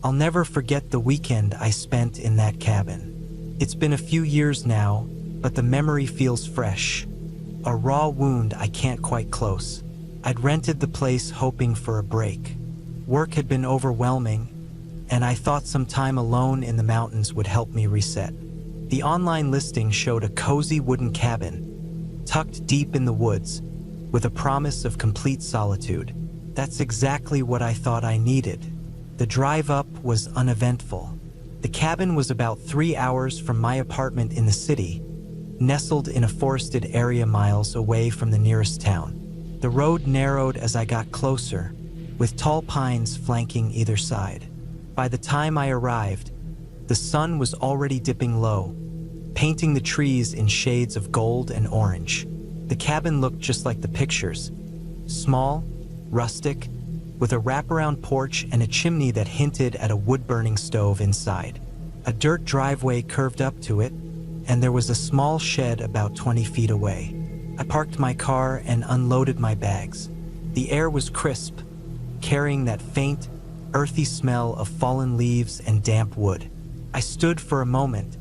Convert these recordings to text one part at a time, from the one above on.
I'll never forget the weekend I spent in that cabin. It's been a few years now, but the memory feels fresh. A raw wound I can't quite close. I'd rented the place hoping for a break. Work had been overwhelming, and I thought some time alone in the mountains would help me reset. The online listing showed a cozy wooden cabin, tucked deep in the woods, with a promise of complete solitude. That's exactly what I thought I needed. The drive up was uneventful. The cabin was about 3 hours from my apartment in the city, nestled in a forested area miles away from the nearest town. The road narrowed as I got closer, with tall pines flanking either side. By the time I arrived, the sun was already dipping low, painting the trees in shades of gold and orange. The cabin looked just like the pictures, small, rustic, with a wraparound porch and a chimney that hinted at a wood-burning stove inside. A dirt driveway curved up to it, and there was a small shed about 20 feet away. I parked my car and unloaded my bags. The air was crisp, carrying that faint, earthy smell of fallen leaves and damp wood. I stood for a moment,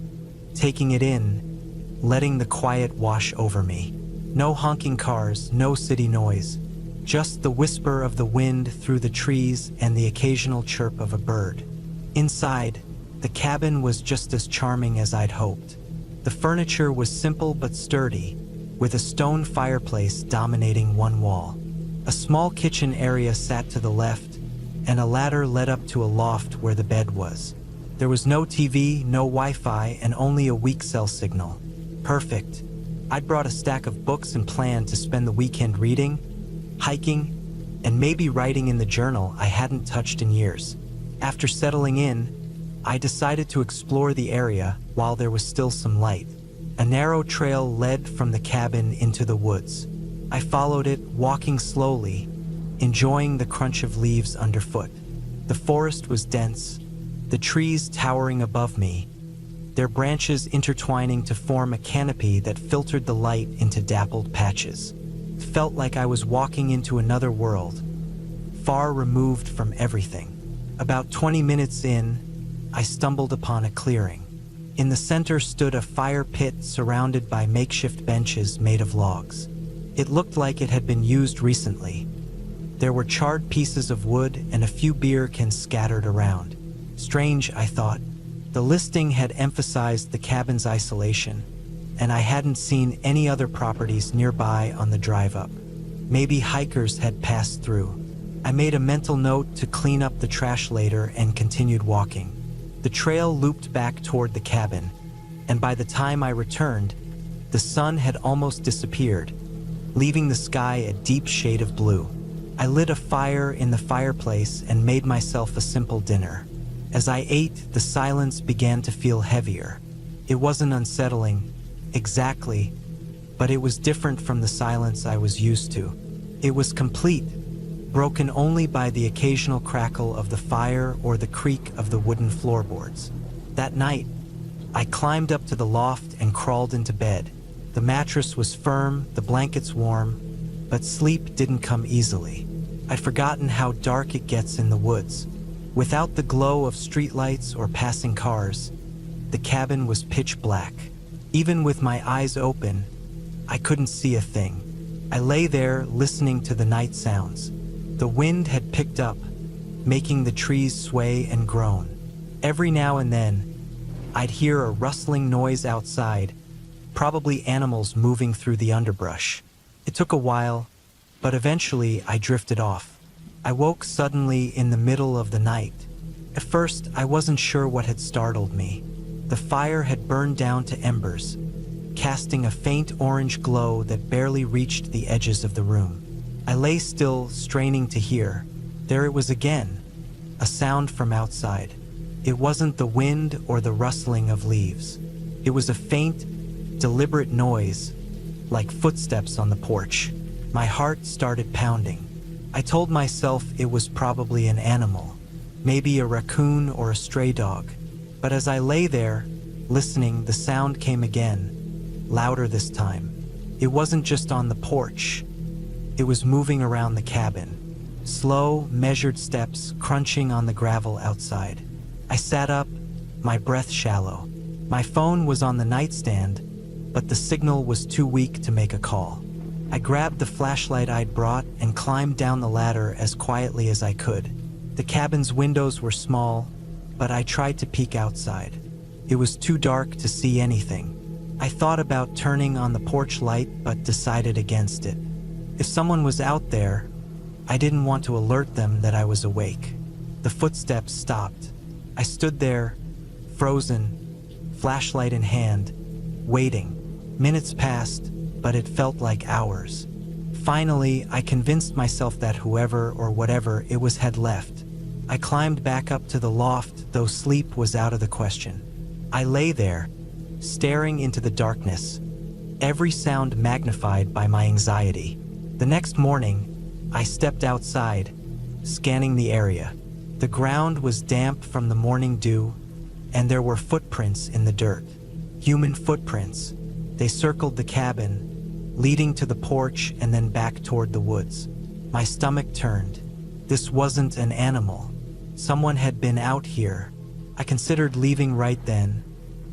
taking it in, letting the quiet wash over me. No honking cars, no city noise, just the whisper of the wind through the trees and the occasional chirp of a bird. Inside, the cabin was just as charming as I'd hoped. The furniture was simple but sturdy, with a stone fireplace dominating one wall. A small kitchen area sat to the left, and a ladder led up to a loft where the bed was. There was no TV, no Wi-Fi, and only a weak cell signal. Perfect. I'd brought a stack of books and planned to spend the weekend reading, hiking, and maybe writing in the journal I hadn't touched in years. After settling in, I decided to explore the area while there was still some light. A narrow trail led from the cabin into the woods. I followed it, walking slowly, enjoying the crunch of leaves underfoot. The forest was dense, the trees towering above me, their branches intertwining to form a canopy that filtered the light into dappled patches. It felt like I was walking into another world, far removed from everything. About 20 minutes in, I stumbled upon a clearing. In the center stood a fire pit surrounded by makeshift benches made of logs. It looked like it had been used recently. There were charred pieces of wood and a few beer cans scattered around. Strange, I thought. The listing had emphasized the cabin's isolation, and I hadn't seen any other properties nearby on the drive up. Maybe hikers had passed through. I made a mental note to clean up the trash later and continued walking. The trail looped back toward the cabin, and by the time I returned, the sun had almost disappeared, leaving the sky a deep shade of blue. I lit a fire in the fireplace and made myself a simple dinner. As I ate, the silence began to feel heavier. It wasn't unsettling, exactly, but it was different from the silence I was used to. It was complete, broken only by the occasional crackle of the fire or the creak of the wooden floorboards. That night, I climbed up to the loft and crawled into bed. The mattress was firm, the blankets warm, but sleep didn't come easily. I'd forgotten how dark it gets in the woods. Without the glow of streetlights or passing cars, the cabin was pitch black. Even with my eyes open, I couldn't see a thing. I lay there listening to the night sounds. The wind had picked up, making the trees sway and groan. Every now and then, I'd hear a rustling noise outside, probably animals moving through the underbrush. It took a while, but eventually I drifted off. I woke suddenly in the middle of the night. At first, I wasn't sure what had startled me. The fire had burned down to embers, casting a faint orange glow that barely reached the edges of the room. I lay still, straining to hear. There it was again, a sound from outside. It wasn't the wind or the rustling of leaves. It was a faint, deliberate noise, like footsteps on the porch. My heart started pounding. I told myself it was probably an animal, maybe a raccoon or a stray dog. But as I lay there, listening, the sound came again, louder this time. It wasn't just on the porch. It was moving around the cabin. Slow, measured steps crunching on the gravel outside. I sat up, my breath shallow. My phone was on the nightstand, but the signal was too weak to make a call. I grabbed the flashlight I'd brought and climbed down the ladder as quietly as I could. The cabin's windows were small, but I tried to peek outside. It was too dark to see anything. I thought about turning on the porch light, but decided against it. If someone was out there, I didn't want to alert them that I was awake. The footsteps stopped. I stood there, frozen, flashlight in hand, waiting. Minutes passed, but it felt like hours. Finally, I convinced myself that whoever or whatever it was had left. I climbed back up to the loft, though sleep was out of the question. I lay there, staring into the darkness, every sound magnified by my anxiety. The next morning, I stepped outside, scanning the area. The ground was damp from the morning dew, and there were footprints in the dirt. Human footprints. They circled the cabin, leading to the porch and then back toward the woods. My stomach turned. This wasn't an animal. Someone had been out here. I considered leaving right then,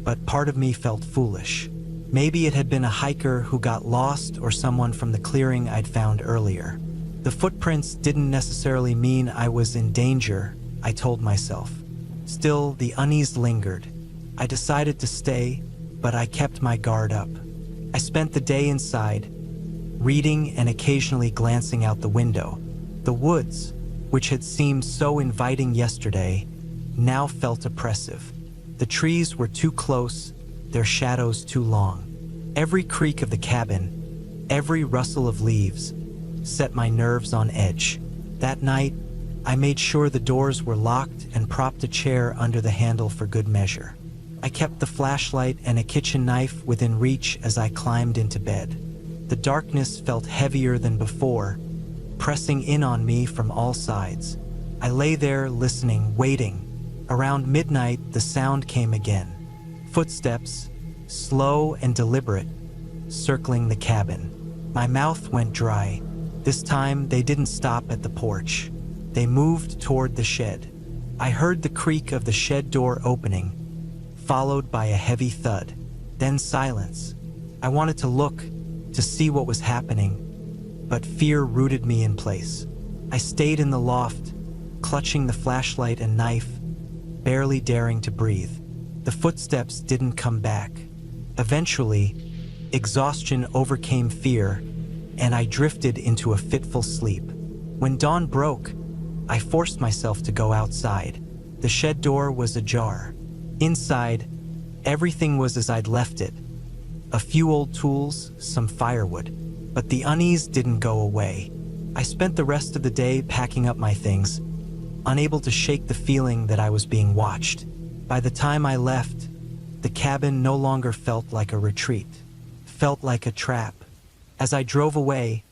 but part of me felt foolish. Maybe it had been a hiker who got lost or someone from the clearing I'd found earlier. The footprints didn't necessarily mean I was in danger, I told myself. Still, the unease lingered. I decided to stay, but I kept my guard up. I spent the day inside, reading and occasionally glancing out the window. The woods, which had seemed so inviting yesterday, now felt oppressive. The trees were too close, their shadows too long. Every creak of the cabin, every rustle of leaves, set my nerves on edge. That night, I made sure the doors were locked and propped a chair under the handle for good measure. I kept the flashlight and a kitchen knife within reach as I climbed into bed. The darkness felt heavier than before, pressing in on me from all sides. I lay there listening, waiting. Around midnight, the sound came again. Footsteps, slow and deliberate, circling the cabin. My mouth went dry. This time, they didn't stop at the porch. They moved toward the shed. I heard the creak of the shed door opening, followed by a heavy thud. Then silence. I wanted to look, to see what was happening, but fear rooted me in place. I stayed in the loft, clutching the flashlight and knife, barely daring to breathe. The footsteps didn't come back. Eventually, exhaustion overcame fear, and I drifted into a fitful sleep. When dawn broke, I forced myself to go outside. The shed door was ajar. Inside, everything was as I'd left it. A few old tools, some firewood. But the unease didn't go away. I spent the rest of the day packing up my things, unable to shake the feeling that I was being watched. By the time I left, the cabin no longer felt like a retreat, felt like a trap. As I drove away,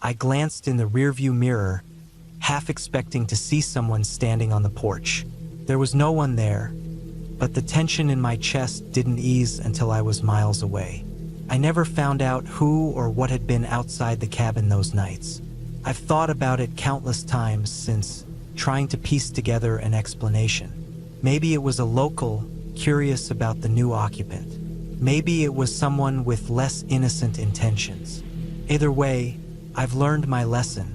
I glanced in the rearview mirror, half expecting to see someone standing on the porch. There was no one there, but the tension in my chest didn't ease until I was miles away. I never found out who or what had been outside the cabin those nights. I've thought about it countless times since, trying to piece together an explanation. Maybe it was a local, curious about the new occupant. Maybe it was someone with less innocent intentions. Either way, I've learned my lesson.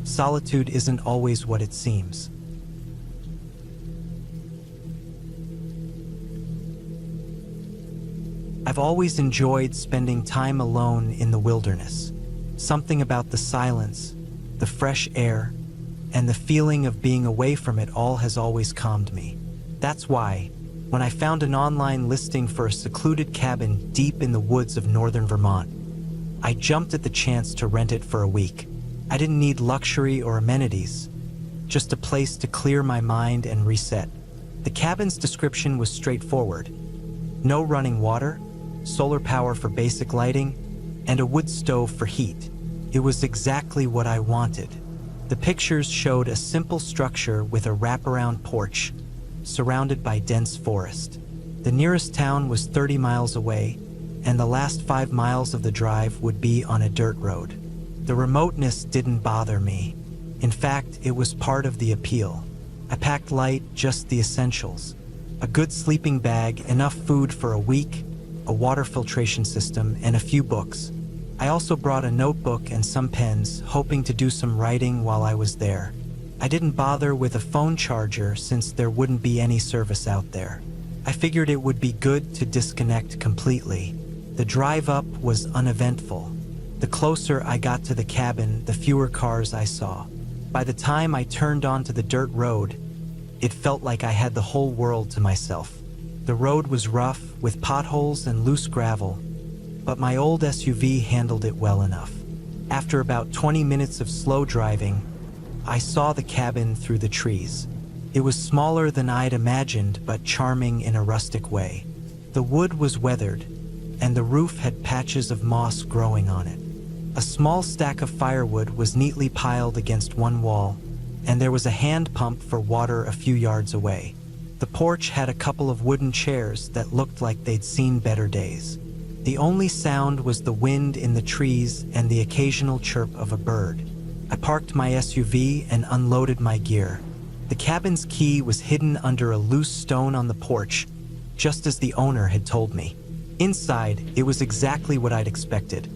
Solitude isn't always what it seems. I've always enjoyed spending time alone in the wilderness. Something about the silence, the fresh air, and the feeling of being away from it all has always calmed me. That's why, when I found an online listing for a secluded cabin deep in the woods of northern Vermont, I jumped at the chance to rent it for a week. I didn't need luxury or amenities, just a place to clear my mind and reset. The cabin's description was straightforward. No running water, solar power for basic lighting, and a wood stove for heat. It was exactly what I wanted. The pictures showed a simple structure with a wraparound porch, surrounded by dense forest. The nearest town was 30 miles away, and the last 5 miles of the drive would be on a dirt road. The remoteness didn't bother me. In fact, it was part of the appeal. I packed light, just the essentials. A good sleeping bag, enough food for a week, a water filtration system, and a few books. I also brought a notebook and some pens, hoping to do some writing while I was there. I didn't bother with a phone charger since there wouldn't be any service out there. I figured it would be good to disconnect completely. The drive up was uneventful. The closer I got to the cabin, the fewer cars I saw. By the time I turned onto the dirt road, it felt like I had the whole world to myself. The road was rough, with potholes and loose gravel, but my old SUV handled it well enough. After about 20 minutes of slow driving, I saw the cabin through the trees. It was smaller than I'd imagined, but charming in a rustic way. The wood was weathered, and the roof had patches of moss growing on it. A small stack of firewood was neatly piled against one wall, and there was a hand pump for water a few yards away. The porch had a couple of wooden chairs that looked like they'd seen better days. The only sound was the wind in the trees and the occasional chirp of a bird. I parked my SUV and unloaded my gear. The cabin's key was hidden under a loose stone on the porch, just as the owner had told me. Inside, it was exactly what I'd expected.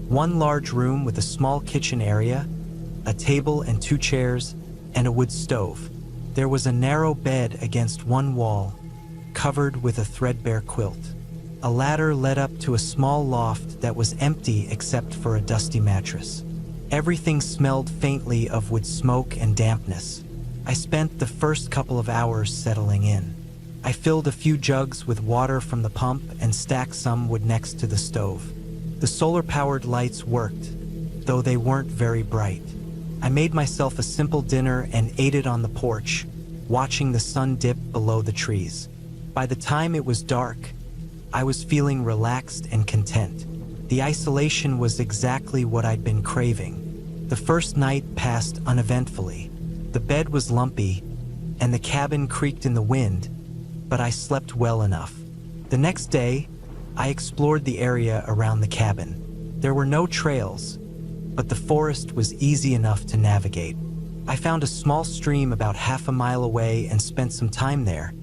One large room with a small kitchen area, a table and 2 chairs, and a wood stove. There was a narrow bed against one wall, covered with a threadbare quilt. A ladder led up to a small loft that was empty except for a dusty mattress. Everything smelled faintly of wood smoke and dampness. I spent the first couple of hours settling in. I filled a few jugs with water from the pump and stacked some wood next to the stove. The solar-powered lights worked, though they weren't very bright. I made myself a simple dinner and ate it on the porch, watching the sun dip below the trees. By the time it was dark, I was feeling relaxed and content. The isolation was exactly what I'd been craving. The first night passed uneventfully. The bed was lumpy, and the cabin creaked in the wind, but I slept well enough. The next day, I explored the area around the cabin. There were no trails, but the forest was easy enough to navigate. I found a small stream about half a mile away and spent some time there,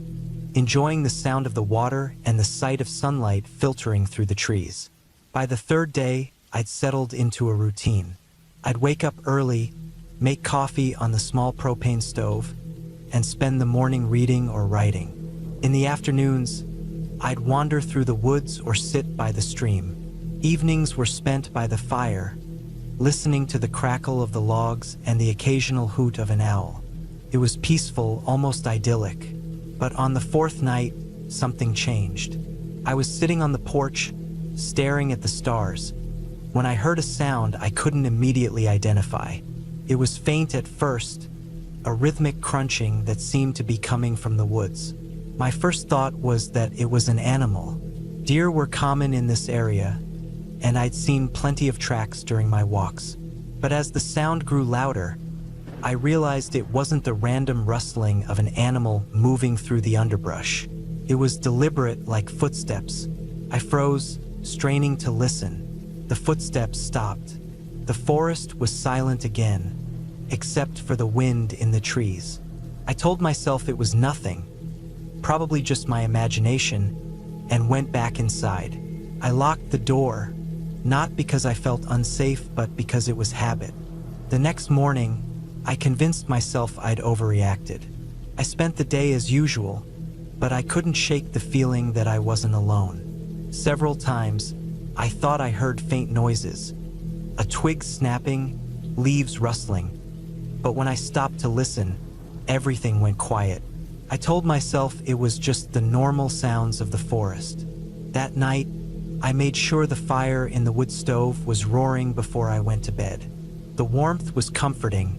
enjoying the sound of the water and the sight of sunlight filtering through the trees. By the third day, I'd settled into a routine. I'd wake up early, make coffee on the small propane stove, and spend the morning reading or writing. In the afternoons, I'd wander through the woods or sit by the stream. Evenings were spent by the fire, listening to the crackle of the logs and the occasional hoot of an owl. It was peaceful, almost idyllic. But on the 4th night, something changed. I was sitting on the porch, staring at the stars, when I heard a sound I couldn't immediately identify. It was faint at first, a rhythmic crunching that seemed to be coming from the woods. My first thought was that it was an animal. Deer were common in this area, and I'd seen plenty of tracks during my walks. But as the sound grew louder, I realized it wasn't the random rustling of an animal moving through the underbrush. It was deliberate, like footsteps. I froze, straining to listen. The footsteps stopped. The forest was silent again, except for the wind in the trees. I told myself it was nothing, probably just my imagination, and went back inside. I locked the door, not because I felt unsafe, but because it was habit. The next morning, I convinced myself I'd overreacted. I spent the day as usual, but I couldn't shake the feeling that I wasn't alone. Several times, I thought I heard faint noises, a twig snapping, leaves rustling. But when I stopped to listen, everything went quiet. I told myself it was just the normal sounds of the forest. That night, I made sure the fire in the wood stove was roaring before I went to bed. The warmth was comforting,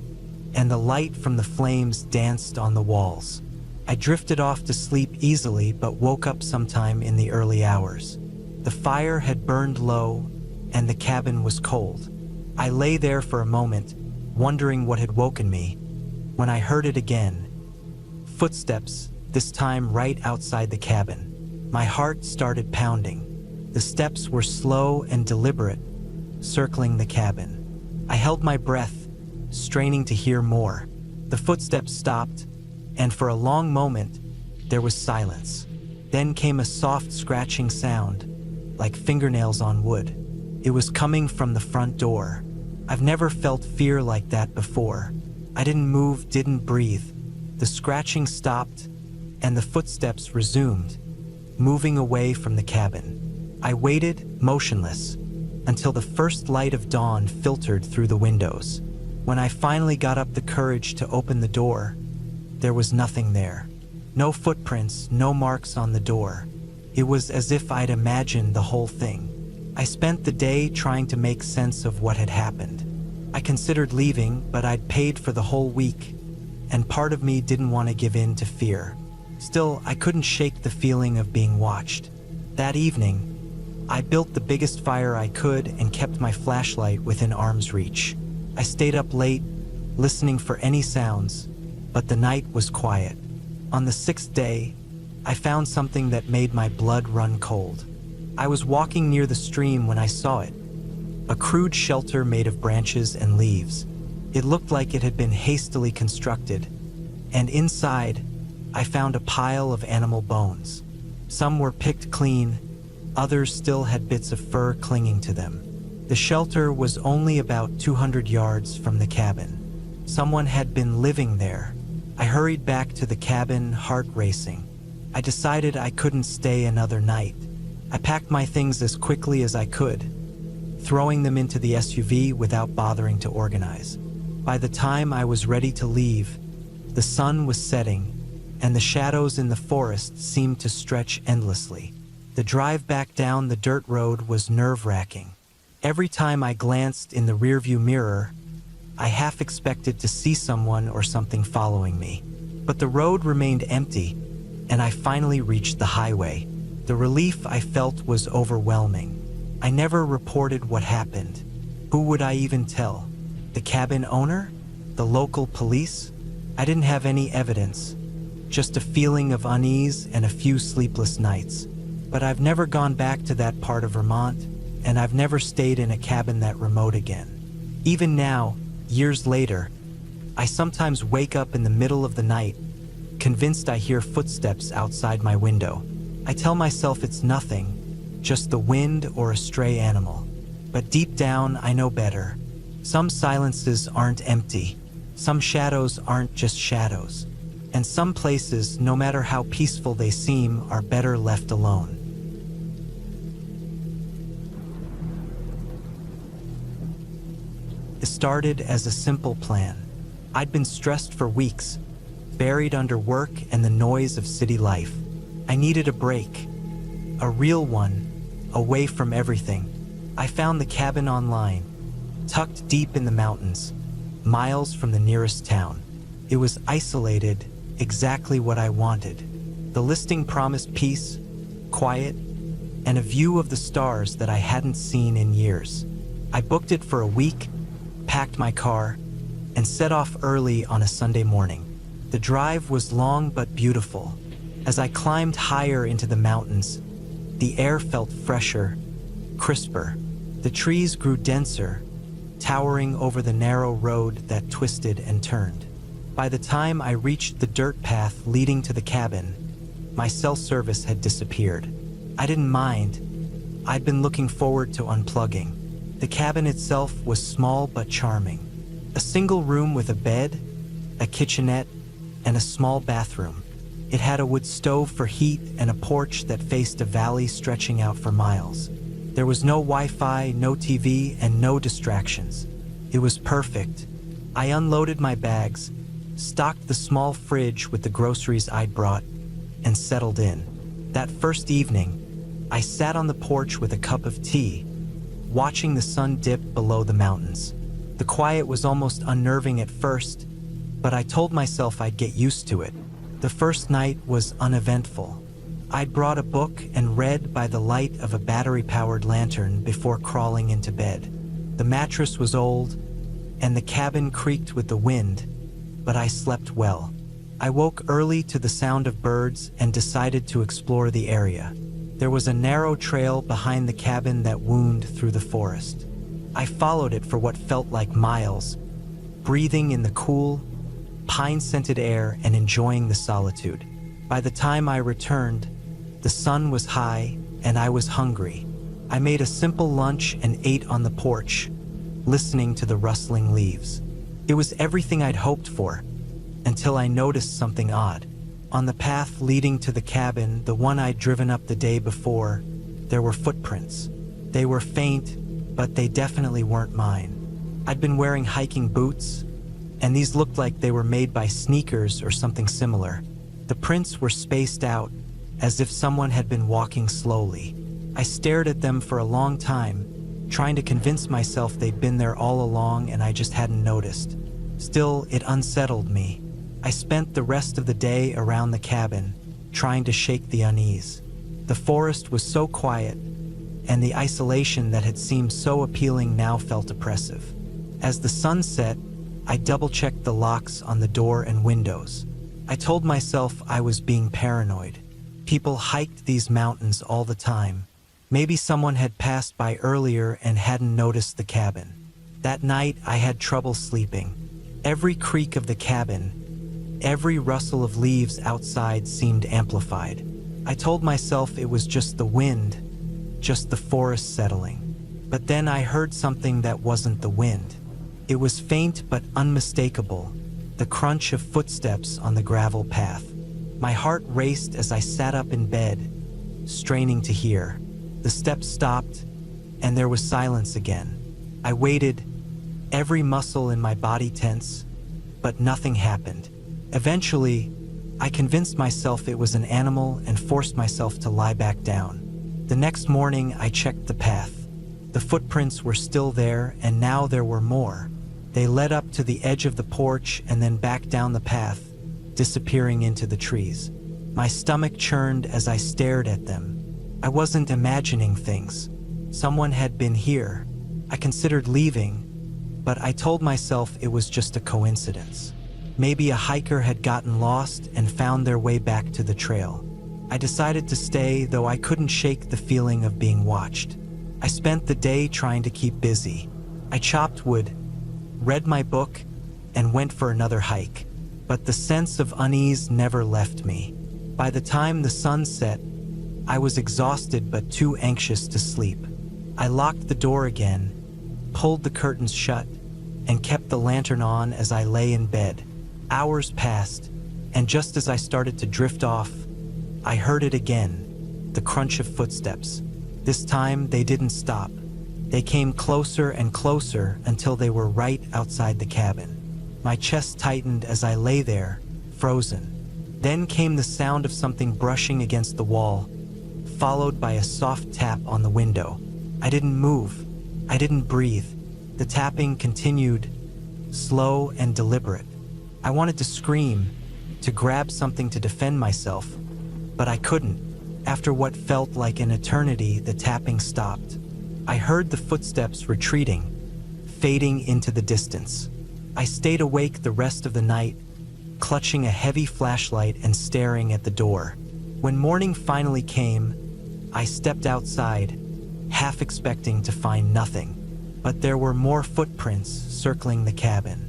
and the light from the flames danced on the walls. I drifted off to sleep easily, but woke up sometime in the early hours. The fire had burned low, and the cabin was cold. I lay there for a moment, wondering what had woken me, when I heard it again. Footsteps, this time right outside the cabin. My heart started pounding. The steps were slow and deliberate, circling the cabin. I held my breath, straining to hear more. The footsteps stopped, and for a long moment, there was silence. Then came a soft scratching sound, like fingernails on wood. It was coming from the front door. I've never felt fear like that before. I didn't move, didn't breathe. The scratching stopped, and the footsteps resumed, moving away from the cabin. I waited, motionless, until the first light of dawn filtered through the windows. When I finally got up the courage to open the door, there was nothing there. No footprints, no marks on the door. It was as if I'd imagined the whole thing. I spent the day trying to make sense of what had happened. I considered leaving, but I'd paid for the whole week, and part of me didn't want to give in to fear. Still, I couldn't shake the feeling of being watched. That evening, I built the biggest fire I could and kept my flashlight within arm's reach. I stayed up late, listening for any sounds, but the night was quiet. On the 6th day, I found something that made my blood run cold. I was walking near the stream when I saw it. A crude shelter made of branches and leaves. It looked like it had been hastily constructed, and inside, I found a pile of animal bones. Some were picked clean, others still had bits of fur clinging to them. The shelter was only about 200 yards from the cabin. Someone had been living there. I hurried back to the cabin, heart racing. I decided I couldn't stay another night. I packed my things as quickly as I could, throwing them into the SUV without bothering to organize. By the time I was ready to leave, the sun was setting, and the shadows in the forest seemed to stretch endlessly. The drive back down the dirt road was nerve-wracking. Every time I glanced in the rearview mirror, I half expected to see someone or something following me. But the road remained empty, and I finally reached the highway. The relief I felt was overwhelming. I never reported what happened. Who would I even tell? The cabin owner? The local police? I didn't have any evidence, just a feeling of unease and a few sleepless nights. But I've never gone back to that part of Vermont, and I've never stayed in a cabin that remote again. Even now, years later, I sometimes wake up in the middle of the night, convinced I hear footsteps outside my window. I tell myself it's nothing, just the wind or a stray animal. But deep down, I know better. Some silences aren't empty. Some shadows aren't just shadows. And some places, no matter how peaceful they seem, are better left alone. It started as a simple plan. I'd been stressed for weeks, buried under work and the noise of city life. I needed a break, a real one, away from everything. I found the cabin online, tucked deep in the mountains, miles from the nearest town. It was isolated, exactly what I wanted. The listing promised peace, quiet, and a view of the stars that I hadn't seen in years. I booked it for a week, packed my car, and set off early on a Sunday morning. The drive was long but beautiful. As I climbed higher into the mountains, the air felt fresher, crisper. The trees grew denser, towering over the narrow road that twisted and turned. By the time I reached the dirt path leading to the cabin, my cell service had disappeared. I didn't mind. I'd been looking forward to unplugging. The cabin itself was small but charming. A single room with a bed, a kitchenette, and a small bathroom. It had a wood stove for heat and a porch that faced a valley stretching out for miles. There was no Wi-Fi, no TV, and no distractions. It was perfect. I unloaded my bags, stocked the small fridge with the groceries I'd brought, and settled in. That first evening, I sat on the porch with a cup of tea, watching the sun dip below the mountains. The quiet was almost unnerving at first, but I told myself I'd get used to it. The first night was uneventful. I'd brought a book and read by the light of a battery-powered lantern before crawling into bed. The mattress was old, and the cabin creaked with the wind, but I slept well. I woke early to the sound of birds and decided to explore the area. There was a narrow trail behind the cabin that wound through the forest. I followed it for what felt like miles, breathing in the cool, pine-scented air and enjoying the solitude. By the time I returned, the sun was high and I was hungry. I made a simple lunch and ate on the porch, listening to the rustling leaves. It was everything I'd hoped for, until I noticed something odd. On the path leading to the cabin, the one I'd driven up the day before, there were footprints. They were faint, but they definitely weren't mine. I'd been wearing hiking boots, and these looked like they were made by sneakers or something similar. The prints were spaced out, as if someone had been walking slowly. I stared at them for a long time, trying to convince myself they'd been there all along and I just hadn't noticed. Still, it unsettled me. I spent the rest of the day around the cabin, trying to shake the unease. The forest was so quiet, and the isolation that had seemed so appealing now felt oppressive. As the sun set, I double-checked the locks on the door and windows. I told myself I was being paranoid. People hiked these mountains all the time. Maybe someone had passed by earlier and hadn't noticed the cabin. That night, I had trouble sleeping. Every creak of the cabin, every rustle of leaves outside seemed amplified. I told myself it was just the wind, just the forest settling. But then I heard something that wasn't the wind. It was faint but unmistakable, the crunch of footsteps on the gravel path. My heart raced as I sat up in bed, straining to hear. The steps stopped, and there was silence again. I waited, every muscle in my body tense, but nothing happened. Eventually, I convinced myself it was an animal and forced myself to lie back down. The next morning, I checked the path. The footprints were still there, and now there were more. They led up to the edge of the porch and then back down the path, disappearing into the trees. My stomach churned as I stared at them. I wasn't imagining things. Someone had been here. I considered leaving, but I told myself it was just a coincidence. Maybe a hiker had gotten lost and found their way back to the trail. I decided to stay, though I couldn't shake the feeling of being watched. I spent the day trying to keep busy. I chopped wood, read my book, and went for another hike. But the sense of unease never left me. By the time the sun set, I was exhausted but too anxious to sleep. I locked the door again, pulled the curtains shut, and kept the lantern on as I lay in bed. Hours passed, and just as I started to drift off, I heard it again, the crunch of footsteps. This time, they didn't stop. They came closer and closer until they were right outside the cabin. My chest tightened as I lay there, frozen. Then came the sound of something brushing against the wall, followed by a soft tap on the window. I didn't move. I didn't breathe. The tapping continued, slow and deliberate. I wanted to scream, to grab something to defend myself, but I couldn't. After what felt like an eternity, the tapping stopped. I heard the footsteps retreating, fading into the distance. I stayed awake the rest of the night, clutching a heavy flashlight and staring at the door. When morning finally came, I stepped outside, half expecting to find nothing. But there were more footprints circling the cabin.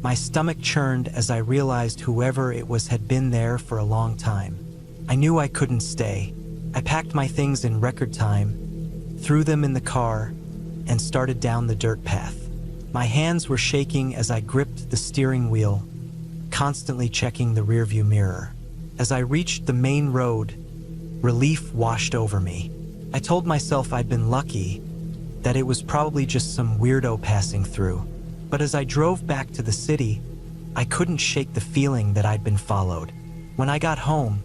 My stomach churned as I realized whoever it was had been there for a long time. I knew I couldn't stay. I packed my things in record time, threw them in the car, and started down the dirt path. My hands were shaking as I gripped the steering wheel, constantly checking the rearview mirror. As I reached the main road, relief washed over me. I told myself I'd been lucky, that it was probably just some weirdo passing through. But as I drove back to the city, I couldn't shake the feeling that I'd been followed. When I got home,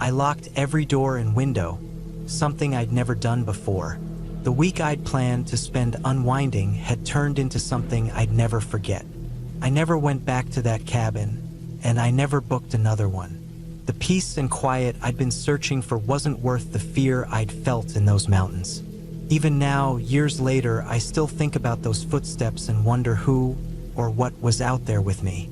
I locked every door and window, something I'd never done before. The week I'd planned to spend unwinding had turned into something I'd never forget. I never went back to that cabin, and I never booked another one. The peace and quiet I'd been searching for wasn't worth the fear I'd felt in those mountains. Even now, years later, I still think about those footsteps and wonder who or what was out there with me.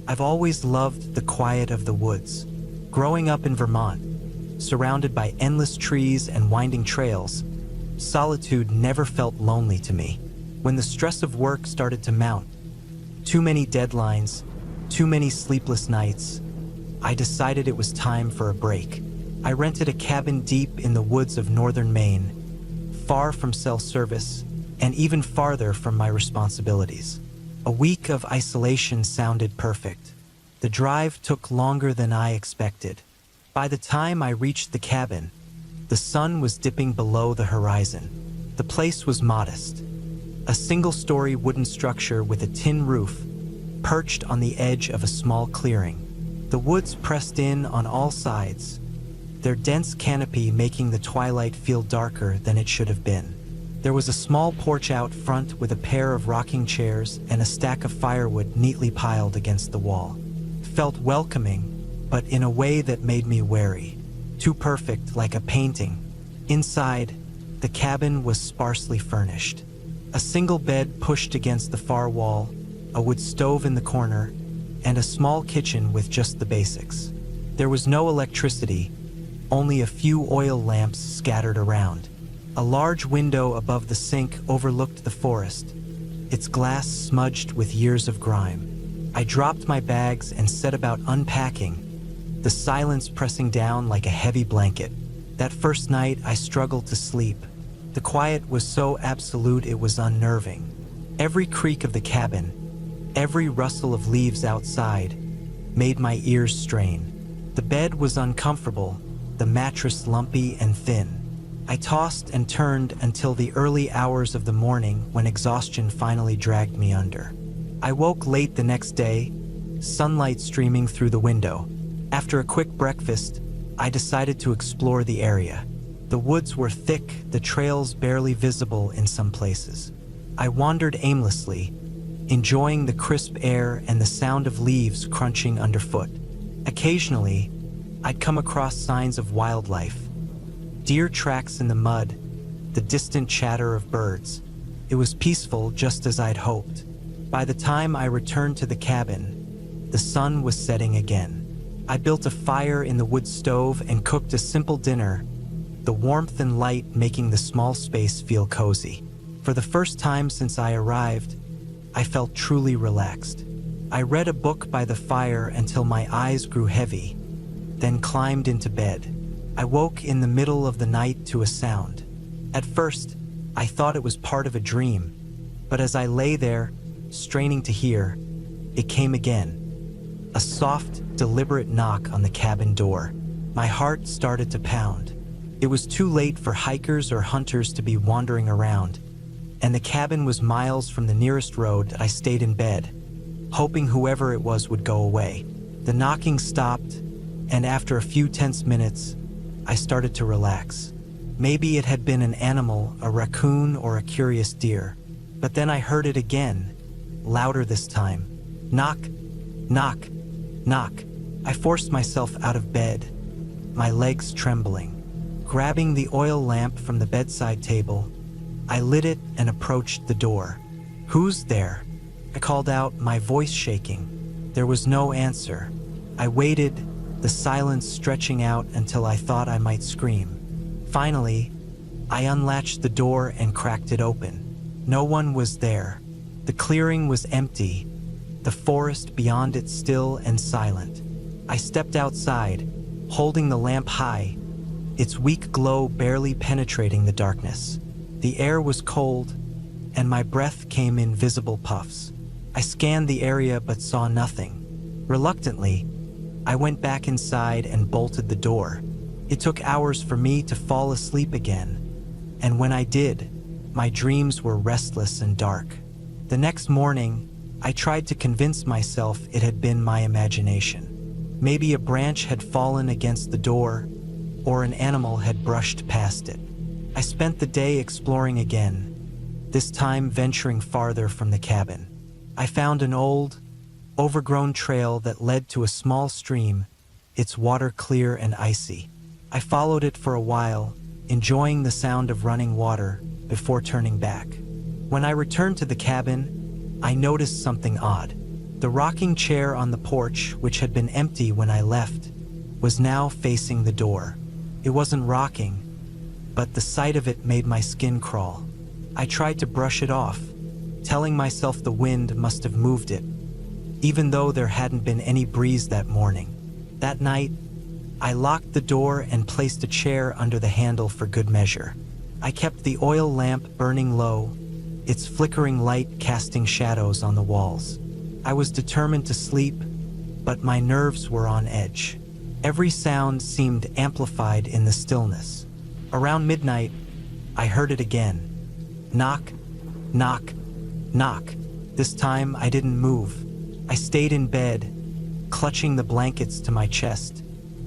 I've always loved the quiet of the woods. Growing up in Vermont, surrounded by endless trees and winding trails, solitude never felt lonely to me. When the stress of work started to mount, too many deadlines, too many sleepless nights, I decided it was time for a break. I rented a cabin deep in the woods of northern Maine, far from cell service, and even farther from my responsibilities. A week of isolation sounded perfect. The drive took longer than I expected. By the time I reached the cabin, the sun was dipping below the horizon. The place was modest. A single-story wooden structure with a tin roof, perched on the edge of a small clearing. The woods pressed in on all sides, their dense canopy making the twilight feel darker than it should have been. There was a small porch out front with a pair of rocking chairs and a stack of firewood neatly piled against the wall. It felt welcoming, but in a way that made me wary. Too perfect, like a painting. Inside, the cabin was sparsely furnished. A single bed pushed against the far wall, a wood stove in the corner, and a small kitchen with just the basics. There was no electricity, only a few oil lamps scattered around. A large window above the sink overlooked the forest, its glass smudged with years of grime. I dropped my bags and set about unpacking, the silence pressing down like a heavy blanket. That first night, I struggled to sleep. The quiet was so absolute it was unnerving. Every creak of the cabin, every rustle of leaves outside, made my ears strain. The bed was uncomfortable, the mattress lumpy and thin. I tossed and turned until the early hours of the morning when exhaustion finally dragged me under. I woke late the next day, sunlight streaming through the window. After a quick breakfast, I decided to explore the area. The woods were thick, the trails barely visible in some places. I wandered aimlessly, enjoying the crisp air and the sound of leaves crunching underfoot. Occasionally, I'd come across signs of wildlife. Deer tracks in the mud, the distant chatter of birds. It was peaceful, just as I'd hoped. By the time I returned to the cabin, the sun was setting again. I built a fire in the wood stove and cooked a simple dinner, the warmth and light making the small space feel cozy. For the first time since I arrived, I felt truly relaxed. I read a book by the fire until my eyes grew heavy, then climbed into bed. I woke in the middle of the night to a sound. At first, I thought it was part of a dream, but as I lay there, straining to hear, it came again. A soft, deliberate knock on the cabin door. My heart started to pound. It was too late for hikers or hunters to be wandering around, and the cabin was miles from the nearest road. I stayed in bed, hoping whoever it was would go away. The knocking stopped, and after a few tense minutes, I started to relax. Maybe it had been an animal, a raccoon or a curious deer. But then I heard it again, louder this time. Knock, knock, knock. I forced myself out of bed, my legs trembling. Grabbing the oil lamp from the bedside table, I lit it and approached the door. "Who's there?" I called out, my voice shaking. There was no answer. I waited, the silence stretching out until I thought I might scream. Finally, I unlatched the door and cracked it open. No one was there. The clearing was empty, the forest beyond it still and silent. I stepped outside, holding the lamp high, its weak glow barely penetrating the darkness. The air was cold, and my breath came in visible puffs. I scanned the area but saw nothing. Reluctantly, I went back inside and bolted the door. It took hours for me to fall asleep again, and when I did, my dreams were restless and dark. The next morning, I tried to convince myself it had been my imagination. Maybe a branch had fallen against the door, or an animal had brushed past it. I spent the day exploring again, this time venturing farther from the cabin. I found an old, overgrown trail that led to a small stream, its water clear and icy. I followed it for a while, enjoying the sound of running water before turning back. When I returned to the cabin, I noticed something odd. The rocking chair on the porch, which had been empty when I left, was now facing the door. It wasn't rocking, but the sight of it made my skin crawl. I tried to brush it off, telling myself the wind must have moved it, even though there hadn't been any breeze that morning. That night, I locked the door and placed a chair under the handle for good measure. I kept the oil lamp burning low, its flickering light casting shadows on the walls. I was determined to sleep, but my nerves were on edge. Every sound seemed amplified in the stillness. Around midnight, I heard it again. Knock, knock, knock. This time I didn't move. I stayed in bed, clutching the blankets to my chest,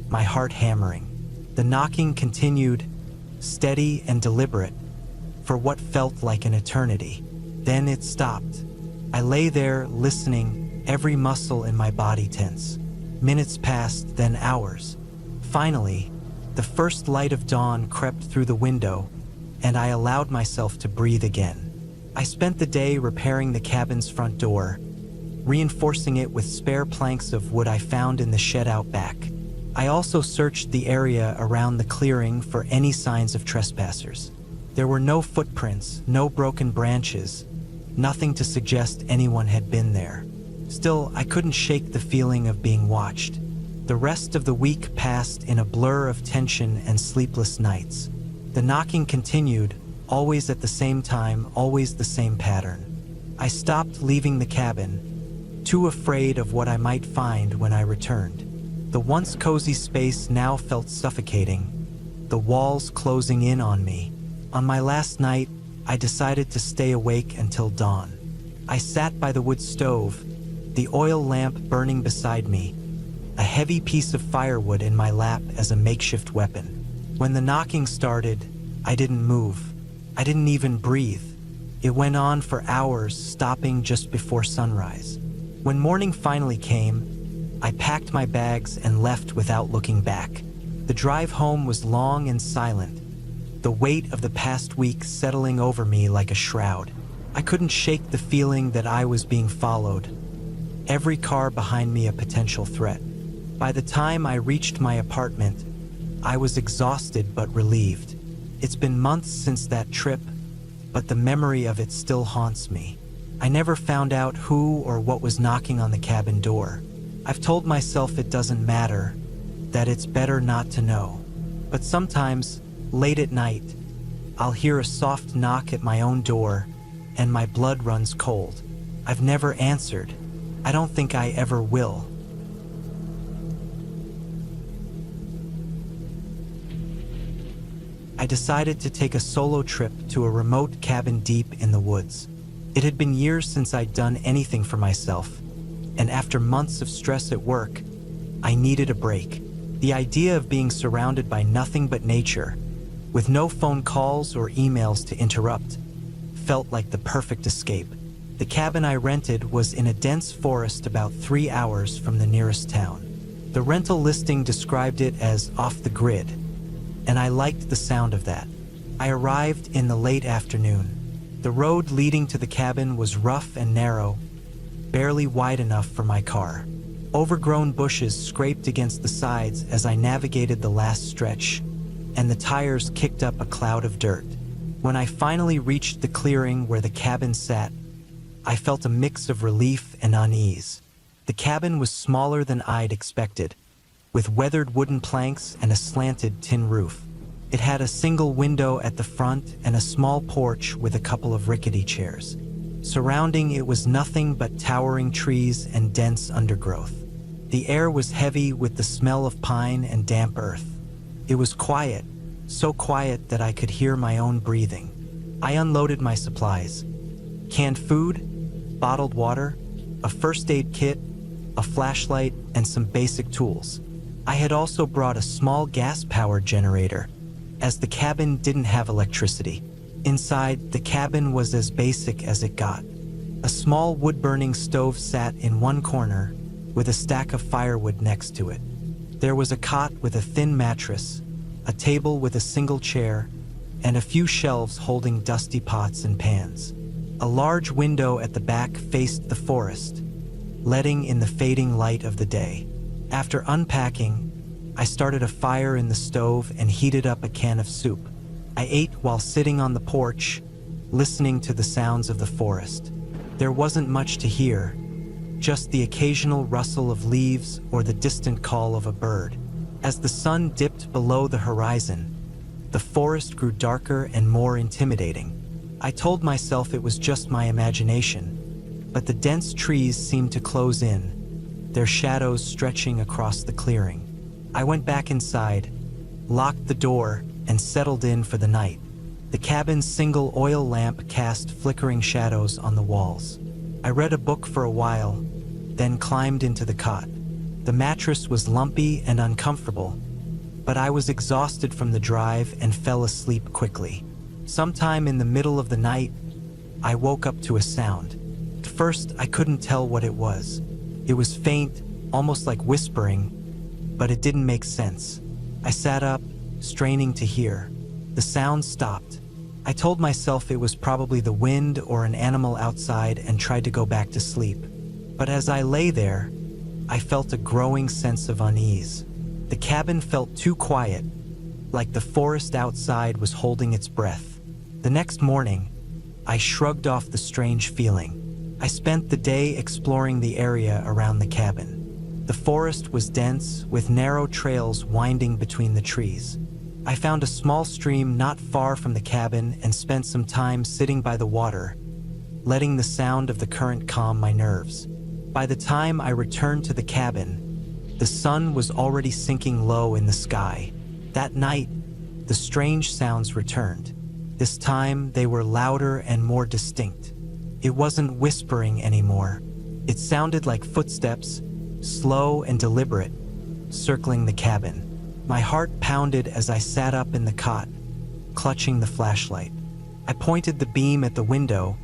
my heart hammering. The knocking continued, steady and deliberate, for what felt like an eternity. Then it stopped. I lay there listening, every muscle in my body tense. Minutes passed, then hours. Finally, the first light of dawn crept through the window, and I allowed myself to breathe again. I spent the day repairing the cabin's front door, reinforcing it with spare planks of wood I found in the shed out back. I also searched the area around the clearing for any signs of trespassers. There were no footprints, no broken branches, nothing to suggest anyone had been there. Still, I couldn't shake the feeling of being watched. The rest of the week passed in a blur of tension and sleepless nights. The knocking continued, always at the same time, always the same pattern. I stopped leaving the cabin, too afraid of what I might find when I returned. The once cozy space now felt suffocating, the walls closing in on me. On my last night, I decided to stay awake until dawn. I sat by the wood stove, the oil lamp burning beside me, a heavy piece of firewood in my lap as a makeshift weapon. When the knocking started, I didn't move. I didn't even breathe. It went on for hours, stopping just before sunrise. When morning finally came, I packed my bags and left without looking back. The drive home was long and silent, the weight of the past week settling over me like a shroud. I couldn't shake the feeling that I was being followed, every car behind me a potential threat. By the time I reached my apartment, I was exhausted but relieved. It's been months since that trip, but the memory of it still haunts me. I never found out who or what was knocking on the cabin door. I've told myself it doesn't matter, that it's better not to know. But sometimes, late at night, I'll hear a soft knock at my own door, and my blood runs cold. I've never answered. I don't think I ever will. I decided to take a solo trip to a remote cabin deep in the woods. It had been years since I'd done anything for myself, and after months of stress at work, I needed a break. The idea of being surrounded by nothing but nature, with no phone calls or emails to interrupt, felt like the perfect escape. The cabin I rented was in a dense forest about 3 hours from the nearest town. The rental listing described it as off the grid, and I liked the sound of that. I arrived in the late afternoon. The road leading to the cabin was rough and narrow, barely wide enough for my car. Overgrown bushes scraped against the sides as I navigated the last stretch, and the tires kicked up a cloud of dirt. When I finally reached the clearing where the cabin sat, I felt a mix of relief and unease. The cabin was smaller than I'd expected, with weathered wooden planks and a slanted tin roof. It had a single window at the front and a small porch with a couple of rickety chairs. Surrounding it was nothing but towering trees and dense undergrowth. The air was heavy with the smell of pine and damp earth. It was quiet, so quiet that I could hear my own breathing. I unloaded my supplies: canned food, bottled water, a first aid kit, a flashlight, and some basic tools. I had also brought a small gas-powered generator, as the cabin didn't have electricity. Inside, the cabin was as basic as it got. A small wood-burning stove sat in one corner, with a stack of firewood next to it. There was a cot with a thin mattress, a table with a single chair, and a few shelves holding dusty pots and pans. A large window at the back faced the forest, letting in the fading light of the day. After unpacking, I started a fire in the stove and heated up a can of soup. I ate while sitting on the porch, listening to the sounds of the forest. There wasn't much to hear, just the occasional rustle of leaves or the distant call of a bird. As the sun dipped below the horizon, the forest grew darker and more intimidating. I told myself it was just my imagination, but the dense trees seemed to close in, their shadows stretching across the clearing. I went back inside, locked the door, and settled in for the night. The cabin's single oil lamp cast flickering shadows on the walls. I read a book for a while, then climbed into the cot. The mattress was lumpy and uncomfortable, but I was exhausted from the drive and fell asleep quickly. Sometime in the middle of the night, I woke up to a sound. At first, I couldn't tell what it was. It was faint, almost like whispering, but it didn't make sense. I sat up, straining to hear. The sound stopped. I told myself it was probably the wind or an animal outside and tried to go back to sleep. But as I lay there, I felt a growing sense of unease. The cabin felt too quiet, like the forest outside was holding its breath. The next morning, I shrugged off the strange feeling. I spent the day exploring the area around the cabin. The forest was dense, with narrow trails winding between the trees. I found a small stream not far from the cabin and spent some time sitting by the water, letting the sound of the current calm my nerves. By the time I returned to the cabin, the sun was already sinking low in the sky. That night, the strange sounds returned. This time, they were louder and more distinct. It wasn't whispering anymore. It sounded like footsteps, slow and deliberate, circling the cabin. My heart pounded as I sat up in the cot, clutching the flashlight. I pointed the beam at the window,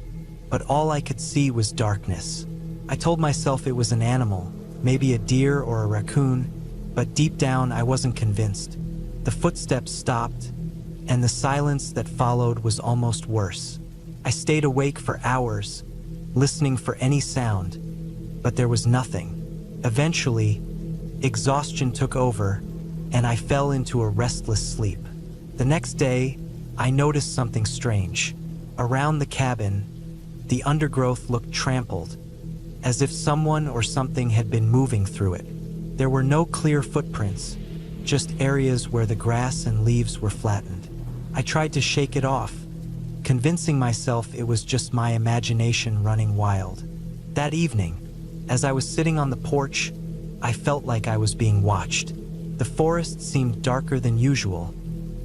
but all I could see was darkness. I told myself it was an animal, maybe a deer or a raccoon, but deep down I wasn't convinced. The footsteps stopped, and the silence that followed was almost worse. I stayed awake for hours, listening for any sound, but there was nothing. Eventually, exhaustion took over, and I fell into a restless sleep. The next day, I noticed something strange. Around the cabin, the undergrowth looked trampled, as if someone or something had been moving through it. There were no clear footprints, just areas where the grass and leaves were flattened. I tried to shake it off, convincing myself it was just my imagination running wild. That evening, as I was sitting on the porch, I felt like I was being watched. The forest seemed darker than usual,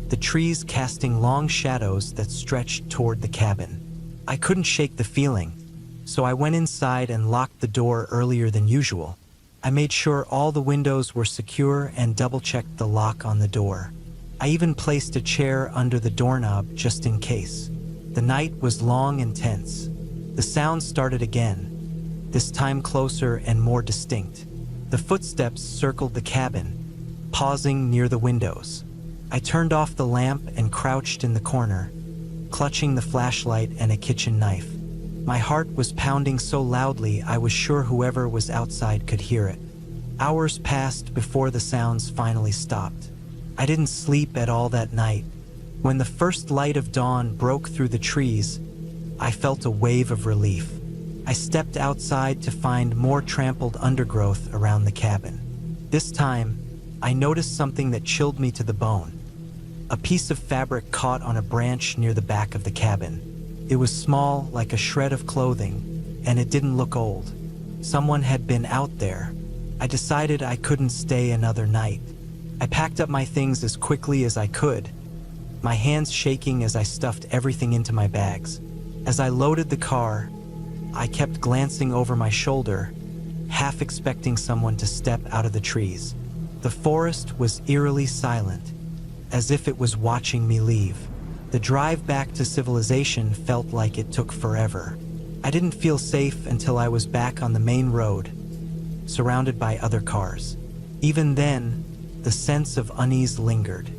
the trees casting long shadows that stretched toward the cabin. I couldn't shake the feeling, so I went inside and locked the door earlier than usual. I made sure all the windows were secure and double-checked the lock on the door. I even placed a chair under the doorknob just in case. The night was long and tense. The sounds started again, this time closer and more distinct. The footsteps circled the cabin, pausing near the windows. I turned off the lamp and crouched in the corner, clutching the flashlight and a kitchen knife. My heart was pounding so loudly I was sure whoever was outside could hear it. Hours passed before the sounds finally stopped. I didn't sleep at all that night. When the first light of dawn broke through the trees, I felt a wave of relief. I stepped outside to find more trampled undergrowth around the cabin. This time, I noticed something that chilled me to the bone. A piece of fabric caught on a branch near the back of the cabin. It was small, like a shred of clothing, and it didn't look old. Someone had been out there. I decided I couldn't stay another night. I packed up my things as quickly as I could, my hands shaking as I stuffed everything into my bags. As I loaded the car, I kept glancing over my shoulder, half expecting someone to step out of the trees. The forest was eerily silent, as if it was watching me leave. The drive back to civilization felt like it took forever. I didn't feel safe until I was back on the main road, surrounded by other cars. Even then, the sense of unease lingered.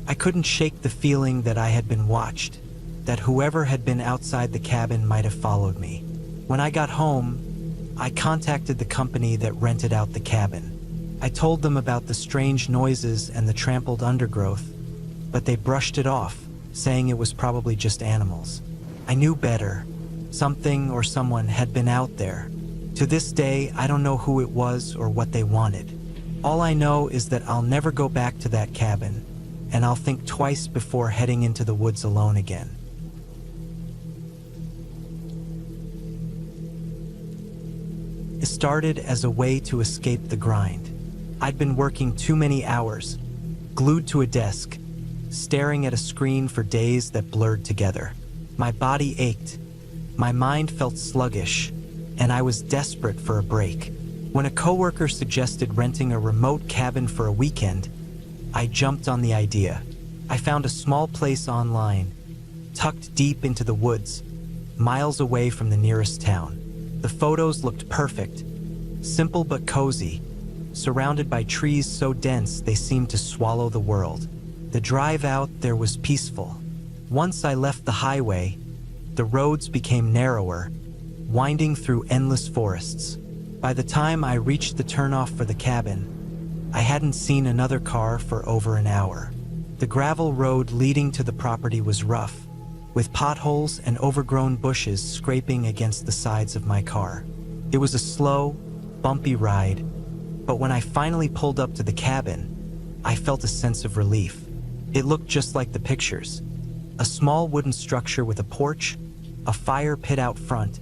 I couldn't shake the feeling that I had been watched, that whoever had been outside the cabin might have followed me. When I got home, I contacted the company that rented out the cabin. I told them about the strange noises and the trampled undergrowth, but they brushed it off, saying it was probably just animals. I knew better. Something or someone had been out there. To this day, I don't know who it was or what they wanted. All I know is that I'll never go back to that cabin, and I'll think twice before heading into the woods alone again. It started as a way to escape the grind. I'd been working too many hours, glued to a desk, staring at a screen for days that blurred together. My body ached, my mind felt sluggish, and I was desperate for a break. When a coworker suggested renting a remote cabin for a weekend, I jumped on the idea. I found a small place online, tucked deep into the woods, miles away from the nearest town. The photos looked perfect, simple but cozy, surrounded by trees so dense they seemed to swallow the world. The drive out there was peaceful. Once I left the highway, the roads became narrower, winding through endless forests. By the time I reached the turnoff for the cabin, I hadn't seen another car for over an hour. The gravel road leading to the property was rough, with potholes and overgrown bushes scraping against the sides of my car. It was a slow, bumpy ride, but when I finally pulled up to the cabin, I felt a sense of relief. It looked just like the pictures. A small wooden structure with a porch, a fire pit out front,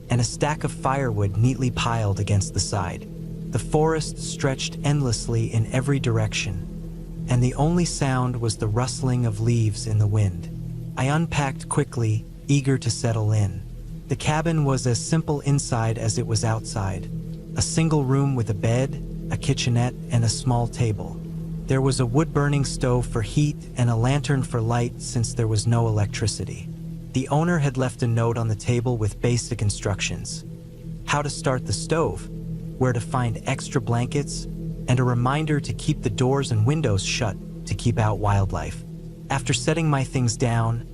and a stack of firewood neatly piled against the side. The forest stretched endlessly in every direction, and the only sound was the rustling of leaves in the wind. I unpacked quickly, eager to settle in. The cabin was as simple inside as it was outside. A single room with a bed, a kitchenette, and a small table. There was a wood-burning stove for heat and a lantern for light since there was no electricity. The owner had left a note on the table with basic instructions: how to start the stove, where to find extra blankets, and a reminder to keep the doors and windows shut to keep out wildlife. After setting my things down,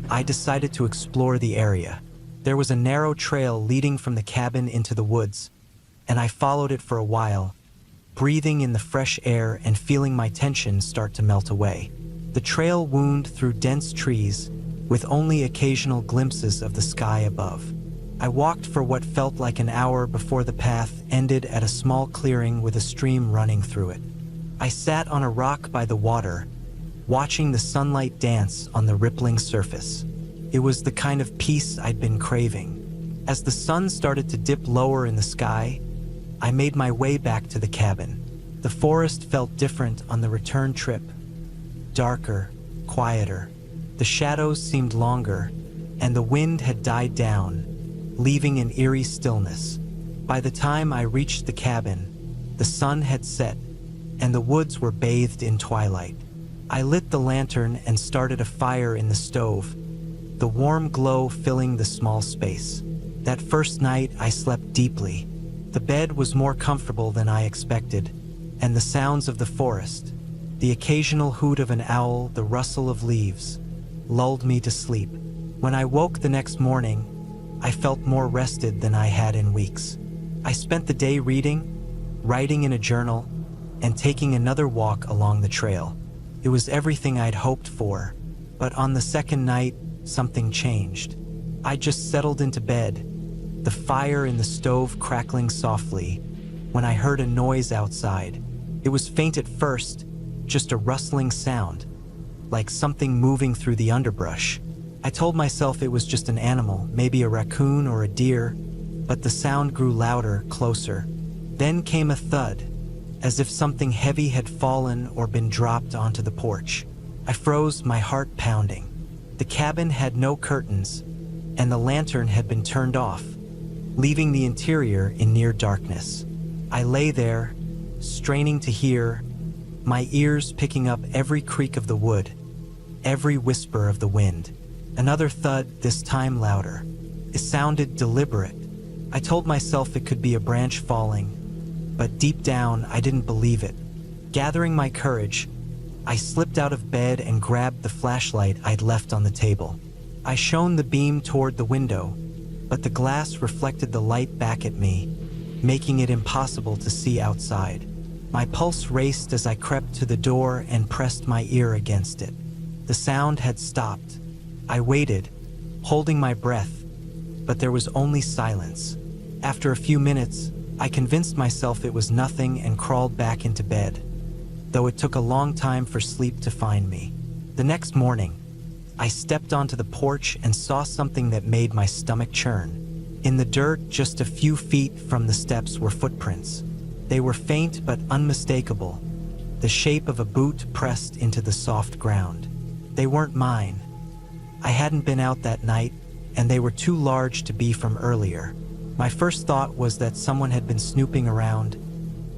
I decided to explore the area. There was a narrow trail leading from the cabin into the woods, and I followed it for a while, breathing in the fresh air and feeling my tension start to melt away. The trail wound through dense trees, with only occasional glimpses of the sky above. I walked for what felt like an hour before the path ended at a small clearing with a stream running through it. I sat on a rock by the water, watching the sunlight dance on the rippling surface. It was the kind of peace I'd been craving. As the sun started to dip lower in the sky, I made my way back to the cabin. The forest felt different on the return trip. Darker, quieter. The shadows seemed longer, and the wind had died down, leaving an eerie stillness. By the time I reached the cabin, the sun had set, and the woods were bathed in twilight. I lit the lantern and started a fire in the stove, the warm glow filling the small space. That first night, I slept deeply. The bed was more comfortable than I expected, and the sounds of the forest, the occasional hoot of an owl, the rustle of leaves, lulled me to sleep. When I woke the next morning, I felt more rested than I had in weeks. I spent the day reading, writing in a journal, and taking another walk along the trail. It was everything I'd hoped for, but on the second night, something changed. I just settled into bed, the fire in the stove crackling softly, when I heard a noise outside. It was faint at first, just a rustling sound, like something moving through the underbrush. I told myself it was just an animal, maybe a raccoon or a deer, but the sound grew louder, closer. Then came a thud, as if something heavy had fallen or been dropped onto the porch. I froze, my heart pounding. The cabin had no curtains, and the lantern had been turned off, leaving the interior in near darkness. I lay there, straining to hear, my ears picking up every creak of the wood, every whisper of the wind. Another thud, this time louder. It sounded deliberate. I told myself it could be a branch falling, but deep down, I didn't believe it. Gathering my courage, I slipped out of bed and grabbed the flashlight I'd left on the table. I shone the beam toward the window, but the glass reflected the light back at me, making it impossible to see outside. My pulse raced as I crept to the door and pressed my ear against it. The sound had stopped. I waited, holding my breath, but there was only silence. After a few minutes, I convinced myself it was nothing and crawled back into bed, though it took a long time for sleep to find me. The next morning, I stepped onto the porch and saw something that made my stomach churn. In the dirt, just a few feet from the steps, were footprints. They were faint but unmistakable, the shape of a boot pressed into the soft ground. They weren't mine. I hadn't been out that night, and they were too large to be from earlier. My first thought was that someone had been snooping around,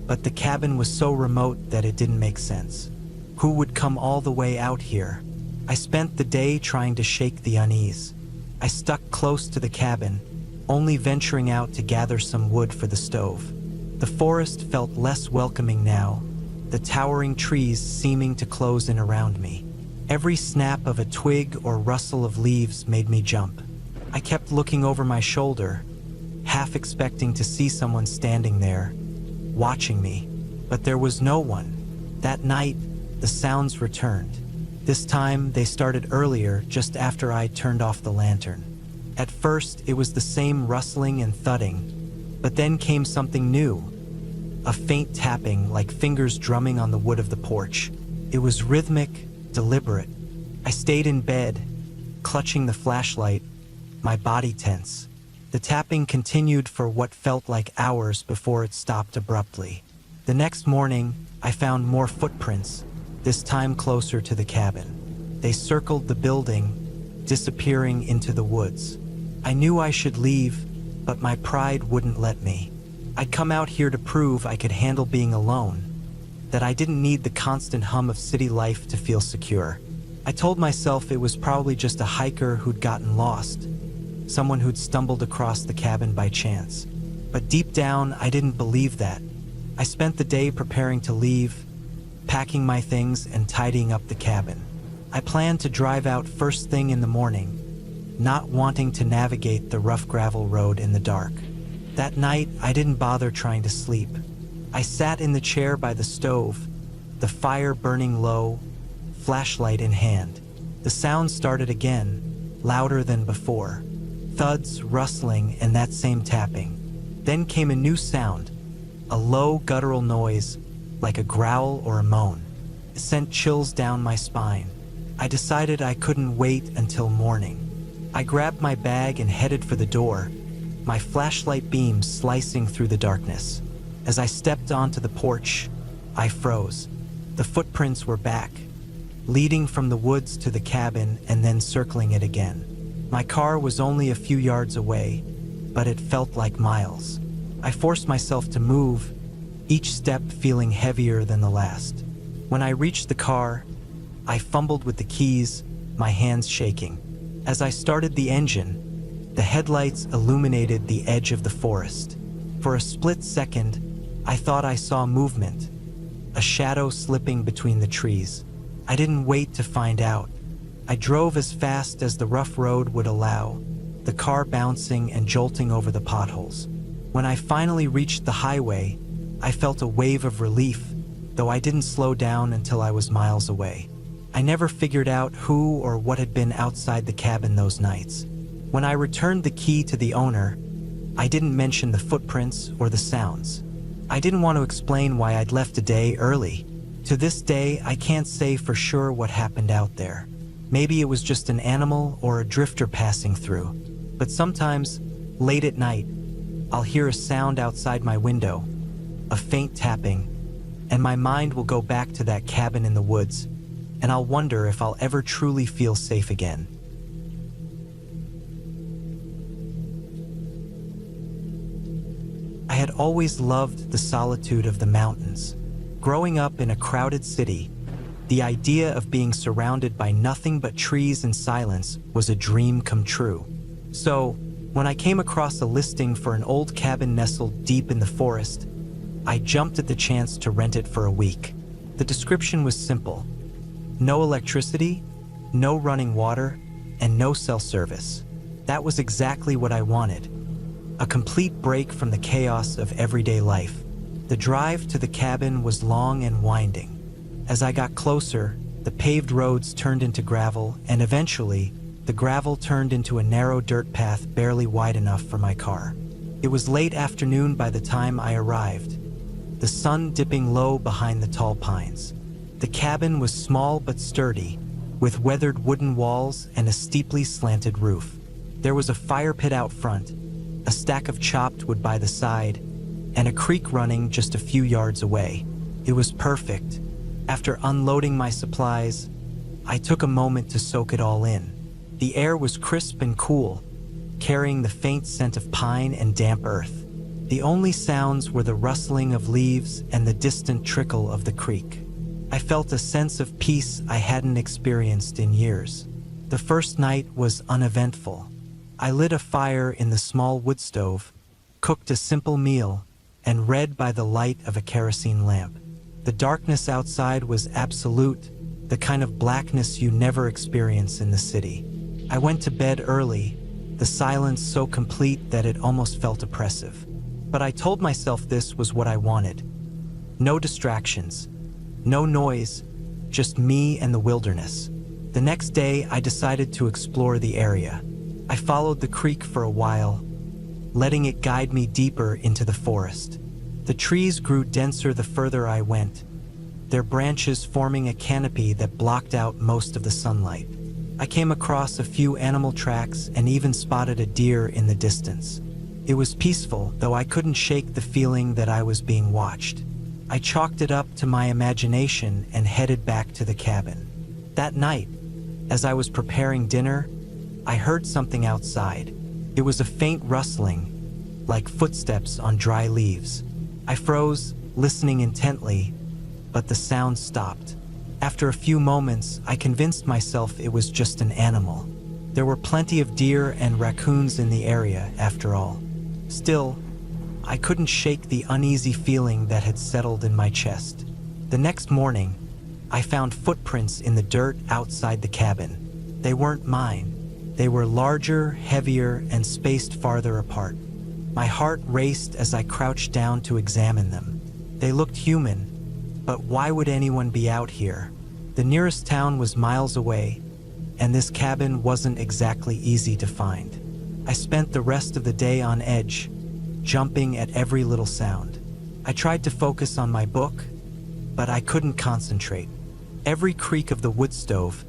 but the cabin was so remote that it didn't make sense. Who would come all the way out here? I spent the day trying to shake the unease. I stuck close to the cabin, only venturing out to gather some wood for the stove. The forest felt less welcoming now, the towering trees seeming to close in around me. Every snap of a twig or rustle of leaves made me jump. I kept looking over my shoulder, half expecting to see someone standing there, watching me. But there was no one. That night, the sounds returned. This time, they started earlier, just after I turned off the lantern. At first, it was the same rustling and thudding, but then came something new. A faint tapping, like fingers drumming on the wood of the porch. It was rhythmic, deliberate. I stayed in bed, clutching the flashlight, my body tense. The tapping continued for what felt like hours before it stopped abruptly. The next morning, I found more footprints, this time closer to the cabin. They circled the building, disappearing into the woods. I knew I should leave, but my pride wouldn't let me. I'd come out here to prove I could handle being alone, that I didn't need the constant hum of city life to feel secure. I told myself it was probably just a hiker who'd gotten lost, someone who'd stumbled across the cabin by chance. But deep down, I didn't believe that. I spent the day preparing to leave, packing my things and tidying up the cabin. I planned to drive out first thing in the morning, not wanting to navigate the rough gravel road in the dark. That night, I didn't bother trying to sleep. I sat in the chair by the stove, the fire burning low, flashlight in hand. The sound started again, louder than before. Thuds, rustling, and that same tapping. Then came a new sound, a low guttural noise, like a growl or a moan. It sent chills down my spine. I decided I couldn't wait until morning. I grabbed my bag and headed for the door, my flashlight beam slicing through the darkness. As I stepped onto the porch, I froze. The footprints were back, leading from the woods to the cabin and then circling it again. My car was only a few yards away, but it felt like miles. I forced myself to move, each step feeling heavier than the last. When I reached the car, I fumbled with the keys, my hands shaking. As I started the engine, the headlights illuminated the edge of the forest. For a split second, I thought I saw movement, a shadow slipping between the trees. I didn't wait to find out. I drove as fast as the rough road would allow, the car bouncing and jolting over the potholes. When I finally reached the highway, I felt a wave of relief, though I didn't slow down until I was miles away. I never figured out who or what had been outside the cabin those nights. When I returned the key to the owner, I didn't mention the footprints or the sounds. I didn't want to explain why I'd left a day early. To this day, I can't say for sure what happened out there. Maybe it was just an animal or a drifter passing through. But sometimes, late at night, I'll hear a sound outside my window, a faint tapping, and my mind will go back to that cabin in the woods, and I'll wonder if I'll ever truly feel safe again. I had always loved the solitude of the mountains. Growing up in a crowded city, the idea of being surrounded by nothing but trees and silence was a dream come true. So, when I came across a listing for an old cabin nestled deep in the forest, I jumped at the chance to rent it for a week. The description was simple: no electricity, no running water, and no cell service. That was exactly what I wanted. A complete break from the chaos of everyday life. The drive to the cabin was long and winding. As I got closer, the paved roads turned into gravel, and eventually, The gravel turned into a narrow dirt path barely wide enough for my car. It was late afternoon by the time I arrived, the sun dipping low behind the tall pines. The cabin was small but sturdy, with weathered wooden walls and a steeply slanted roof. There was a fire pit out front, a stack of chopped wood by the side, and a creek running just a few yards away. It was perfect. After unloading my supplies, I took a moment to soak it all in. The air was crisp and cool, carrying the faint scent of pine and damp earth. The only sounds were the rustling of leaves and the distant trickle of the creek. I felt a sense of peace I hadn't experienced in years. The first night was uneventful. I lit a fire in the small wood stove, cooked a simple meal, and read by the light of a kerosene lamp. The darkness outside was absolute, the kind of blackness you never experience in the city. I went to bed early, the silence so complete that it almost felt oppressive. But I told myself this was what I wanted. No distractions, no noise, just me and the wilderness. The next day, I decided to explore the area. I followed the creek for a while, letting it guide me deeper into the forest. The trees grew denser the further I went, their branches forming a canopy that blocked out most of the sunlight. I came across a few animal tracks and even spotted a deer in the distance. It was peaceful, though I couldn't shake the feeling that I was being watched. I chalked it up to my imagination and headed back to the cabin. That night, as I was preparing dinner, I heard something outside. It was a faint rustling, like footsteps on dry leaves. I froze, listening intently, but the sound stopped. After a few moments, I convinced myself it was just an animal. There were plenty of deer and raccoons in the area, after all. Still, I couldn't shake the uneasy feeling that had settled in my chest. The next morning, I found footprints in the dirt outside the cabin. They weren't mine. They were larger, heavier, and spaced farther apart. My heart raced as I crouched down to examine them. They looked human, but why would anyone be out here? The nearest town was miles away, and this cabin wasn't exactly easy to find. I spent the rest of the day on edge, jumping at every little sound. I tried to focus on my book, but I couldn't concentrate. Every creak of the wood stove,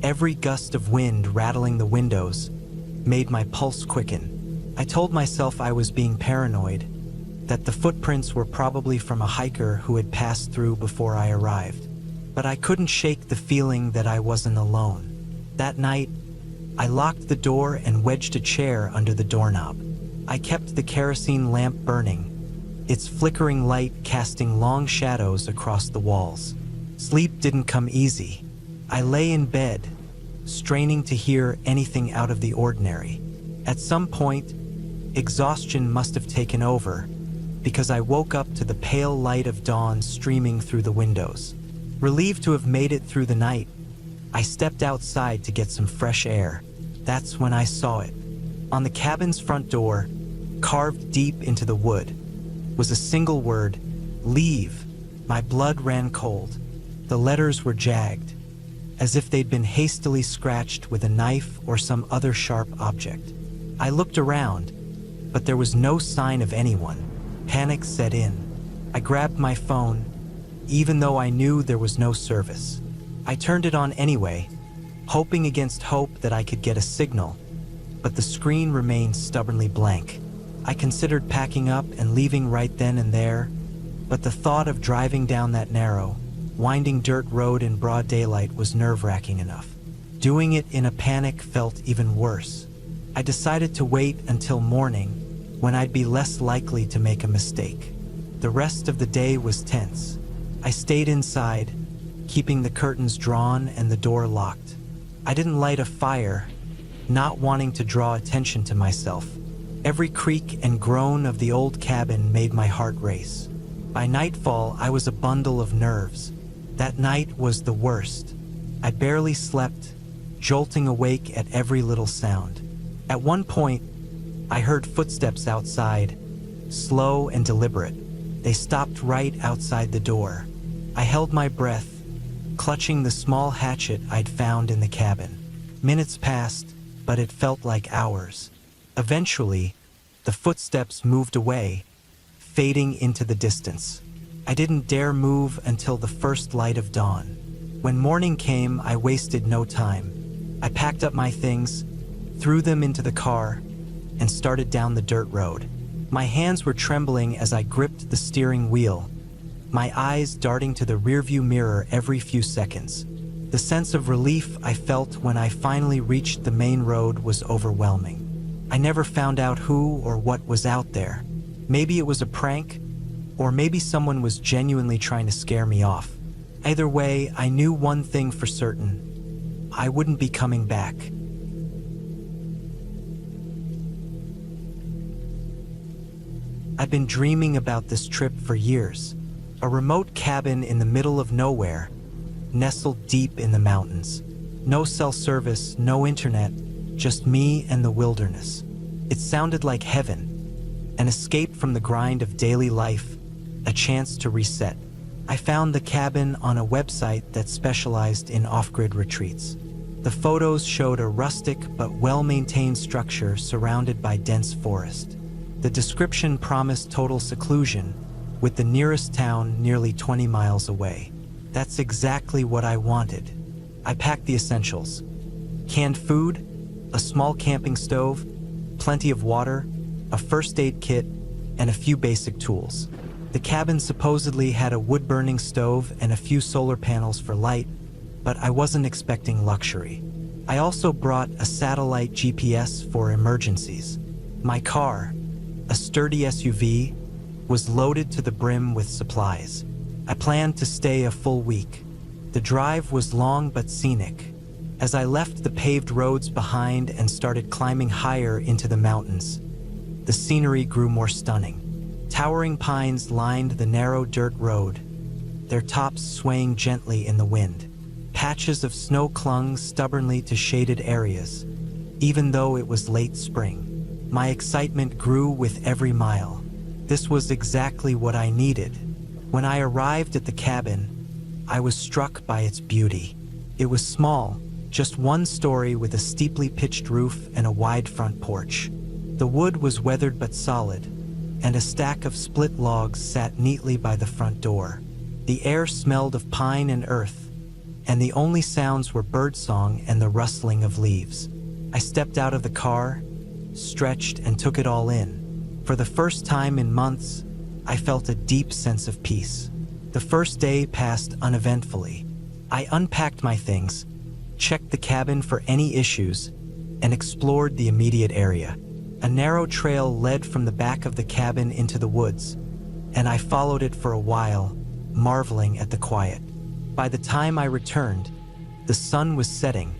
every gust of wind rattling the windows, made my pulse quicken. I told myself I was being paranoid, that the footprints were probably from a hiker who had passed through before I arrived. But I couldn't shake the feeling that I wasn't alone. That night, I locked the door and wedged a chair under the doorknob. I kept the kerosene lamp burning, its flickering light casting long shadows across the walls. Sleep didn't come easy. I lay in bed, straining to hear anything out of the ordinary. At some point, exhaustion must have taken over, because I woke up to the pale light of dawn streaming through the windows. Relieved to have made it through the night, I stepped outside to get some fresh air. That's when I saw it. On the cabin's front door, carved deep into the wood, was a single word, "Leave." My blood ran cold. The letters were jagged, as if they'd been hastily scratched with a knife or some other sharp object. I looked around, but there was no sign of anyone. Panic set in. I grabbed my phone, even though I knew there was no service. I turned it on anyway, hoping against hope that I could get a signal, but the screen remained stubbornly blank. I considered packing up and leaving right then and there, but the thought of driving down that narrow, winding dirt road in broad daylight was nerve-wracking enough. Doing it in a panic felt even worse. I decided to wait until morning, when I'd be less likely to make a mistake. The rest of the day was tense. I stayed inside, keeping the curtains drawn and the door locked. I didn't light a fire, not wanting to draw attention to myself. Every creak and groan of the old cabin made my heart race. By nightfall, I was a bundle of nerves. That night was the worst. I barely slept, jolting awake at every little sound. At one point, I heard footsteps outside, slow and deliberate. They stopped right outside the door. I held my breath, clutching the small hatchet I'd found in the cabin. Minutes passed, but it felt like hours. Eventually, the footsteps moved away, fading into the distance. I didn't dare move until the first light of dawn. When morning came, I wasted no time. I packed up my things, threw them into the car, and started down the dirt road. My hands were trembling as I gripped the steering wheel, my eyes darting to the rearview mirror every few seconds. The sense of relief I felt when I finally reached the main road was overwhelming. I never found out who or what was out there. Maybe it was a prank, or maybe someone was genuinely trying to scare me off. Either way, I knew one thing for certain: I wouldn't be coming back. I've been dreaming about this trip for years. A remote cabin in the middle of nowhere, nestled deep in the mountains. No cell service, no internet, just me and the wilderness. It sounded like heaven, an escape from the grind of daily life, a chance to reset. I found the cabin on a website that specialized in off-grid retreats. The photos showed a rustic but well-maintained structure surrounded by dense forest. The description promised total seclusion, with the nearest town nearly 20 miles away. That's exactly what I wanted. I packed the essentials: canned food, a small camping stove, plenty of water, a first aid kit, and a few basic tools. The cabin supposedly had a wood-burning stove and a few solar panels for light, but I wasn't expecting luxury. I also brought a satellite GPS for emergencies. My car, a sturdy SUV, was loaded to the brim with supplies. I planned to stay a full week. The drive was long but scenic. As I left the paved roads behind and started climbing higher into the mountains, the scenery grew more stunning. Towering pines lined the narrow dirt road, their tops swaying gently in the wind. Patches of snow clung stubbornly to shaded areas, even though it was late spring. My excitement grew with every mile. This was exactly what I needed. When I arrived at the cabin, I was struck by its beauty. It was small, just one story with a steeply pitched roof and a wide front porch. The wood was weathered but solid, and a stack of split logs sat neatly by the front door. The air smelled of pine and earth, and the only sounds were birdsong and the rustling of leaves. I stepped out of the car, stretched, and took it all in. For the first time in months, I felt a deep sense of peace. The first day passed uneventfully. I unpacked my things, checked the cabin for any issues, and explored the immediate area. A narrow trail led from the back of the cabin into the woods, and I followed it for a while, marveling at the quiet. By the time I returned, the sun was setting,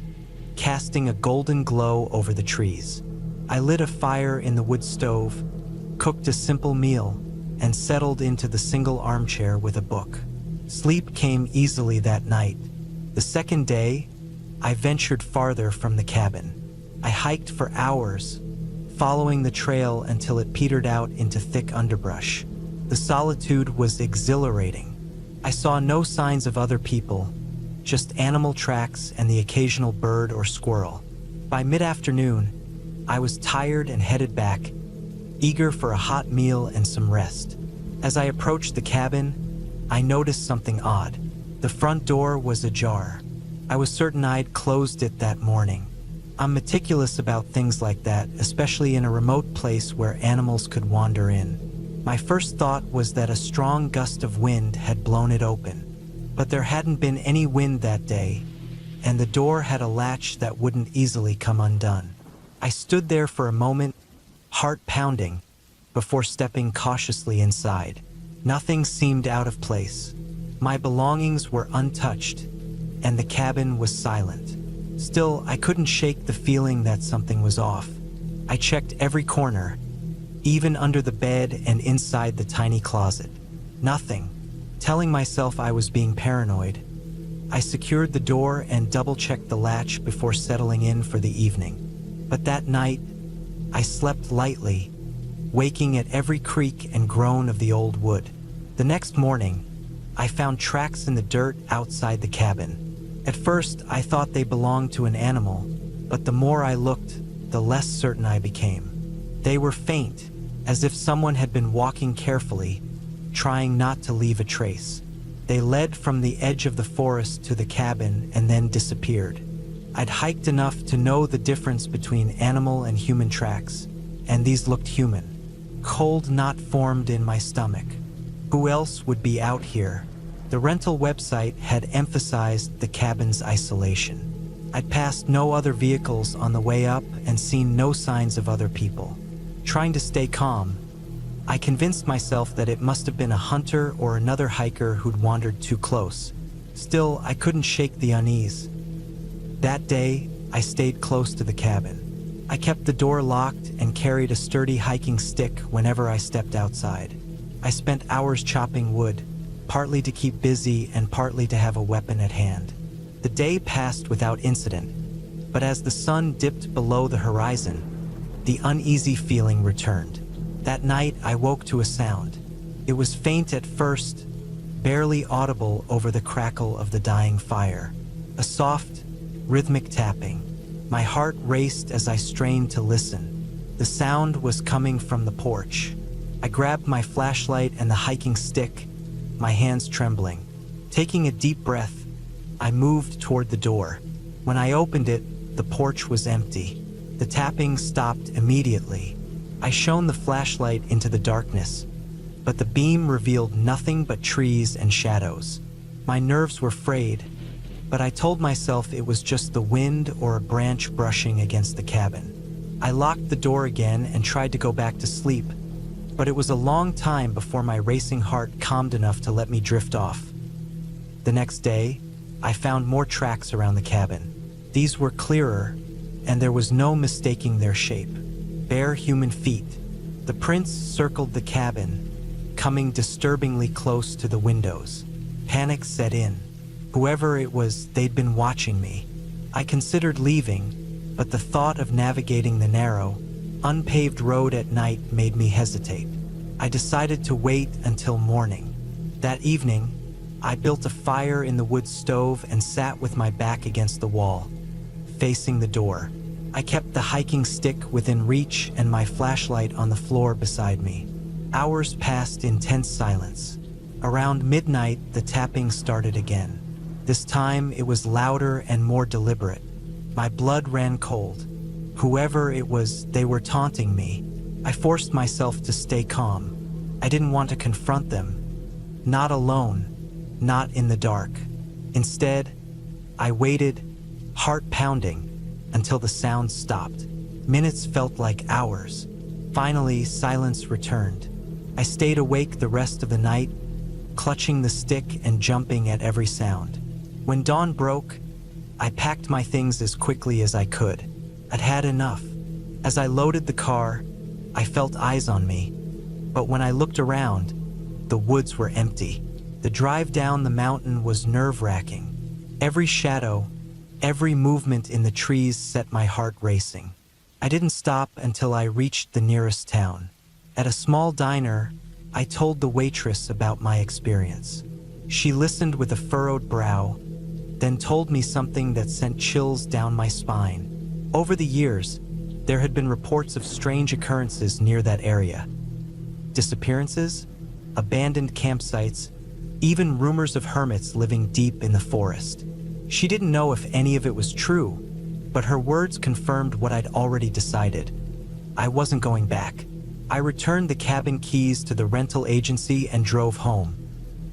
casting a golden glow over the trees. I lit a fire in the wood stove, cooked a simple meal, and settled into the single armchair with a book. Sleep came easily that night. The second day, I ventured farther from the cabin. I hiked for hours, following the trail until it petered out into thick underbrush. The solitude was exhilarating. I saw no signs of other people, just animal tracks and the occasional bird or squirrel. By mid-afternoon, I was tired and headed back, eager for a hot meal and some rest. As I approached the cabin, I noticed something odd. The front door was ajar. I was certain I'd closed it that morning. I'm meticulous about things like that, especially in a remote place where animals could wander in. My first thought was that a strong gust of wind had blown it open, but there hadn't been any wind that day, and the door had a latch that wouldn't easily come undone. I stood there for a moment, heart pounding, before stepping cautiously inside. Nothing seemed out of place. My belongings were untouched, and the cabin was silent. Still, I couldn't shake the feeling that something was off. I checked every corner, even under the bed and inside the tiny closet. Nothing. Telling myself I was being paranoid, I secured the door and double-checked the latch before settling in for the evening. But that night, I slept lightly, waking at every creak and groan of the old wood. The next morning, I found tracks in the dirt outside the cabin. At first, I thought they belonged to an animal, but the more I looked, the less certain I became. They were faint, as if someone had been walking carefully, trying not to leave a trace. They led from the edge of the forest to the cabin and then disappeared. I'd hiked enough to know the difference between animal and human tracks, and these looked human. Cold knot formed in my stomach. Who else would be out here? The rental website had emphasized the cabin's isolation. I'd passed no other vehicles on the way up and seen no signs of other people. Trying to stay calm, I convinced myself that it must have been a hunter or another hiker who'd wandered too close. Still, I couldn't shake the unease. That day, I stayed close to the cabin. I kept the door locked and carried a sturdy hiking stick whenever I stepped outside. I spent hours chopping wood, partly to keep busy and partly to have a weapon at hand. The day passed without incident, but as the sun dipped below the horizon, the uneasy feeling returned. That night, I woke to a sound. It was faint at first, barely audible over the crackle of the dying fire. A soft, rhythmic tapping. My heart raced as I strained to listen. The sound was coming from the porch. I grabbed my flashlight and the hiking stick, my hands trembling. Taking a deep breath, I moved toward the door. When I opened it, the porch was empty. The tapping stopped immediately. I shone the flashlight into the darkness, but the beam revealed nothing but trees and shadows. My nerves were frayed, but I told myself it was just the wind or a branch brushing against the cabin. I locked the door again and tried to go back to sleep, but it was a long time before my racing heart calmed enough to let me drift off. The next day, I found more tracks around the cabin. These were clearer, and there was no mistaking their shape. Bare human feet. The prints circled the cabin, coming disturbingly close to the windows. Panic set in. Whoever it was, they'd been watching me. I considered leaving, but the thought of navigating the narrow, unpaved road at night made me hesitate. I decided to wait until morning. That evening, I built a fire in the wood stove and sat with my back against the wall, facing the door. I kept the hiking stick within reach and my flashlight on the floor beside me. Hours passed in tense silence. Around midnight, the tapping started again. This time, it was louder and more deliberate. My blood ran cold. Whoever it was, they were taunting me. I forced myself to stay calm. I didn't want to confront them. Not alone. Not in the dark. Instead, I waited, heart pounding, until the sound stopped. Minutes felt like hours. Finally, silence returned. I stayed awake the rest of the night, clutching the stick and jumping at every sound. When dawn broke, I packed my things as quickly as I could. I'd had enough. As I loaded the car, I felt eyes on me. But when I looked around, the woods were empty. The drive down the mountain was nerve-wracking. Every shadow, every movement in the trees set my heart racing. I didn't stop until I reached the nearest town. At a small diner, I told the waitress about my experience. She listened with a furrowed brow, then told me something that sent chills down my spine. Over the years, there had been reports of strange occurrences near that area. Disappearances, abandoned campsites, even rumors of hermits living deep in the forest. She didn't know if any of it was true, but her words confirmed what I'd already decided. I wasn't going back. I returned the cabin keys to the rental agency and drove home,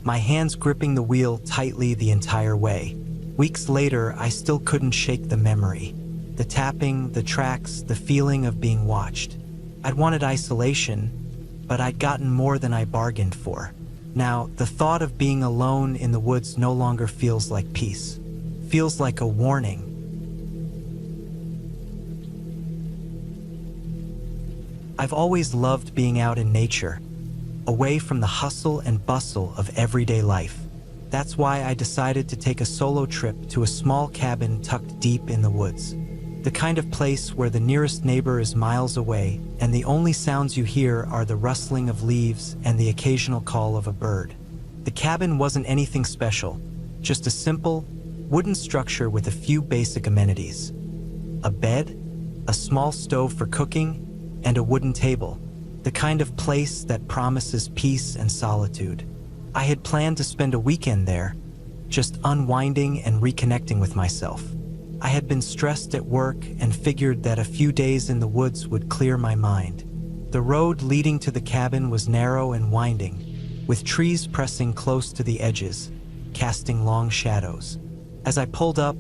my hands gripping the wheel tightly the entire way. Weeks later, I still couldn't shake the memory. The tapping, the tracks, the feeling of being watched. I'd wanted isolation, but I'd gotten more than I bargained for. Now, the thought of being alone in the woods no longer feels like peace. Feels like a warning. I've always loved being out in nature, away from the hustle and bustle of everyday life. That's why I decided to take a solo trip to a small cabin tucked deep in the woods. The kind of place where the nearest neighbor is miles away and the only sounds you hear are the rustling of leaves and the occasional call of a bird. The cabin wasn't anything special, just a simple, wooden structure with a few basic amenities. a bed, a small stove for cooking, and a wooden table, the kind of place that promises peace and solitude. I had planned to spend a weekend there, just unwinding and reconnecting with myself. I had been stressed at work and figured that a few days in the woods would clear my mind. The road leading to the cabin was narrow and winding, with trees pressing close to the edges, casting long shadows. As I pulled up,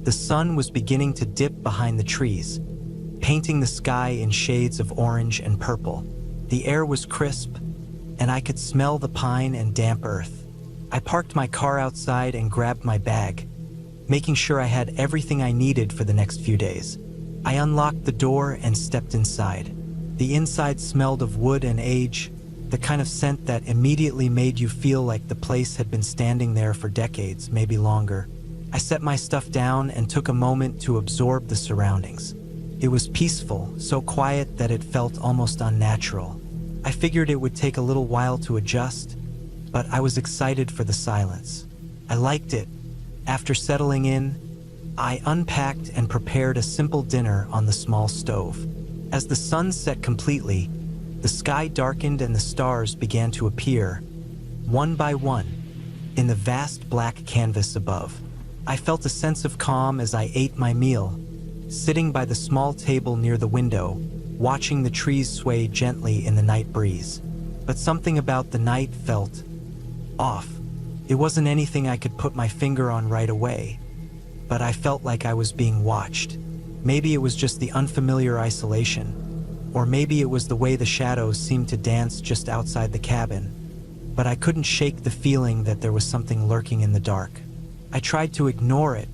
the sun was beginning to dip behind the trees, painting the sky in shades of orange and purple. The air was crisp, and I could smell the pine and damp earth. I parked my car outside and grabbed my bag, making sure I had everything I needed for the next few days. I unlocked the door and stepped inside. The inside smelled of wood and age, the kind of scent that immediately made you feel like the place had been standing there for decades, maybe longer. I set my stuff down and took a moment to absorb the surroundings. It was peaceful, so quiet that it felt almost unnatural. I figured it would take a little while to adjust, but I was excited for the silence. I liked it. After settling in, I unpacked and prepared a simple dinner on the small stove. As the sun set completely, the sky darkened and the stars began to appear, one by one, in the vast black canvas above. I felt a sense of calm as I ate my meal, sitting by the small table near the window, watching the trees sway gently in the night breeze. But something about the night felt off. It wasn't anything I could put my finger on right away, but I felt like I was being watched. Maybe it was just the unfamiliar isolation, or maybe it was the way the shadows seemed to dance just outside the cabin, but I couldn't shake the feeling that there was something lurking in the dark. I tried to ignore it,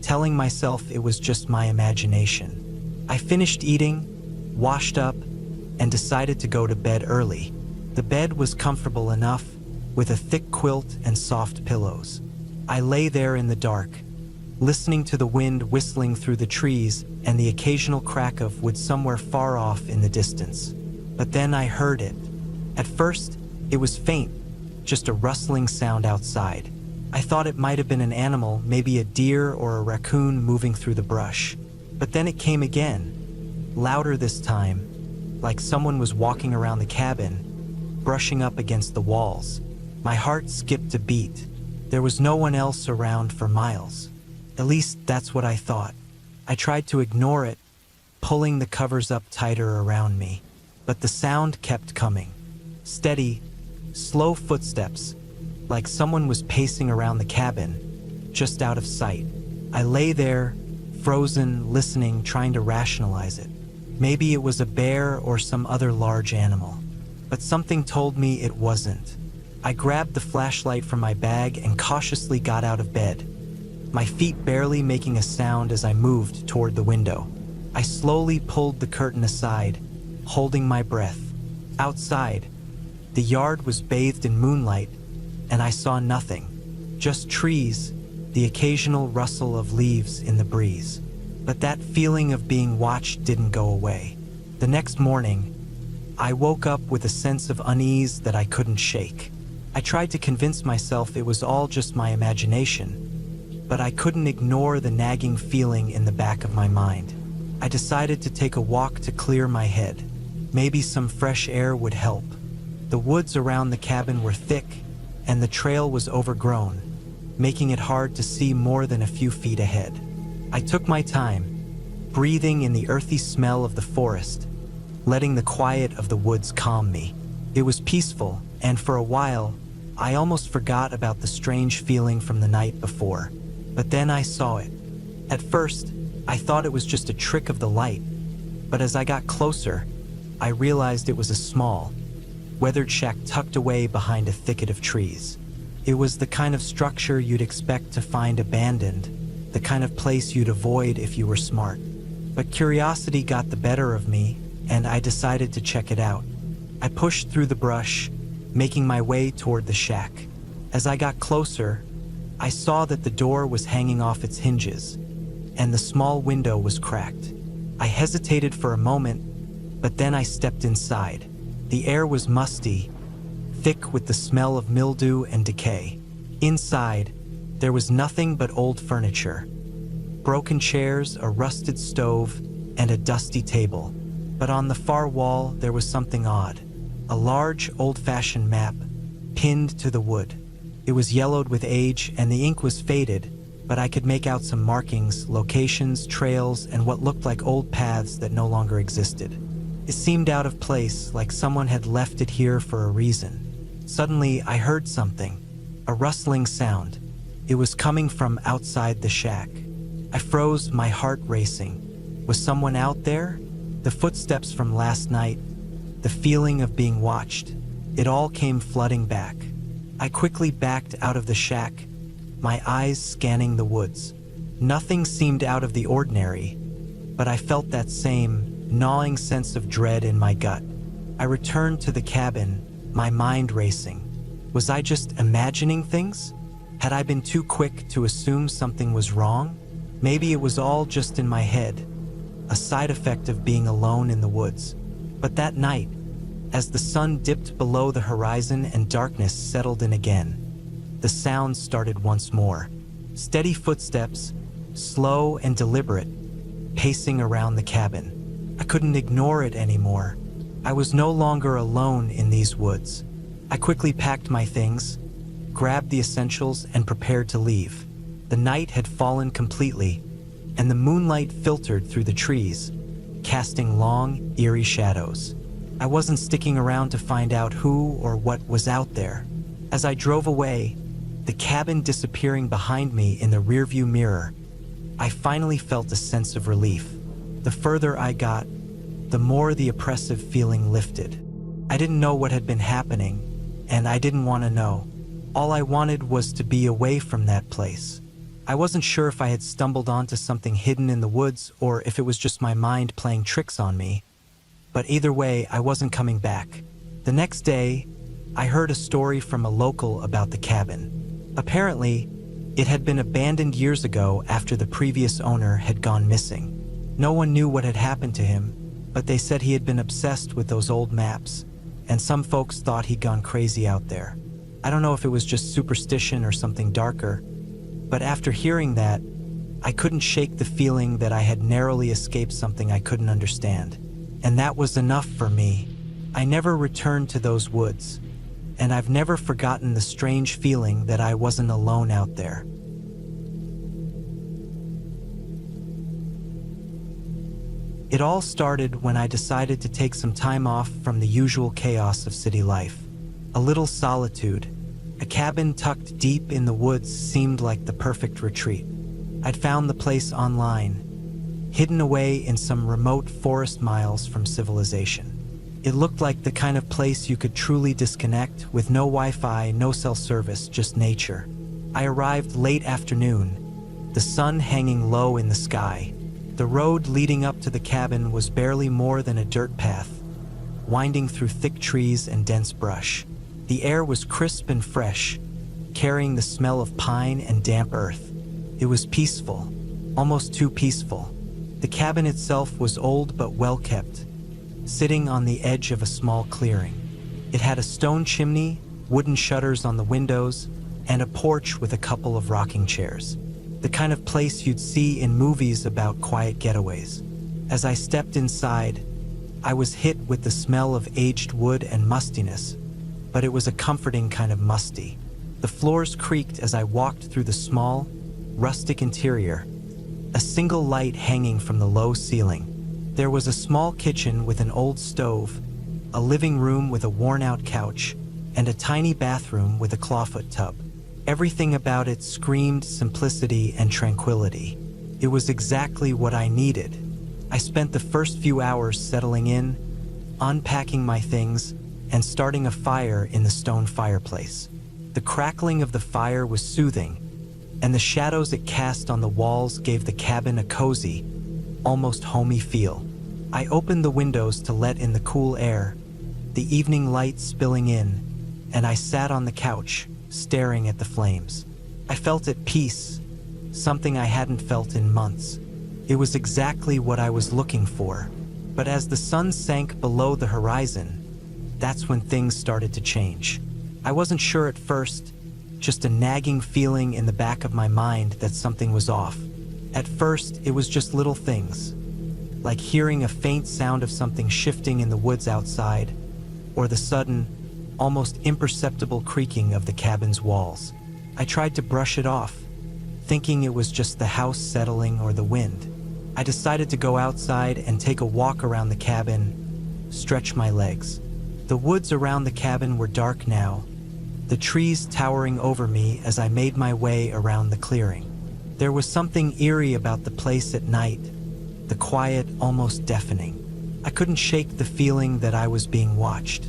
telling myself it was just my imagination. I finished eating, washed up, and decided to go to bed early. The bed was comfortable enough, with a thick quilt and soft pillows. I lay there in the dark, listening to the wind whistling through the trees and the occasional crack of wood somewhere far off in the distance. But then I heard it. At first, it was faint, just a rustling sound outside. I thought it might have been an animal, maybe a deer or a raccoon moving through the brush. But then it came again, louder this time, like someone was walking around the cabin, brushing up against the walls. My heart skipped a beat. There was no one else around for miles. At least that's what I thought. I tried to ignore it, pulling the covers up tighter around me. But the sound kept coming. Steady, slow footsteps, like someone was pacing around the cabin, just out of sight. I lay there, frozen, listening, trying to rationalize it. Maybe it was a bear or some other large animal. But something told me it wasn't. I grabbed the flashlight from my bag and cautiously got out of bed, my feet barely making a sound as I moved toward the window. I slowly pulled the curtain aside, holding my breath. Outside, the yard was bathed in moonlight, and I saw nothing, just trees, the occasional rustle of leaves in the breeze. But that feeling of being watched didn't go away. The next morning, I woke up with a sense of unease that I couldn't shake. I tried to convince myself it was all just my imagination, but I couldn't ignore the nagging feeling in the back of my mind. I decided to take a walk to clear my head. Maybe some fresh air would help. The woods around the cabin were thick, and the trail was overgrown, making it hard to see more than a few feet ahead. I took my time, breathing in the earthy smell of the forest, letting the quiet of the woods calm me. It was peaceful, and for a while, I almost forgot about the strange feeling from the night before. But then I saw it. At first, I thought it was just a trick of the light, but as I got closer, I realized it was a small, weathered shack tucked away behind a thicket of trees. It was the kind of structure you'd expect to find abandoned, the kind of place you'd avoid if you were smart. But curiosity got the better of me, and I decided to check it out. I pushed through the brush, making my way toward the shack. As I got closer, I saw that the door was hanging off its hinges, and the small window was cracked. I hesitated for a moment, but then I stepped inside. The air was musty, thick with the smell of mildew and decay. Inside, there was nothing but old furniture. broken chairs, a rusted stove, and a dusty table. But on the far wall, there was something odd. A large, old-fashioned map, pinned to the wood. It was yellowed with age, and the ink was faded, but I could make out some markings, locations, trails, and what looked like old paths that no longer existed. It seemed out of place, like someone had left it here for a reason. Suddenly, I heard something, a rustling sound. It was coming from outside the shack. I froze, my heart racing. Was someone out there? The footsteps from last night, the feeling of being watched, it all came flooding back. I quickly backed out of the shack, my eyes scanning the woods. Nothing seemed out of the ordinary, but I felt that same gnawing sense of dread in my gut. I returned to the cabin, my mind racing. Was I just imagining things? Had I been too quick to assume something was wrong? Maybe it was all just in my head, a side effect of being alone in the woods. But that night, as the sun dipped below the horizon and darkness settled in again, the sounds started once more. Steady footsteps, slow and deliberate, pacing around the cabin. I couldn't ignore it anymore. I was no longer alone in these woods. I quickly packed my things, grabbed the essentials, and prepared to leave. The night had fallen completely, and the moonlight filtered through the trees, casting long, eerie shadows. I wasn't sticking around to find out who or what was out there. As I drove away, the cabin disappearing behind me in the rearview mirror, I finally felt a sense of relief. The further I got, the more the oppressive feeling lifted. I didn't know what had been happening, and I didn't want to know. All I wanted was to be away from that place. I wasn't sure if I had stumbled onto something hidden in the woods or if it was just my mind playing tricks on me. But either way, I wasn't coming back. The next day, I heard a story from a local about the cabin. Apparently, it had been abandoned years ago after the previous owner had gone missing. No one knew what had happened to him, but they said he had been obsessed with those old maps, and some folks thought he'd gone crazy out there. I don't know if it was just superstition or something darker, but after hearing that, I couldn't shake the feeling that I had narrowly escaped something I couldn't understand. And that was enough for me. I never returned to those woods, and I've never forgotten the strange feeling that I wasn't alone out there. It all started when I decided to take some time off from the usual chaos of city life. A little solitude, a cabin tucked deep in the woods seemed like the perfect retreat. I'd found the place online, hidden away in some remote forest miles from civilization. It looked like the kind of place you could truly disconnect, with no Wi-Fi, no cell service, just nature. I arrived late afternoon, the sun hanging low in the sky. The road leading up to the cabin was barely more than a dirt path, winding through thick trees and dense brush. The air was crisp and fresh, carrying the smell of pine and damp earth. It was peaceful, almost too peaceful. The cabin itself was old but well kept, sitting on the edge of a small clearing. It had a stone chimney, wooden shutters on the windows, and a porch with a couple of rocking chairs. The kind of place you'd see in movies about quiet getaways. As I stepped inside, I was hit with the smell of aged wood and mustiness, but it was a comforting kind of musty. The floors creaked as I walked through the small, rustic interior, a single light hanging from the low ceiling. There was a small kitchen with an old stove, a living room with a worn-out couch, and a tiny bathroom with a clawfoot tub. Everything about it screamed simplicity and tranquility. It was exactly what I needed. I spent the first few hours settling in, unpacking my things, and starting a fire in the stone fireplace. The crackling of the fire was soothing, and the shadows it cast on the walls gave the cabin a cozy, almost homey feel. I opened the windows to let in the cool air, the evening light spilling in, and I sat on the couch, staring at the flames. I felt at peace, something I hadn't felt in months. It was exactly what I was looking for. But as the sun sank below the horizon, that's when things started to change. I wasn't sure at first, just a nagging feeling in the back of my mind that something was off. At first, it was just little things, like hearing a faint sound of something shifting in the woods outside, or the sudden, almost imperceptible creaking of the cabin's walls. I tried to brush it off, thinking it was just the house settling or the wind. I decided to go outside and take a walk around the cabin, stretch my legs. The woods around the cabin were dark now, the trees towering over me as I made my way around the clearing. There was something eerie about the place at night, the quiet, almost deafening. I couldn't shake the feeling that I was being watched,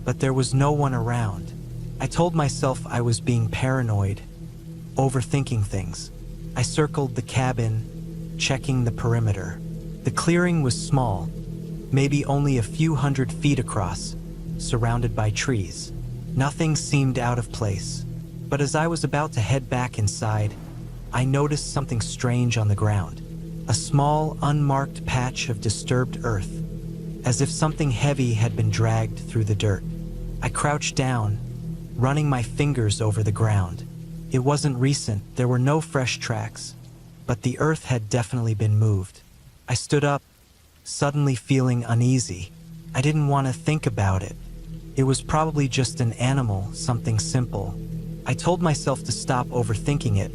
but there was no one around. I told myself I was being paranoid, overthinking things. I circled the cabin, checking the perimeter. The clearing was small, maybe only a few 100 feet across, surrounded by trees. Nothing seemed out of place, but as I was about to head back inside, I noticed something strange on the ground. A small, unmarked patch of disturbed earth, as if something heavy had been dragged through the dirt. I crouched down, running my fingers over the ground. It wasn't recent, there were no fresh tracks, but the earth had definitely been moved. I stood up, suddenly feeling uneasy. I didn't want to think about it. It was probably just an animal, something simple. I told myself to stop overthinking it,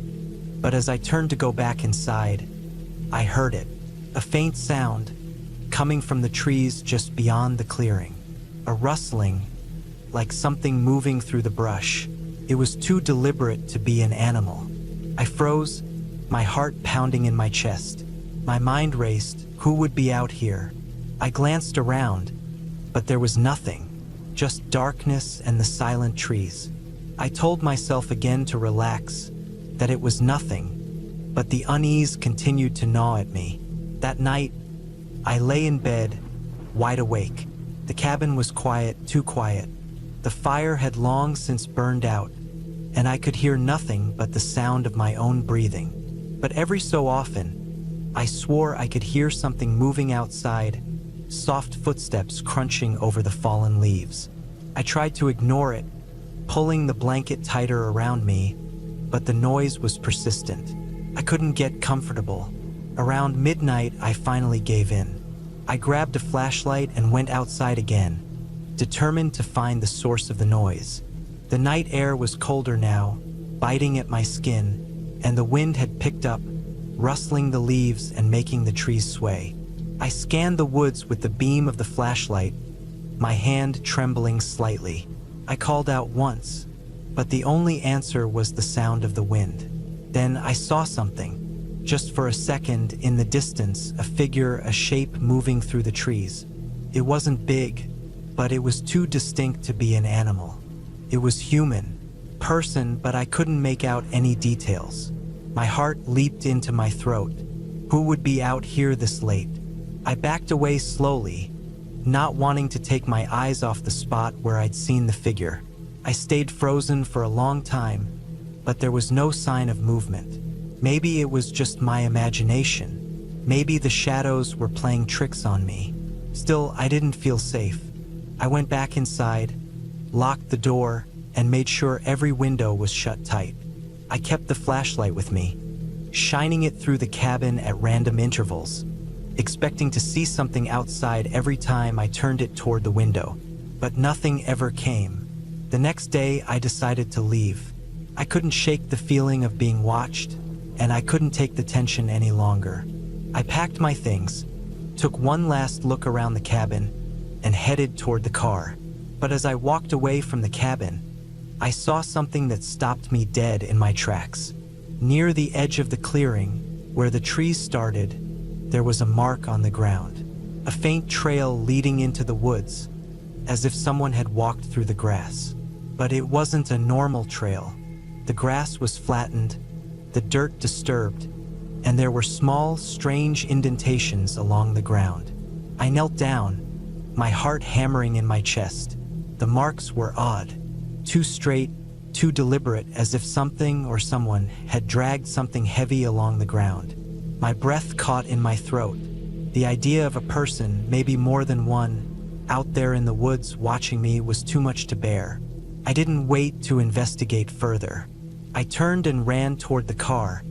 but as I turned to go back inside, I heard it. A faint sound, coming from the trees just beyond the clearing. A rustling, like something moving through the brush. It was too deliberate to be an animal. I froze, my heart pounding in my chest. My mind raced, who would be out here? I glanced around, but there was nothing, just darkness and the silent trees. I told myself again to relax, that it was nothing, but the unease continued to gnaw at me. That night, I lay in bed, wide awake. The cabin was quiet, too quiet. The fire had long since burned out, and I could hear nothing but the sound of my own breathing. But every so often, I swore I could hear something moving outside, soft footsteps crunching over the fallen leaves. I tried to ignore it, pulling the blanket tighter around me, but the noise was persistent. I couldn't get comfortable. Around midnight, I finally gave in. I grabbed a flashlight and went outside again, determined to find the source of the noise. The night air was colder now, biting at my skin, and the wind had picked up, rustling the leaves and making the trees sway. I scanned the woods with the beam of the flashlight, my hand trembling slightly. I called out once, but the only answer was the sound of the wind. Then I saw something. Just for a second, in the distance, a figure, a shape moving through the trees. It wasn't big, but it was too distinct to be an animal. It was human, person, but I couldn't make out any details. My heart leaped into my throat. Who would be out here this late? I backed away slowly, not wanting to take my eyes off the spot where I'd seen the figure. I stayed frozen for a long time, but there was no sign of movement. Maybe it was just my imagination. Maybe the shadows were playing tricks on me. Still, I didn't feel safe. I went back inside, locked the door, and made sure every window was shut tight. I kept the flashlight with me, shining it through the cabin at random intervals, expecting to see something outside every time I turned it toward the window. But nothing ever came. The next day, I decided to leave. I couldn't shake the feeling of being watched, and I couldn't take the tension any longer. I packed my things, took one last look around the cabin, and headed toward the car. But as I walked away from the cabin, I saw something that stopped me dead in my tracks. Near the edge of the clearing, where the trees started, there was a mark on the ground, a faint trail leading into the woods, as if someone had walked through the grass. But it wasn't a normal trail. The grass was flattened, the dirt disturbed, and there were small, strange indentations along the ground. I knelt down, my heart hammering in my chest. The marks were odd, too straight, too deliberate, as if something or someone had dragged something heavy along the ground. My breath caught in my throat. The idea of a person, maybe more than one, out there in the woods watching me was too much to bear. I didn't wait to investigate further. I turned and ran toward the car,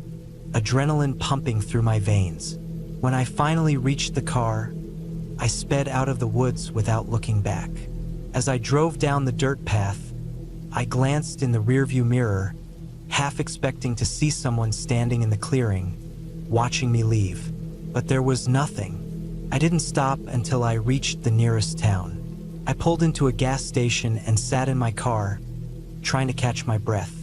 adrenaline pumping through my veins. When I finally reached the car, I sped out of the woods without looking back. As I drove down the dirt path, I glanced in the rearview mirror, half expecting to see someone standing in the clearing, watching me leave. But there was nothing. I didn't stop until I reached the nearest town. I pulled into a gas station and sat in my car, trying to catch my breath.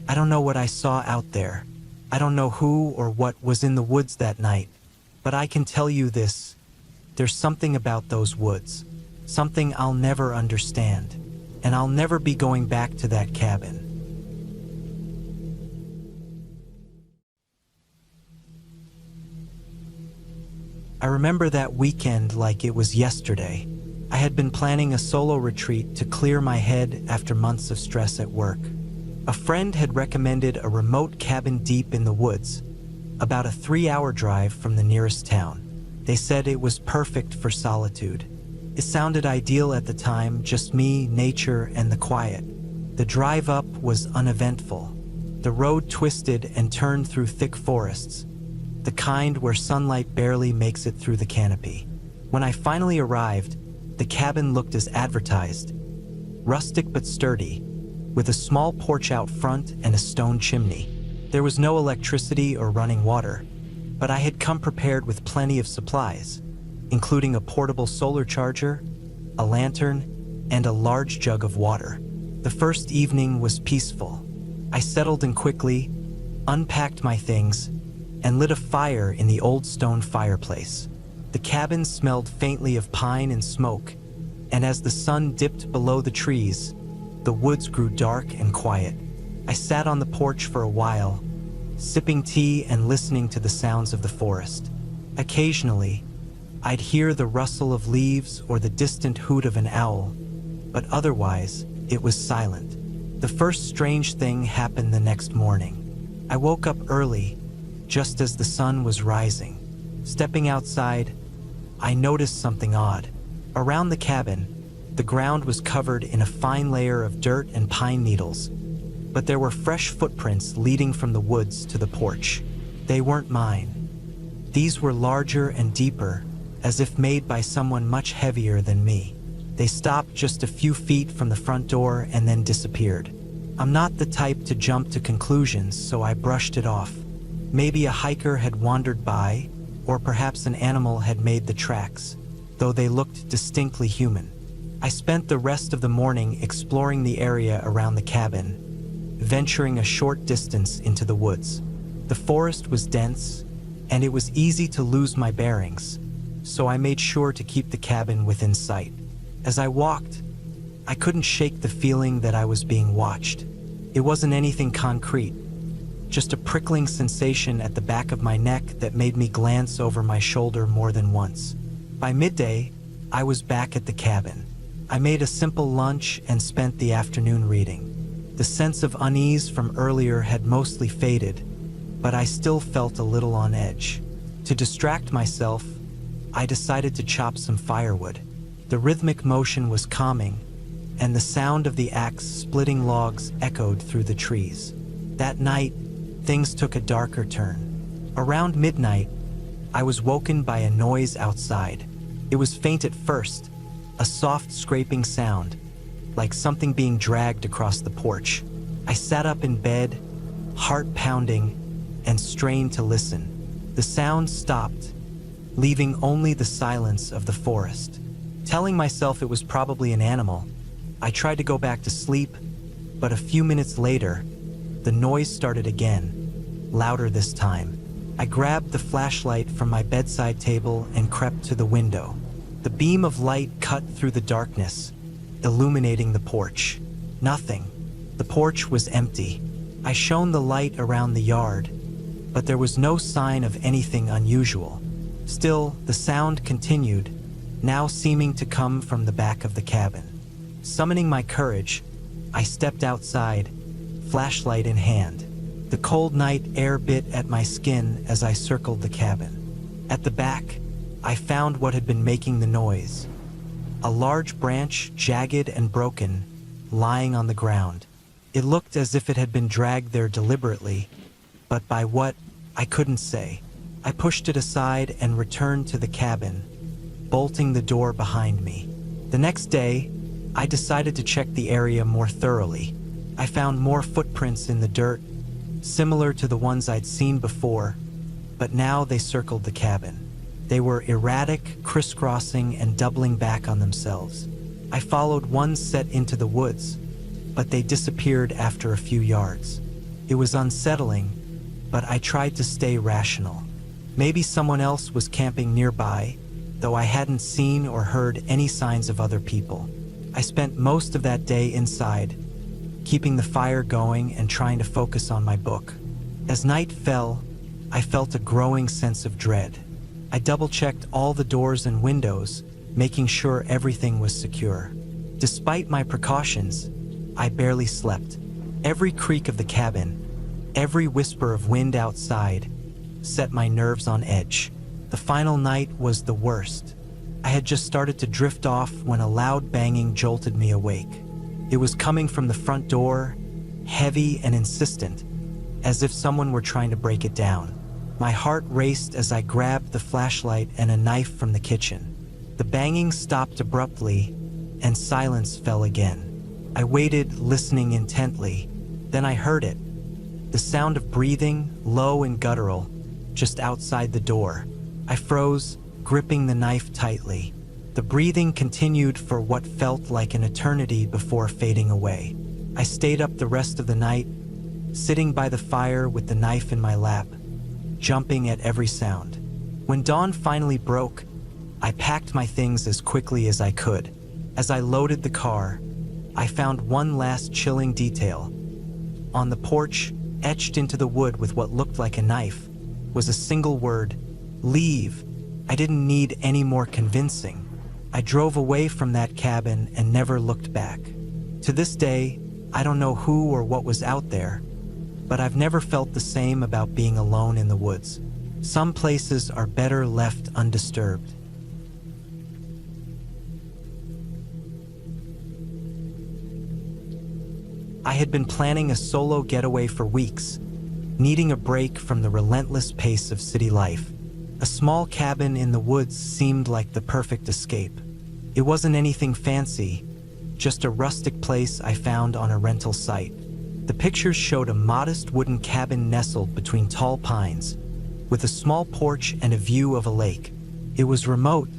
I don't know what I saw out there. I don't know who or what was in the woods that night. But I can tell you this, there's something about those woods, something I'll never understand, and I'll never be going back to that cabin. I remember that weekend like it was yesterday. I had been planning a solo retreat to clear my head after months of stress at work. A friend had recommended a remote cabin deep in the woods, about a 3-hour drive from the nearest town. They said it was perfect for solitude. It sounded ideal at the time, just me, nature, and the quiet. The drive up was uneventful. The road twisted and turned through thick forests, the kind where sunlight barely makes it through the canopy. When I finally arrived, the cabin looked as advertised, rustic but sturdy, with a small porch out front and a stone chimney. There was no electricity or running water, but I had come prepared with plenty of supplies, including a portable solar charger, a lantern, and a large jug of water. The first evening was peaceful. I settled in quickly, unpacked my things, and lit a fire in the old stone fireplace. The cabin smelled faintly of pine and smoke, and as the sun dipped below the trees, the woods grew dark and quiet. I sat on the porch for a while, sipping tea and listening to the sounds of the forest. Occasionally, I'd hear the rustle of leaves or the distant hoot of an owl, but otherwise, it was silent. The first strange thing happened the next morning. I woke up early, just as the sun was rising. Stepping outside, I noticed something odd. Around the cabin, the ground was covered in a fine layer of dirt and pine needles, but there were fresh footprints leading from the woods to the porch. They weren't mine. These were larger and deeper, as if made by someone much heavier than me. They stopped just a few feet from the front door and then disappeared. I'm not the type to jump to conclusions, so I brushed it off. Maybe a hiker had wandered by, or perhaps an animal had made the tracks, though they looked distinctly human. I spent the rest of the morning exploring the area around the cabin, venturing a short distance into the woods. The forest was dense, and it was easy to lose my bearings, so I made sure to keep the cabin within sight. As I walked, I couldn't shake the feeling that I was being watched. It wasn't anything concrete, just a prickling sensation at the back of my neck that made me glance over my shoulder more than once. By midday, I was back at the cabin. I made a simple lunch and spent the afternoon reading. The sense of unease from earlier had mostly faded, but I still felt a little on edge. To distract myself, I decided to chop some firewood. The rhythmic motion was calming, and the sound of the axe splitting logs echoed through the trees. That night, things took a darker turn. Around midnight, I was woken by a noise outside. It was faint at first, a soft scraping sound, like something being dragged across the porch. I sat up in bed, heart pounding, and strained to listen. The sound stopped, leaving only the silence of the forest. Telling myself it was probably an animal, I tried to go back to sleep, but a few minutes later, the noise started again, louder this time. I grabbed the flashlight from my bedside table and crept to the window. The beam of light cut through the darkness, illuminating the porch. Nothing. The porch was empty. I shone the light around the yard, but there was no sign of anything unusual. Still, the sound continued, now seeming to come from the back of the cabin. Summoning my courage, I stepped outside, flashlight in hand. The cold night air bit at my skin as I circled the cabin. At the back, I found what had been making the noise. A large branch, jagged and broken, lying on the ground. It looked as if it had been dragged there deliberately, but by what I couldn't say. I pushed it aside and returned to the cabin, bolting the door behind me. The next day, I decided to check the area more thoroughly. I found more footprints in the dirt, similar to the ones I'd seen before, but now they circled the cabin. They were erratic, crisscrossing, and doubling back on themselves. I followed one set into the woods, but they disappeared after a few yards. It was unsettling, but I tried to stay rational. Maybe someone else was camping nearby, though I hadn't seen or heard any signs of other people. I spent most of that day inside, keeping the fire going and trying to focus on my book. As night fell, I felt a growing sense of dread. I double-checked all the doors and windows, making sure everything was secure. Despite my precautions, I barely slept. Every creak of the cabin, every whisper of wind outside, set my nerves on edge. The final night was the worst. I had just started to drift off when a loud banging jolted me awake. It was coming from the front door, heavy and insistent, as if someone were trying to break it down. My heart raced as I grabbed the flashlight and a knife from the kitchen. The banging stopped abruptly, and silence fell again. I waited, listening intently. Then I heard it. The sound of breathing, low and guttural, just outside the door. I froze, gripping the knife tightly. The breathing continued for what felt like an eternity before fading away. I stayed up the rest of the night, sitting by the fire with the knife in my lap, jumping at every sound. When dawn finally broke, I packed my things as quickly as I could. As I loaded the car, I found one last chilling detail. On the porch, etched into the wood with what looked like a knife, was a single word: leave. I didn't need any more convincing. I drove away from that cabin and never looked back. To this day, I don't know who or what was out there, but I've never felt the same about being alone in the woods. Some places are better left undisturbed. I had been planning a solo getaway for weeks, needing a break from the relentless pace of city life. A small cabin in the woods seemed like the perfect escape. It wasn't anything fancy, just a rustic place I found on a rental site. The pictures showed a modest wooden cabin nestled between tall pines, with a small porch and a view of a lake. It was remote,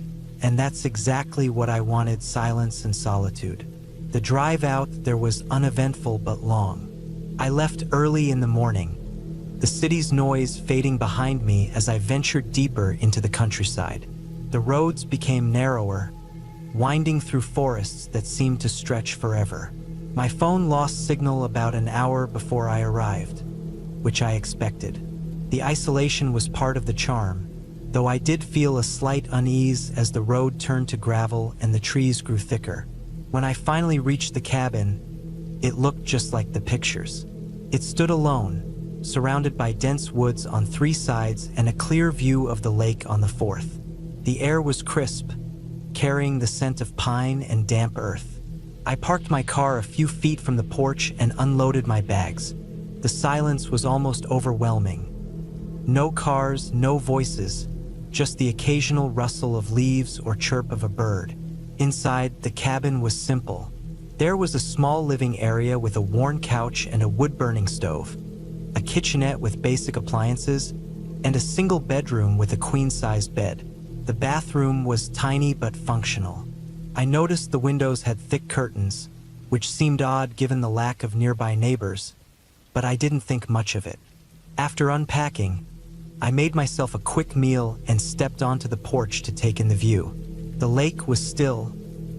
and that's exactly what I wanted: silence and solitude. The drive out there was uneventful but long. I left early in the morning, the city's noise fading behind me as I ventured deeper into the countryside. The roads became narrower, winding through forests that seemed to stretch forever. My phone lost signal about an hour before I arrived, which I expected. The isolation was part of the charm, though I did feel a slight unease as the road turned to gravel and the trees grew thicker. When I finally reached the cabin, it looked just like the pictures. It stood alone, surrounded by dense woods on 3 sides and a clear view of the lake on the 4th. The air was crisp, carrying the scent of pine and damp earth. I parked my car a few feet from the porch and unloaded my bags. The silence was almost overwhelming. No cars, no voices, just the occasional rustle of leaves or chirp of a bird. Inside, the cabin was simple. There was a small living area with a worn couch and a wood-burning stove, a kitchenette with basic appliances, and a single bedroom with a queen-sized bed. The bathroom was tiny but functional. I noticed the windows had thick curtains, which seemed odd given the lack of nearby neighbors, but I didn't think much of it. After unpacking, I made myself a quick meal and stepped onto the porch to take in the view. The lake was still,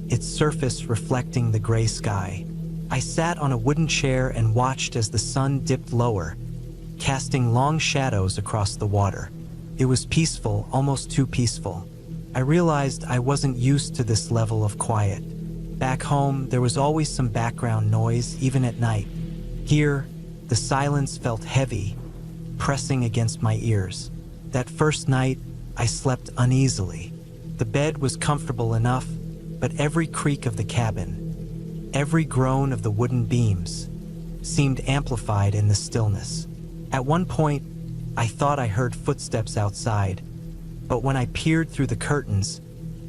its surface reflecting the gray sky. I sat on a wooden chair and watched as the sun dipped lower, casting long shadows across the water. It was peaceful, almost too peaceful. I realized I wasn't used to this level of quiet. Back home, there was always some background noise, even at night. Here, the silence felt heavy, pressing against my ears. That first night, I slept uneasily. The bed was comfortable enough, but every creak of the cabin, every groan of the wooden beams, seemed amplified in the stillness. At one point, I thought I heard footsteps outside, but when I peered through the curtains,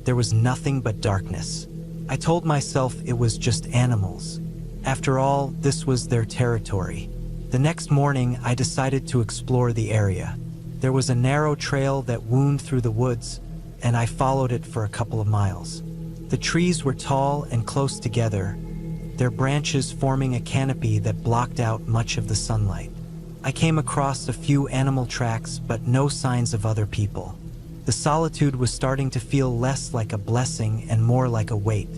there was nothing but darkness. I told myself it was just animals. After all, this was their territory. The next morning, I decided to explore the area. There was a narrow trail that wound through the woods, and I followed it for a couple of miles. The trees were tall and close together, their branches forming a canopy that blocked out much of the sunlight. I came across a few animal tracks, but no signs of other people. The solitude was starting to feel less like a blessing and more like a weight.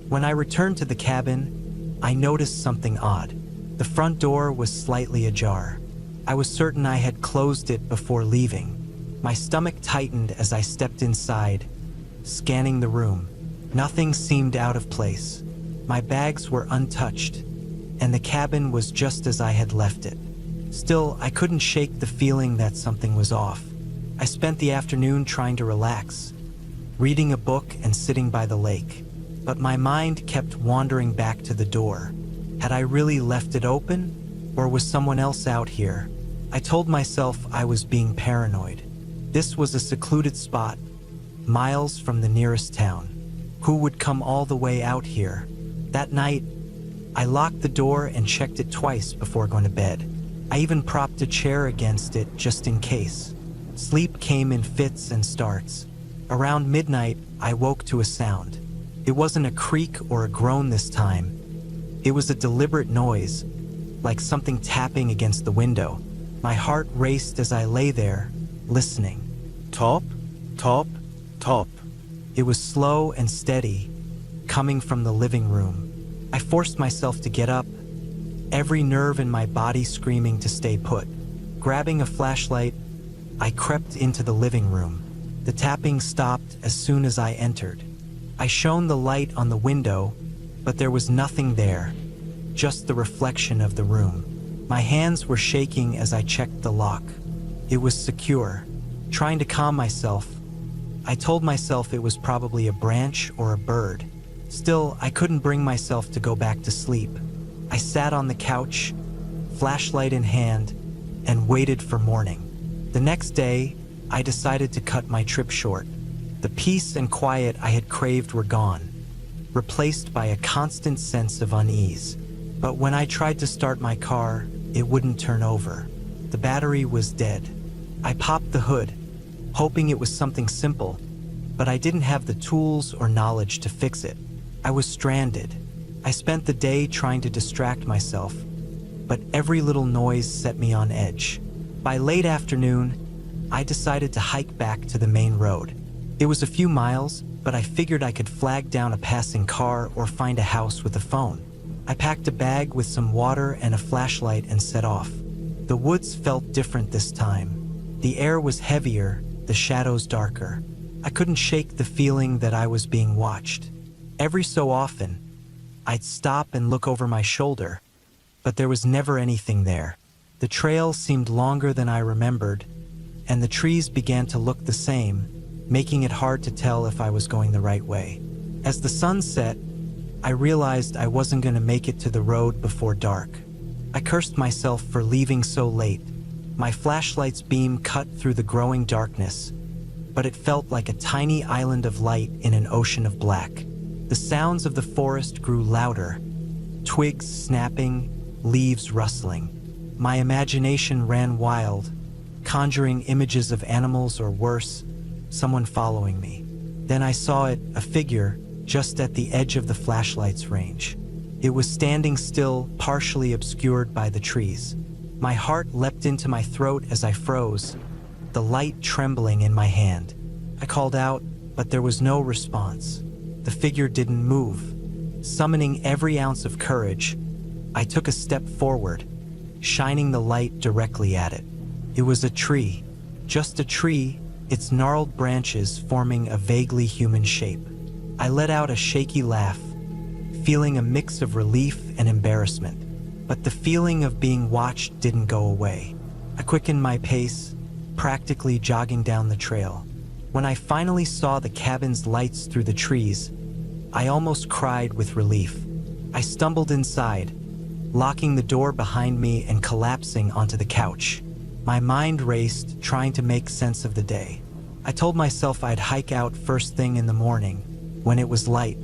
When I returned to the cabin, I noticed something odd. The front door was slightly ajar. I was certain I had closed it before leaving. My stomach tightened as I stepped inside, scanning the room. Nothing seemed out of place. My bags were untouched, and the cabin was just as I had left it. Still, I couldn't shake the feeling that something was off. I spent the afternoon trying to relax, reading a book and sitting by the lake. But my mind kept wandering back to the door. Had I really left it open, or was someone else out here? I told myself I was being paranoid. This was a secluded spot, miles from the nearest town. Who would come all the way out here? That night, I locked the door and checked it twice before going to bed. I even propped a chair against it just in case. Sleep came in fits and starts. Around midnight, I woke to a sound. It wasn't a creak or a groan this time. It was a deliberate noise, like something tapping against the window. My heart raced as I lay there, listening. Top, top, top. It was slow and steady, coming from the living room. I forced myself to get up, every nerve in my body screaming to stay put. Grabbing a flashlight, I crept into the living room. The tapping stopped as soon as I entered. I shone the light on the window, but there was nothing there, just the reflection of the room. My hands were shaking as I checked the lock. It was secure. Trying to calm myself, I told myself it was probably a branch or a bird. Still, I couldn't bring myself to go back to sleep. I sat on the couch, flashlight in hand, and waited for morning. The next day, I decided to cut my trip short. The peace and quiet I had craved were gone, replaced by a constant sense of unease. But when I tried to start my car, it wouldn't turn over. The battery was dead. I popped the hood, hoping it was something simple, but I didn't have the tools or knowledge to fix it. I was stranded. I spent the day trying to distract myself, but every little noise set me on edge. By late afternoon, I decided to hike back to the main road. It was a few miles, but I figured I could flag down a passing car or find a house with a phone. I packed a bag with some water and a flashlight and set off. The woods felt different this time. The air was heavier, the shadows darker. I couldn't shake the feeling that I was being watched. Every so often, I'd stop and look over my shoulder, but there was never anything there. The trail seemed longer than I remembered, and the trees began to look the same, making it hard to tell if I was going the right way. As the sun set, I realized I wasn't going to make it to the road before dark. I cursed myself for leaving so late. My flashlight's beam cut through the growing darkness, but it felt like a tiny island of light in an ocean of black. The sounds of the forest grew louder, twigs snapping, leaves rustling. My imagination ran wild, conjuring images of animals or worse, someone following me. Then I saw it, a figure, just at the edge of the flashlight's range. It was standing still, partially obscured by the trees. My heart leapt into my throat as I froze, the light trembling in my hand. I called out, but there was no response. The figure didn't move. Summoning every ounce of courage, I took a step forward, shining the light directly at it. It was a tree, just a tree, its gnarled branches forming a vaguely human shape. I let out a shaky laugh, feeling a mix of relief and embarrassment. But the feeling of being watched didn't go away. I quickened my pace, practically jogging down the trail. When I finally saw the cabin's lights through the trees, I almost cried with relief. I stumbled inside, locking the door behind me and collapsing onto the couch. My mind raced, trying to make sense of the day. I told myself I'd hike out first thing in the morning, when it was light.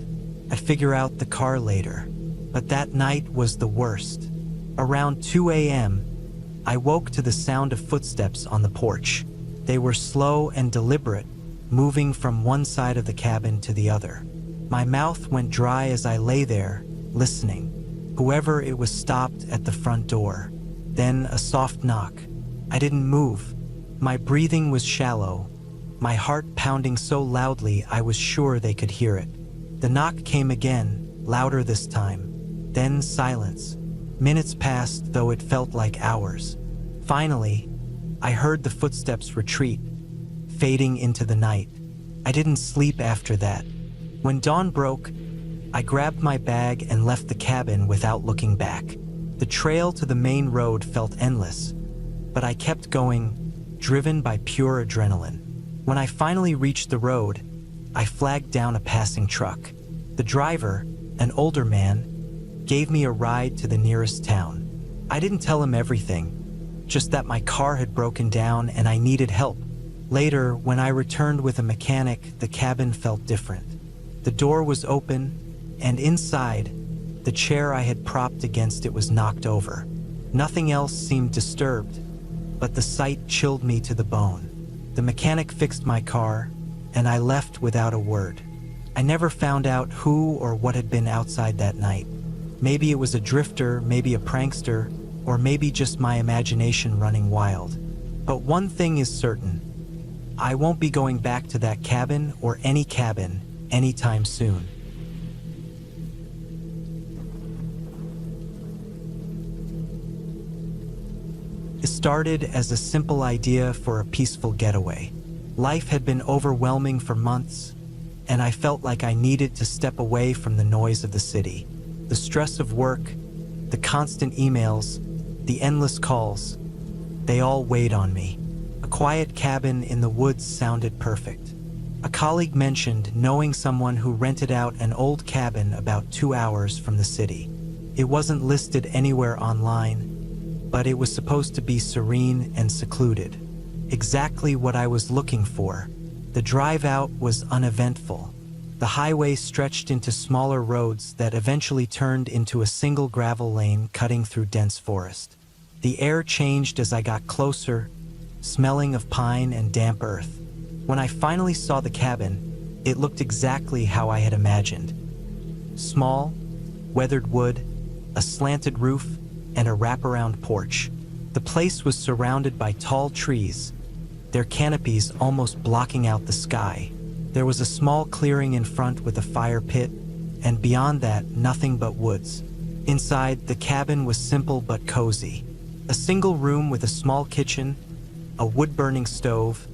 I'd figure out the car later. But that night was the worst. Around 2 a.m., I woke to the sound of footsteps on the porch. They were slow and deliberate, moving from one side of the cabin to the other. My mouth went dry as I lay there, listening. Whoever it was stopped at the front door. Then a soft knock. I didn't move. My breathing was shallow, my heart pounding so loudly I was sure they could hear it. The knock came again, louder this time. Then silence. Minutes passed, though it felt like hours. Finally, I heard the footsteps retreat, fading into the night. I didn't sleep after that. When dawn broke, I grabbed my bag and left the cabin without looking back. The trail to the main road felt endless, but I kept going, driven by pure adrenaline. When I finally reached the road, I flagged down a passing truck. The driver, an older man, gave me a ride to the nearest town. I didn't tell him everything, just that my car had broken down and I needed help. Later, when I returned with a mechanic, the cabin felt different. The door was open, and inside, the chair I had propped against it was knocked over. Nothing else seemed disturbed, but the sight chilled me to the bone. The mechanic fixed my car, and I left without a word. I never found out who or what had been outside that night. Maybe it was a drifter, maybe a prankster, or maybe just my imagination running wild. But one thing is certain. I won't be going back to that cabin or any cabin anytime soon. It started as a simple idea for a peaceful getaway. Life had been overwhelming for months, and I felt like I needed to step away from the noise of the city. The stress of work, the constant emails, the endless calls, they all weighed on me. A quiet cabin in the woods sounded perfect. A colleague mentioned knowing someone who rented out an old cabin about 2 hours from the city. It wasn't listed anywhere online, but it was supposed to be serene and secluded. Exactly what I was looking for. The drive out was uneventful. The highway stretched into smaller roads that eventually turned into a single gravel lane cutting through dense forest. The air changed as I got closer, smelling of pine and damp earth. When I finally saw the cabin, it looked exactly how I had imagined. Small, weathered wood, a slanted roof, and a wraparound porch. The place was surrounded by tall trees, their canopies almost blocking out the sky. There was a small clearing in front with a fire pit, and beyond that, nothing but woods. Inside, the cabin was simple but cozy. A single room with a small kitchen, a wood-burning stove,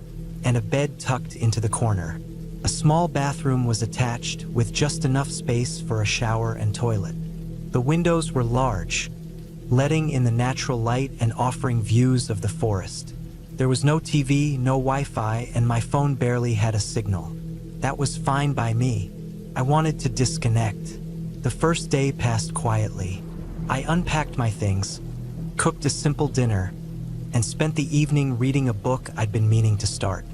and a bed tucked into the corner. A small bathroom was attached, with just enough space for a shower and toilet. The windows were large, letting in the natural light and offering views of the forest. There was no TV, no Wi-Fi, and my phone barely had a signal. That was fine by me. I wanted to disconnect. The first day passed quietly. I unpacked my things, cooked a simple dinner, and spent the evening reading a book I'd been meaning to start.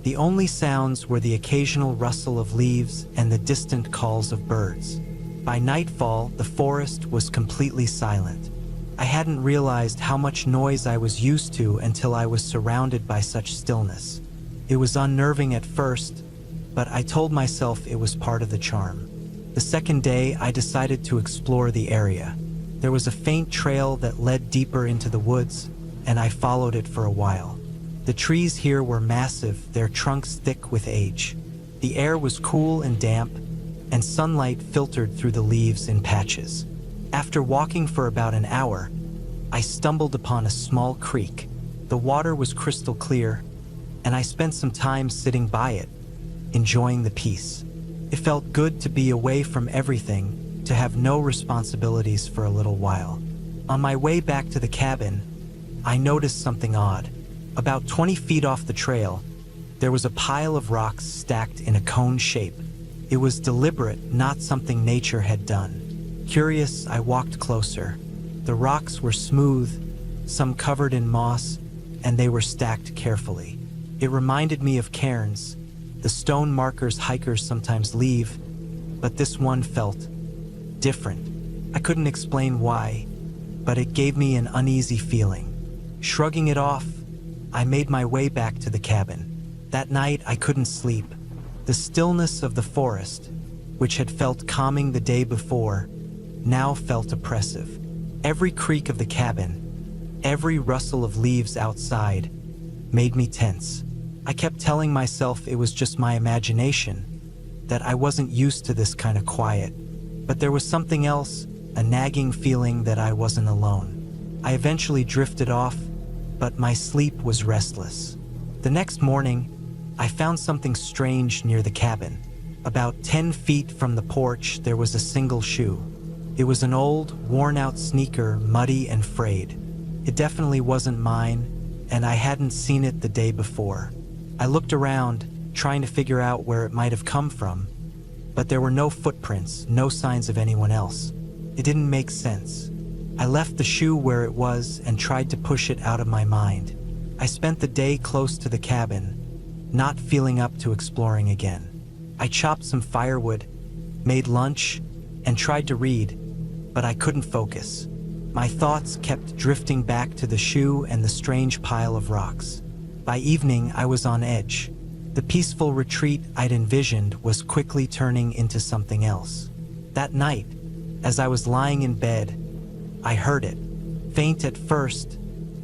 The only sounds were the occasional rustle of leaves and the distant calls of birds. By nightfall, the forest was completely silent. I hadn't realized how much noise I was used to until I was surrounded by such stillness. It was unnerving at first, but I told myself it was part of the charm. The second day, I decided to explore the area. There was a faint trail that led deeper into the woods, and I followed it for a while. The trees here were massive, their trunks thick with age. The air was cool and damp, and sunlight filtered through the leaves in patches. After walking for about an hour, I stumbled upon a small creek. The water was crystal clear, and I spent some time sitting by it, enjoying the peace. It felt good to be away from everything, to have no responsibilities for a little while. On my way back to the cabin, I noticed something odd. About 20 feet off the trail, there was a pile of rocks stacked in a cone shape. It was deliberate, not something nature had done. Curious, I walked closer. The rocks were smooth, some covered in moss, and they were stacked carefully. It reminded me of cairns, the stone markers hikers sometimes leave, but this one felt different. I couldn't explain why, but it gave me an uneasy feeling. Shrugging it off, I made my way back to the cabin. That night, I couldn't sleep. The stillness of the forest, which had felt calming the day before, now felt oppressive. Every creak of the cabin, every rustle of leaves outside, made me tense. I kept telling myself it was just my imagination, that I wasn't used to this kind of quiet. But there was something else, a nagging feeling that I wasn't alone. I eventually drifted off, but my sleep was restless. The next morning, I found something strange near the cabin. About 10 feet from the porch, there was a single shoe. It was an old, worn-out sneaker, muddy and frayed. It definitely wasn't mine, and I hadn't seen it the day before. I looked around, trying to figure out where it might have come from, but there were no footprints, no signs of anyone else. It didn't make sense. I left the shoe where it was and tried to push it out of my mind. I spent the day close to the cabin, not feeling up to exploring again. I chopped some firewood, made lunch, and tried to read, but I couldn't focus. My thoughts kept drifting back to the shoe and the strange pile of rocks. By evening, I was on edge. The peaceful retreat I'd envisioned was quickly turning into something else. That night, as I was lying in bed, I heard it, faint at first,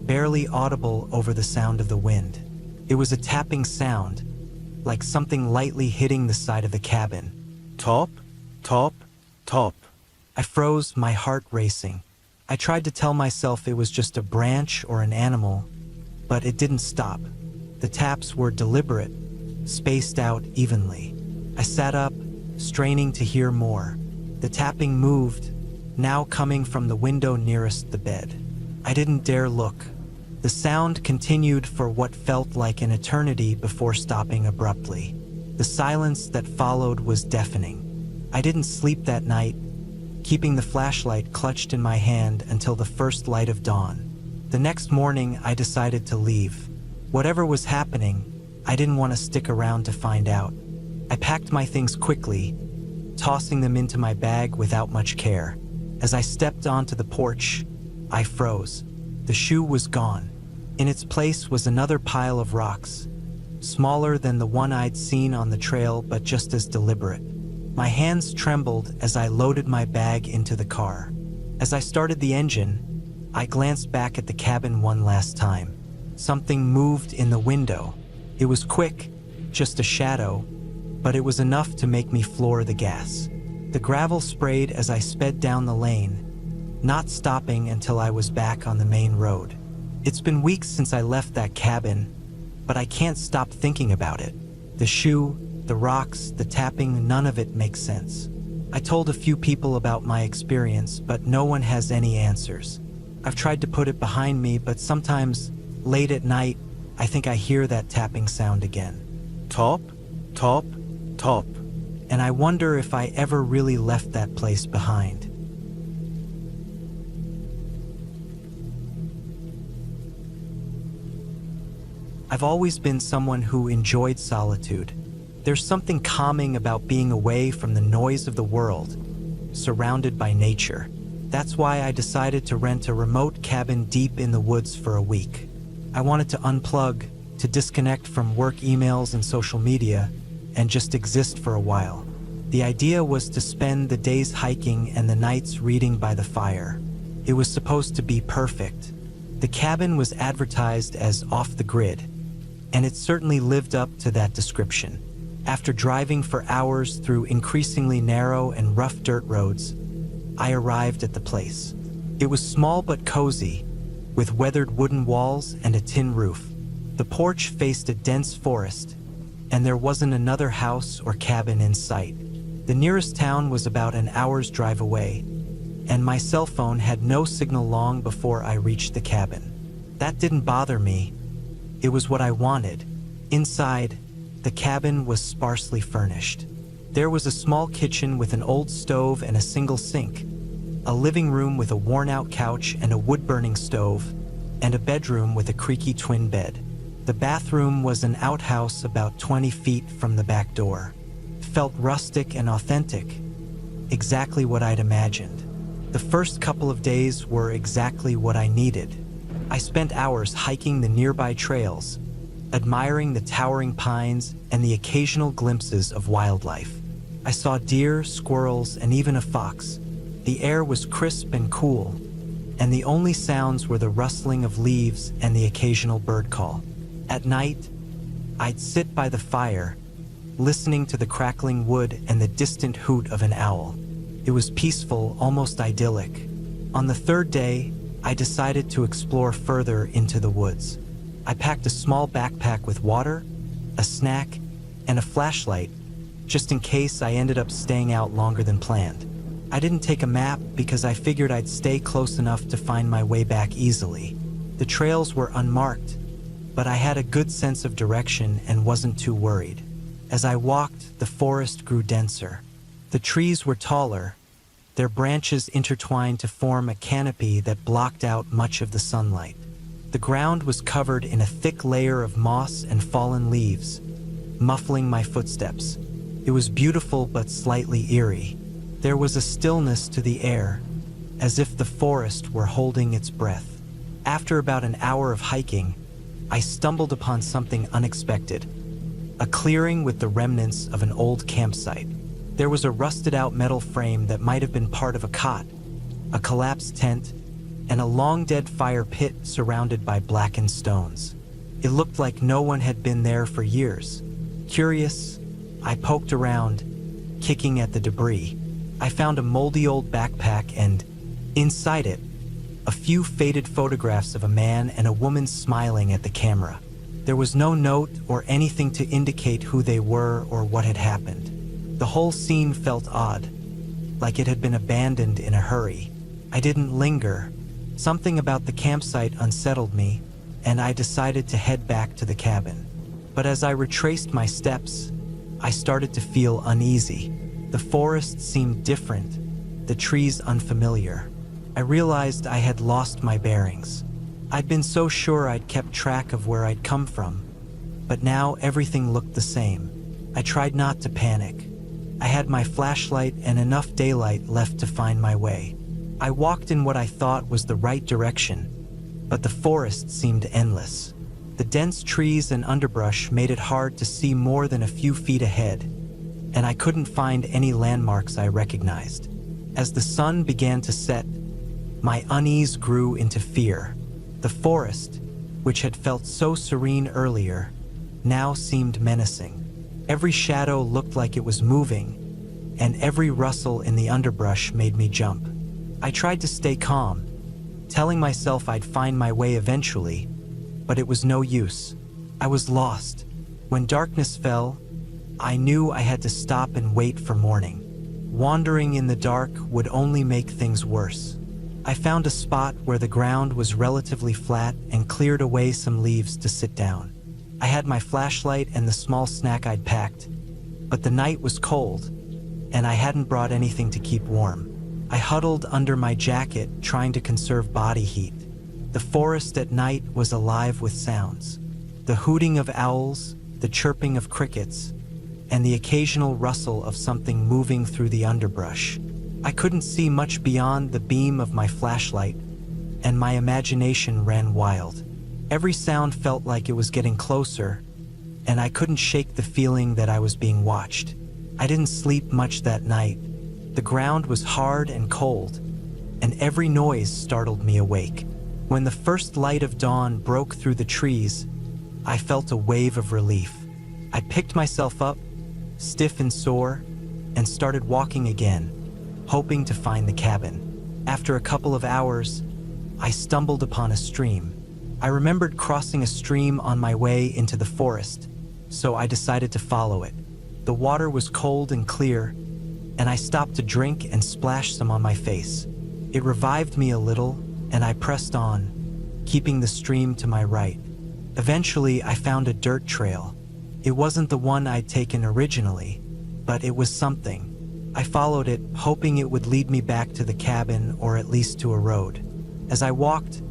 barely audible over the sound of the wind. It was a tapping sound, like something lightly hitting the side of the cabin. Top, top, top. I froze, my heart racing. I tried to tell myself it was just a branch or an animal, but it didn't stop. The taps were deliberate, spaced out evenly. I sat up, straining to hear more. The tapping moved, now coming from the window nearest the bed. I didn't dare look. The sound continued for what felt like an eternity before stopping abruptly. The silence that followed was deafening. I didn't sleep that night, keeping the flashlight clutched in my hand until the first light of dawn. The next morning, I decided to leave. Whatever was happening, I didn't want to stick around to find out. I packed my things quickly, tossing them into my bag without much care. As I stepped onto the porch, I froze. The shoe was gone. In its place was another pile of rocks, smaller than the one I'd seen on the trail, but just as deliberate. My hands trembled as I loaded my bag into the car. As I started the engine, I glanced back at the cabin one last time. Something moved in the window. It was quick, just a shadow, but it was enough to make me floor the gas. The gravel sprayed as I sped down the lane, not stopping until I was back on the main road. It's been weeks since I left that cabin, but I can't stop thinking about it. The shoe, the rocks, the tapping, none of it makes sense. I told a few people about my experience, but no one has any answers. I've tried to put it behind me, but sometimes, late at night, I think I hear that tapping sound again. Top, top, top. And I wonder if I ever really left that place behind. I've always been someone who enjoyed solitude. There's something calming about being away from the noise of the world, surrounded by nature. That's why I decided to rent a remote cabin deep in the woods for a week. I wanted to unplug, to disconnect from work emails and social media, and just exist for a while. The idea was to spend the days hiking and the nights reading by the fire. It was supposed to be perfect. The cabin was advertised as off the grid, and it certainly lived up to that description. After driving for hours through increasingly narrow and rough dirt roads, I arrived at the place. It was small but cozy, with weathered wooden walls and a tin roof. The porch faced a dense forest, and there wasn't another house or cabin in sight. The nearest town was about an hour's drive away, and my cell phone had no signal long before I reached the cabin. That didn't bother me. It was what I wanted. Inside, the cabin was sparsely furnished. There was a small kitchen with an old stove and a single sink, a living room with a worn-out couch and a wood-burning stove, and a bedroom with a creaky twin bed. The bathroom was an outhouse about 20 feet from the back door. It felt rustic and authentic, exactly what I'd imagined. The first couple of days were exactly what I needed. I spent hours hiking the nearby trails, admiring the towering pines and the occasional glimpses of wildlife. I saw deer, squirrels, and even a fox. The air was crisp and cool, and the only sounds were the rustling of leaves and the occasional bird call. At night, I'd sit by the fire, listening to the crackling wood and the distant hoot of an owl. It was peaceful, almost idyllic. On the third day, I decided to explore further into the woods. I packed a small backpack with water, a snack, and a flashlight, just in case I ended up staying out longer than planned. I didn't take a map because I figured I'd stay close enough to find my way back easily. The trails were unmarked, but I had a good sense of direction and wasn't too worried. As I walked, the forest grew denser. The trees were taller, their branches intertwined to form a canopy that blocked out much of the sunlight. The ground was covered in a thick layer of moss and fallen leaves, muffling my footsteps. It was beautiful but slightly eerie. There was a stillness to the air, as if the forest were holding its breath. After about an hour of hiking, I stumbled upon something unexpected, a clearing with the remnants of an old campsite. There was a rusted-out metal frame that might have been part of a cot, a collapsed tent, and a long-dead fire pit surrounded by blackened stones. It looked like no one had been there for years. Curious, I poked around, kicking at the debris. I found a moldy old backpack and, inside it, a few faded photographs of a man and a woman smiling at the camera. There was no note or anything to indicate who they were or what had happened. The whole scene felt odd, like it had been abandoned in a hurry. I didn't linger. Something about the campsite unsettled me, and I decided to head back to the cabin. But as I retraced my steps, I started to feel uneasy. The forest seemed different, the trees unfamiliar. I realized I had lost my bearings. I'd been so sure I'd kept track of where I'd come from, but now everything looked the same. I tried not to panic. I had my flashlight and enough daylight left to find my way. I walked in what I thought was the right direction, but the forest seemed endless. The dense trees and underbrush made it hard to see more than a few feet ahead, and I couldn't find any landmarks I recognized. As the sun began to set, my unease grew into fear. The forest, which had felt so serene earlier, now seemed menacing. Every shadow looked like it was moving, and every rustle in the underbrush made me jump. I tried to stay calm, telling myself I'd find my way eventually, but it was no use. I was lost. When darkness fell, I knew I had to stop and wait for morning. Wandering in the dark would only make things worse. I found a spot where the ground was relatively flat and cleared away some leaves to sit down. I had my flashlight and the small snack I'd packed, but the night was cold, and I hadn't brought anything to keep warm. I huddled under my jacket, trying to conserve body heat. The forest at night was alive with sounds. The hooting of owls, the chirping of crickets, and the occasional rustle of something moving through the underbrush. I couldn't see much beyond the beam of my flashlight, and my imagination ran wild. Every sound felt like it was getting closer, and I couldn't shake the feeling that I was being watched. I didn't sleep much that night. The ground was hard and cold, and every noise startled me awake. When the first light of dawn broke through the trees, I felt a wave of relief. I picked myself up, stiff and sore, and started walking again, hoping to find the cabin. After a couple of hours, I stumbled upon a stream. I remembered crossing a stream on my way into the forest, so I decided to follow it. The water was cold and clear, and I stopped to drink and splash some on my face. It revived me a little, and I pressed on, keeping the stream to my right. Eventually, I found a dirt trail. It wasn't the one I'd taken originally, but it was something. I followed it, hoping it would lead me back to the cabin or at least to a road. As I walked,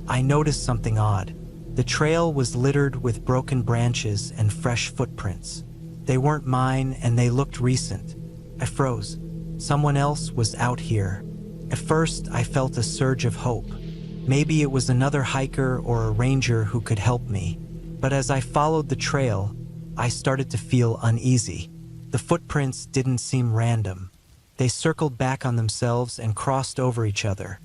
I noticed something odd. The trail was littered with broken branches and fresh footprints. They weren't mine and they looked recent. I froze. Someone else was out here. At first, I felt a surge of hope. Maybe it was another hiker or a ranger who could help me. But as I followed the trail, I started to feel uneasy. The footprints didn't seem random. They circled back on themselves and crossed over each other,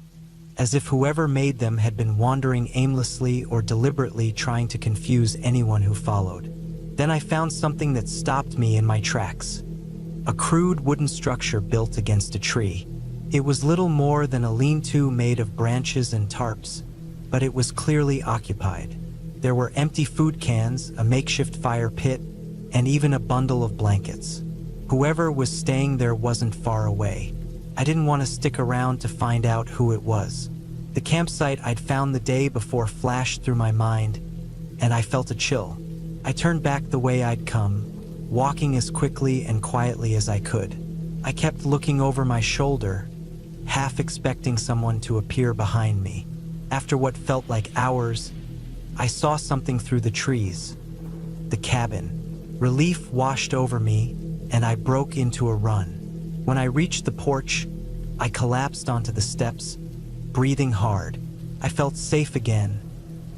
as if whoever made them had been wandering aimlessly or deliberately trying to confuse anyone who followed. Then I found something that stopped me in my tracks. A crude wooden structure built against a tree. It was little more than a lean-to made of branches and tarps, but it was clearly occupied. There were empty food cans, a makeshift fire pit, and even a bundle of blankets. Whoever was staying there wasn't far away. I didn't want to stick around to find out who it was. The campsite I'd found the day before flashed through my mind, and I felt a chill. I turned back the way I'd come, walking as quickly and quietly as I could. I kept looking over my shoulder, half expecting someone to appear behind me. After what felt like hours, I saw something through the trees. The cabin. Relief washed over me, and I broke into a run. When I reached the porch, I collapsed onto the steps, breathing hard. I felt safe again,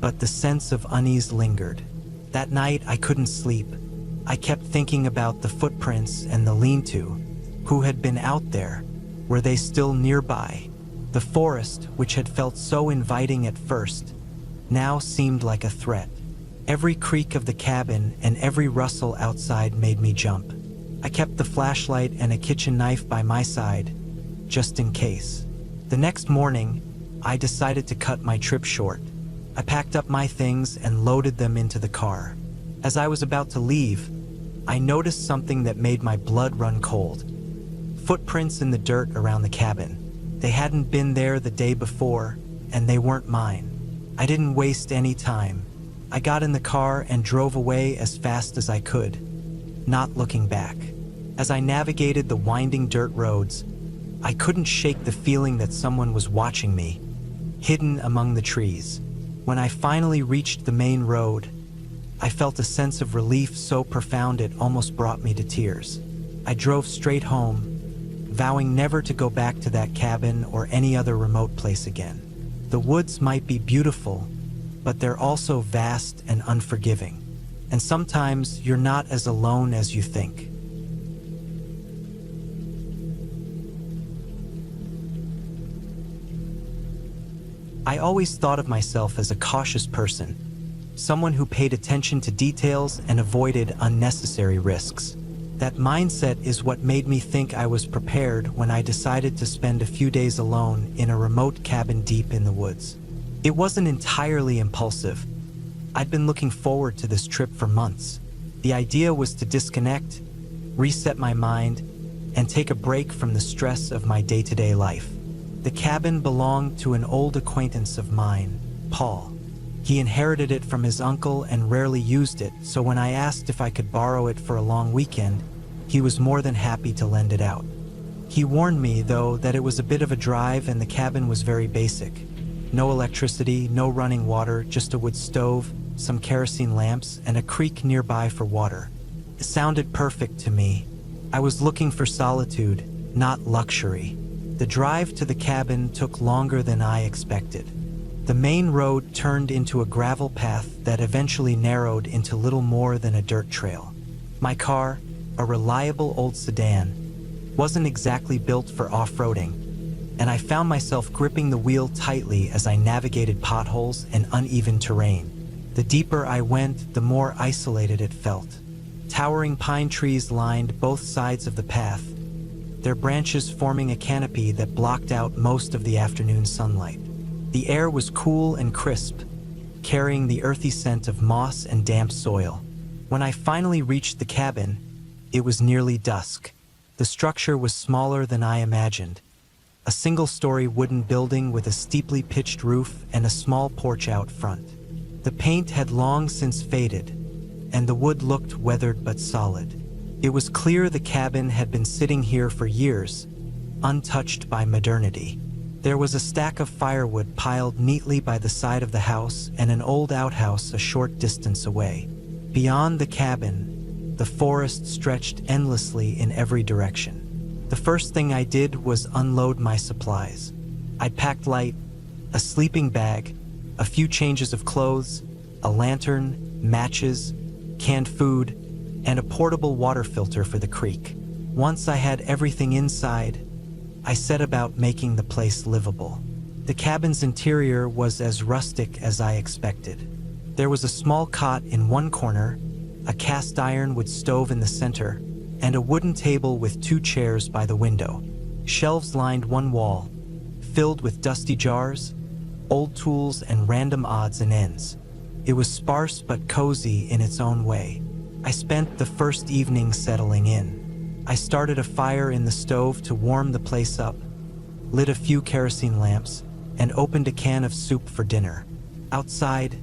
but the sense of unease lingered. That night, I couldn't sleep. I kept thinking about the footprints and the lean-to. Who had been out there? Were they still nearby? The forest, which had felt so inviting at first, now seemed like a threat. Every creak of the cabin and every rustle outside made me jump. I kept the flashlight and a kitchen knife by my side, just in case. The next morning, I decided to cut my trip short. I packed up my things and loaded them into the car. As I was about to leave, I noticed something that made my blood run cold. Footprints in the dirt around the cabin. They hadn't been there the day before, and they weren't mine. I didn't waste any time. I got in the car and drove away as fast as I could, not looking back. As I navigated the winding dirt roads, I couldn't shake the feeling that someone was watching me, hidden among the trees. When I finally reached the main road, I felt a sense of relief so profound it almost brought me to tears. I drove straight home, vowing never to go back to that cabin or any other remote place again. The woods might be beautiful, but they're also vast and unforgiving. And sometimes you're not as alone as you think. I always thought of myself as a cautious person, someone who paid attention to details and avoided unnecessary risks. That mindset is what made me think I was prepared when I decided to spend a few days alone in a remote cabin deep in the woods. It wasn't entirely impulsive. I'd been looking forward to this trip for months. The idea was to disconnect, reset my mind, and take a break from the stress of my day-to-day life. The cabin belonged to an old acquaintance of mine, Paul. He inherited it from his uncle and rarely used it, so when I asked if I could borrow it for a long weekend, he was more than happy to lend it out. He warned me, though, that it was a bit of a drive and the cabin was very basic. No electricity, no running water, just a wood stove, some kerosene lamps, and a creek nearby for water. It sounded perfect to me. I was looking for solitude, not luxury. The drive to the cabin took longer than I expected. The main road turned into a gravel path that eventually narrowed into little more than a dirt trail. My car, a reliable old sedan, wasn't exactly built for off-roading, and I found myself gripping the wheel tightly as I navigated potholes and uneven terrain. The deeper I went, the more isolated it felt. Towering pine trees lined both sides of the path, their branches forming a canopy that blocked out most of the afternoon sunlight. The air was cool and crisp, carrying the earthy scent of moss and damp soil. When I finally reached the cabin, it was nearly dusk. The structure was smaller than I imagined. A single-story wooden building with a steeply pitched roof and a small porch out front. The paint had long since faded, and the wood looked weathered but solid. It was clear the cabin had been sitting here for years, untouched by modernity. There was a stack of firewood piled neatly by the side of the house and an old outhouse a short distance away. Beyond the cabin, the forest stretched endlessly in every direction. The first thing I did was unload my supplies. I'd packed light, a sleeping bag, a few changes of clothes, a lantern, matches, canned food, and a portable water filter for the creek. Once I had everything inside, I set about making the place livable. The cabin's interior was as rustic as I expected. There was a small cot in one corner, a cast iron wood stove in the center, and a wooden table with 2 chairs by the window. Shelves lined one wall, filled with dusty jars, old tools, and random odds and ends. It was sparse but cozy in its own way. I spent the first evening settling in. I started a fire in the stove to warm the place up, lit a few kerosene lamps, and opened a can of soup for dinner. Outside,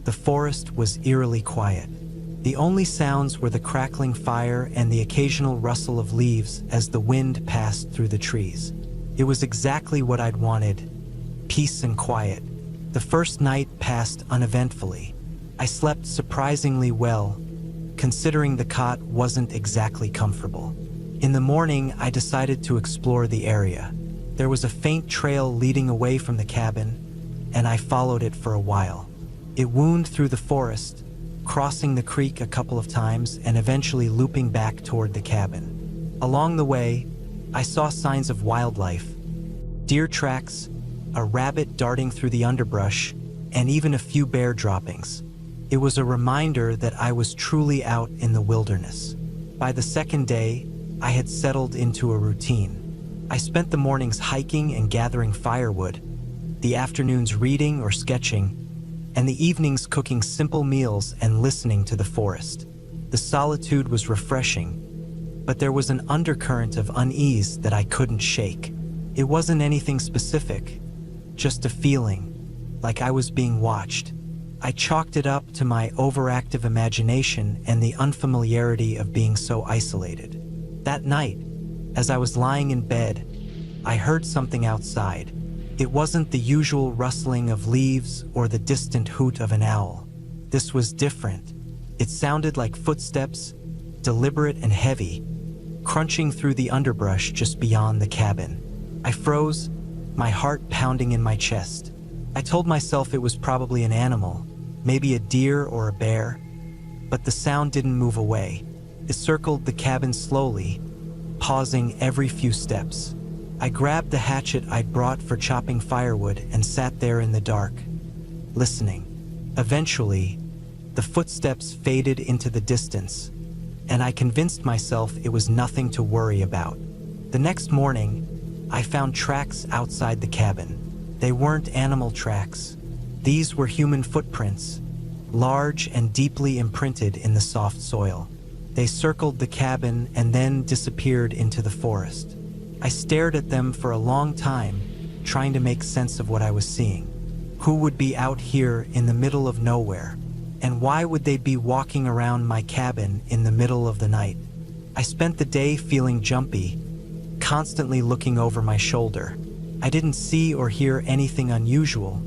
the forest was eerily quiet. The only sounds were the crackling fire and the occasional rustle of leaves as the wind passed through the trees. It was exactly what I'd wanted: peace and quiet. The first night passed uneventfully. I slept surprisingly well, considering the cot wasn't exactly comfortable. In the morning, I decided to explore the area. There was a faint trail leading away from the cabin, and I followed it for a while. It wound through the forest, crossing the creek a couple of times and eventually looping back toward the cabin. Along the way, I saw signs of wildlife: deer tracks, a rabbit darting through the underbrush, and even a few bear droppings. It was a reminder that I was truly out in the wilderness. By the second day, I had settled into a routine. I spent the mornings hiking and gathering firewood, the afternoons reading or sketching, and the evenings cooking simple meals and listening to the forest. The solitude was refreshing, but there was an undercurrent of unease that I couldn't shake. It wasn't anything specific, just a feeling, like I was being watched. I chalked it up to my overactive imagination and the unfamiliarity of being so isolated. That night, as I was lying in bed, I heard something outside. It wasn't the usual rustling of leaves or the distant hoot of an owl. This was different. It sounded like footsteps, deliberate and heavy, crunching through the underbrush just beyond the cabin. I froze, my heart pounding in my chest. I told myself it was probably an animal, maybe a deer or a bear, but the sound didn't move away. It circled the cabin slowly, pausing every few steps. I grabbed the hatchet I'd brought for chopping firewood and sat there in the dark, listening. Eventually, the footsteps faded into the distance, and I convinced myself it was nothing to worry about. The next morning, I found tracks outside the cabin. They weren't animal tracks. These were human footprints, large and deeply imprinted in the soft soil. They circled the cabin and then disappeared into the forest. I stared at them for a long time, trying to make sense of what I was seeing. Who would be out here in the middle of nowhere? And why would they be walking around my cabin in the middle of the night? I spent the day feeling jumpy, constantly looking over my shoulder. I didn't see or hear anything unusual,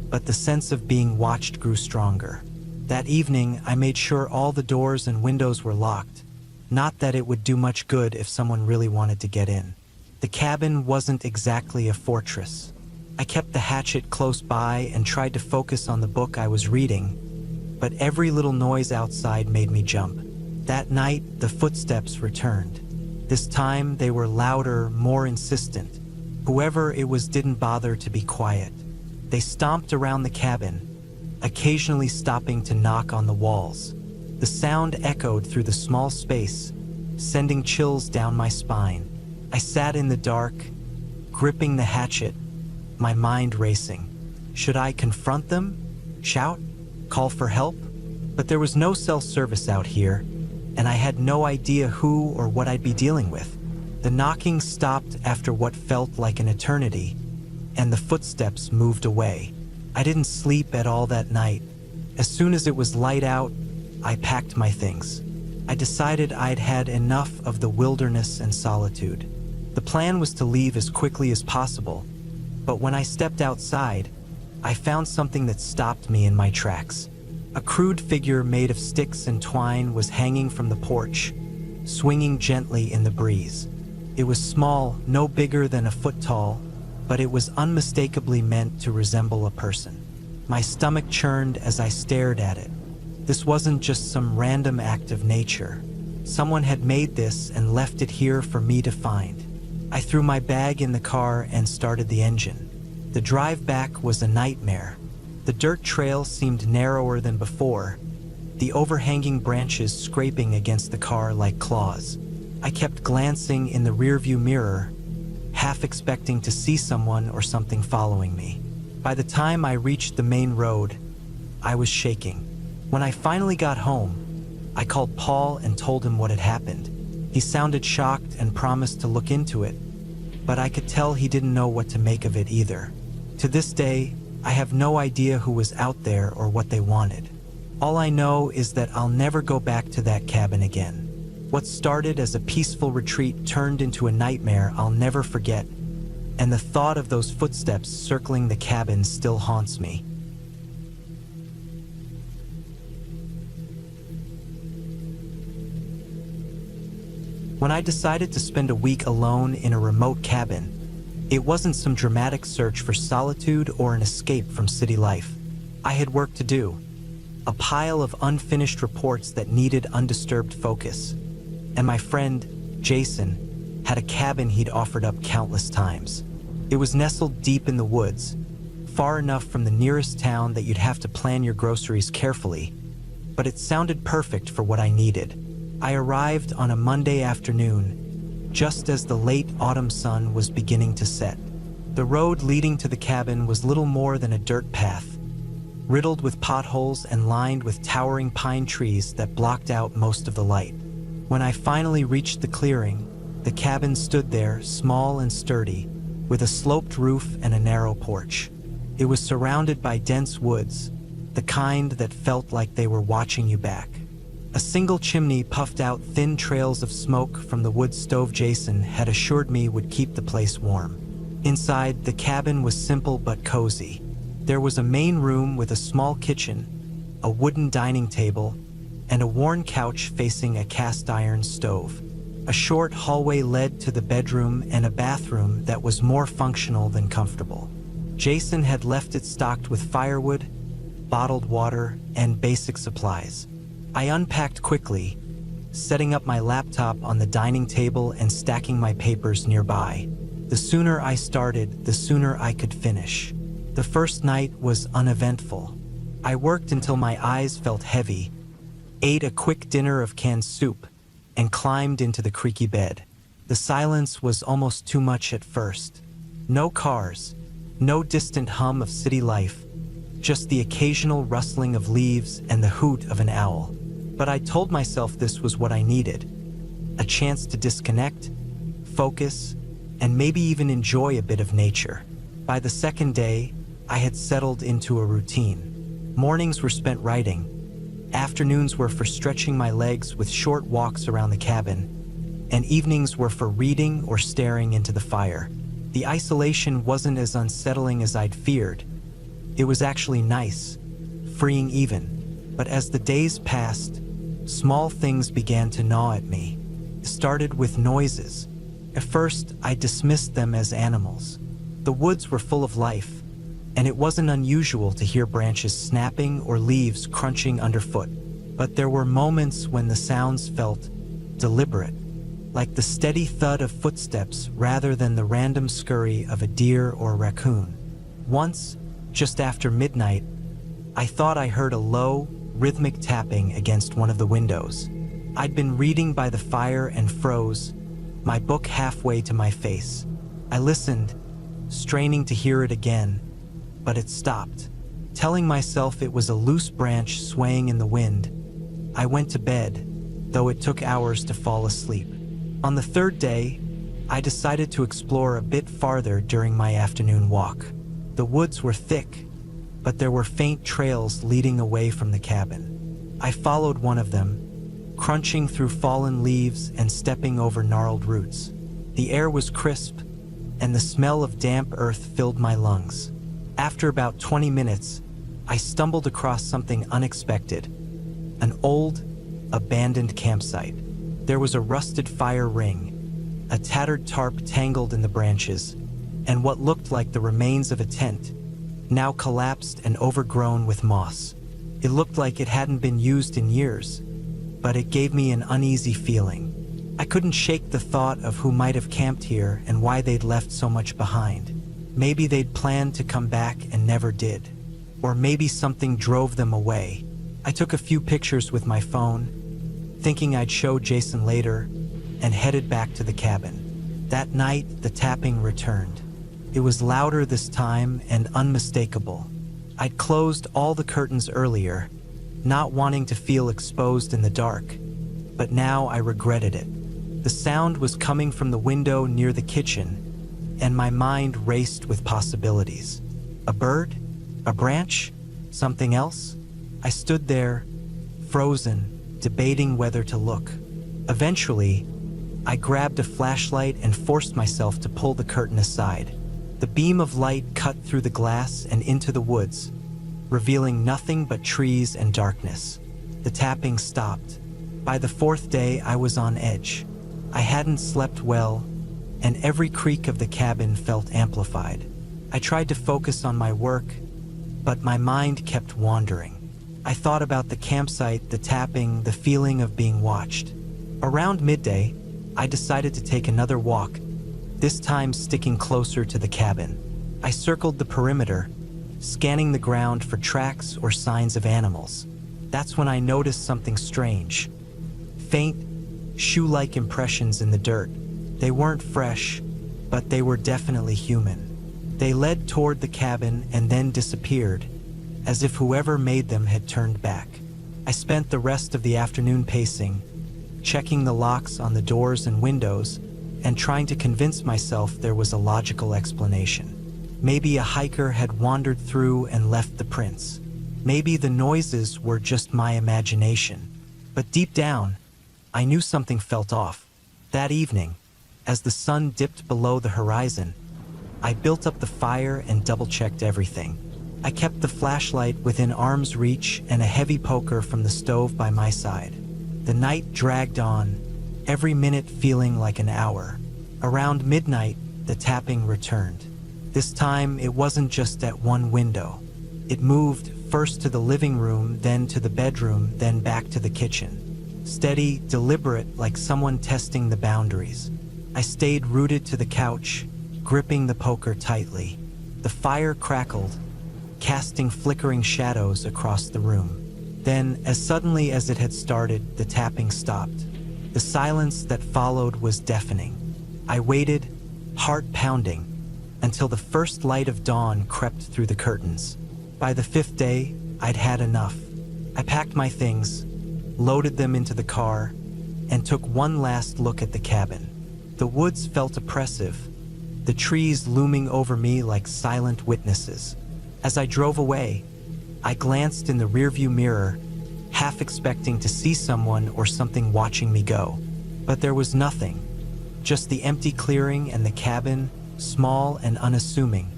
but the sense of being watched grew stronger. That evening, I made sure all the doors and windows were locked. Not that it would do much good if someone really wanted to get in. The cabin wasn't exactly a fortress. I kept the hatchet close by and tried to focus on the book I was reading, but every little noise outside made me jump. That night, the footsteps returned. This time, they were louder, more insistent. Whoever it was didn't bother to be quiet. They stomped around the cabin, occasionally stopping to knock on the walls. The sound echoed through the small space, sending chills down my spine. I sat in the dark, gripping the hatchet, my mind racing. Should I confront them? Shout? Call for help? But there was no cell service out here, and I had no idea who or what I'd be dealing with. The knocking stopped after what felt like an eternity, and the footsteps moved away. I didn't sleep at all that night. As soon as it was light out, I packed my things. I decided I'd had enough of the wilderness and solitude. The plan was to leave as quickly as possible, But when I stepped outside, I found something that stopped me in my tracks. A crude figure made of sticks and twine was hanging from the porch, swinging gently in the breeze. It was small, no bigger than a foot tall, but it was unmistakably meant to resemble a person. My stomach churned as I stared at it. This wasn't just some random act of nature. Someone had made this and left it here for me to find. I threw my bag in the car and started the engine. The drive back was a nightmare. The dirt trail seemed narrower than before, the overhanging branches scraping against the car like claws. I kept glancing in the rearview mirror, half expecting to see someone or something following me. By the time I reached the main road, I was shaking. When I finally got home, I called Paul and told him what had happened. He sounded shocked and promised to look into it, but I could tell he didn't know what to make of it either. To this day, I have no idea who was out there or what they wanted. All I know is that I'll never go back to that cabin again. What started as a peaceful retreat turned into a nightmare I'll never forget, and the thought of those footsteps circling the cabin still haunts me. When I decided to spend a week alone in a remote cabin, it wasn't some dramatic search for solitude or an escape from city life. I had work to do, a pile of unfinished reports that needed undisturbed focus. And my friend, Jason, had a cabin he'd offered up countless times. It was nestled deep in the woods, far enough from the nearest town that you'd have to plan your groceries carefully, but it sounded perfect for what I needed. I arrived on a Monday afternoon, just as the late autumn sun was beginning to set. The road leading to the cabin was little more than a dirt path, riddled with potholes and lined with towering pine trees that blocked out most of the light. When I finally reached the clearing, the cabin stood there, small and sturdy, with a sloped roof and a narrow porch. It was surrounded by dense woods, the kind that felt like they were watching you back. A single chimney puffed out thin trails of smoke from the wood stove Jason had assured me would keep the place warm. Inside, the cabin was simple but cozy. There was a main room with a small kitchen, a wooden dining table, and a worn couch facing a cast-iron stove. A short hallway led to the bedroom and a bathroom that was more functional than comfortable. Jason had left it stocked with firewood, bottled water, and basic supplies. I unpacked quickly, setting up my laptop on the dining table and stacking my papers nearby. The sooner I started, the sooner I could finish. The first night was uneventful. I worked until my eyes felt heavy, ate a quick dinner of canned soup, and climbed into the creaky bed. The silence was almost too much at first. No cars, no distant hum of city life, just the occasional rustling of leaves and the hoot of an owl. But I told myself this was what I needed, a chance to disconnect, focus, and maybe even enjoy a bit of nature. By the second day, I had settled into a routine. Mornings were spent writing. Afternoons were for stretching my legs with short walks around the cabin, and evenings were for reading or staring into the fire. The isolation wasn't as unsettling as I'd feared. It was actually nice, freeing even. But as the days passed, small things began to gnaw at me. It started with noises. At first, I dismissed them as animals. The woods were full of life, and it wasn't unusual to hear branches snapping or leaves crunching underfoot. But there were moments when the sounds felt deliberate, like the steady thud of footsteps rather than the random scurry of a deer or a raccoon. Once, just after midnight, I thought I heard a low, rhythmic tapping against one of the windows. I'd been reading by the fire and froze, my book halfway to my face. I listened, straining to hear it again, but it stopped. Telling myself it was a loose branch swaying in the wind, I went to bed, though it took hours to fall asleep. On the third day, I decided to explore a bit farther during my afternoon walk. The woods were thick, but there were faint trails leading away from the cabin. I followed one of them, crunching through fallen leaves and stepping over gnarled roots. The air was crisp, and the smell of damp earth filled my lungs. After about 20 minutes, I stumbled across something unexpected: an old, abandoned campsite. There was a rusted fire ring, a tattered tarp tangled in the branches, and what looked like the remains of a tent, now collapsed and overgrown with moss. It looked like it hadn't been used in years, but it gave me an uneasy feeling. I couldn't shake the thought of who might have camped here and why they'd left so much behind. Maybe they'd planned to come back and never did. Or maybe something drove them away. I took a few pictures with my phone, thinking I'd show Jason later, and headed back to the cabin. That night, the tapping returned. It was louder this time and unmistakable. I'd closed all the curtains earlier, not wanting to feel exposed in the dark, but now I regretted it. The sound was coming from the window near the kitchen, and my mind raced with possibilities. A bird? A branch? Something else? I stood there, frozen, debating whether to look. Eventually, I grabbed a flashlight and forced myself to pull the curtain aside. The beam of light cut through the glass and into the woods, revealing nothing but trees and darkness. The tapping stopped. By the fourth day, I was on edge. I hadn't slept well, and every creak of the cabin felt amplified. I tried to focus on my work, but my mind kept wandering. I thought about the campsite, the tapping, the feeling of being watched. Around midday, I decided to take another walk, this time sticking closer to the cabin. I circled the perimeter, scanning the ground for tracks or signs of animals. That's when I noticed something strange. Faint, shoe-like impressions in the dirt. They weren't fresh, but they were definitely human. They led toward the cabin and then disappeared, as if whoever made them had turned back. I spent the rest of the afternoon pacing, checking the locks on the doors and windows, and trying to convince myself there was a logical explanation. Maybe a hiker had wandered through and left the prints. Maybe the noises were just my imagination. But deep down, I knew something felt off. That evening, as the sun dipped below the horizon, I built up the fire and double-checked everything. I kept the flashlight within arm's reach and a heavy poker from the stove by my side. The night dragged on, every minute feeling like an hour. Around midnight, the tapping returned. This time, it wasn't just at one window. It moved first to the living room, then to the bedroom, then back to the kitchen. Steady, deliberate, like someone testing the boundaries. I stayed rooted to the couch, gripping the poker tightly. The fire crackled, casting flickering shadows across the room. Then, as suddenly as it had started, the tapping stopped. The silence that followed was deafening. I waited, heart pounding, until the first light of dawn crept through the curtains. By the fifth day, I'd had enough. I packed my things, loaded them into the car, and took one last look at the cabin. The woods felt oppressive, the trees looming over me like silent witnesses. As I drove away, I glanced in the rearview mirror, half expecting to see someone or something watching me go. But there was nothing, just the empty clearing and the cabin, small and unassuming,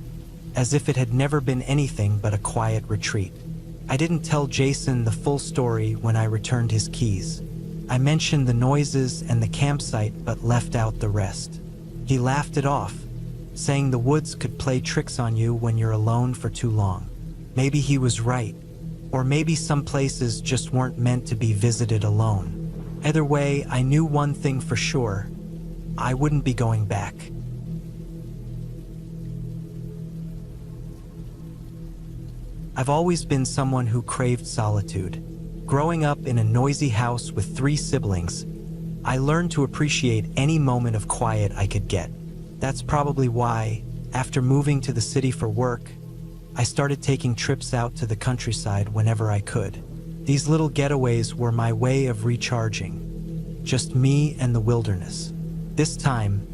as if it had never been anything but a quiet retreat. I didn't tell Jason the full story when I returned his keys. I mentioned the noises and the campsite but left out the rest. He laughed it off, saying the woods could play tricks on you when you're alone for too long. Maybe he was right, or maybe some places just weren't meant to be visited alone. Either way, I knew one thing for sure: I wouldn't be going back. I've always been someone who craved solitude. Growing up in a noisy house with 3 siblings, I learned to appreciate any moment of quiet I could get. That's probably why, after moving to the city for work, I started taking trips out to the countryside whenever I could. These little getaways were my way of recharging. Just me and the wilderness. This time,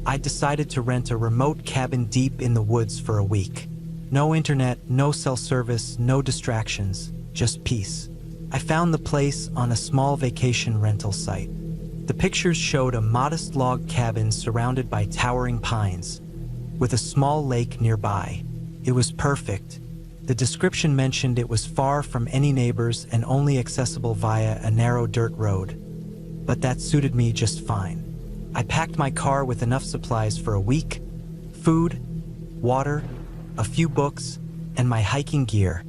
I decided to rent a remote cabin deep in the woods for a week. No internet, no cell service, no distractions, just peace. I found the place on a small vacation rental site. The pictures showed a modest log cabin surrounded by towering pines, with a small lake nearby. It was perfect. The description mentioned it was far from any neighbors and only accessible via a narrow dirt road. But that suited me just fine. I packed my car with enough supplies for a week: food, water, a few books, and my hiking gear,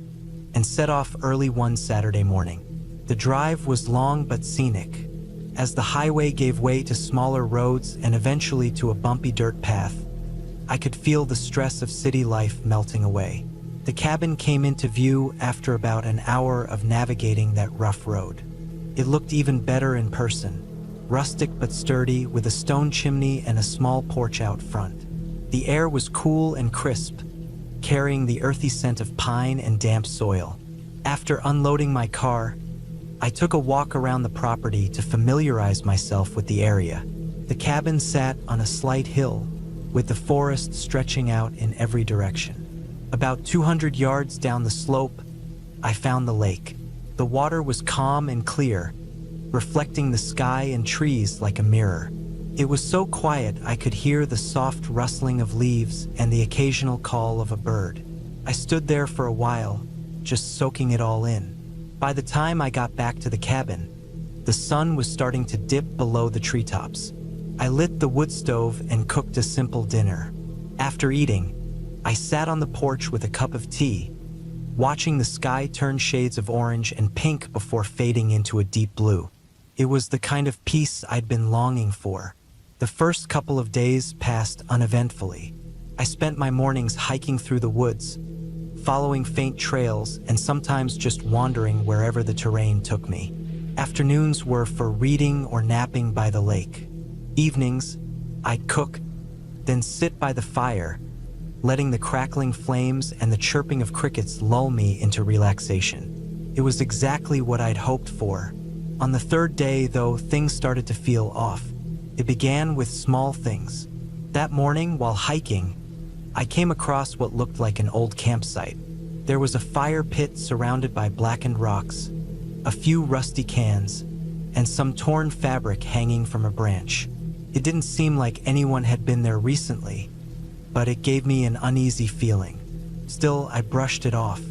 and set off early one Saturday morning. The drive was long but scenic, as the highway gave way to smaller roads and eventually to a bumpy dirt path. I could feel the stress of city life melting away. The cabin came into view after about an hour of navigating that rough road. It looked even better in person, rustic but sturdy, with a stone chimney and a small porch out front. The air was cool and crisp, carrying the earthy scent of pine and damp soil. After unloading my car, I took a walk around the property to familiarize myself with the area. The cabin sat on a slight hill, with the forest stretching out in every direction. About 200 yards down the slope, I found the lake. The water was calm and clear, reflecting the sky and trees like a mirror. It was so quiet I could hear the soft rustling of leaves and the occasional call of a bird. I stood there for a while, just soaking it all in. By the time I got back to the cabin, the sun was starting to dip below the treetops. I lit the wood stove and cooked a simple dinner. After eating, I sat on the porch with a cup of tea, watching the sky turn shades of orange and pink before fading into a deep blue. It was the kind of peace I'd been longing for. The first couple of days passed uneventfully. I spent my mornings hiking through the woods, following faint trails and sometimes just wandering wherever the terrain took me. Afternoons were for reading or napping by the lake. Evenings, I'd cook, then sit by the fire, letting the crackling flames and the chirping of crickets lull me into relaxation. It was exactly what I'd hoped for. On the third day, though, things started to feel off. It began with small things. That morning, while hiking, I came across what looked like an old campsite. There was a fire pit surrounded by blackened rocks, a few rusty cans, and some torn fabric hanging from a branch. It didn't seem like anyone had been there recently, but it gave me an uneasy feeling. Still, I brushed it off.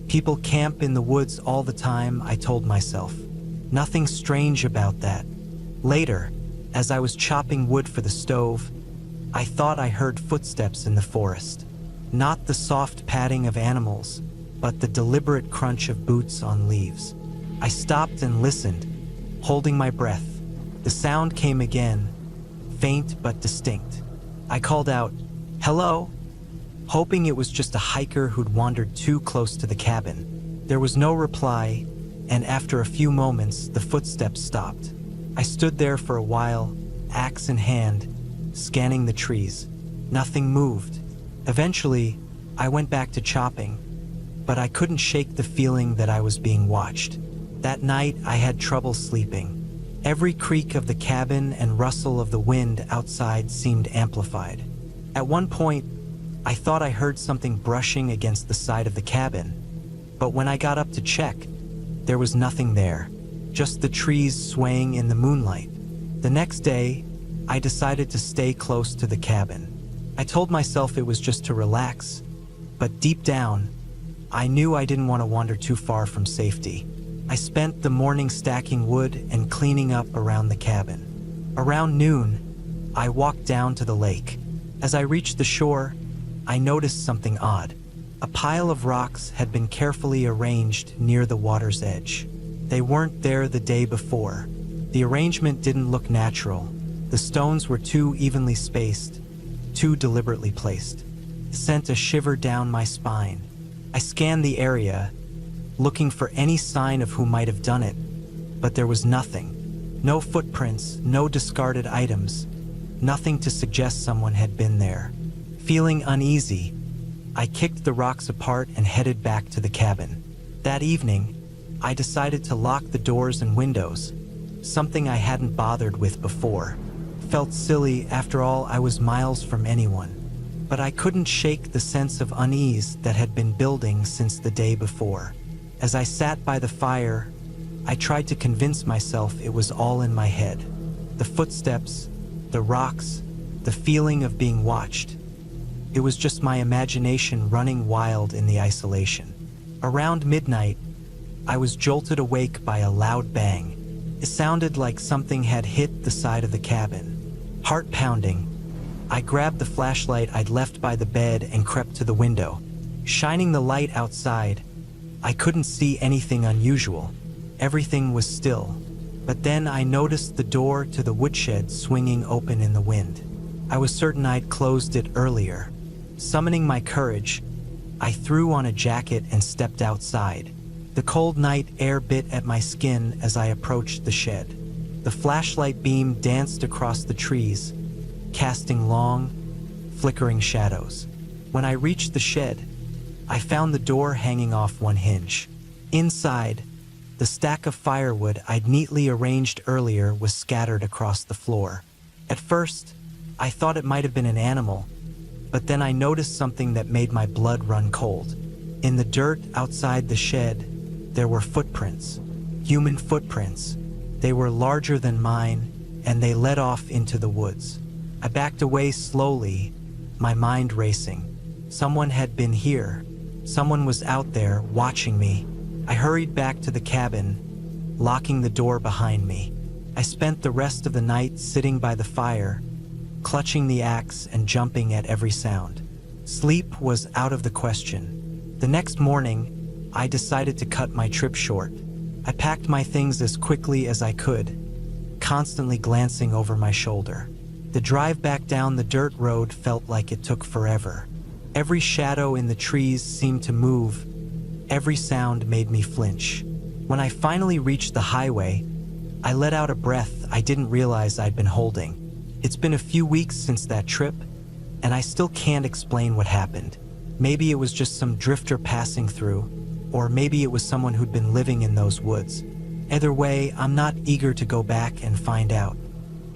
People camp in the woods all the time, I told myself. Nothing strange about that. Later, as I was chopping wood for the stove, I thought I heard footsteps in the forest. Not the soft padding of animals, but the deliberate crunch of boots on leaves. I stopped and listened, holding my breath. The sound came again, faint but distinct. I called out, "Hello?" hoping it was just a hiker who'd wandered too close to the cabin. There was no reply, and after a few moments, the footsteps stopped. I stood there for a while, axe in hand, scanning the trees. Nothing moved. Eventually, I went back to chopping, but I couldn't shake the feeling that I was being watched. That night, I had trouble sleeping. Every creak of the cabin and rustle of the wind outside seemed amplified. At one point, I thought I heard something brushing against the side of the cabin, but when I got up to check, there was nothing there, just the trees swaying in the moonlight. The next day, I decided to stay close to the cabin. I told myself it was just to relax, but deep down, I knew I didn't want to wander too far from safety. I spent the morning stacking wood and cleaning up around the cabin. Around noon, I walked down to the lake. As I reached the shore, I noticed something odd. A pile of rocks had been carefully arranged near the water's edge. They weren't there the day before. The arrangement didn't look natural. The stones were too evenly spaced, too deliberately placed. It sent a shiver down my spine. I scanned the area, looking for any sign of who might have done it, but there was nothing. No footprints, no discarded items, nothing to suggest someone had been there. Feeling uneasy, I kicked the rocks apart and headed back to the cabin. That evening, I decided to lock the doors and windows, something I hadn't bothered with before. Felt silly, after all, I was miles from anyone. But I couldn't shake the sense of unease that had been building since the day before. As I sat by the fire, I tried to convince myself it was all in my head. The footsteps, the rocks, the feeling of being watched. It was just my imagination running wild in the isolation. Around midnight, I was jolted awake by a loud bang. It sounded like something had hit the side of the cabin. Heart pounding, I grabbed the flashlight I'd left by the bed and crept to the window. Shining the light outside, I couldn't see anything unusual. Everything was still. But then I noticed the door to the woodshed swinging open in the wind. I was certain I'd closed it earlier. Summoning my courage, I threw on a jacket and stepped outside. The cold night air bit at my skin as I approached the shed. The flashlight beam danced across the trees, casting long, flickering shadows. When I reached the shed, I found the door hanging off one hinge. Inside, the stack of firewood I'd neatly arranged earlier was scattered across the floor. At first, I thought it might have been an animal, but then I noticed something that made my blood run cold. In the dirt outside the shed, there were footprints. Human footprints. They were larger than mine, and they led off into the woods. I backed away slowly, my mind racing. Someone had been here. Someone was out there, watching me. I hurried back to the cabin, locking the door behind me. I spent the rest of the night sitting by the fire, clutching the axe and jumping at every sound. Sleep was out of the question. The next morning, I decided to cut my trip short. I packed my things as quickly as I could, constantly glancing over my shoulder. The drive back down the dirt road felt like it took forever. Every shadow in the trees seemed to move. Every sound made me flinch. When I finally reached the highway, I let out a breath I didn't realize I'd been holding. It's been a few weeks since that trip, and I still can't explain what happened. Maybe it was just some drifter passing through, or maybe it was someone who'd been living in those woods. Either way, I'm not eager to go back and find out.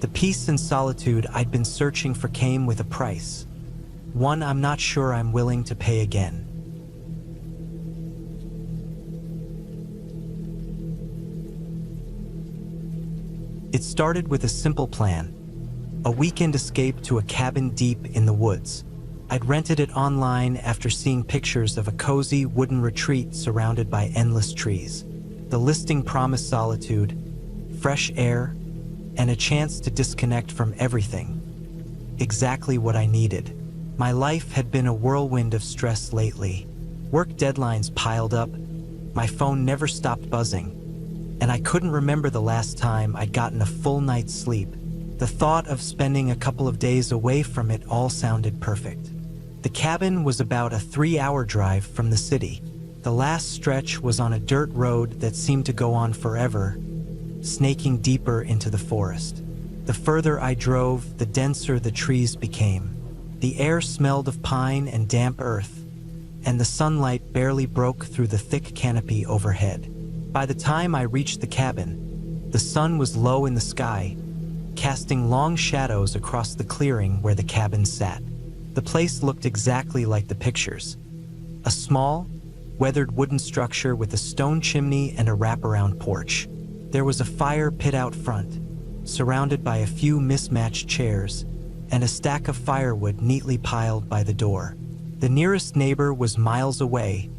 The peace and solitude I'd been searching for came with a price. One I'm not sure I'm willing to pay again. It started with a simple plan. A weekend escape to a cabin deep in the woods. I'd rented it online after seeing pictures of a cozy wooden retreat surrounded by endless trees. The listing promised solitude, fresh air, and a chance to disconnect from everything. Exactly what I needed. My life had been a whirlwind of stress lately. Work deadlines piled up, my phone never stopped buzzing, and I couldn't remember the last time I'd gotten a full night's sleep. The thought of spending a couple of days away from it all sounded perfect. The cabin was about a 3-hour drive from the city. The last stretch was on a dirt road that seemed to go on forever, snaking deeper into the forest. The further I drove, the denser the trees became. The air smelled of pine and damp earth, and the sunlight barely broke through the thick canopy overhead. By the time I reached the cabin, the sun was low in the sky, casting long shadows across the clearing where the cabin sat. The place looked exactly like the pictures. A small, weathered wooden structure with a stone chimney and a wraparound porch. There was a fire pit out front, surrounded by a few mismatched chairs, and a stack of firewood neatly piled by the door. The nearest neighbor was miles away,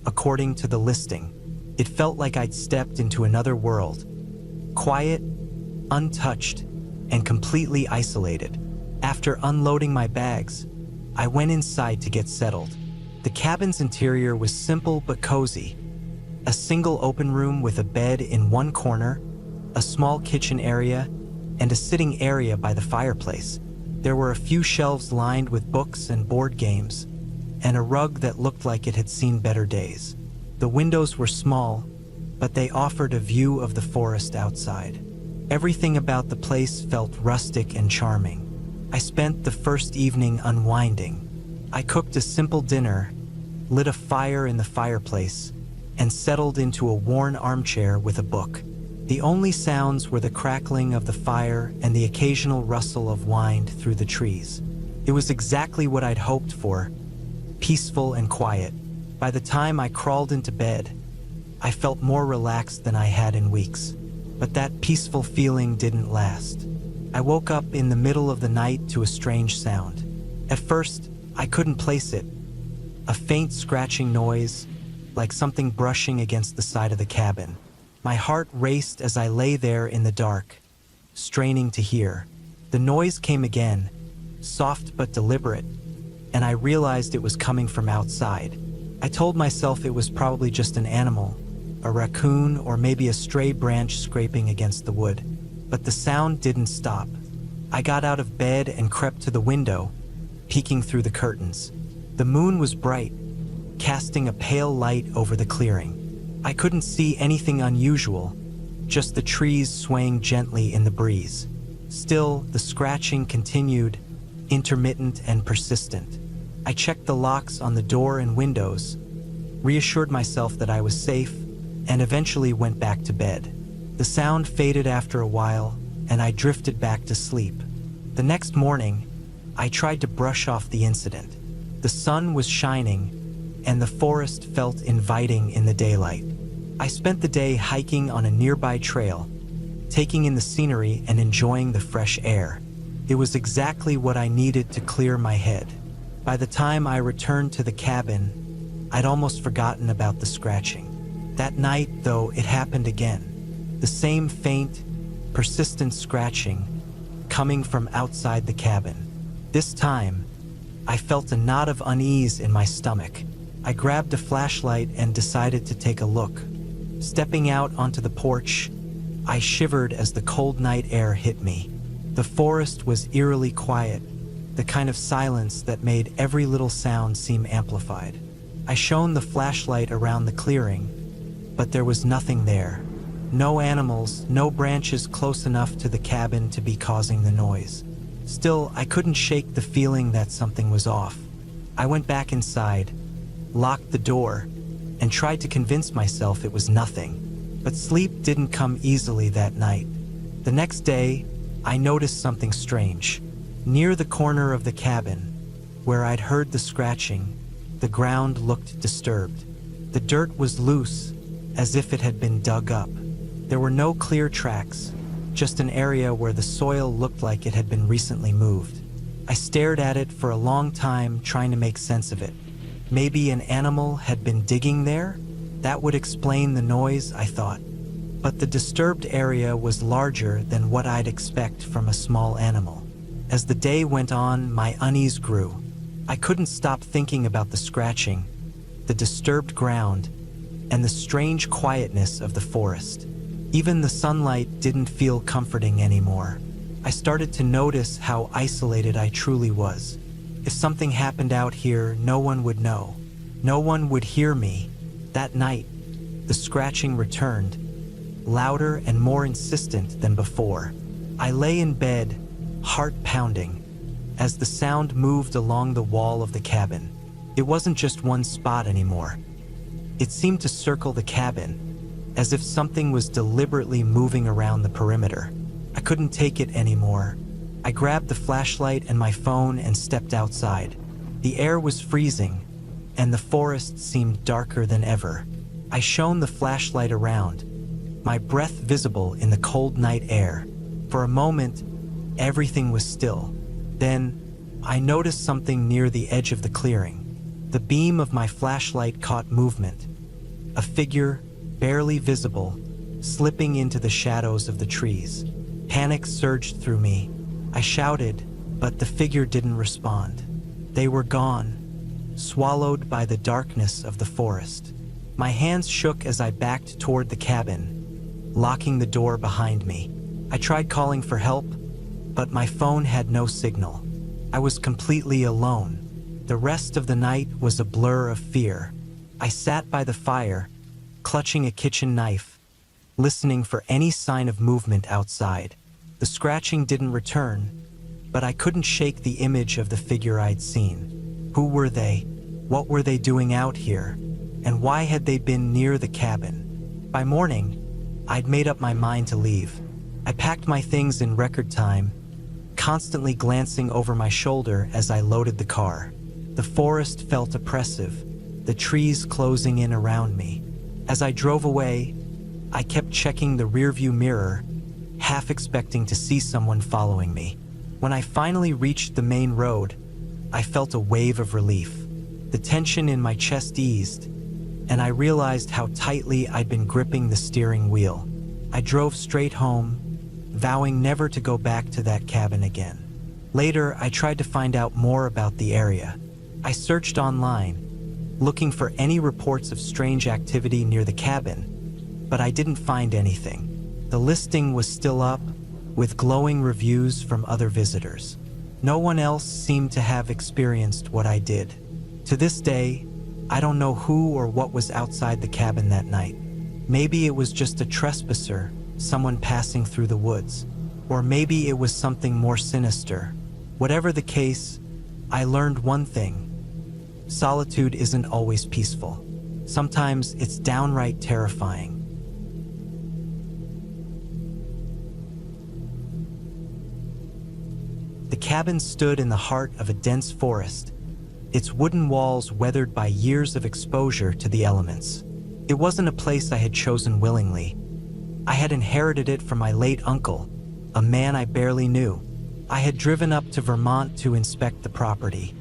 according to the listing. It felt like I'd stepped into another world. Quiet, untouched, and completely isolated. After unloading my bags, I went inside to get settled. The cabin's interior was simple but cozy. A single open room with a bed in one corner, a small kitchen area, and a sitting area by the fireplace. There were a few shelves lined with books and board games, and a rug that looked like it had seen better days. The windows were small, but they offered a view of the forest outside. Everything about the place felt rustic and charming. I spent the first evening unwinding. I cooked a simple dinner, lit a fire in the fireplace, and settled into a worn armchair with a book. The only sounds were the crackling of the fire and the occasional rustle of wind through the trees. It was exactly what I'd hoped for, peaceful and quiet. By the time I crawled into bed, I felt more relaxed than I had in weeks. But that peaceful feeling didn't last. I woke up in the middle of the night to a strange sound. At first, I couldn't place it. A faint scratching noise, like something brushing against the side of the cabin. My heart raced as I lay there in the dark, straining to hear. The noise came again, soft but deliberate, and I realized it was coming from outside. I told myself it was probably just an animal, a raccoon or maybe a stray branch scraping against the wood. But the sound didn't stop. I got out of bed and crept to the window, peeking through the curtains. The moon was bright, casting a pale light over the clearing. I couldn't see anything unusual, just the trees swaying gently in the breeze. Still, the scratching continued, intermittent and persistent. I checked the locks on the door and windows, reassured myself that I was safe, and eventually went back to bed. The sound faded after a while, and I drifted back to sleep. The next morning, I tried to brush off the incident. The sun was shining, and the forest felt inviting in the daylight. I spent the day hiking on a nearby trail, taking in the scenery and enjoying the fresh air. It was exactly what I needed to clear my head. By the time I returned to the cabin, I'd almost forgotten about the scratching. That night, though, it happened again. The same faint, persistent scratching coming from outside the cabin. This time, I felt a knot of unease in my stomach. I grabbed a flashlight and decided to take a look. Stepping out onto the porch, I shivered as the cold night air hit me. The forest was eerily quiet, the kind of silence that made every little sound seem amplified. I shone the flashlight around the clearing, but there was nothing there. No animals, no branches close enough to the cabin to be causing the noise. Still, I couldn't shake the feeling that something was off. I went back inside, locked the door, and tried to convince myself it was nothing. But sleep didn't come easily that night. The next day, I noticed something strange. Near the corner of the cabin, where I'd heard the scratching, the ground looked disturbed. The dirt was loose, as if it had been dug up. There were no clear tracks, just an area where the soil looked like it had been recently moved. I stared at it for a long time, trying to make sense of it. Maybe an animal had been digging there? That would explain the noise, I thought. But the disturbed area was larger than what I'd expect from a small animal. As the day went on, my unease grew. I couldn't stop thinking about the scratching, the disturbed ground, and the strange quietness of the forest. Even the sunlight didn't feel comforting anymore. I started to notice how isolated I truly was. If something happened out here, no one would know. No one would hear me. That night, the scratching returned, louder and more insistent than before. I lay in bed, heart pounding, as the sound moved along the wall of the cabin. It wasn't just one spot anymore. It seemed to circle the cabin, as if something was deliberately moving around the perimeter. I couldn't take it anymore. I grabbed the flashlight and my phone and stepped outside. The air was freezing, and the forest seemed darker than ever. I shone the flashlight around, my breath visible in the cold night air. For a moment, everything was still. Then, I noticed something near the edge of the clearing. The beam of my flashlight caught movement. A figure, barely visible, slipping into the shadows of the trees. Panic surged through me. I shouted, but the figure didn't respond. They were gone, swallowed by the darkness of the forest. My hands shook as I backed toward the cabin, locking the door behind me. I tried calling for help, but my phone had no signal. I was completely alone. The rest of the night was a blur of fear. I sat by the fire, clutching a kitchen knife, listening for any sign of movement outside. The scratching didn't return, but I couldn't shake the image of the figure I'd seen. Who were they? What were they doing out here? And why had they been near the cabin? By morning, I'd made up my mind to leave. I packed my things in record time, constantly glancing over my shoulder as I loaded the car. The forest felt oppressive, the trees closing in around me. As I drove away, I kept checking the rearview mirror, half expecting to see someone following me. When I finally reached the main road, I felt a wave of relief. The tension in my chest eased, and I realized how tightly I'd been gripping the steering wheel. I drove straight home, vowing never to go back to that cabin again. Later, I tried to find out more about the area. I searched online, looking for any reports of strange activity near the cabin, but I didn't find anything. The listing was still up, with glowing reviews from other visitors. No one else seemed to have experienced what I did. To this day, I don't know who or what was outside the cabin that night. Maybe it was just a trespasser, someone passing through the woods. Or maybe it was something more sinister. Whatever the case, I learned one thing. Solitude isn't always peaceful. Sometimes it's downright terrifying. The cabin stood in the heart of a dense forest, its wooden walls weathered by years of exposure to the elements. It wasn't a place I had chosen willingly. I had inherited it from my late uncle, a man I barely knew. I had driven up to Vermont to inspect the property,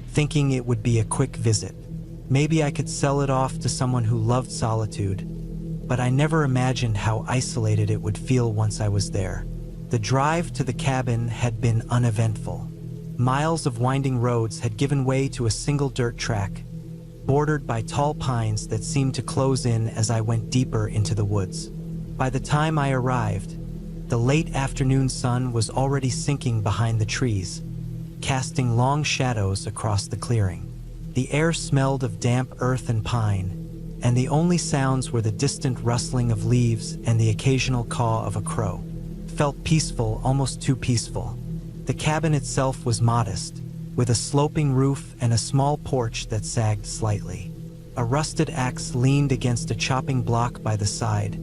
thinking it would be a quick visit. Maybe I could sell it off to someone who loved solitude, but I never imagined how isolated it would feel once I was there. The drive to the cabin had been uneventful. Miles of winding roads had given way to a single dirt track, bordered by tall pines that seemed to close in as I went deeper into the woods. By the time I arrived, the late afternoon sun was already sinking behind the trees, casting long shadows across the clearing. The air smelled of damp earth and pine, and the only sounds were the distant rustling of leaves and the occasional caw of a crow. It felt peaceful, almost too peaceful. The cabin itself was modest, with a sloping roof and a small porch that sagged slightly. A rusted axe leaned against a chopping block by the side,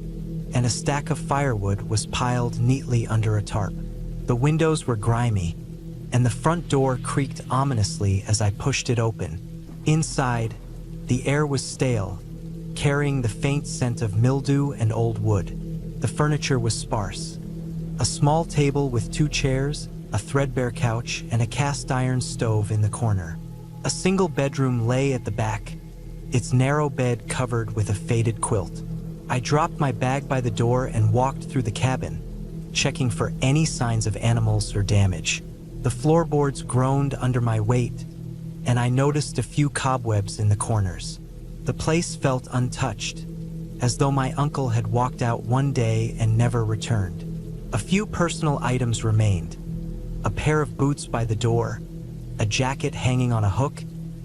and a stack of firewood was piled neatly under a tarp. The windows were grimy, and the front door creaked ominously as I pushed it open. Inside, the air was stale, carrying the faint scent of mildew and old wood. The furniture was sparse. A small table with 2 chairs, a threadbare couch, and a cast-iron stove in the corner. A single bedroom lay at the back, its narrow bed covered with a faded quilt. I dropped my bag by the door and walked through the cabin, checking for any signs of animals or damage. The floorboards groaned under my weight, and I noticed a few cobwebs in the corners. The place felt untouched, as though my uncle had walked out one day and never returned. A few personal items remained: a pair of boots by the door, a jacket hanging on a hook,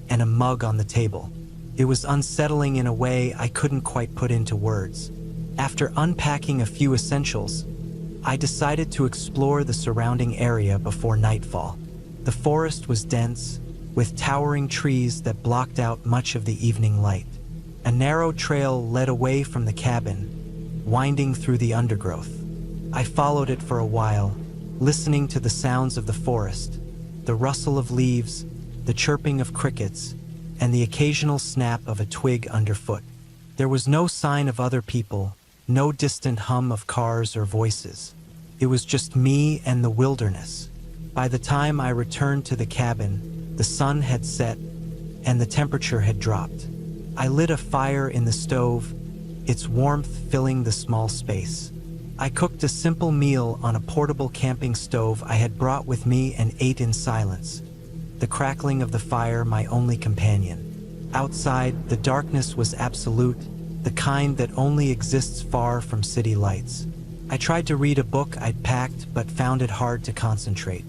and a mug on the table. It was unsettling in a way I couldn't quite put into words. After unpacking a few essentials, I decided to explore the surrounding area before nightfall. The forest was dense, with towering trees that blocked out much of the evening light. A narrow trail led away from the cabin, winding through the undergrowth. I followed it for a while, listening to the sounds of the forest, the rustle of leaves, the chirping of crickets, and the occasional snap of a twig underfoot. There was no sign of other people, no distant hum of cars or voices. It was just me and the wilderness. By the time I returned to the cabin, the sun had set and the temperature had dropped. I lit a fire in the stove, its warmth filling the small space. I cooked a simple meal on a portable camping stove I had brought with me and ate in silence, the crackling of the fire my only companion. Outside, the darkness was absolute, the kind that only exists far from city lights. I tried to read a book I'd packed but found it hard to concentrate.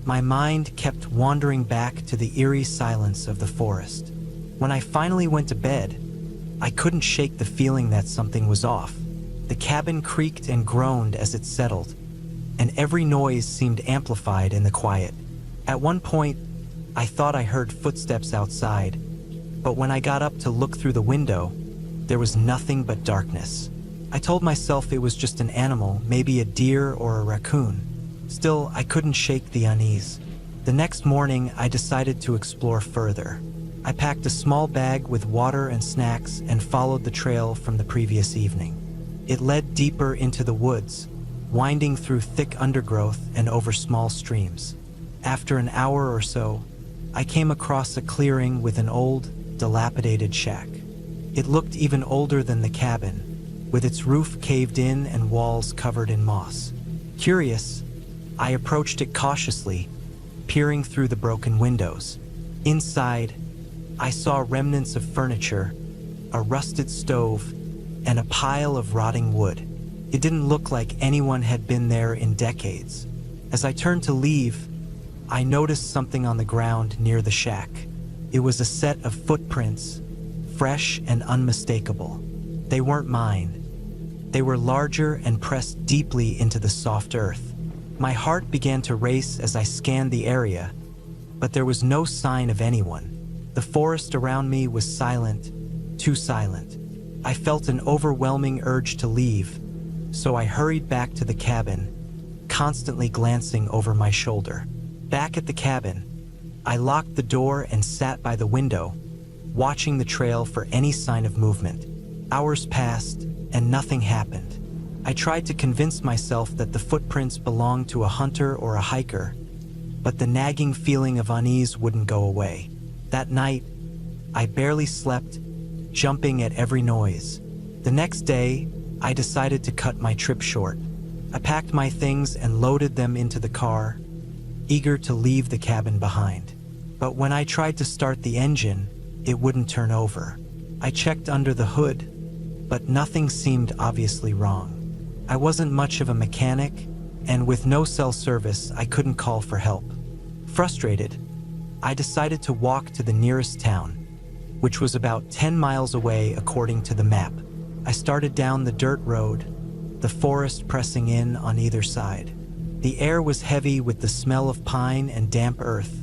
My mind kept wandering back to the eerie silence of the forest. When I finally went to bed, I couldn't shake the feeling that something was off. The cabin creaked and groaned as it settled, and every noise seemed amplified in the quiet. At one point, I thought I heard footsteps outside, but when I got up to look through the window, there was nothing but darkness. I told myself it was just an animal, maybe a deer or a raccoon. Still, I couldn't shake the unease. The next morning, I decided to explore further. I packed a small bag with water and snacks and followed the trail from the previous evening. It led deeper into the woods, winding through thick undergrowth and over small streams. After an hour or so, I came across a clearing with an old, dilapidated shack. It looked even older than the cabin, with its roof caved in and walls covered in moss. Curious, I approached it cautiously, peering through the broken windows. Inside, I saw remnants of furniture, a rusted stove, and a pile of rotting wood. It didn't look like anyone had been there in decades. As I turned to leave, I noticed something on the ground near the shack. It was a set of footprints, fresh and unmistakable. They weren't mine. They were larger and pressed deeply into the soft earth. My heart began to race as I scanned the area, but there was no sign of anyone. The forest around me was silent, too silent. I felt an overwhelming urge to leave, so I hurried back to the cabin, constantly glancing over my shoulder. Back at the cabin, I locked the door and sat by the window, watching the trail for any sign of movement. Hours passed, and nothing happened. I tried to convince myself that the footprints belonged to a hunter or a hiker, but the nagging feeling of unease wouldn't go away. That night, I barely slept, jumping at every noise. The next day, I decided to cut my trip short. I packed my things and loaded them into the car, eager to leave the cabin behind. But when I tried to start the engine, it wouldn't turn over. I checked under the hood, but nothing seemed obviously wrong. I wasn't much of a mechanic, and with no cell service, I couldn't call for help. Frustrated, I decided to walk to the nearest town, which was about 10 miles away according to the map. I started down the dirt road, the forest pressing in on either side. The air was heavy with the smell of pine and damp earth,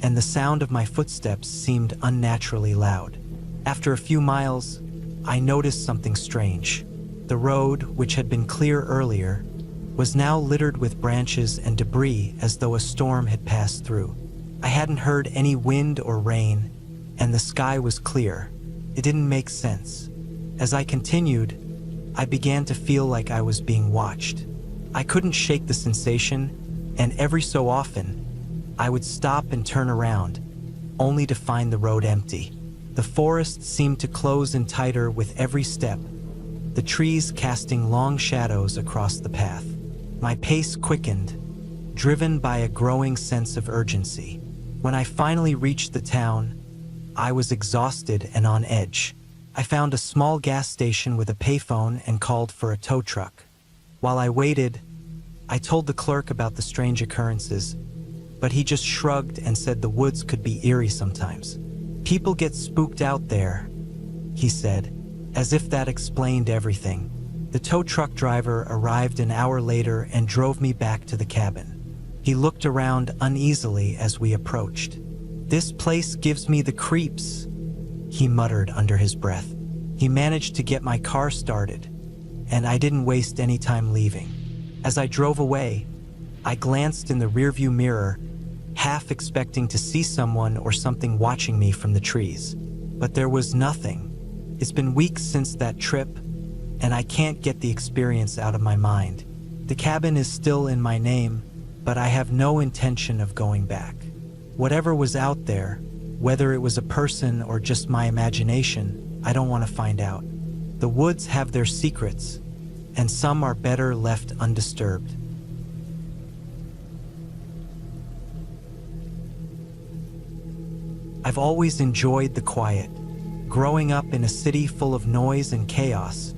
and the sound of my footsteps seemed unnaturally loud. After a few miles, I noticed something strange. The road, which had been clear earlier, was now littered with branches and debris as though a storm had passed through. I hadn't heard any wind or rain, and the sky was clear. It didn't make sense. As I continued, I began to feel like I was being watched. I couldn't shake the sensation, and every so often, I would stop and turn around, only to find the road empty. The forest seemed to close in tighter with every step, the trees casting long shadows across the path. My pace quickened, driven by a growing sense of urgency. When I finally reached the town, I was exhausted and on edge. I found a small gas station with a payphone and called for a tow truck. While I waited, I told the clerk about the strange occurrences, but he just shrugged and said the woods could be eerie sometimes. "People get spooked out there," he said, as if that explained everything. The tow truck driver arrived an hour later and drove me back to the cabin. He looked around uneasily as we approached. "This place gives me the creeps," he muttered under his breath. He managed to get my car started, and I didn't waste any time leaving. As I drove away, I glanced in the rearview mirror, half expecting to see someone or something watching me from the trees. But there was nothing. It's been weeks since that trip, and I can't get the experience out of my mind. The cabin is still in my name, but I have no intention of going back. Whatever was out there, whether it was a person or just my imagination, I don't want to find out. The woods have their secrets, and some are better left undisturbed. I've always enjoyed the quiet. Growing up in a city full of noise and chaos,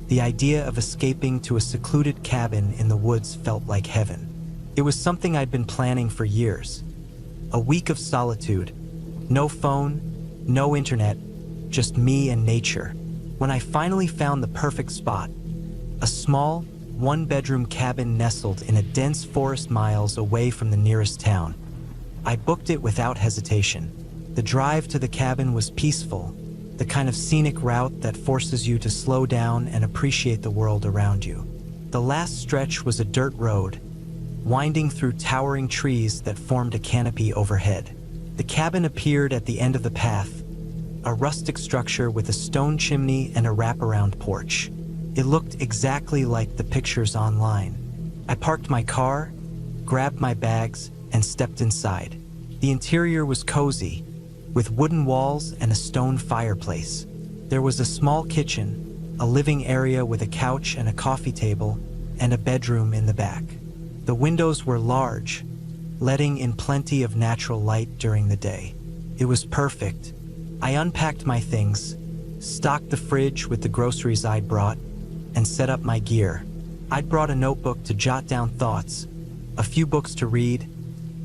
the idea of escaping to a secluded cabin in the woods felt like heaven. It was something I'd been planning for years. A week of solitude. No phone, no internet, just me and nature. When I finally found the perfect spot, a small, one-bedroom cabin nestled in a dense forest miles away from the nearest town, I booked it without hesitation. The drive to the cabin was peaceful, the kind of scenic route that forces you to slow down and appreciate the world around you. The last stretch was a dirt road, winding through towering trees that formed a canopy overhead. The cabin appeared at the end of the path, a rustic structure with a stone chimney and a wraparound porch. It looked exactly like the pictures online. I parked my car, grabbed my bags, and stepped inside. The interior was cozy, with wooden walls and a stone fireplace. There was a small kitchen, a living area with a couch and a coffee table, and a bedroom in the back. The windows were large, letting in plenty of natural light during the day. It was perfect. I unpacked my things, stocked the fridge with the groceries I'd brought, and set up my gear. I'd brought a notebook to jot down thoughts, a few books to read,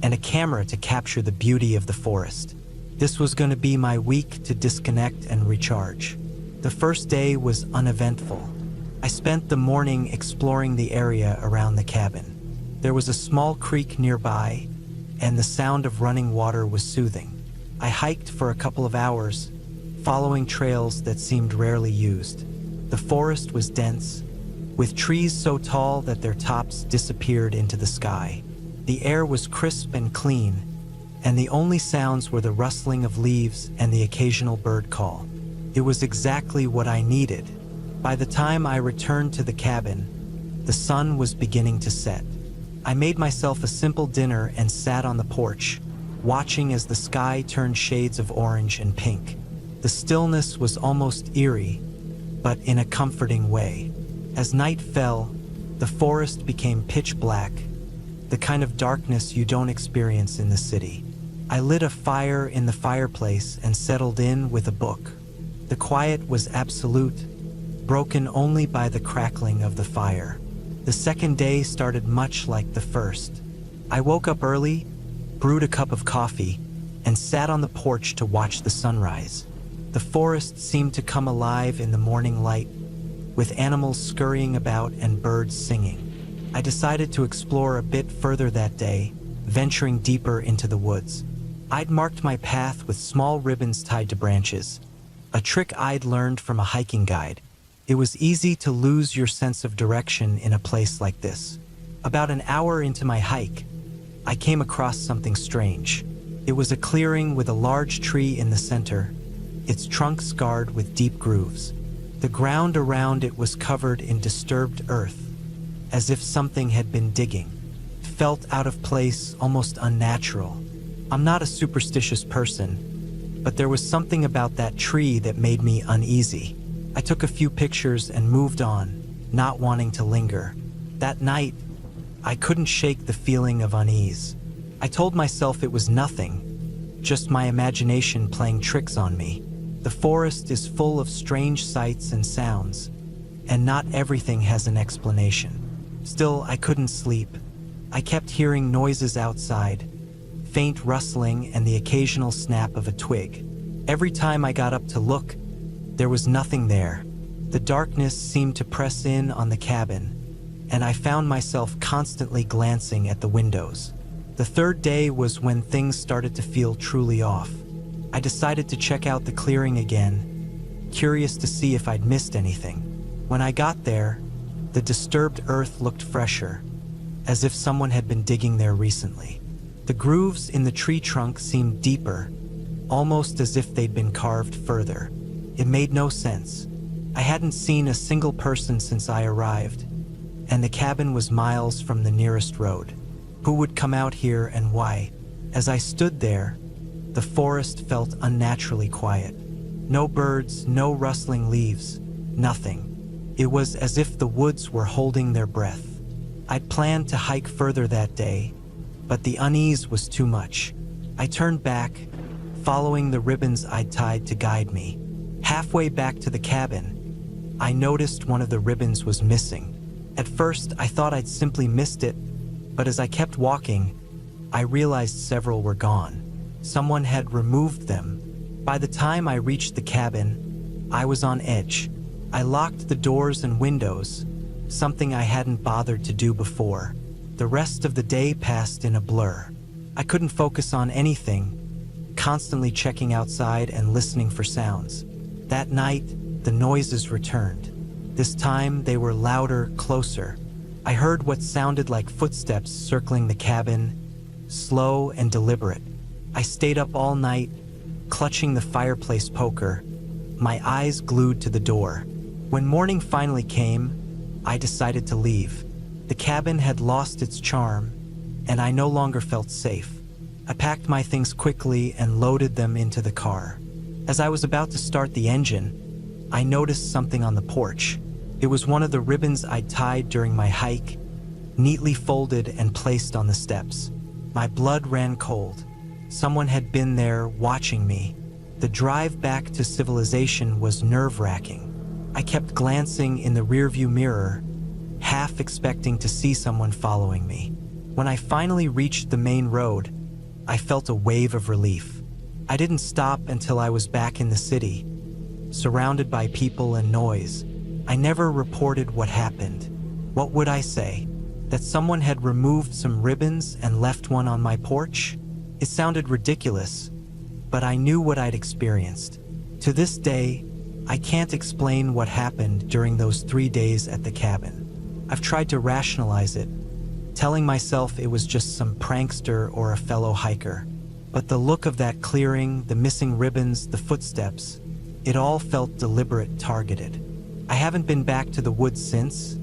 and a camera to capture the beauty of the forest. This was going to be my week to disconnect and recharge. The first day was uneventful. I spent the morning exploring the area around the cabin. There was a small creek nearby, and the sound of running water was soothing. I hiked for a couple of hours, following trails that seemed rarely used. The forest was dense, with trees so tall that their tops disappeared into the sky. The air was crisp and clean, and the only sounds were the rustling of leaves and the occasional bird call. It was exactly what I needed. By the time I returned to the cabin, the sun was beginning to set. I made myself a simple dinner and sat on the porch, watching as the sky turned shades of orange and pink. The stillness was almost eerie, but in a comforting way. As night fell, the forest became pitch black, the kind of darkness you don't experience in the city. I lit a fire in the fireplace and settled in with a book. The quiet was absolute, broken only by the crackling of the fire. The second day started much like the first. I woke up early, brewed a cup of coffee, and sat on the porch to watch the sunrise. The forest seemed to come alive in the morning light, with animals scurrying about and birds singing. I decided to explore a bit further that day, venturing deeper into the woods. I'd marked my path with small ribbons tied to branches, a trick I'd learned from a hiking guide. It was easy to lose your sense of direction in a place like this. About an hour into my hike, I came across something strange. It was a clearing with a large tree in the center, its trunk scarred with deep grooves. The ground around it was covered in disturbed earth, as if something had been digging. It felt out of place, almost unnatural. I'm not a superstitious person, but there was something about that tree that made me uneasy. I took a few pictures and moved on, not wanting to linger. That night, I couldn't shake the feeling of unease. I told myself it was nothing, just my imagination playing tricks on me. The forest is full of strange sights and sounds, and not everything has an explanation. Still, I couldn't sleep. I kept hearing noises outside, faint rustling and the occasional snap of a twig. Every time I got up to look, there was nothing there. The darkness seemed to press in on the cabin, and I found myself constantly glancing at the windows. The third day was when things started to feel truly off. I decided to check out the clearing again, curious to see if I'd missed anything. When I got there, the disturbed earth looked fresher, as if someone had been digging there recently. The grooves in the tree trunk seemed deeper, almost as if they'd been carved further. It made no sense. I hadn't seen a single person since I arrived, and the cabin was miles from the nearest road. Who would come out here and why? As I stood there, the forest felt unnaturally quiet. No birds, no rustling leaves, nothing. It was as if the woods were holding their breath. I'd planned to hike further that day, but the unease was too much. I turned back, following the ribbons I'd tied to guide me. Halfway back to the cabin, I noticed one of the ribbons was missing. At first, I thought I'd simply missed it, but as I kept walking, I realized several were gone. Someone had removed them. By the time I reached the cabin, I was on edge. I locked the doors and windows, something I hadn't bothered to do before. The rest of the day passed in a blur. I couldn't focus on anything, constantly checking outside and listening for sounds. That night, the noises returned. This time, they were louder, closer. I heard what sounded like footsteps circling the cabin, slow and deliberate. I stayed up all night, clutching the fireplace poker, my eyes glued to the door. When morning finally came, I decided to leave. The cabin had lost its charm, and I no longer felt safe. I packed my things quickly and loaded them into the car. As I was about to start the engine, I noticed something on the porch. It was one of the ribbons I'd tied during my hike, neatly folded and placed on the steps. My blood ran cold. Someone had been there watching me. The drive back to civilization was nerve-wracking. I kept glancing in the rearview mirror, half expecting to see someone following me. When I finally reached the main road, I felt a wave of relief. I didn't stop until I was back in the city, surrounded by people and noise. I never reported what happened. What would I say? That someone had removed some ribbons and left one on my porch? It sounded ridiculous, but I knew what I'd experienced. To this day, I can't explain what happened during those 3 days at the cabin. I've tried to rationalize it, telling myself it was just some prankster or a fellow hiker. But the look of that clearing, the missing ribbons, the footsteps, it all felt deliberate, targeted. I haven't been back to the woods since,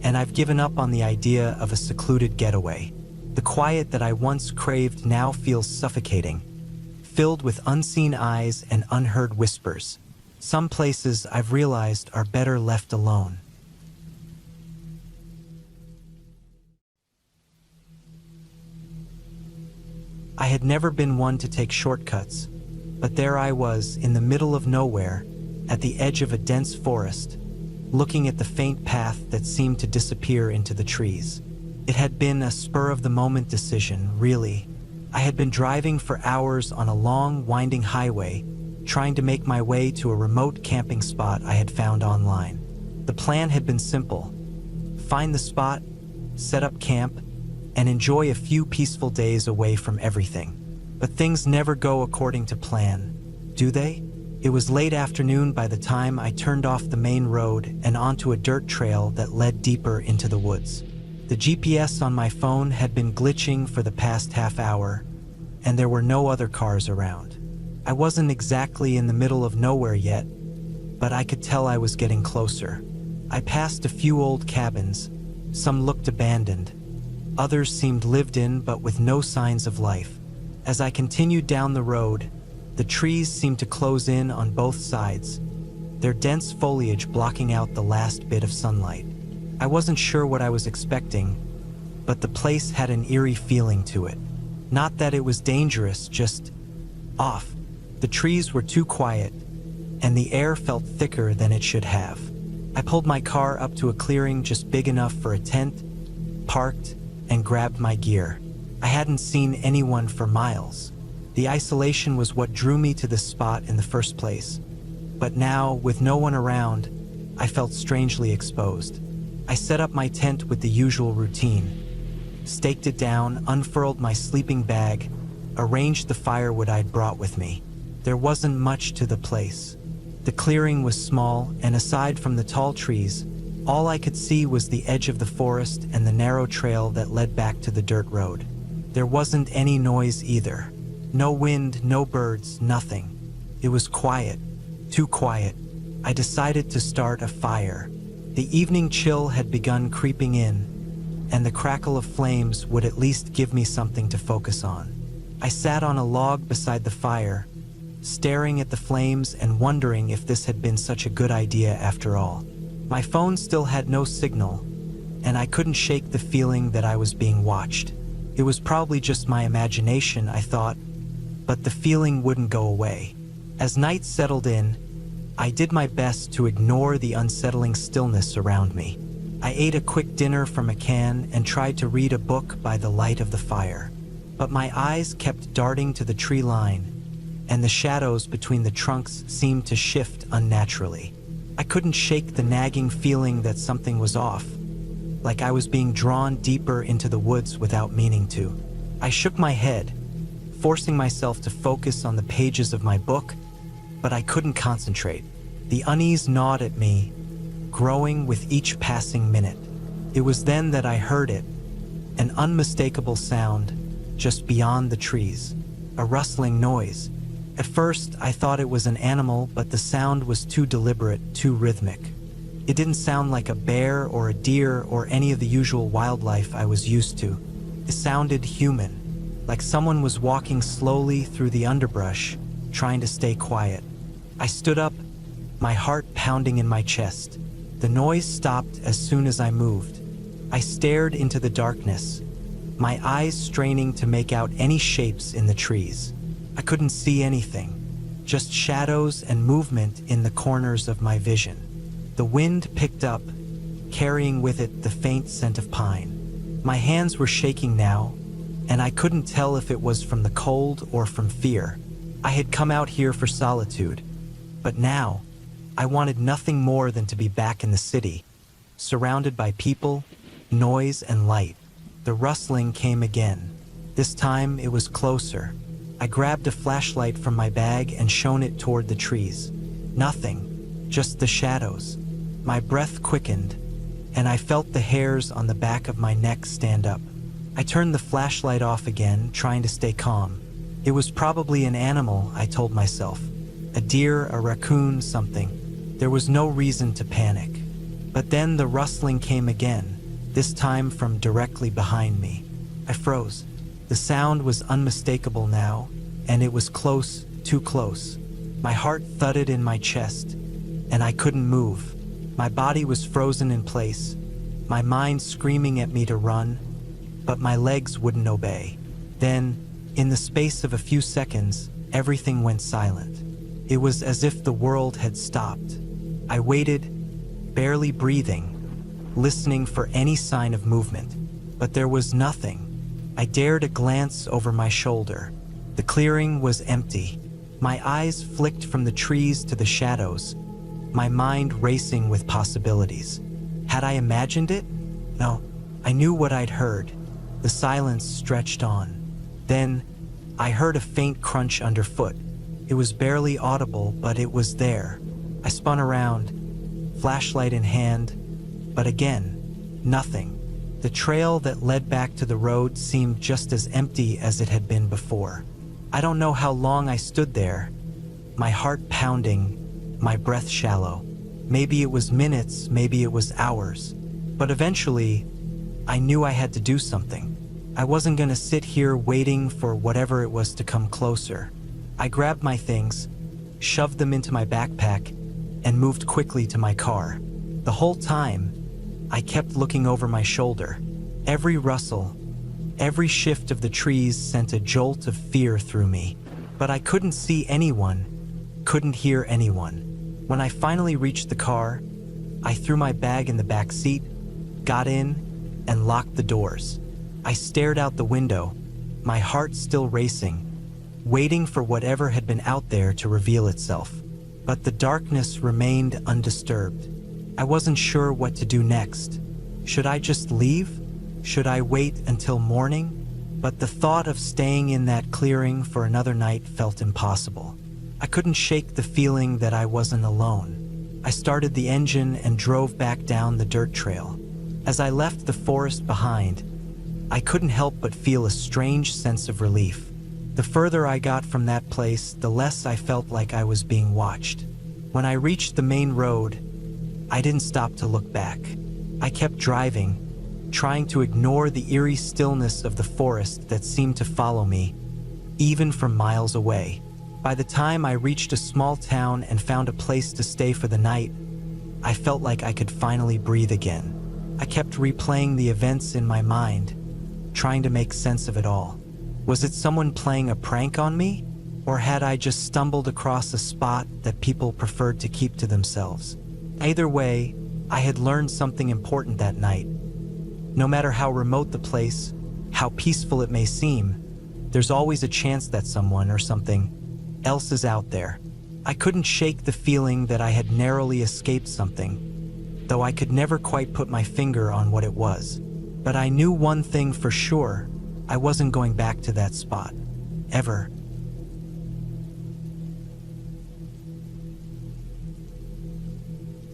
and I've given up on the idea of a secluded getaway. The quiet that I once craved now feels suffocating, filled with unseen eyes and unheard whispers. Some places I've realized are better left alone. I had never been one to take shortcuts, but there I was in the middle of nowhere, at the edge of a dense forest, looking at the faint path that seemed to disappear into the trees. It had been a spur-of-the-moment decision, really. I had been driving for hours on a long, winding highway, trying to make my way to a remote camping spot I had found online. The plan had been simple: find the spot, set up camp, and enjoy a few peaceful days away from everything. But things never go according to plan, do they? It was late afternoon by the time I turned off the main road and onto a dirt trail that led deeper into the woods. The GPS on my phone had been glitching for the past half hour, and there were no other cars around. I wasn't exactly in the middle of nowhere yet, but I could tell I was getting closer. I passed a few old cabins. Some looked abandoned. Others seemed lived in, but with no signs of life. As I continued down the road, the trees seemed to close in on both sides, their dense foliage blocking out the last bit of sunlight. I wasn't sure what I was expecting, but the place had an eerie feeling to it. Not that it was dangerous, just off. The trees were too quiet, and the air felt thicker than it should have. I pulled my car up to a clearing just big enough for a tent, parked, and grabbed my gear. I hadn't seen anyone for miles. The isolation was what drew me to this spot in the first place. But now, with no one around, I felt strangely exposed. I set up my tent with the usual routine, staked it down, unfurled my sleeping bag, arranged the firewood I'd brought with me. There wasn't much to the place. The clearing was small, and aside from the tall trees, all I could see was the edge of the forest and the narrow trail that led back to the dirt road. There wasn't any noise either. No wind, no birds, nothing. It was quiet, too quiet. I decided to start a fire. The evening chill had begun creeping in, and the crackle of flames would at least give me something to focus on. I sat on a log beside the fire, staring at the flames and wondering if this had been such a good idea after all. My phone still had no signal, and I couldn't shake the feeling that I was being watched. It was probably just my imagination, I thought, but the feeling wouldn't go away. As night settled in, I did my best to ignore the unsettling stillness around me. I ate a quick dinner from a can and tried to read a book by the light of the fire. But my eyes kept darting to the tree line, and the shadows between the trunks seemed to shift unnaturally. I couldn't shake the nagging feeling that something was off, like I was being drawn deeper into the woods without meaning to. I shook my head, forcing myself to focus on the pages of my book, but I couldn't concentrate. The unease gnawed at me, growing with each passing minute. It was then that I heard it, an unmistakable sound just beyond the trees, a rustling noise. At first, I thought it was an animal, but the sound was too deliberate, too rhythmic. It didn't sound like a bear or a deer or any of the usual wildlife I was used to. It sounded human, like someone was walking slowly through the underbrush, trying to stay quiet. I stood up, my heart pounding in my chest. The noise stopped as soon as I moved. I stared into the darkness, my eyes straining to make out any shapes in the trees. I couldn't see anything, just shadows and movement in the corners of my vision. The wind picked up, carrying with it the faint scent of pine. My hands were shaking now, and I couldn't tell if it was from the cold or from fear. I had come out here for solitude, but now I wanted nothing more than to be back in the city, surrounded by people, noise, and light. The rustling came again. This time it was closer. I grabbed a flashlight from my bag and shone it toward the trees. Nothing, just the shadows. My breath quickened, and I felt the hairs on the back of my neck stand up. I turned the flashlight off again, trying to stay calm. It was probably an animal, I told myself. A deer, a raccoon, something. There was no reason to panic. But then the rustling came again, this time from directly behind me. I froze. The sound was unmistakable now, and it was close, too close. My heart thudded in my chest, and I couldn't move. My body was frozen in place, my mind screaming at me to run, but my legs wouldn't obey. Then, in the space of a few seconds, everything went silent. It was as if the world had stopped. I waited, barely breathing, listening for any sign of movement, but there was nothing. I dared a glance over my shoulder. The clearing was empty. My eyes flicked from the trees to the shadows, my mind racing with possibilities. Had I imagined it? No, I knew what I'd heard. The silence stretched on. Then, I heard a faint crunch underfoot. It was barely audible, but it was there. I spun around, flashlight in hand, but again, nothing. The trail that led back to the road seemed just as empty as it had been before. I don't know how long I stood there, my heart pounding, my breath shallow. Maybe it was minutes, maybe it was hours. But eventually, I knew I had to do something. I wasn't going to sit here waiting for whatever it was to come closer. I grabbed my things, shoved them into my backpack, and moved quickly to my car. The whole time, I kept looking over my shoulder. Every rustle, every shift of the trees sent a jolt of fear through me. But I couldn't see anyone, couldn't hear anyone. When I finally reached the car, I threw my bag in the back seat, got in, and locked the doors. I stared out the window, my heart still racing, waiting for whatever had been out there to reveal itself. But the darkness remained undisturbed. I wasn't sure what to do next. Should I just leave? Should I wait until morning? But the thought of staying in that clearing for another night felt impossible. I couldn't shake the feeling that I wasn't alone. I started the engine and drove back down the dirt trail. As I left the forest behind, I couldn't help but feel a strange sense of relief. The further I got from that place, the less I felt like I was being watched. When I reached the main road, I didn't stop to look back. I kept driving, trying to ignore the eerie stillness of the forest that seemed to follow me, even from miles away. By the time I reached a small town and found a place to stay for the night, I felt like I could finally breathe again. I kept replaying the events in my mind, trying to make sense of it all. Was it someone playing a prank on me? Or had I just stumbled across a spot that people preferred to keep to themselves? Either way, I had learned something important that night. No matter how remote the place, how peaceful it may seem, there's always a chance that someone or something else is out there. I couldn't shake the feeling that I had narrowly escaped something, though I could never quite put my finger on what it was. But I knew one thing for sure: I wasn't going back to that spot. Ever.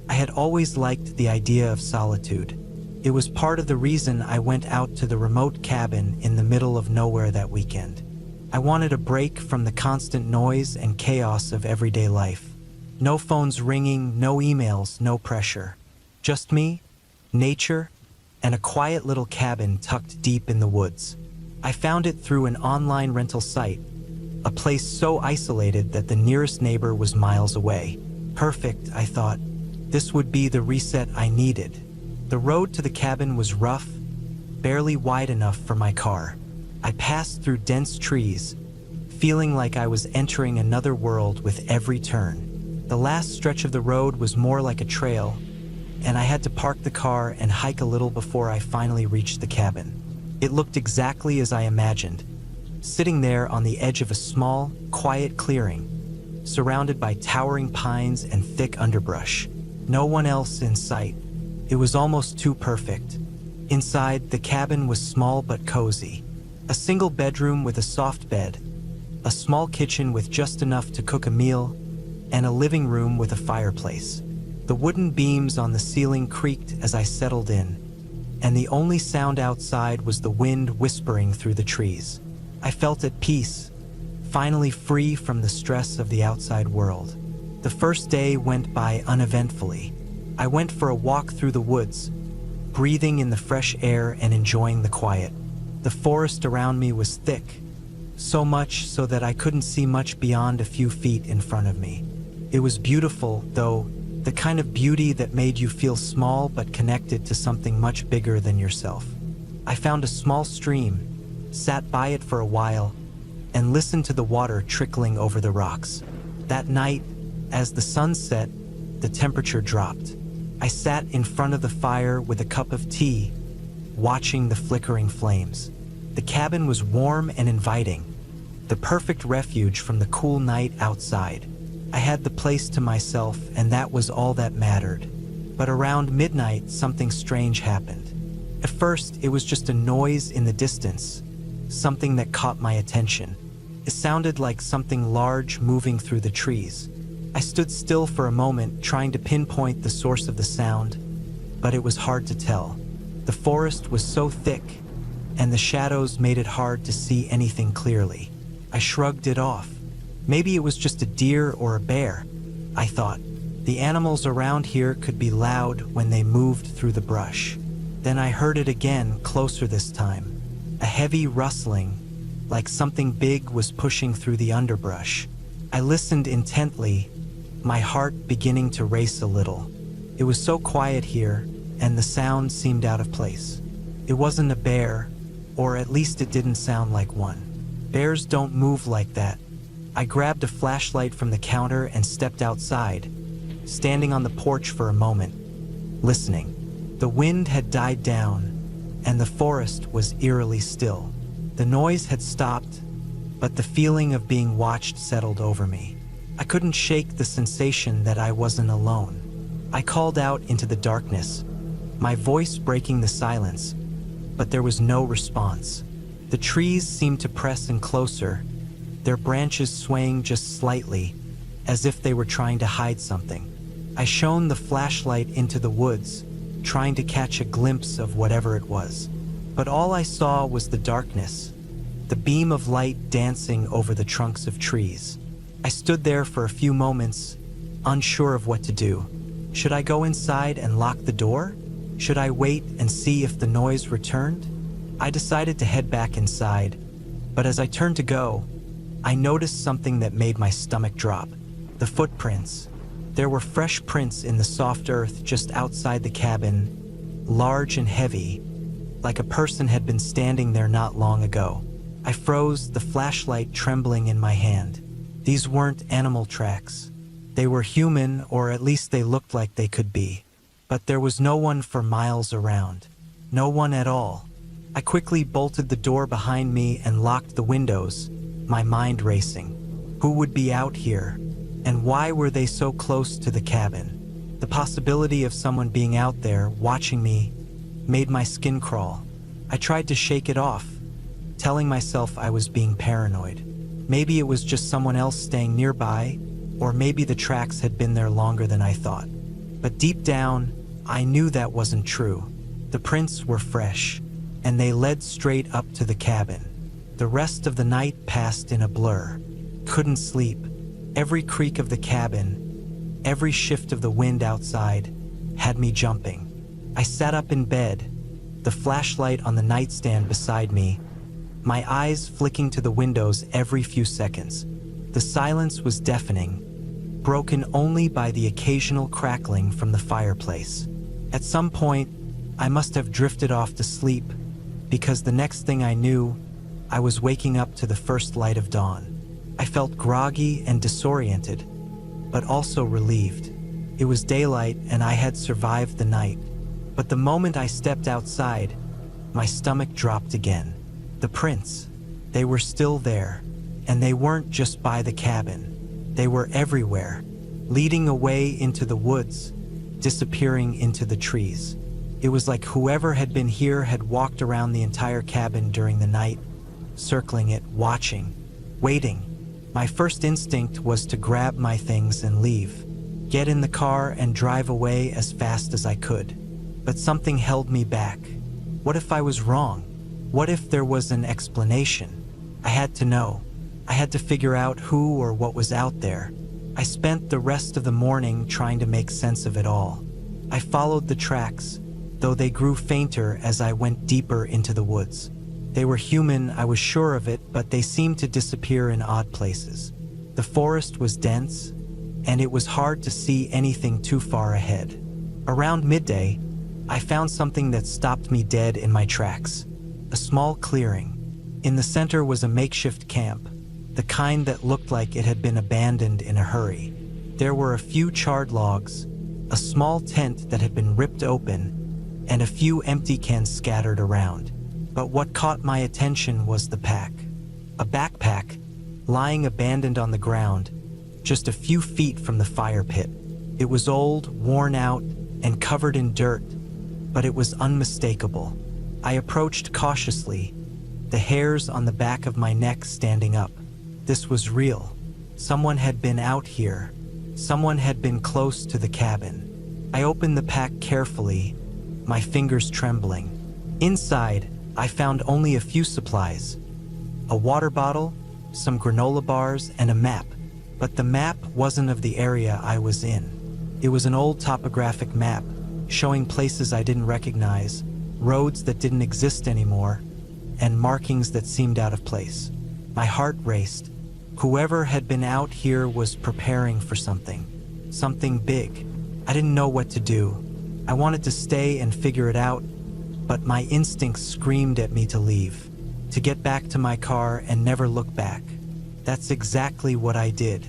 I had always liked the idea of solitude. It was part of the reason I went out to the remote cabin in the middle of nowhere that weekend. I wanted a break from the constant noise and chaos of everyday life. No phones ringing, no emails, no pressure. Just me, nature, and a quiet little cabin tucked deep in the woods. I found it through an online rental site, a place so isolated that the nearest neighbor was miles away. Perfect, I thought. This would be the reset I needed. The road to the cabin was rough, barely wide enough for my car. I passed through dense trees, feeling like I was entering another world with every turn. The last stretch of the road was more like a trail, and I had to park the car and hike a little before I finally reached the cabin. It looked exactly as I imagined, sitting there on the edge of a small, quiet clearing, surrounded by towering pines and thick underbrush. No one else in sight. It was almost too perfect. Inside, the cabin was small but cozy. A single bedroom with a soft bed, a small kitchen with just enough to cook a meal, and a living room with a fireplace. The wooden beams on the ceiling creaked as I settled in, and the only sound outside was the wind whispering through the trees. I felt at peace, finally free from the stress of the outside world. The first day went by uneventfully. I went for a walk through the woods, breathing in the fresh air and enjoying the quiet. The forest around me was thick, so much so that I couldn't see much beyond a few feet in front of me. It was beautiful, though, the kind of beauty that made you feel small but connected to something much bigger than yourself. I found a small stream, sat by it for a while, and listened to the water trickling over the rocks. That night, as the sun set, the temperature dropped. I sat in front of the fire with a cup of tea, watching the flickering flames. The cabin was warm and inviting, the perfect refuge from the cool night outside. I had the place to myself, and that was all that mattered. But around midnight, something strange happened. At first, it was just a noise in the distance, something that caught my attention. It sounded like something large moving through the trees. I stood still for a moment, trying to pinpoint the source of the sound, but it was hard to tell. The forest was so thick, and the shadows made it hard to see anything clearly. I shrugged it off. Maybe it was just a deer or a bear, I thought. The animals around here could be loud when they moved through the brush. Then I heard it again, closer this time. A heavy rustling, like something big was pushing through the underbrush. I listened intently, my heart beginning to race a little. It was so quiet here, and the sound seemed out of place. It wasn't a bear, or at least it didn't sound like one. Bears don't move like that. I grabbed a flashlight from the counter and stepped outside, standing on the porch for a moment, listening. The wind had died down, and the forest was eerily still. The noise had stopped, but the feeling of being watched settled over me. I couldn't shake the sensation that I wasn't alone. I called out into the darkness, my voice breaking the silence, but there was no response. The trees seemed to press in closer, their branches swaying just slightly, as if they were trying to hide something. I shone the flashlight into the woods, trying to catch a glimpse of whatever it was. But all I saw was the darkness, the beam of light dancing over the trunks of trees. I stood there for a few moments, unsure of what to do. Should I go inside and lock the door? Should I wait and see if the noise returned? I decided to head back inside, but as I turned to go, I noticed something that made my stomach drop. The footprints. There were fresh prints in the soft earth just outside the cabin, large and heavy, like a person had been standing there not long ago. I froze, the flashlight trembling in my hand. These weren't animal tracks. They were human, or at least they looked like they could be. But there was no one for miles around. No one at all. I quickly bolted the door behind me and locked the windows, my mind racing. Who would be out here? And why were they so close to the cabin? The possibility of someone being out there, watching me, made my skin crawl. I tried to shake it off, telling myself I was being paranoid. Maybe it was just someone else staying nearby, or maybe the tracks had been there longer than I thought. But deep down, I knew that wasn't true. The prints were fresh, and they led straight up to the cabin. The rest of the night passed in a blur. Couldn't sleep. Every creak of the cabin, every shift of the wind outside, had me jumping. I sat up in bed, the flashlight on the nightstand beside me, my eyes flicking to the windows every few seconds. The silence was deafening, broken only by the occasional crackling from the fireplace. At some point, I must have drifted off to sleep, because the next thing I knew, I was waking up to the first light of dawn. I felt groggy and disoriented, but also relieved. It was daylight and I had survived the night. But the moment I stepped outside, my stomach dropped again. The prints, they were still there, and they weren't just by the cabin. They were everywhere, leading away into the woods, disappearing into the trees. It was like whoever had been here had walked around the entire cabin during the night, circling it, watching, waiting. My first instinct was to grab my things and leave, get in the car and drive away as fast as I could. But something held me back. What if I was wrong? What if there was an explanation? I had to know. I had to figure out who or what was out there. I spent the rest of the morning trying to make sense of it all. I followed the tracks, though they grew fainter as I went deeper into the woods. They were human, I was sure of it, but they seemed to disappear in odd places. The forest was dense, and it was hard to see anything too far ahead. Around midday, I found something that stopped me dead in my tracks. A small clearing. In the center was a makeshift camp, the kind that looked like it had been abandoned in a hurry. There were a few charred logs, a small tent that had been ripped open, and a few empty cans scattered around. But what caught my attention was the pack. A backpack, lying abandoned on the ground, just a few feet from the fire pit. It was old, worn out, and covered in dirt, but it was unmistakable. I approached cautiously, the hairs on the back of my neck standing up. This was real. Someone had been out here. Someone had been close to the cabin. I opened the pack carefully, my fingers trembling. Inside, I found only a few supplies. A water bottle, some granola bars, and a map. But the map wasn't of the area I was in. It was an old topographic map, showing places I didn't recognize, roads that didn't exist anymore, and markings that seemed out of place. My heart raced. Whoever had been out here was preparing for something big. I didn't know what to do. I wanted to stay and figure it out, but my instincts screamed at me to leave, to get back to my car and never look back. That's exactly what I did.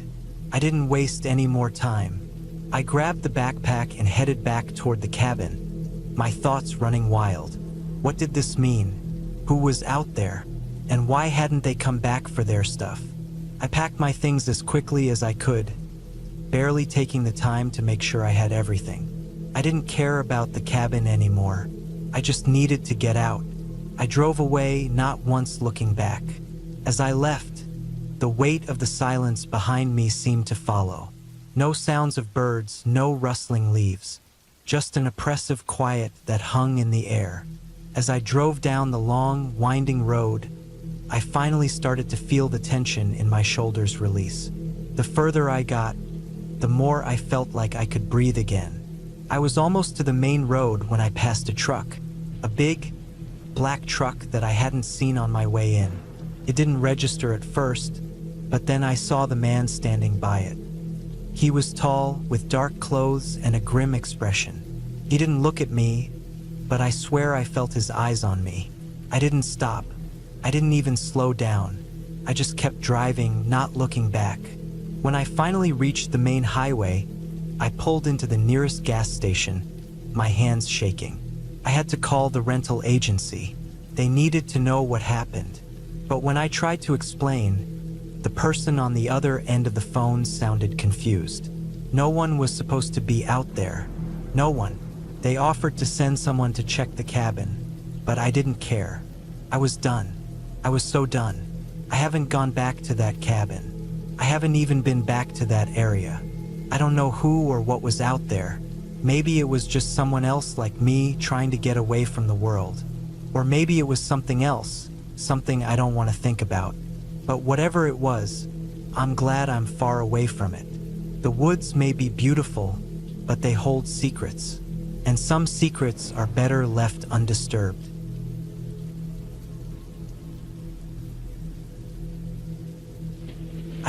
I didn't waste any more time. I grabbed the backpack and headed back toward the cabin, my thoughts running wild. What did this mean? Who was out there? And why hadn't they come back for their stuff? I packed my things as quickly as I could, barely taking the time to make sure I had everything. I didn't care about the cabin anymore. I just needed to get out. I drove away, not once looking back. As I left, the weight of the silence behind me seemed to follow. No sounds of birds, no rustling leaves, just an oppressive quiet that hung in the air. As I drove down the long, winding road, I finally started to feel the tension in my shoulders release. The further I got, the more I felt like I could breathe again. I was almost to the main road when I passed a truck, a big, black truck that I hadn't seen on my way in. It didn't register at first, but then I saw the man standing by it. He was tall, with dark clothes and a grim expression. He didn't look at me, but I swear I felt his eyes on me. I didn't stop. I didn't even slow down. I just kept driving, not looking back. When I finally reached the main highway, I pulled into the nearest gas station, my hands shaking. I had to call the rental agency. They needed to know what happened. But when I tried to explain, the person on the other end of the phone sounded confused. No one was supposed to be out there. No one. They offered to send someone to check the cabin, but I didn't care. I was done. I was so done. I haven't gone back to that cabin. I haven't even been back to that area. I don't know who or what was out there. Maybe it was just someone else like me trying to get away from the world. Or maybe it was something else, something I don't want to think about. But whatever it was, I'm glad I'm far away from it. The woods may be beautiful, but they hold secrets. And some secrets are better left undisturbed.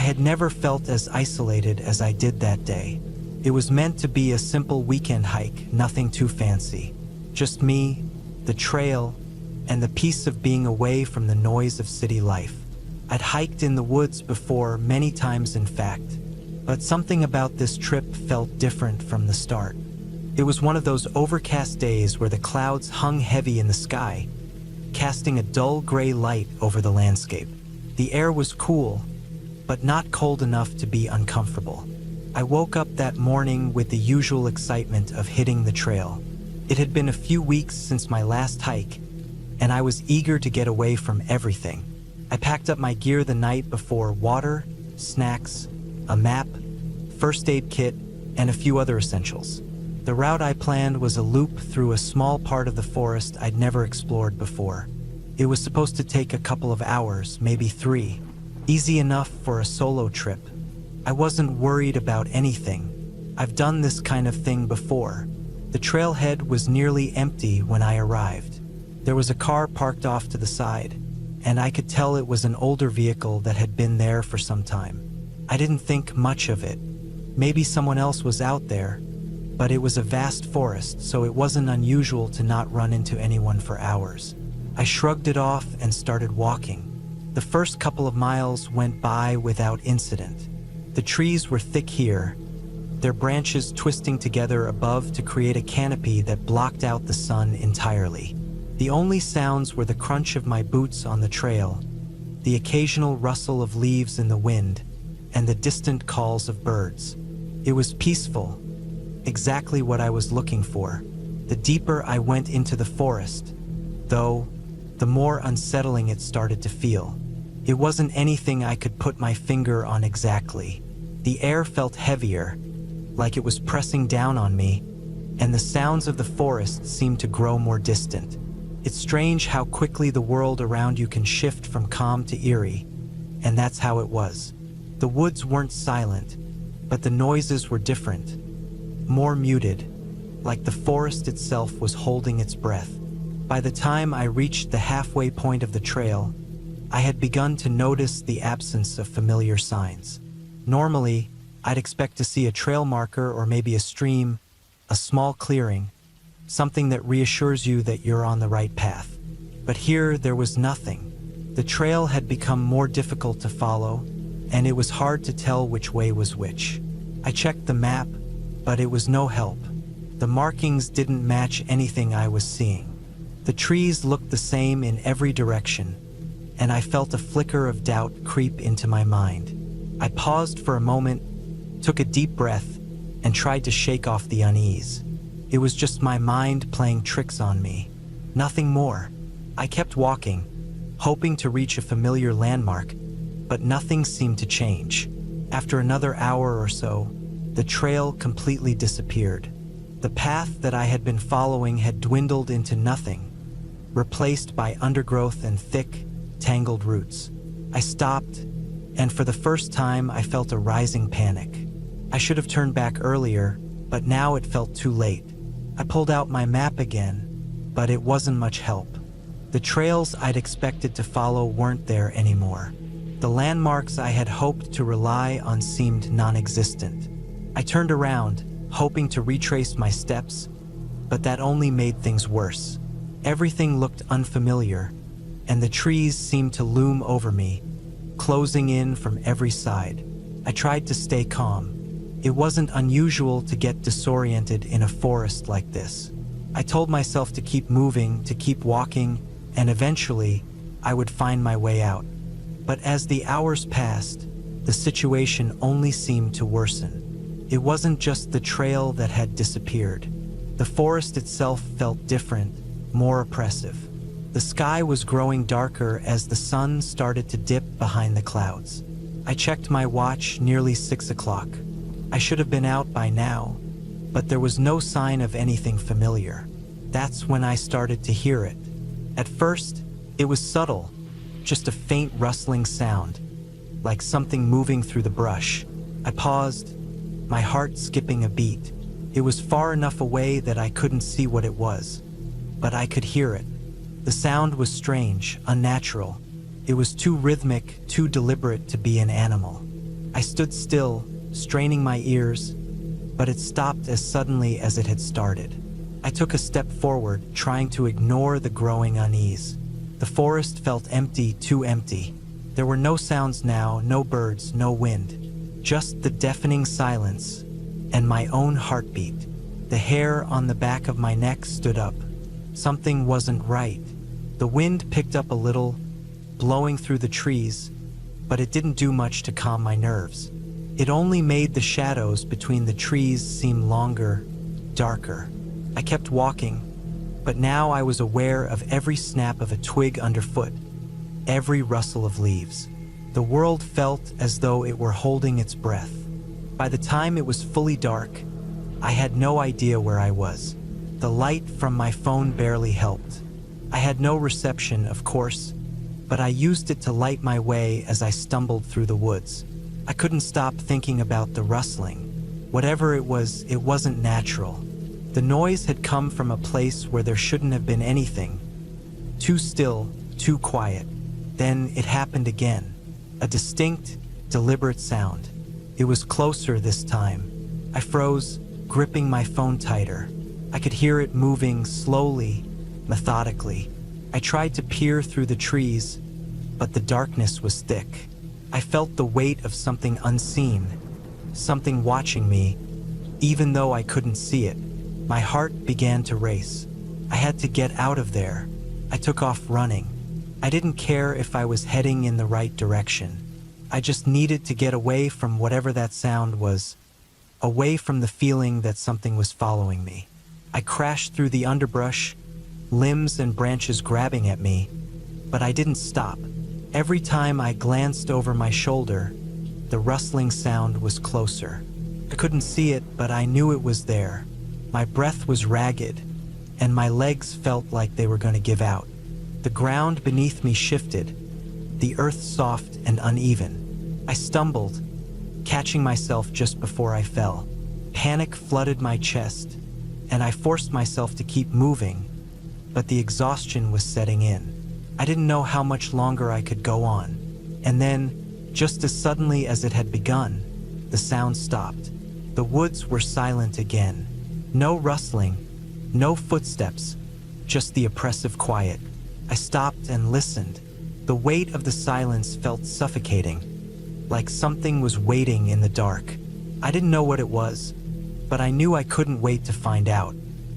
had never felt as isolated as I did that day. It was meant to be a simple weekend hike, nothing too fancy. Just me, the trail, and the peace of being away from the noise of city life. I'd hiked in the woods before, many times in fact, but something about this trip felt different from the start. It was one of those overcast days where the clouds hung heavy in the sky, casting a dull gray light over the landscape. The air was cool, but not cold enough to be uncomfortable. I woke up that morning with the usual excitement of hitting the trail. It had been a few weeks since my last hike, and I was eager to get away from everything. I packed up my gear the night before: water, snacks, a map, first aid kit, and a few other essentials. The route I planned was a loop through a small part of the forest I'd never explored before. It was supposed to take a couple of hours, maybe 3. Easy enough for a solo trip. I wasn't worried about anything. I've done this kind of thing before. The trailhead was nearly empty when I arrived. There was a car parked off to the side, and I could tell it was an older vehicle that had been there for some time. I didn't think much of it. Maybe someone else was out there, but it was a vast forest, so it wasn't unusual to not run into anyone for hours. I shrugged it off and started walking. The first couple of miles went by without incident. The trees were thick here, their branches twisting together above to create a canopy that blocked out the sun entirely. The only sounds were the crunch of my boots on the trail, the occasional rustle of leaves in the wind, and the distant calls of birds. It was peaceful, exactly what I was looking for. The deeper I went into the forest, though, the more unsettling it started to feel. It wasn't anything I could put my finger on exactly. The air felt heavier, like it was pressing down on me, and the sounds of the forest seemed to grow more distant. It's strange how quickly the world around you can shift from calm to eerie, and that's how it was. The woods weren't silent, but the noises were different, more muted, like the forest itself was holding its breath. By the time I reached the halfway point of the trail, I had begun to notice the absence of familiar signs. Normally, I'd expect to see a trail marker or maybe a stream, a small clearing, something that reassures you that you're on the right path. But here, there was nothing. The trail had become more difficult to follow, and it was hard to tell which way was which. I checked the map, but it was no help. The markings didn't match anything I was seeing. The trees looked the same in every direction, and I felt a flicker of doubt creep into my mind. I paused for a moment, took a deep breath, and tried to shake off the unease. It was just my mind playing tricks on me, nothing more. I kept walking, hoping to reach a familiar landmark, but nothing seemed to change. After another hour or so, the trail completely disappeared. The path that I had been following had dwindled into nothing, replaced by undergrowth and thick, tangled roots. I stopped, and for the first time I felt a rising panic. I should have turned back earlier, but now it felt too late. I pulled out my map again, but it wasn't much help. The trails I'd expected to follow weren't there anymore. The landmarks I had hoped to rely on seemed non-existent. I turned around, hoping to retrace my steps, but that only made things worse. Everything looked unfamiliar, and the trees seemed to loom over me, closing in from every side. I tried to stay calm. It wasn't unusual to get disoriented in a forest like this. I told myself to keep moving, to keep walking, and eventually, I would find my way out. But as the hours passed, the situation only seemed to worsen. It wasn't just the trail that had disappeared. The forest itself felt different, more oppressive. The sky was growing darker as the sun started to dip behind the clouds. I checked my watch, nearly 6 o'clock. I should have been out by now, but there was no sign of anything familiar. That's when I started to hear it. At first, it was subtle, just a faint rustling sound, like something moving through the brush. I paused, my heart skipping a beat. It was far enough away that I couldn't see what it was, but I could hear it. The sound was strange, unnatural. It was too rhythmic, too deliberate to be an animal. I stood still, straining my ears, but it stopped as suddenly as it had started. I took a step forward, trying to ignore the growing unease. The forest felt empty, too empty. There were no sounds now, no birds, no wind. Just the deafening silence and my own heartbeat. The hair on the back of my neck stood up. Something wasn't right. The wind picked up a little, blowing through the trees, but it didn't do much to calm my nerves. It only made the shadows between the trees seem longer, darker. I kept walking, but now I was aware of every snap of a twig underfoot, every rustle of leaves. The world felt as though it were holding its breath. By the time it was fully dark, I had no idea where I was. The light from my phone barely helped. I had no reception, of course, but I used it to light my way as I stumbled through the woods. I couldn't stop thinking about the rustling. Whatever it wasn't natural. The noise had come from a place where there shouldn't have been anything. Too still, too quiet. Then it happened again. A distinct, deliberate sound. It was closer this time. I froze, gripping my phone tighter. I could hear it moving slowly, methodically. I tried to peer through the trees, but the darkness was thick. I felt the weight of something unseen, something watching me, even though I couldn't see it. My heart began to race. I had to get out of there. I took off running. I didn't care if I was heading in the right direction. I just needed to get away from whatever that sound was, away from the feeling that something was following me. I crashed through the underbrush, limbs and branches grabbing at me, but I didn't stop. Every time I glanced over my shoulder, the rustling sound was closer. I couldn't see it, but I knew it was there. My breath was ragged, and my legs felt like they were going to give out. The ground beneath me shifted, the earth soft and uneven. I stumbled, catching myself just before I fell. Panic flooded my chest, and I forced myself to keep moving, but the exhaustion was setting in. I didn't know how much longer I could go on. And then, just as suddenly as it had begun, the sound stopped. The woods were silent again. No rustling, no footsteps, just the oppressive quiet. I stopped and listened. The weight of the silence felt suffocating, like something was waiting in the dark. I didn't know what it was, but I knew I couldn't wait to find out.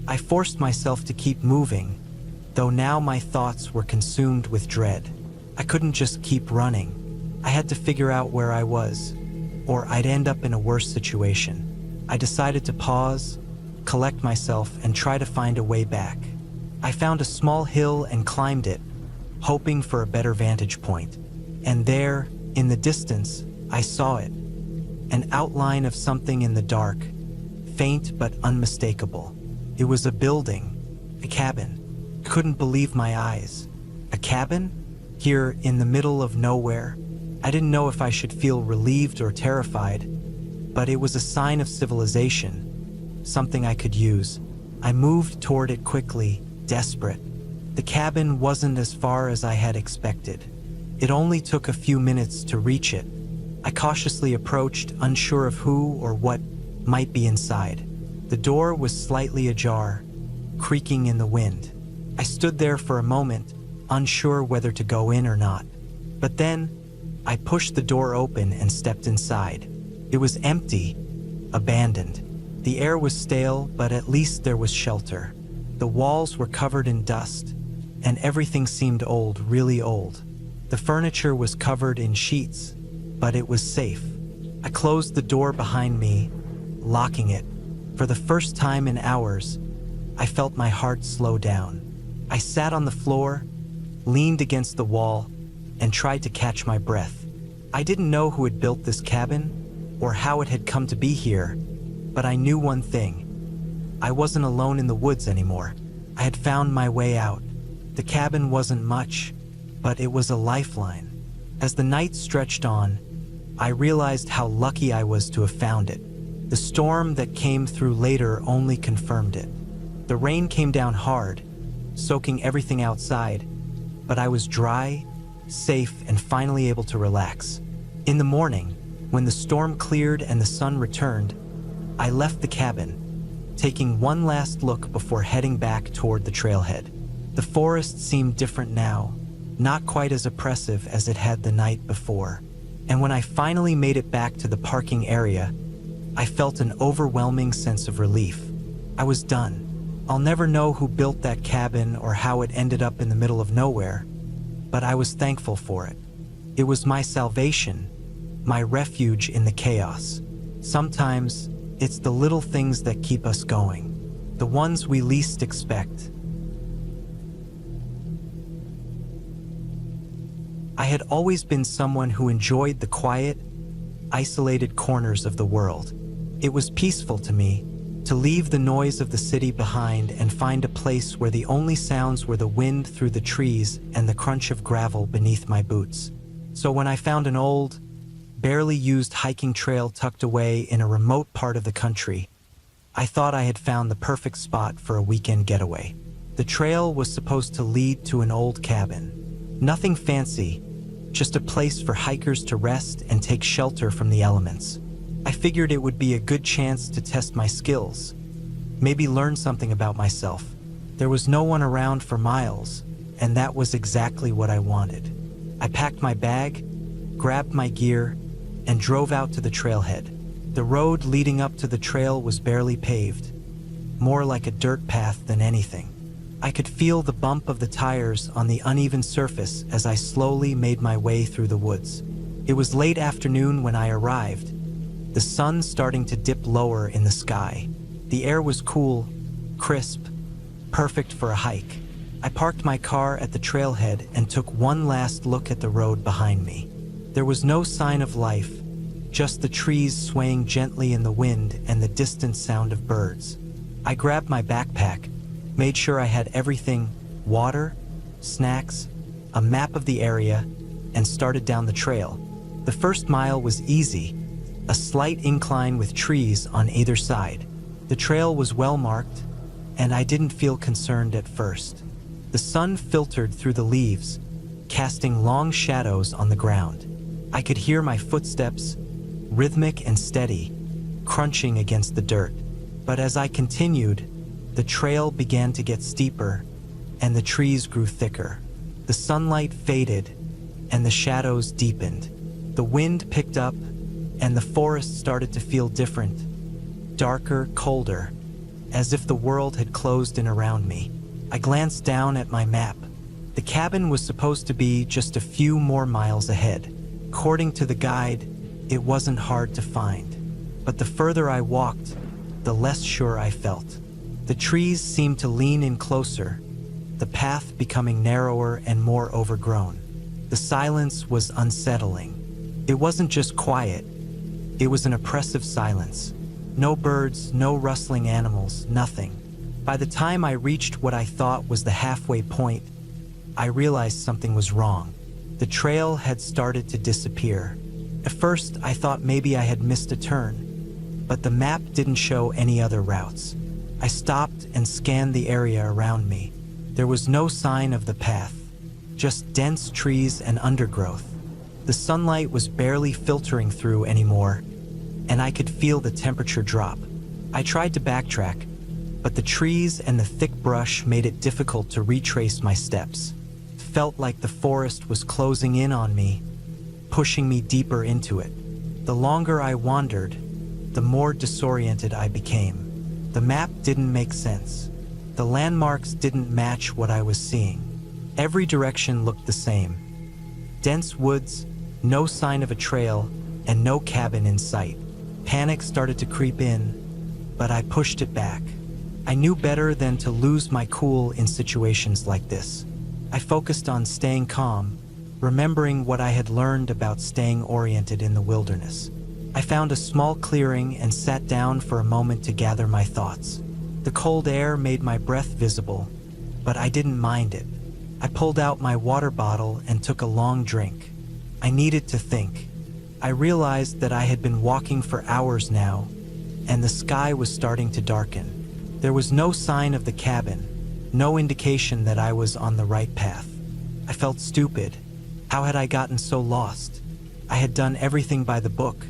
I forced myself to keep moving, though now my thoughts were consumed with dread. I couldn't just keep running. I had to figure out where I was, or I'd end up in a worse situation. I decided to pause, collect myself, and try to find a way back. I found a small hill and climbed it, hoping for a better vantage point. And there, in the distance, I saw it. An outline of something in the dark, faint but unmistakable. It was a building, a cabin. I couldn't believe my eyes. A cabin? Here in the middle of nowhere? I didn't know if I should feel relieved or terrified, but it was a sign of civilization. Something I could use. I moved toward it quickly, desperate. The cabin wasn't as far as I had expected. It only took a few minutes to reach it. I cautiously approached, unsure of who or what might be inside. The door was slightly ajar, creaking in the wind. I stood there for a moment, unsure whether to go in or not. But then, I pushed the door open and stepped inside. It was empty, abandoned. The air was stale, but at least there was shelter. The walls were covered in dust, and everything seemed old, really old. The furniture was covered in sheets, but it was safe. I closed the door behind me, locking it. For the first time in hours, I felt my heart slow down. I sat on the floor, leaned against the wall, and tried to catch my breath. I didn't know who had built this cabin, or how it had come to be here, but I knew one thing. I wasn't alone in the woods anymore. I had found my way out. The cabin wasn't much, but it was a lifeline. As the night stretched on, I realized how lucky I was to have found it. The storm that came through later only confirmed it. The rain came down hard, soaking everything outside, but I was dry, safe, and finally able to relax. In the morning, When the storm cleared and the sun returned, I left the cabin, taking one last look before heading back toward the trailhead. The forest seemed different now, not quite as oppressive as it had the night before. And when I finally made it back to the parking area, I felt an overwhelming sense of relief. I was done. I'll never know who built that cabin or how it ended up in the middle of nowhere, but I was thankful for it. It was my salvation, my refuge in the chaos. Sometimes, it's the little things that keep us going, the ones we least expect. I had always been someone who enjoyed the quiet, isolated corners of the world. It was peaceful to me to leave the noise of the city behind and find a place where the only sounds were the wind through the trees and the crunch of gravel beneath my boots. So when I found an old, barely used hiking trail tucked away in a remote part of the country, I thought I had found the perfect spot for a weekend getaway. The trail was supposed to lead to an old cabin. Nothing fancy, just a place for hikers to rest and take shelter from the elements. I figured it would be a good chance to test my skills, maybe learn something about myself. There was no one around for miles, and that was exactly what I wanted. I packed my bag, grabbed my gear, and drove out to the trailhead. The road leading up to the trail was barely paved, more like a dirt path than anything. I could feel the bump of the tires on the uneven surface as I slowly made my way through the woods. It was late afternoon when I arrived, the sun starting to dip lower in the sky. The air was cool, crisp, perfect for a hike. I parked my car at the trailhead and took one last look at the road behind me. There was no sign of life, just the trees swaying gently in the wind and the distant sound of birds. I grabbed my backpack, made sure I had everything: water, snacks, a map of the area, and started down the trail. The first mile was easy, a slight incline with trees on either side. The trail was well marked, and I didn't feel concerned at first. The sun filtered through the leaves, casting long shadows on the ground. I could hear my footsteps, rhythmic and steady, crunching against the dirt. But as I continued, the trail began to get steeper, and the trees grew thicker. The sunlight faded, and the shadows deepened. The wind picked up, and the forest started to feel different, darker, colder, as if the world had closed in around me. I glanced down at my map. The cabin was supposed to be just a few more miles ahead. According to the guide, it wasn't hard to find. But the further I walked, the less sure I felt. The trees seemed to lean in closer, the path becoming narrower and more overgrown. The silence was unsettling. It wasn't just quiet, it was an oppressive silence. No birds, no rustling animals, nothing. By the time I reached what I thought was the halfway point, I realized something was wrong. The trail had started to disappear. At first, I thought maybe I had missed a turn, but the map didn't show any other routes. I stopped and scanned the area around me. There was no sign of the path, just dense trees and undergrowth. The sunlight was barely filtering through anymore, and I could feel the temperature drop. I tried to backtrack, but the trees and the thick brush made it difficult to retrace my steps. It felt like the forest was closing in on me, pushing me deeper into it. The longer I wandered, the more disoriented I became. The map didn't make sense. The landmarks didn't match what I was seeing. Every direction looked the same. Dense woods, no sign of a trail, and no cabin in sight. Panic started to creep in, but I pushed it back. I knew better than to lose my cool in situations like this. I focused on staying calm, remembering what I had learned about staying oriented in the wilderness. I found a small clearing and sat down for a moment to gather my thoughts. The cold air made my breath visible, but I didn't mind it. I pulled out my water bottle and took a long drink. I needed to think. I realized that I had been walking for hours now, and the sky was starting to darken. There was no sign of the cabin, no indication that I was on the right path. I felt stupid. How had I gotten so lost? I had done everything by the book.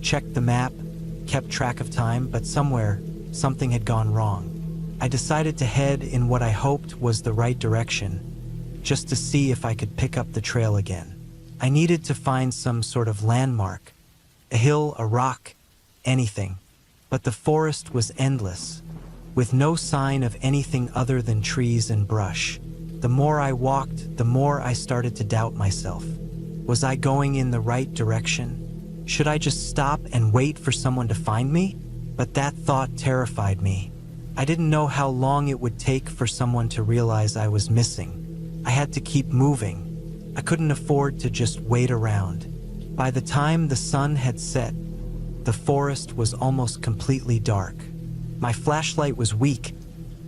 checked the map, kept track of time, but somewhere, something had gone wrong. I decided to head in what I hoped was the right direction, just to see if I could pick up the trail again. I needed to find some sort of landmark, a hill, a rock, anything. But the forest was endless, with no sign of anything other than trees and brush. The more I walked, the more I started to doubt myself. Was I going in the right direction? Should I just stop and wait for someone to find me? But that thought terrified me. I didn't know how long it would take for someone to realize I was missing. I had to keep moving. I couldn't afford to just wait around. By the time the sun had set, the forest was almost completely dark. My flashlight was weak,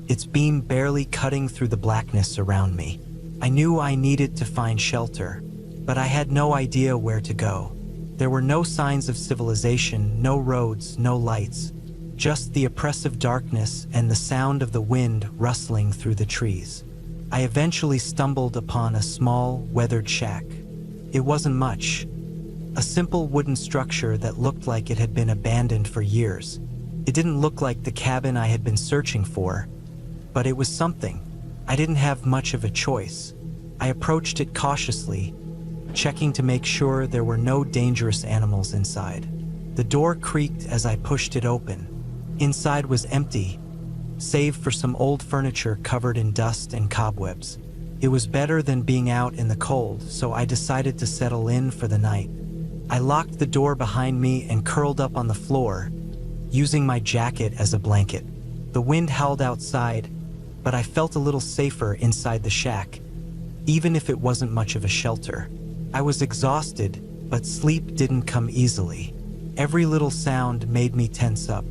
its beam barely cutting through the blackness around me. I knew I needed to find shelter, but I had no idea where to go. There were no signs of civilization, no roads, no lights, just the oppressive darkness and the sound of the wind rustling through the trees. I eventually stumbled upon a small, weathered shack. It wasn't much. A simple wooden structure that looked like it had been abandoned for years. It didn't look like the cabin I had been searching for, but it was something. I didn't have much of a choice. I approached it cautiously, checking to make sure there were no dangerous animals inside. The door creaked as I pushed it open. Inside was empty, save for some old furniture covered in dust and cobwebs. It was better than being out in the cold, so I decided to settle in for the night. I locked the door behind me and curled up on the floor, using my jacket as a blanket. The wind howled outside, but I felt a little safer inside the shack, even if it wasn't much of a shelter. I was exhausted, but sleep didn't come easily. Every little sound made me tense up.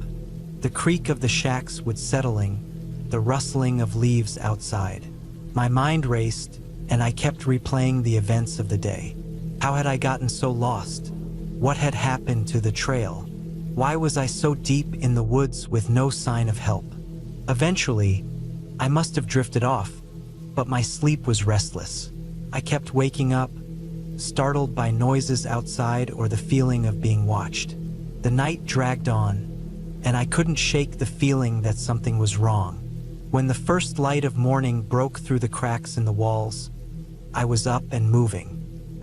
The creak of the shack's wood settling, the rustling of leaves outside. My mind raced, and I kept replaying the events of the day. How had I gotten so lost? What had happened to the trail? Why was I so deep in the woods with no sign of help? Eventually, I must have drifted off, but my sleep was restless. I kept waking up, startled by noises outside or the feeling of being watched. The night dragged on, and I couldn't shake the feeling that something was wrong. When the first light of morning broke through the cracks in the walls, I was up and moving.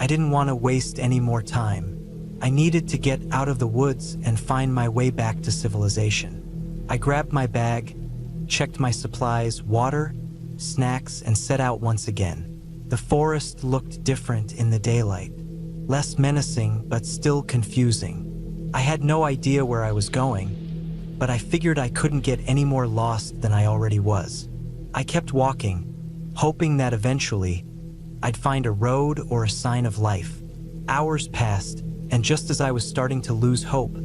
I didn't want to waste any more time. I needed to get out of the woods and find my way back to civilization. I grabbed my bag, checked my supplies, water, snacks, and set out once again. The forest looked different in the daylight, less menacing but still confusing. I had no idea where I was going, but I figured I couldn't get any more lost than I already was. I kept walking, hoping that eventually I'd find a road or a sign of life. Hours passed, and just as I was starting to lose hope,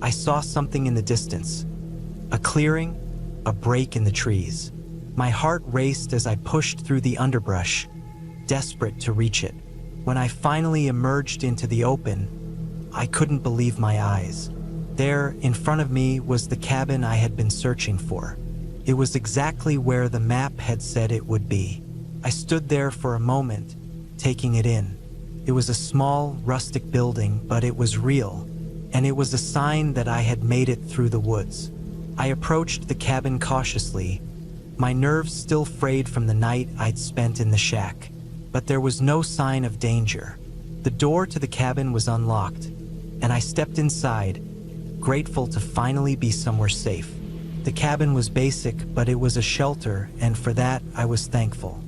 I saw something in the distance. A clearing, a break in the trees. My heart raced as I pushed through the underbrush, desperate to reach it. When I finally emerged into the open, I couldn't believe my eyes. There, in front of me, was the cabin I had been searching for. It was exactly where the map had said it would be. I stood there for a moment, taking it in. It was a small, rustic building, but it was real, and it was a sign that I had made it through the woods. I approached the cabin cautiously, my nerves still frayed from the night I'd spent in the shack, but there was no sign of danger. The door to the cabin was unlocked, and I stepped inside, grateful to finally be somewhere safe. The cabin was basic, but it was a shelter, and for that, I was thankful.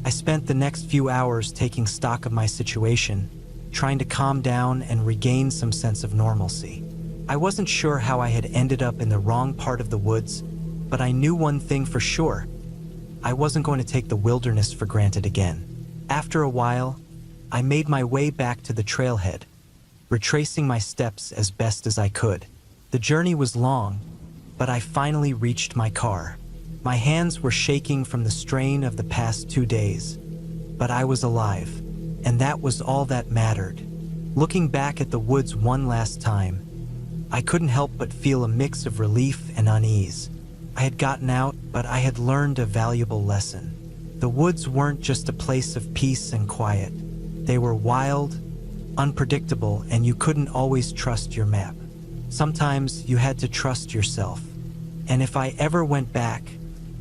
I spent the next few hours taking stock of my situation, trying to calm down and regain some sense of normalcy. I wasn't sure how I had ended up in the wrong part of the woods, but I knew one thing for sure. I wasn't going to take the wilderness for granted again. After a while, I made my way back to the trailhead, retracing my steps as best as I could. The journey was long, but I finally reached my car. My hands were shaking from the strain of the past 2 days, but I was alive, and that was all that mattered. Looking back at the woods one last time, I couldn't help but feel a mix of relief and unease. I had gotten out, but I had learned a valuable lesson. The woods weren't just a place of peace and quiet. They were wild, unpredictable, and you couldn't always trust your map. Sometimes you had to trust yourself. And if I ever went back,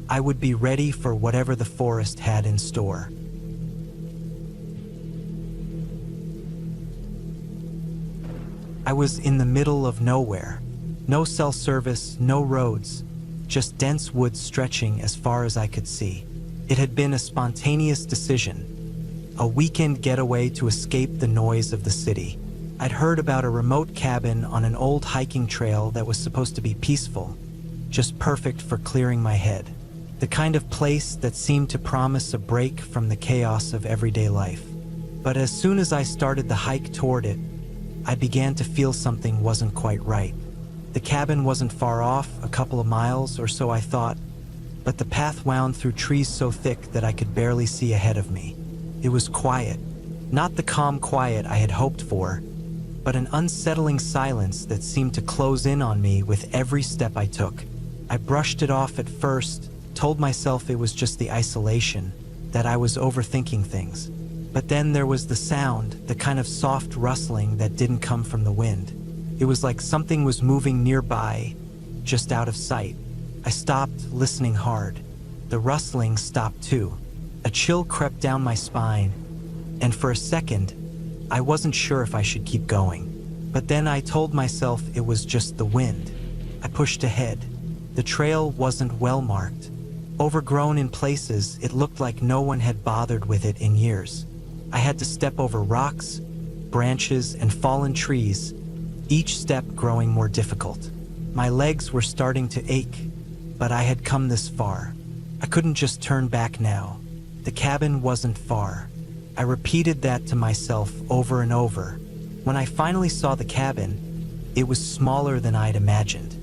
I would be ready for whatever the forest had in store. I was in the middle of nowhere. No cell service, no roads, just dense woods stretching as far as I could see. It had been a spontaneous decision, a weekend getaway to escape the noise of the city. I'd heard about a remote cabin on an old hiking trail that was supposed to be peaceful, just perfect for clearing my head. The kind of place that seemed to promise a break from the chaos of everyday life. But as soon as I started the hike toward it, I began to feel something wasn't quite right. The cabin wasn't far off, a couple of miles or so I thought, but the path wound through trees so thick that I could barely see ahead of me. It was quiet, not the calm quiet I had hoped for, but an unsettling silence that seemed to close in on me with every step I took. I brushed it off at first, told myself it was just the isolation, that I was overthinking things. But then there was the sound, the kind of soft rustling that didn't come from the wind. It was like something was moving nearby, just out of sight. I stopped, listening hard. The rustling stopped too. A chill crept down my spine, and for a second, I wasn't sure if I should keep going. But then I told myself it was just the wind. I pushed ahead. The trail wasn't well marked. Overgrown in places, it looked like no one had bothered with it in years. I had to step over rocks, branches, and fallen trees, each step growing more difficult. My legs were starting to ache, but I had come this far. I couldn't just turn back now. The cabin wasn't far. I repeated that to myself over and over. When I finally saw the cabin, it was smaller than I'd imagined.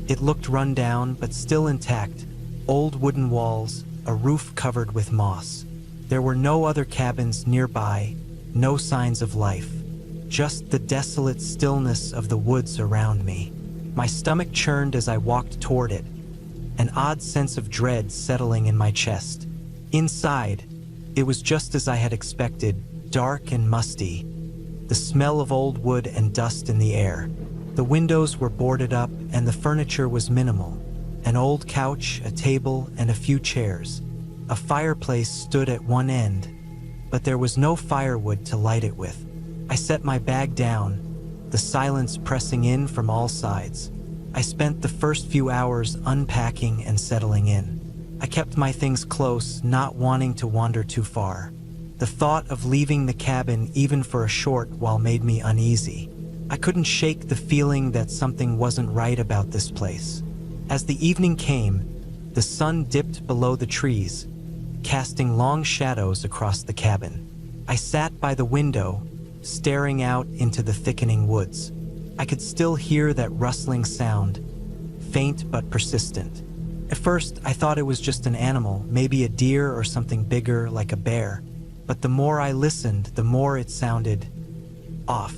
It looked run down, but still intact. Old wooden walls, a roof covered with moss. There were no other cabins nearby, no signs of life. Just the desolate stillness of the woods around me. My stomach churned as I walked toward it, an odd sense of dread settling in my chest. Inside, it was just as I had expected, dark and musty. The smell of old wood and dust in the air. The windows were boarded up and the furniture was minimal. An old couch, a table, and a few chairs. A fireplace stood at one end, but there was no firewood to light it with. I set my bag down, the silence pressing in from all sides. I spent the first few hours unpacking and settling in. I kept my things close, not wanting to wander too far. The thought of leaving the cabin even for a short while made me uneasy. I couldn't shake the feeling that something wasn't right about this place. As the evening came, the sun dipped below the trees, casting long shadows across the cabin. I sat by the window, staring out into the thickening woods. I could still hear that rustling sound, faint but persistent. At first, I thought it was just an animal, maybe a deer or something bigger like a bear. But the more I listened, the more it sounded off,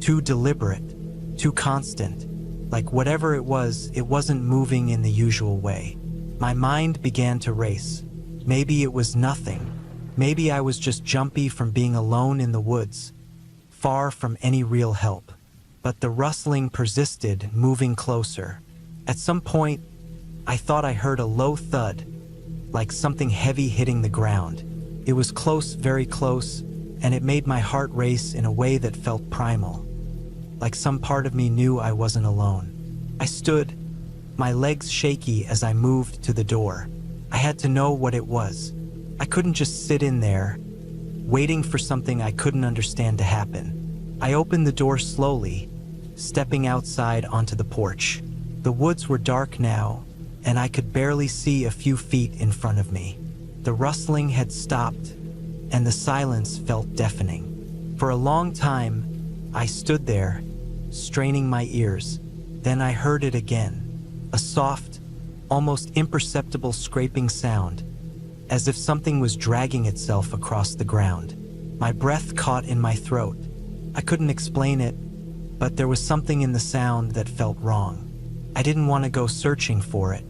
too deliberate, too constant. Like whatever it wasn't moving in the usual way. My mind began to race. Maybe it was nothing. Maybe I was just jumpy from being alone in the woods, far from any real help. But the rustling persisted, moving closer. At some point, I thought I heard a low thud, like something heavy hitting the ground. It was close, very close, and it made my heart race in a way that felt primal. Like some part of me knew I wasn't alone. I stood, my legs shaky as I moved to the door. I had to know what it was. I couldn't just sit in there, waiting for something I couldn't understand to happen. I opened the door slowly, stepping outside onto the porch. The woods were dark now, and I could barely see a few feet in front of me. The rustling had stopped, and the silence felt deafening. For a long time, I stood there, straining my ears. Then I heard it again, a soft, almost imperceptible scraping sound, as if something was dragging itself across the ground. My breath caught in my throat. I couldn't explain it, but there was something in the sound that felt wrong. I didn't want to go searching for it.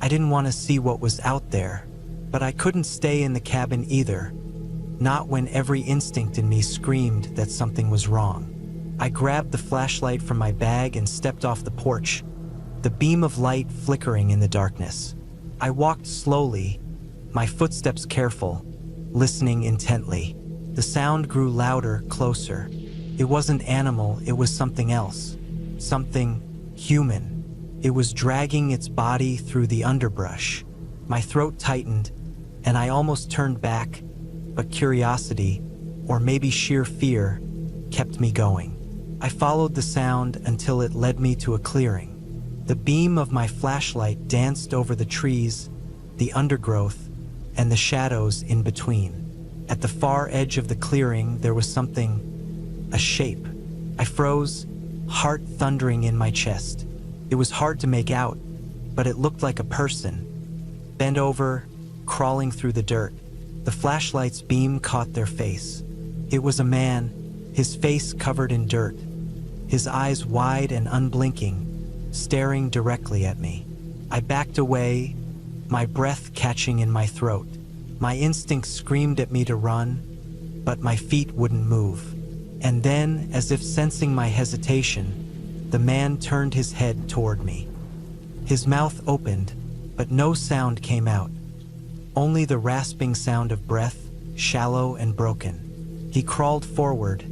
I didn't want to see what was out there, but I couldn't stay in the cabin either, not when every instinct in me screamed that something was wrong. I grabbed the flashlight from my bag and stepped off the porch, the beam of light flickering in the darkness. I walked slowly, my footsteps careful, listening intently. The sound grew louder, closer. It wasn't animal, it was something else. Something human. It was dragging its body through the underbrush. My throat tightened, and I almost turned back, but curiosity, or maybe sheer fear, kept me going. I followed the sound until it led me to a clearing. The beam of my flashlight danced over the trees, the undergrowth, and the shadows in between. At the far edge of the clearing, there was something, a shape. I froze, heart thundering in my chest. It was hard to make out, but it looked like a person, bent over, crawling through the dirt. The flashlight's beam caught their face. It was a man, his face covered in dirt, his eyes wide and unblinking, staring directly at me. I backed away, my breath catching in my throat. My instincts screamed at me to run, but my feet wouldn't move. And then, as if sensing my hesitation, the man turned his head toward me. His mouth opened, but no sound came out. Only the rasping sound of breath, shallow and broken. He crawled forward,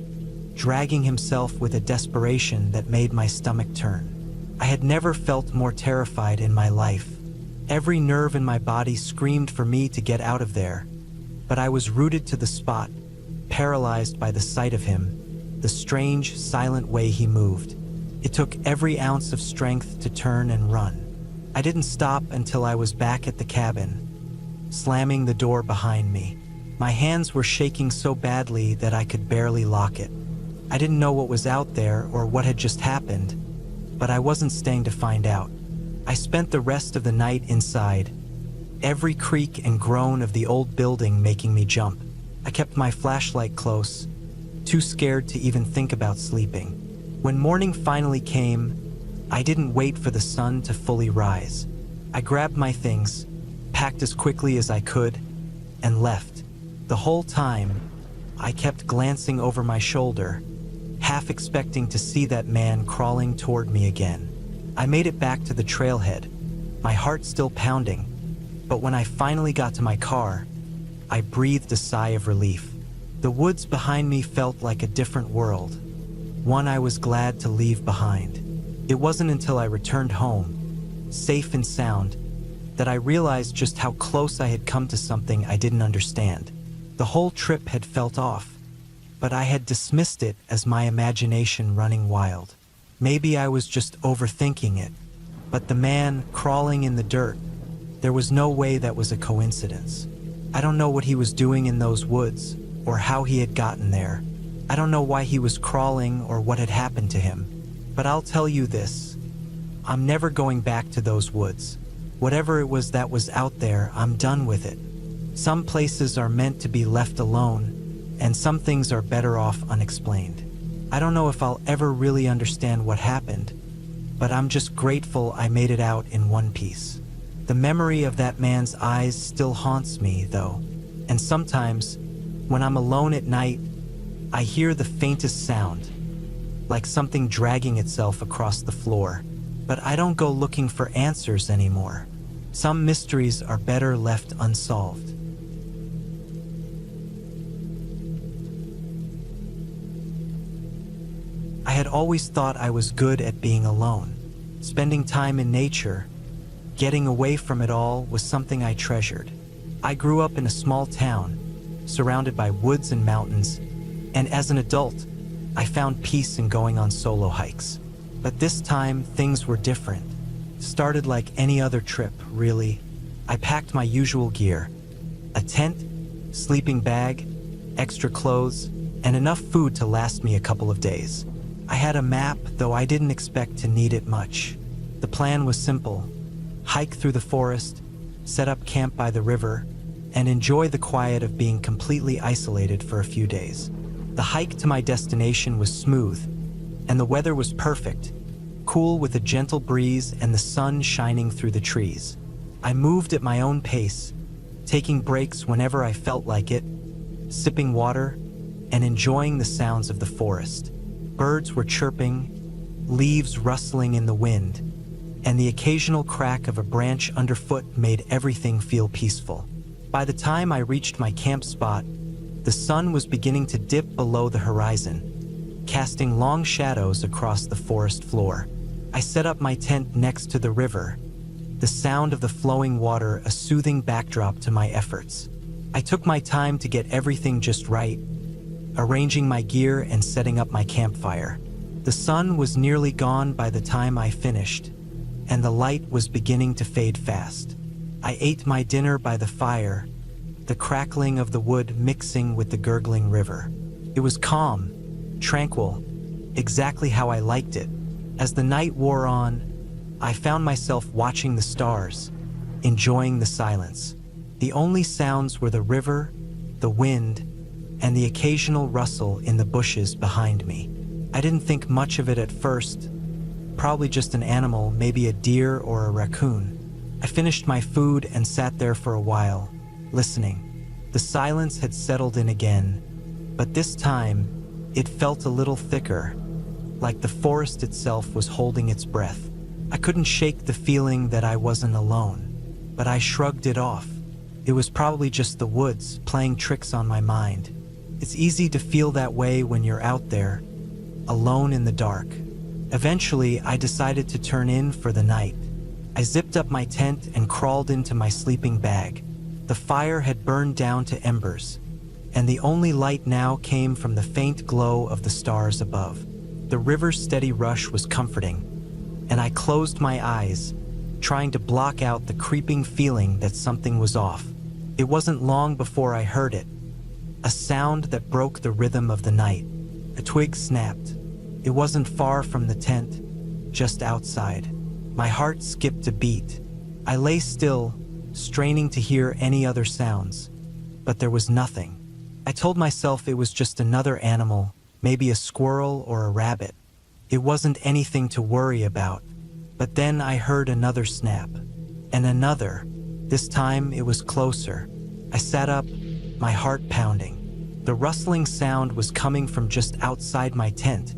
dragging himself with a desperation that made my stomach turn. I had never felt more terrified in my life. Every nerve in my body screamed for me to get out of there, but I was rooted to the spot, paralyzed by the sight of him, the strange, silent way he moved. It took every ounce of strength to turn and run. I didn't stop until I was back at the cabin, slamming the door behind me. My hands were shaking so badly that I could barely lock it. I didn't know what was out there or what had just happened, but I wasn't staying to find out. I spent the rest of the night inside, every creak and groan of the old building making me jump. I kept my flashlight close, too scared to even think about sleeping. When morning finally came, I didn't wait for the sun to fully rise. I grabbed my things, packed as quickly as I could, and left. The whole time, I kept glancing over my shoulder, half expecting to see that man crawling toward me again. I made it back to the trailhead, my heart still pounding, but when I finally got to my car, I breathed a sigh of relief. The woods behind me felt like a different world, one I was glad to leave behind. It wasn't until I returned home, safe and sound, that I realized just how close I had come to something I didn't understand. The whole trip had felt off, but I had dismissed it as my imagination running wild. Maybe I was just overthinking it, but the man crawling in the dirt, there was no way that was a coincidence. I don't know what he was doing in those woods, or how he had gotten there. I don't know why he was crawling or what had happened to him. But I'll tell you this, I'm never going back to those woods. Whatever it was that was out there, I'm done with it. Some places are meant to be left alone, and some things are better off unexplained. I don't know if I'll ever really understand what happened, but I'm just grateful I made it out in one piece. The memory of that man's eyes still haunts me, though, and sometimes, when I'm alone at night, I hear the faintest sound, like something dragging itself across the floor. But I don't go looking for answers anymore. Some mysteries are better left unsolved. I had always thought I was good at being alone. Spending time in nature, getting away from it all was something I treasured. I grew up in a small town, surrounded by woods and mountains, and as an adult, I found peace in going on solo hikes. But this time, things were different. Started like any other trip, really. I packed my usual gear: a tent, sleeping bag, extra clothes, and enough food to last me a couple of days. I had a map, though I didn't expect to need it much. The plan was simple: hike through the forest, set up camp by the river, and enjoy the quiet of being completely isolated for a few days. The hike to my destination was smooth, and the weather was perfect, cool with a gentle breeze and the sun shining through the trees. I moved at my own pace, taking breaks whenever I felt like it, sipping water, and enjoying the sounds of the forest. Birds were chirping, leaves rustling in the wind, and the occasional crack of a branch underfoot made everything feel peaceful. By the time I reached my camp spot, the sun was beginning to dip below the horizon, casting long shadows across the forest floor. I set up my tent next to the river, the sound of the flowing water a soothing backdrop to my efforts. I took my time to get everything just right, arranging my gear and setting up my campfire. The sun was nearly gone by the time I finished, and the light was beginning to fade fast. I ate my dinner by the fire, the crackling of the wood mixing with the gurgling river. It was calm, tranquil, exactly how I liked it. As the night wore on, I found myself watching the stars, enjoying the silence. The only sounds were the river, the wind, and the occasional rustle in the bushes behind me. I didn't think much of it at first, probably just an animal, maybe a deer or a raccoon. I finished my food and sat there for a while, listening. The silence had settled in again, but this time it felt a little thicker, like the forest itself was holding its breath. I couldn't shake the feeling that I wasn't alone, but I shrugged it off. It was probably just the woods playing tricks on my mind. It's easy to feel that way when you're out there, alone in the dark. Eventually, I decided to turn in for the night. I zipped up my tent and crawled into my sleeping bag. The fire had burned down to embers, and the only light now came from the faint glow of the stars above. The river's steady rush was comforting, and I closed my eyes, trying to block out the creeping feeling that something was off. It wasn't long before I heard it, a sound that broke the rhythm of the night. A twig snapped. It wasn't far from the tent, just outside. My heart skipped a beat. I lay still, straining to hear any other sounds, but there was nothing. I told myself it was just another animal, maybe a squirrel or a rabbit. It wasn't anything to worry about. But then I heard another snap, and another. This time it was closer. I sat up, my heart pounding. The rustling sound was coming from just outside my tent,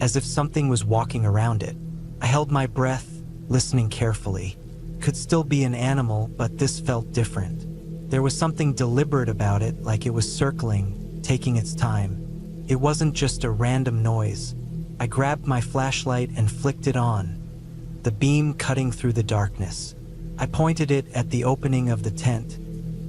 as if something was walking around it. I held my breath, listening carefully. Could still be an animal, but this felt different. There was something deliberate about it, like it was circling, taking its time. It wasn't just a random noise. I grabbed my flashlight and flicked it on, the beam cutting through the darkness. I pointed it at the opening of the tent,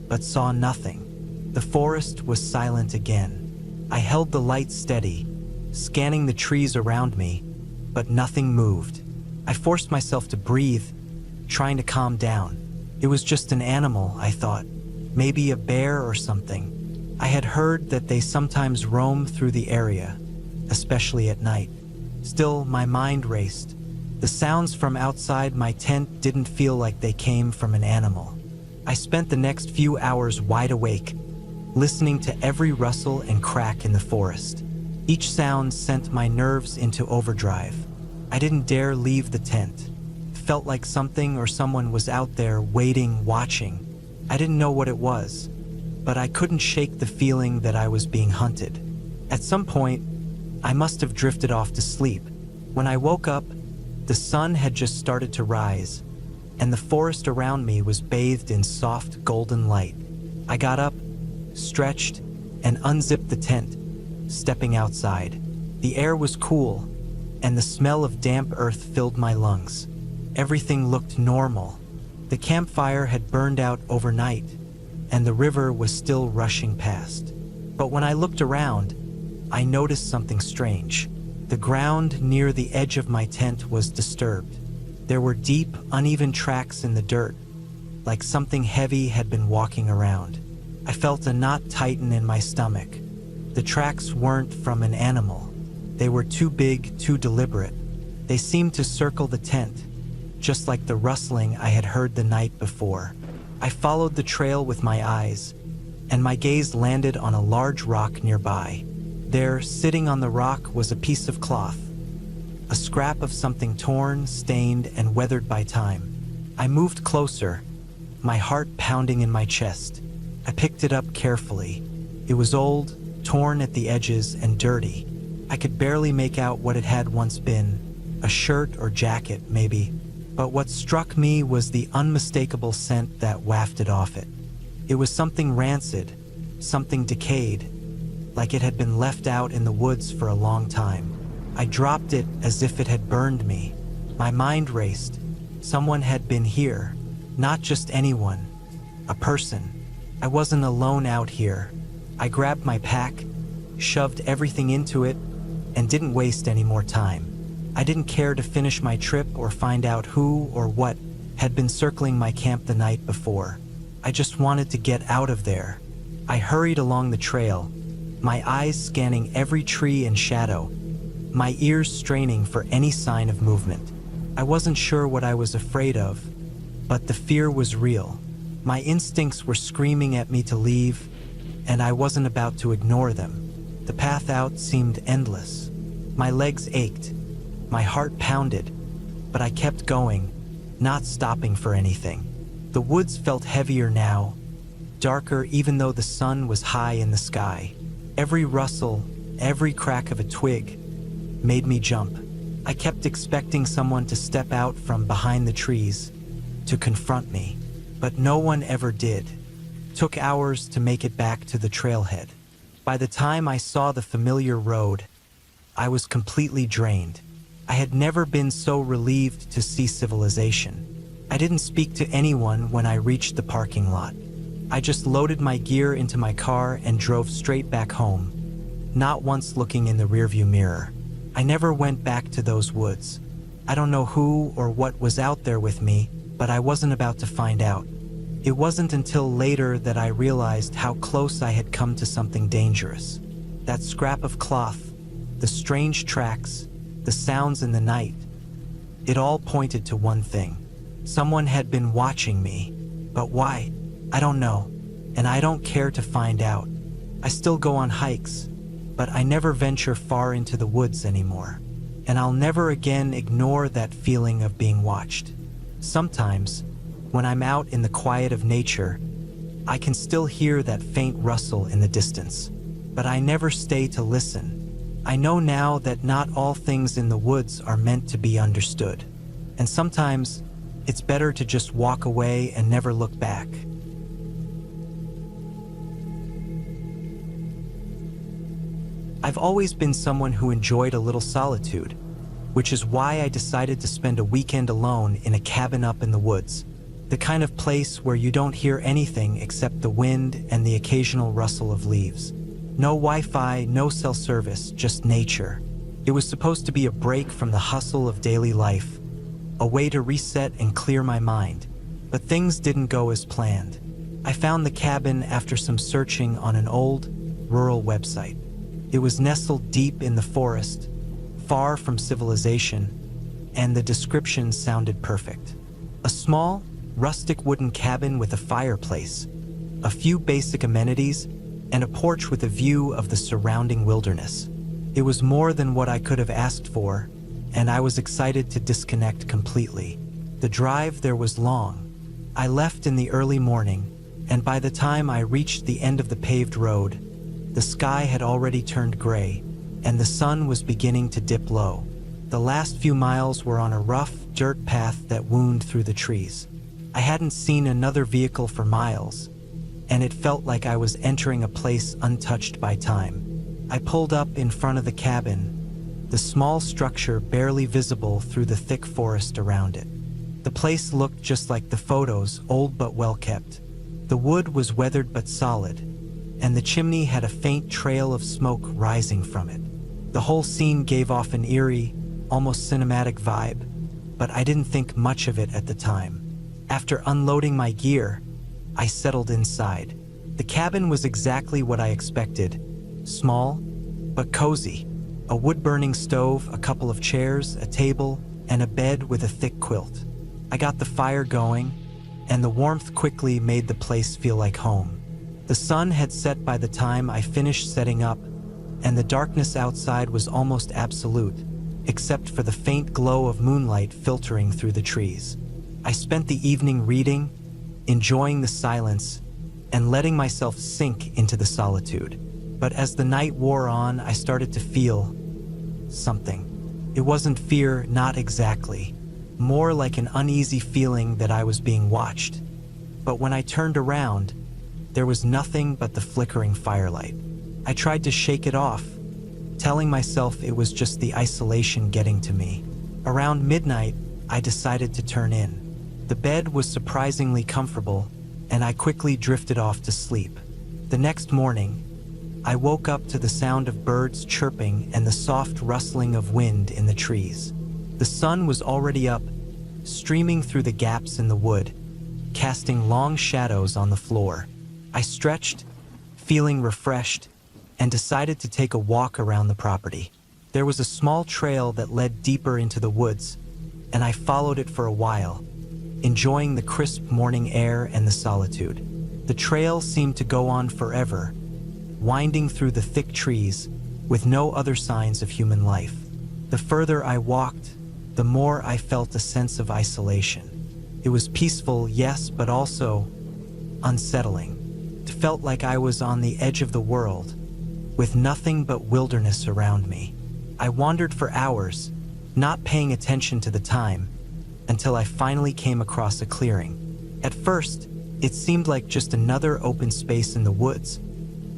but saw nothing. The forest was silent again. I held the light steady, scanning the trees around me, but nothing moved. I forced myself to breathe, trying to calm down. It was just an animal, I thought. Maybe a bear or something. I had heard that they sometimes roam through the area, especially at night. Still, my mind raced. The sounds from outside my tent didn't feel like they came from an animal. I spent the next few hours wide awake, listening to every rustle and crack in the forest. Each sound sent my nerves into overdrive. I didn't dare leave the tent. It felt like something or someone was out there waiting, watching. I didn't know what it was, but I couldn't shake the feeling that I was being hunted. At some point, I must have drifted off to sleep. When I woke up, the sun had just started to rise, and the forest around me was bathed in soft golden light. I got up, stretched, and unzipped the tent, stepping outside. The air was cool, and the smell of damp earth filled my lungs. Everything looked normal. The campfire had burned out overnight, and the river was still rushing past. But when I looked around, I noticed something strange. The ground near the edge of my tent was disturbed. There were deep, uneven tracks in the dirt, like something heavy had been walking around. I felt a knot tighten in my stomach. The tracks weren't from an animal. They were too big, too deliberate. They seemed to circle the tent, just like the rustling I had heard the night before. I followed the trail with my eyes, and my gaze landed on a large rock nearby. There, sitting on the rock, was a piece of cloth, a scrap of something torn, stained, and weathered by time. I moved closer, my heart pounding in my chest. I picked it up carefully. It was old, torn at the edges, and dirty. I I could barely make out what it had once been, a shirt or jacket, maybe. But what struck me was the unmistakable scent that wafted off it. It was something rancid, something decayed, like it had been left out in the woods for a long time. I dropped it as if it had burned me. My mind raced. Someone had been here, not just anyone, a person. I wasn't alone out here. I grabbed my pack, shoved everything into it, and didn't waste any more time. I didn't care to finish my trip or find out who or what had been circling my camp the night before. I just wanted to get out of there. I hurried along the trail, my eyes scanning every tree and shadow, my ears straining for any sign of movement. I wasn't sure what I was afraid of, but the fear was real. My instincts were screaming at me to leave, and I wasn't about to ignore them. The path out seemed endless. My legs ached, my heart pounded, but I kept going, not stopping for anything. The woods felt heavier now, darker even though the sun was high in the sky. Every rustle, every crack of a twig made me jump. I kept expecting someone to step out from behind the trees, to confront me, but no one ever did. It took hours to make it back to the trailhead. By the time I saw the familiar road, I was completely drained. I had never been so relieved to see civilization. I didn't speak to anyone when I reached the parking lot. I just loaded my gear into my car and drove straight back home, not once looking in the rearview mirror. I never went back to those woods. I don't know who or what was out there with me, but I wasn't about to find out. It wasn't until later that I realized how close I had come to something dangerous. That scrap of cloth, the strange tracks, the sounds in the night, it all pointed to one thing. Someone had been watching me, but why? I don't know, and I don't care to find out. I still go on hikes, but I never venture far into the woods anymore, and I'll never again ignore that feeling of being watched. Sometimes, when I'm out in the quiet of nature, I can still hear that faint rustle in the distance, but I never stay to listen. I know now that not all things in the woods are meant to be understood, and sometimes it's better to just walk away and never look back. I've always been someone who enjoyed a little solitude, which is why I decided to spend a weekend alone in a cabin up in the woods, the kind of place where you don't hear anything except the wind and the occasional rustle of leaves. No Wi-Fi, no cell service, just nature. It was supposed to be a break from the hustle of daily life, a way to reset and clear my mind, but things didn't go as planned. I found the cabin after some searching on an old, rural website. It was nestled deep in the forest, far from civilization, and the description sounded perfect. A small, rustic wooden cabin with a fireplace, a few basic amenities, and a porch with a view of the surrounding wilderness. It was more than what I could have asked for, and I was excited to disconnect completely. The drive there was long. I left in the early morning, and by the time I reached the end of the paved road, the sky had already turned gray, and the sun was beginning to dip low. The last few miles were on a rough, dirt path that wound through the trees. I hadn't seen another vehicle for miles, and it felt like I was entering a place untouched by time. I pulled up in front of the cabin, the small structure barely visible through the thick forest around it. The place looked just like the photos, old but well kept. The wood was weathered but solid, and the chimney had a faint trail of smoke rising from it. The whole scene gave off an eerie, almost cinematic vibe, but I didn't think much of it at the time. After unloading my gear, I settled inside. The cabin was exactly what I expected. Small, but cozy. A wood-burning stove, a couple of chairs, a table, and a bed with a thick quilt. I got the fire going, and the warmth quickly made the place feel like home. The sun had set by the time I finished setting up, and the darkness outside was almost absolute, except for the faint glow of moonlight filtering through the trees. I spent the evening reading, enjoying the silence, and letting myself sink into the solitude. But as the night wore on, I started to feel something. It wasn't fear, not exactly. More like an uneasy feeling that I was being watched. But when I turned around, there was nothing but the flickering firelight. I tried to shake it off, telling myself it was just the isolation getting to me. Around midnight, I decided to turn in. The bed was surprisingly comfortable, and I quickly drifted off to sleep. The next morning, I woke up to the sound of birds chirping and the soft rustling of wind in the trees. The sun was already up, streaming through the gaps in the wood, casting long shadows on the floor. I stretched, feeling refreshed, and decided to take a walk around the property. There was a small trail that led deeper into the woods, and I followed it for a while, enjoying the crisp morning air and the solitude. The trail seemed to go on forever, winding through the thick trees with no other signs of human life. The further I walked, the more I felt a sense of isolation. It was peaceful, yes, but also unsettling. It felt like I was on the edge of the world, with nothing but wilderness around me. I wandered for hours, not paying attention to the time, until I finally came across a clearing. At first, it seemed like just another open space in the woods,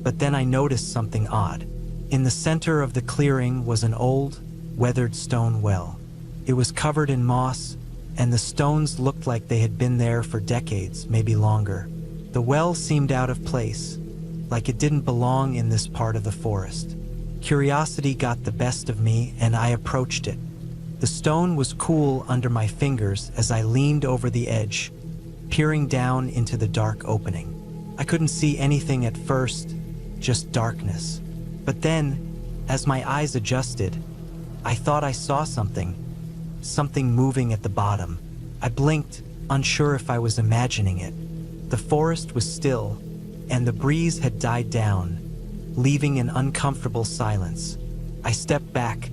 but then I noticed something odd. In the center of the clearing was an old, weathered stone well. It was covered in moss, and the stones looked like they had been there for decades, maybe longer. The well seemed out of place, like it didn't belong in this part of the forest. Curiosity got the best of me, and I approached it. The stone was cool under my fingers as I leaned over the edge, peering down into the dark opening. I couldn't see anything at first, just darkness. But then, as my eyes adjusted, I thought I saw something moving at the bottom. I blinked, unsure if I was imagining it. The forest was still, and the breeze had died down, leaving an uncomfortable silence. I stepped back,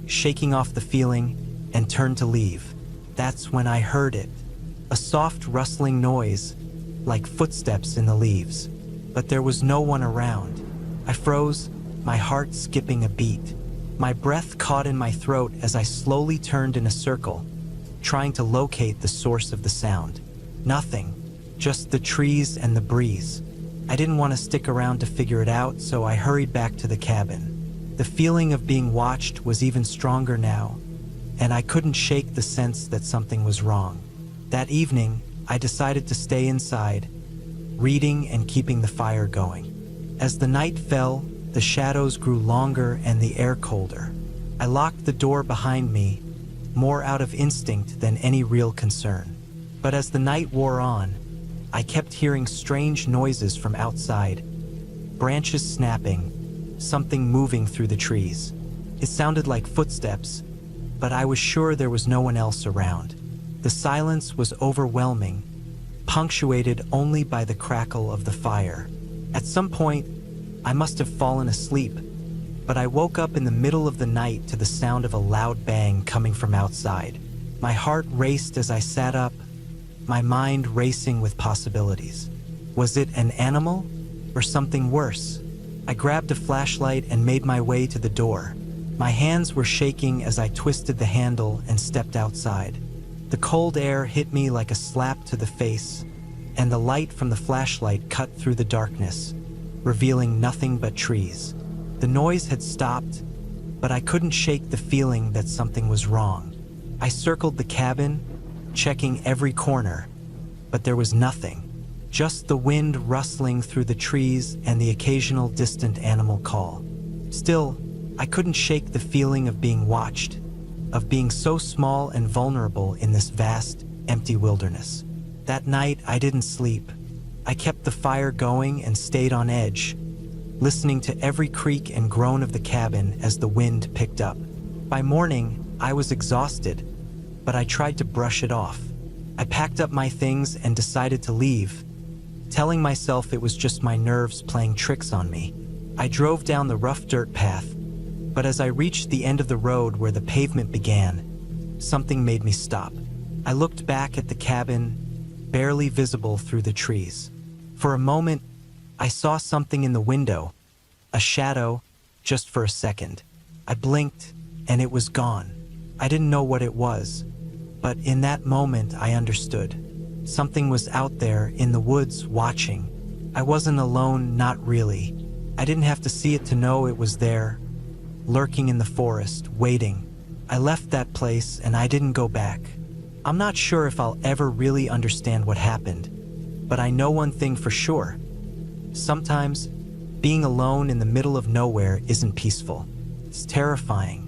shaking off the feeling, and turned to leave. That's when I heard it. A soft rustling noise, like footsteps in the leaves. But there was no one around. I froze, my heart skipping a beat. My breath caught in my throat as I slowly turned in a circle, trying to locate the source of the sound. Nothing, just the trees and the breeze. I didn't want to stick around to figure it out, so I hurried back to the cabin. The feeling of being watched was even stronger now, and I couldn't shake the sense that something was wrong. That evening, I decided to stay inside, reading and keeping the fire going. As the night fell, the shadows grew longer and the air colder. I locked the door behind me, more out of instinct than any real concern. But as the night wore on, I kept hearing strange noises from outside, branches snapping, something moving through the trees. It sounded like footsteps, but I was sure there was no one else around. The silence was overwhelming, punctuated only by the crackle of the fire. At some point, I must have fallen asleep, but I woke up in the middle of the night to the sound of a loud bang coming from outside. My heart raced as I sat up, my mind racing with possibilities. Was it an animal or something worse? I grabbed a flashlight and made my way to the door. My hands were shaking as I twisted the handle and stepped outside. The cold air hit me like a slap to the face, and the light from the flashlight cut through the darkness, revealing nothing but trees. The noise had stopped, but I couldn't shake the feeling that something was wrong. I circled the cabin, checking every corner, but there was nothing. Just the wind rustling through the trees and the occasional distant animal call. Still, I couldn't shake the feeling of being watched, of being so small and vulnerable in this vast, empty wilderness. That night, I didn't sleep. I kept the fire going and stayed on edge, listening to every creak and groan of the cabin as the wind picked up. By morning, I was exhausted, but I tried to brush it off. I packed up my things and decided to leave, telling myself it was just my nerves playing tricks on me. I drove down the rough dirt path, but as I reached the end of the road where the pavement began, something made me stop. I looked back at the cabin, barely visible through the trees. For a moment, I saw something in the window, a shadow, just for a second. I blinked, and it was gone. I didn't know what it was, but in that moment I understood. Something was out there in the woods watching. I wasn't alone, not really. I didn't have to see it to know it was there, lurking in the forest, waiting. I left that place and I didn't go back. I'm not sure if I'll ever really understand what happened, but I know one thing for sure. Sometimes, being alone in the middle of nowhere isn't peaceful. It's terrifying.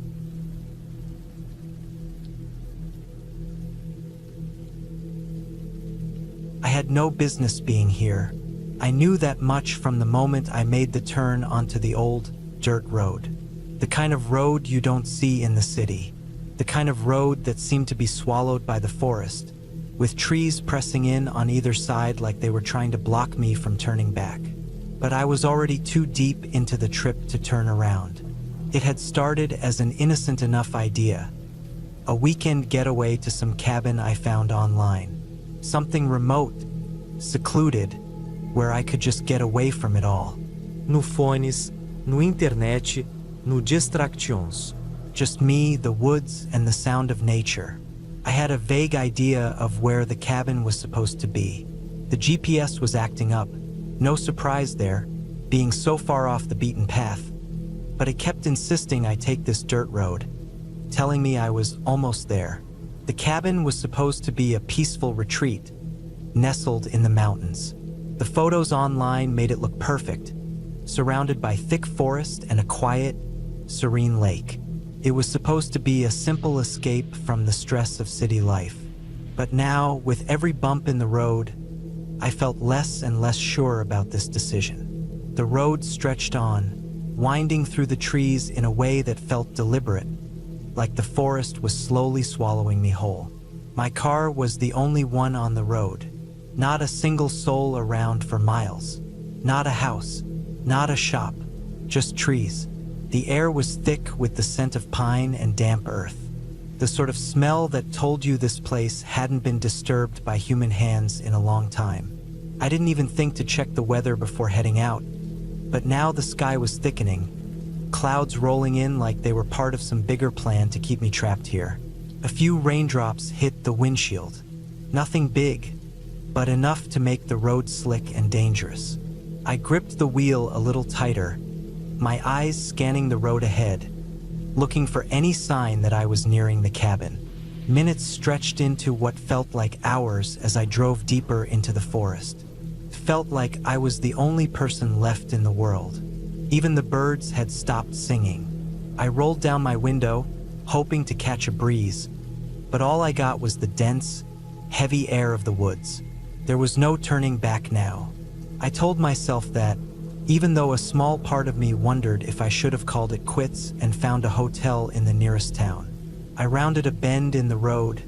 I had no business being here. I knew that much from the moment I made the turn onto the old dirt road. The kind of road you don't see in the city. The kind of road that seemed to be swallowed by the forest, with trees pressing in on either side like they were trying to block me from turning back. But I was already too deep into the trip to turn around. It had started as an innocent enough idea. A weekend getaway to some cabin I found online. Something remote, secluded, where I could just get away from it all. No fones, no internet, no distractions. Just me, the woods, and the sound of nature. I had a vague idea of where the cabin was supposed to be. The GPS was acting up. No surprise there, being so far off the beaten path. But it kept insisting I take this dirt road, telling me I was almost there. The cabin was supposed to be a peaceful retreat, nestled in the mountains. The photos online made it look perfect, surrounded by thick forest and a quiet, serene lake. It was supposed to be a simple escape from the stress of city life. But now, with every bump in the road, I felt less and less sure about this decision. The road stretched on, winding through the trees in a way that felt deliberate, like the forest was slowly swallowing me whole. My car was the only one on the road. Not a single soul around for miles. Not a house, not a shop, just trees. The air was thick with the scent of pine and damp earth. The sort of smell that told you this place hadn't been disturbed by human hands in a long time. I didn't even think to check the weather before heading out, but now the sky was thickening, clouds rolling in like they were part of some bigger plan to keep me trapped here. A few raindrops hit the windshield. Nothing big, but enough to make the road slick and dangerous. I gripped the wheel a little tighter, my eyes scanning the road ahead, looking for any sign that I was nearing the cabin. Minutes stretched into what felt like hours as I drove deeper into the forest. It felt like I was the only person left in the world. Even the birds had stopped singing. I rolled down my window, hoping to catch a breeze, but all I got was the dense, heavy air of the woods. There was no turning back now. I told myself that, even though a small part of me wondered if I should have called it quits and found a hotel in the nearest town. I rounded a bend in the road,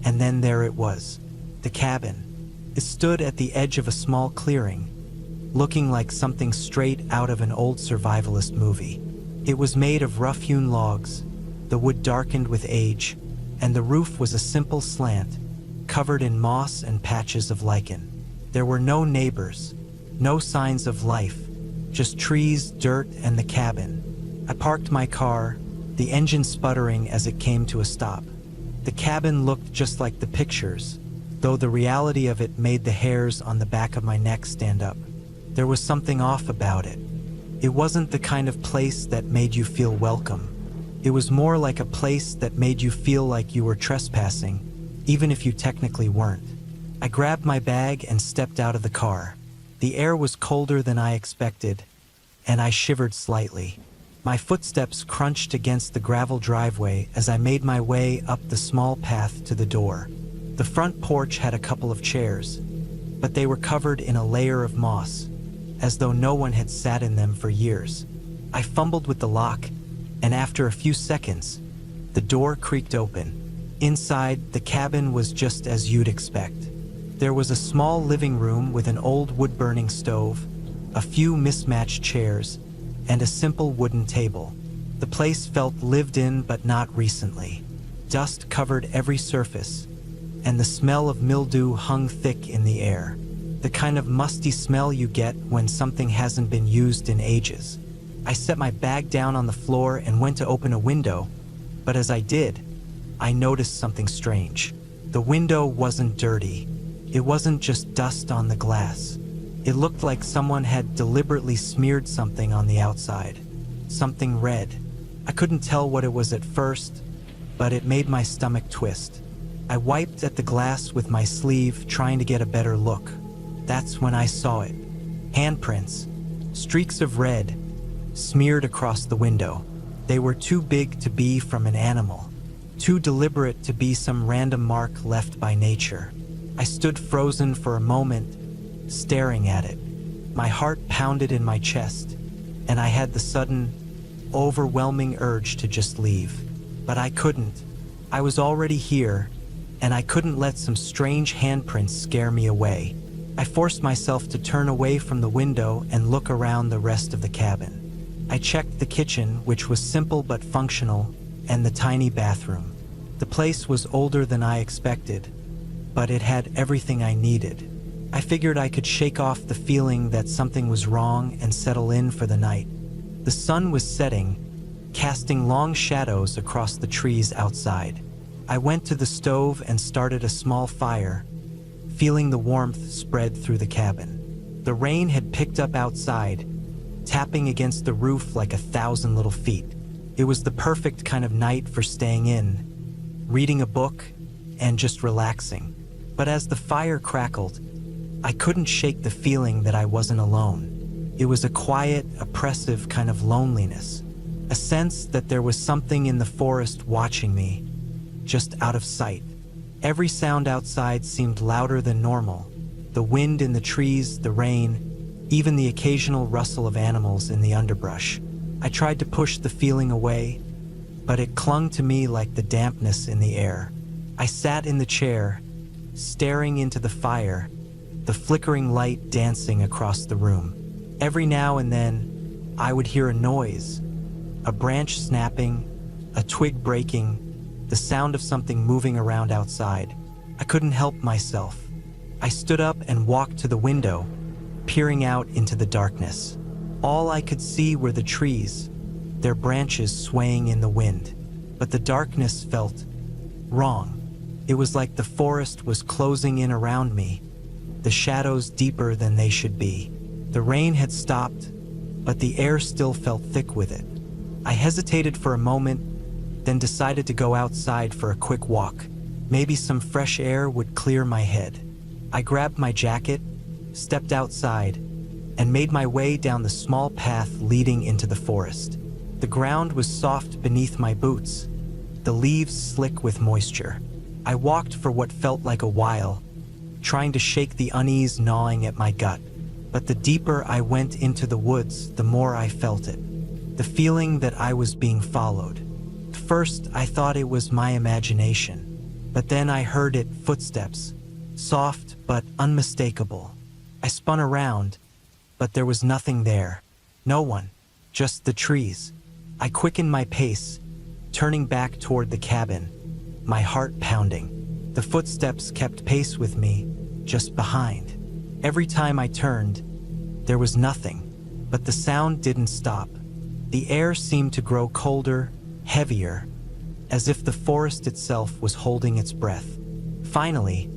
and then there it was, the cabin. It stood at the edge of a small clearing, looking like something straight out of an old survivalist movie. It was made of rough-hewn logs, the wood darkened with age, and the roof was a simple slant, covered in moss and patches of lichen. There were no neighbors, no signs of life, just trees, dirt, and the cabin. I parked my car, the engine sputtering as it came to a stop. The cabin looked just like the pictures, though the reality of it made the hairs on the back of my neck stand up. There was something off about it. It wasn't the kind of place that made you feel welcome. It was more like a place that made you feel like you were trespassing, even if you technically weren't. I grabbed my bag and stepped out of the car. The air was colder than I expected, and I shivered slightly. My footsteps crunched against the gravel driveway as I made my way up the small path to the door. The front porch had a couple of chairs, but they were covered in a layer of moss, as though no one had sat in them for years. I fumbled with the lock, and after a few seconds, the door creaked open. Inside, the cabin was just as you'd expect. There was a small living room with an old wood-burning stove, a few mismatched chairs, and a simple wooden table. The place felt lived in but not recently. Dust covered every surface, and the smell of mildew hung thick in the air. The kind of musty smell you get when something hasn't been used in ages. I set my bag down on the floor and went to open a window, But as I did, I noticed something strange. The window wasn't dirty. It wasn't just dust on the glass. It looked like someone had deliberately smeared something on the outside. Something red. I couldn't tell what it was at first, but it made my stomach twist. I wiped at the glass with my sleeve, trying to get a better look. That's when I saw it. Handprints. Streaks of red, smeared across the window. They were too big to be from an animal. Too deliberate to be some random mark left by nature. I stood frozen for a moment, staring at it. My heart pounded in my chest, and I had the sudden, overwhelming urge to just leave. But I couldn't. I was already here, and I couldn't let some strange handprints scare me away. I forced myself to turn away from the window and look around the rest of the cabin. I checked the kitchen, which was simple but functional, and the tiny bathroom. The place was older than I expected, but it had everything I needed. I figured I could shake off the feeling that something was wrong and settle in for the night. The sun was setting, casting long shadows across the trees outside. I went to the stove and started a small fire, feeling the warmth spread through the cabin. The rain had picked up outside, tapping against the roof like 1,000 little feet. It was the perfect kind of night for staying in, reading a book, and just relaxing. But as the fire crackled, I couldn't shake the feeling that I wasn't alone. It was a quiet, oppressive kind of loneliness, a sense that there was something in the forest watching me, just out of sight. Every sound outside seemed louder than normal. The wind in the trees, the rain, even the occasional rustle of animals in the underbrush. I tried to push the feeling away, but it clung to me like the dampness in the air. I sat in the chair, staring into the fire, the flickering light dancing across the room. Every now and then, I would hear a noise, a branch snapping, a twig breaking, the sound of something moving around outside. I couldn't help myself. I stood up and walked to the window, peering out into the darkness. All I could see were the trees, their branches swaying in the wind. But the darkness felt wrong. It was like the forest was closing in around me, the shadows deeper than they should be. The rain had stopped, but the air still felt thick with it. I hesitated for a moment, then decided to go outside for a quick walk. Maybe some fresh air would clear my head. I grabbed my jacket, stepped outside, and made my way down the small path leading into the forest. The ground was soft beneath my boots, the leaves slick with moisture. I walked for what felt like a while, trying to shake the unease gnawing at my gut. But the deeper I went into the woods, the more I felt it. The feeling that I was being followed. First, I thought it was my imagination, but then I heard it, footsteps, soft but unmistakable. I spun around, but there was nothing there. No one, just the trees. I quickened my pace, turning back toward the cabin, my heart pounding. The footsteps kept pace with me, just behind. Every time I turned, there was nothing, but the sound didn't stop. The air seemed to grow colder, heavier, as if the forest itself was holding its breath. Finally,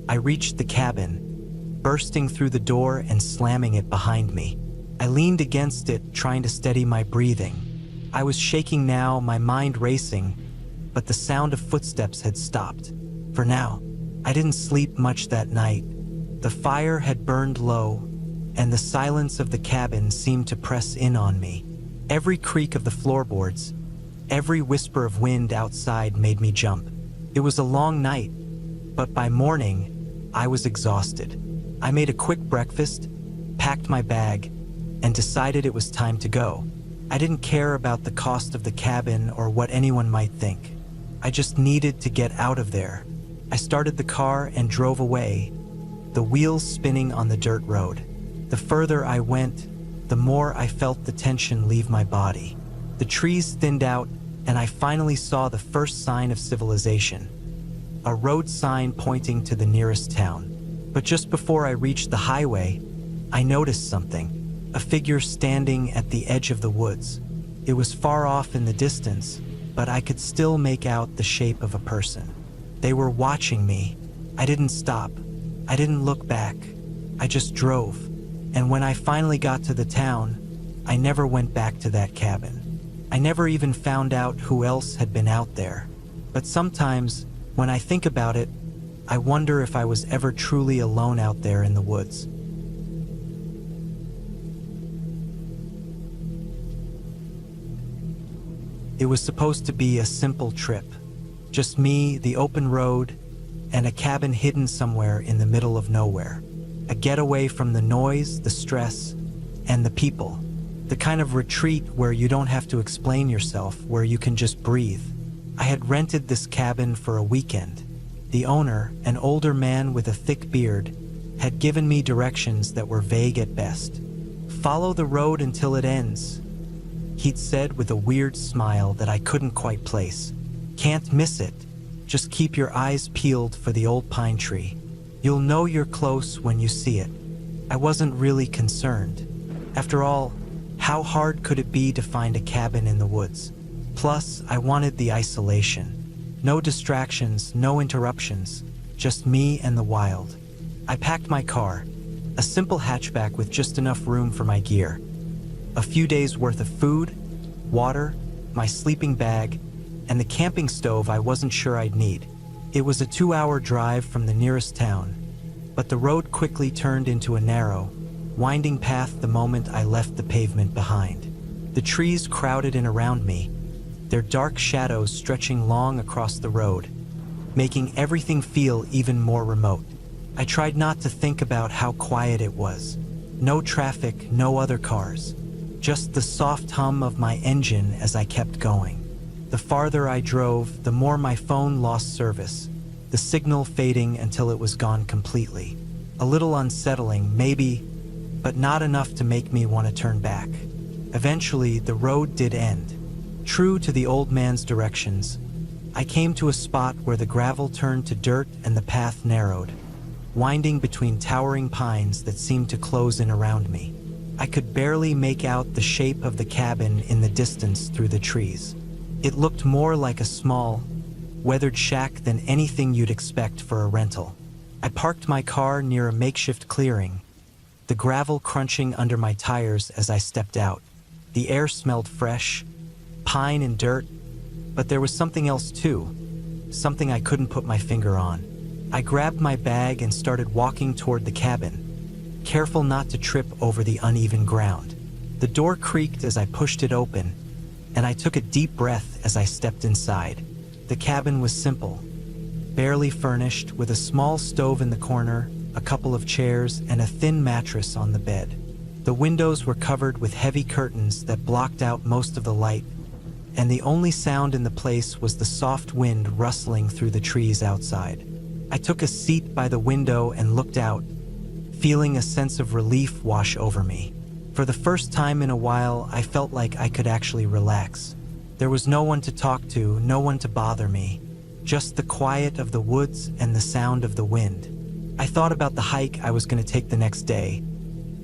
I reached the cabin, bursting through the door and slamming it behind me. I leaned against it, trying to steady my breathing. I was shaking now, my mind racing, but the sound of footsteps had stopped. For now, I didn't sleep much that night. The fire had burned low, and the silence of the cabin seemed to press in on me. Every creak of the floorboards, every whisper of wind outside made me jump. It was a long night, but by morning, I was exhausted. I made a quick breakfast, packed my bag, and decided it was time to go. I didn't care about the cost of the cabin or what anyone might think. I just needed to get out of there. I started the car and drove away, the wheels spinning on the dirt road. The further I went, the more I felt the tension leave my body. The trees thinned out, and I finally saw the first sign of civilization, a road sign pointing to the nearest town. But just before I reached the highway, I noticed something, a figure standing at the edge of the woods. It was far off in the distance, but I could still make out the shape of a person. They were watching me. I didn't stop. I didn't look back. I just drove. And when I finally got to the town, I never went back to that cabin. I never even found out who else had been out there. But sometimes, when I think about it, I wonder if I was ever truly alone out there in the woods. It was supposed to be a simple trip. Just me, the open road, and a cabin hidden somewhere in the middle of nowhere. A getaway from the noise, the stress, and the people. The kind of retreat where you don't have to explain yourself, where you can just breathe. I had rented this cabin for a weekend. The owner, an older man with a thick beard, had given me directions that were vague at best. "Follow the road until it ends," he'd said with a weird smile that I couldn't quite place. "Can't miss it. Just keep your eyes peeled for the old pine tree. You'll know you're close when you see it." I wasn't really concerned. After all, how hard could it be to find a cabin in the woods? Plus, I wanted the isolation. No distractions, no interruptions, just me and the wild. I packed my car, a simple hatchback with just enough room for my gear. A few days worth of food, water, my sleeping bag, and the camping stove I wasn't sure I'd need. It was a 2-hour drive from the nearest town, but the road quickly turned into a narrow, winding path the moment I left the pavement behind. The trees crowded in around me, their dark shadows stretching long across the road, making everything feel even more remote. I tried not to think about how quiet it was. No traffic, no other cars. Just the soft hum of my engine as I kept going. The farther I drove, the more my phone lost service, the signal fading until it was gone completely. A little unsettling, maybe, but not enough to make me want to turn back. Eventually, the road did end. True to the old man's directions, I came to a spot where the gravel turned to dirt and the path narrowed, winding between towering pines that seemed to close in around me. I could barely make out the shape of the cabin in the distance through the trees. It looked more like a small, weathered shack than anything you'd expect for a rental. I parked my car near a makeshift clearing, the gravel crunching under my tires as I stepped out. The air smelled fresh, pine and dirt, but there was something else too, something I couldn't put my finger on. I grabbed my bag and started walking toward the cabin, careful not to trip over the uneven ground. The door creaked as I pushed it open, and I took a deep breath as I stepped inside. The cabin was simple, barely furnished, with a small stove in the corner, a couple of chairs, and a thin mattress on the bed. The windows were covered with heavy curtains that blocked out most of the light, and the only sound in the place was the soft wind rustling through the trees outside. I took a seat by the window and looked out, feeling a sense of relief wash over me. For the first time in a while, I felt like I could actually relax. There was no one to talk to, no one to bother me, just the quiet of the woods and the sound of the wind. I thought about the hike I was going to take the next day,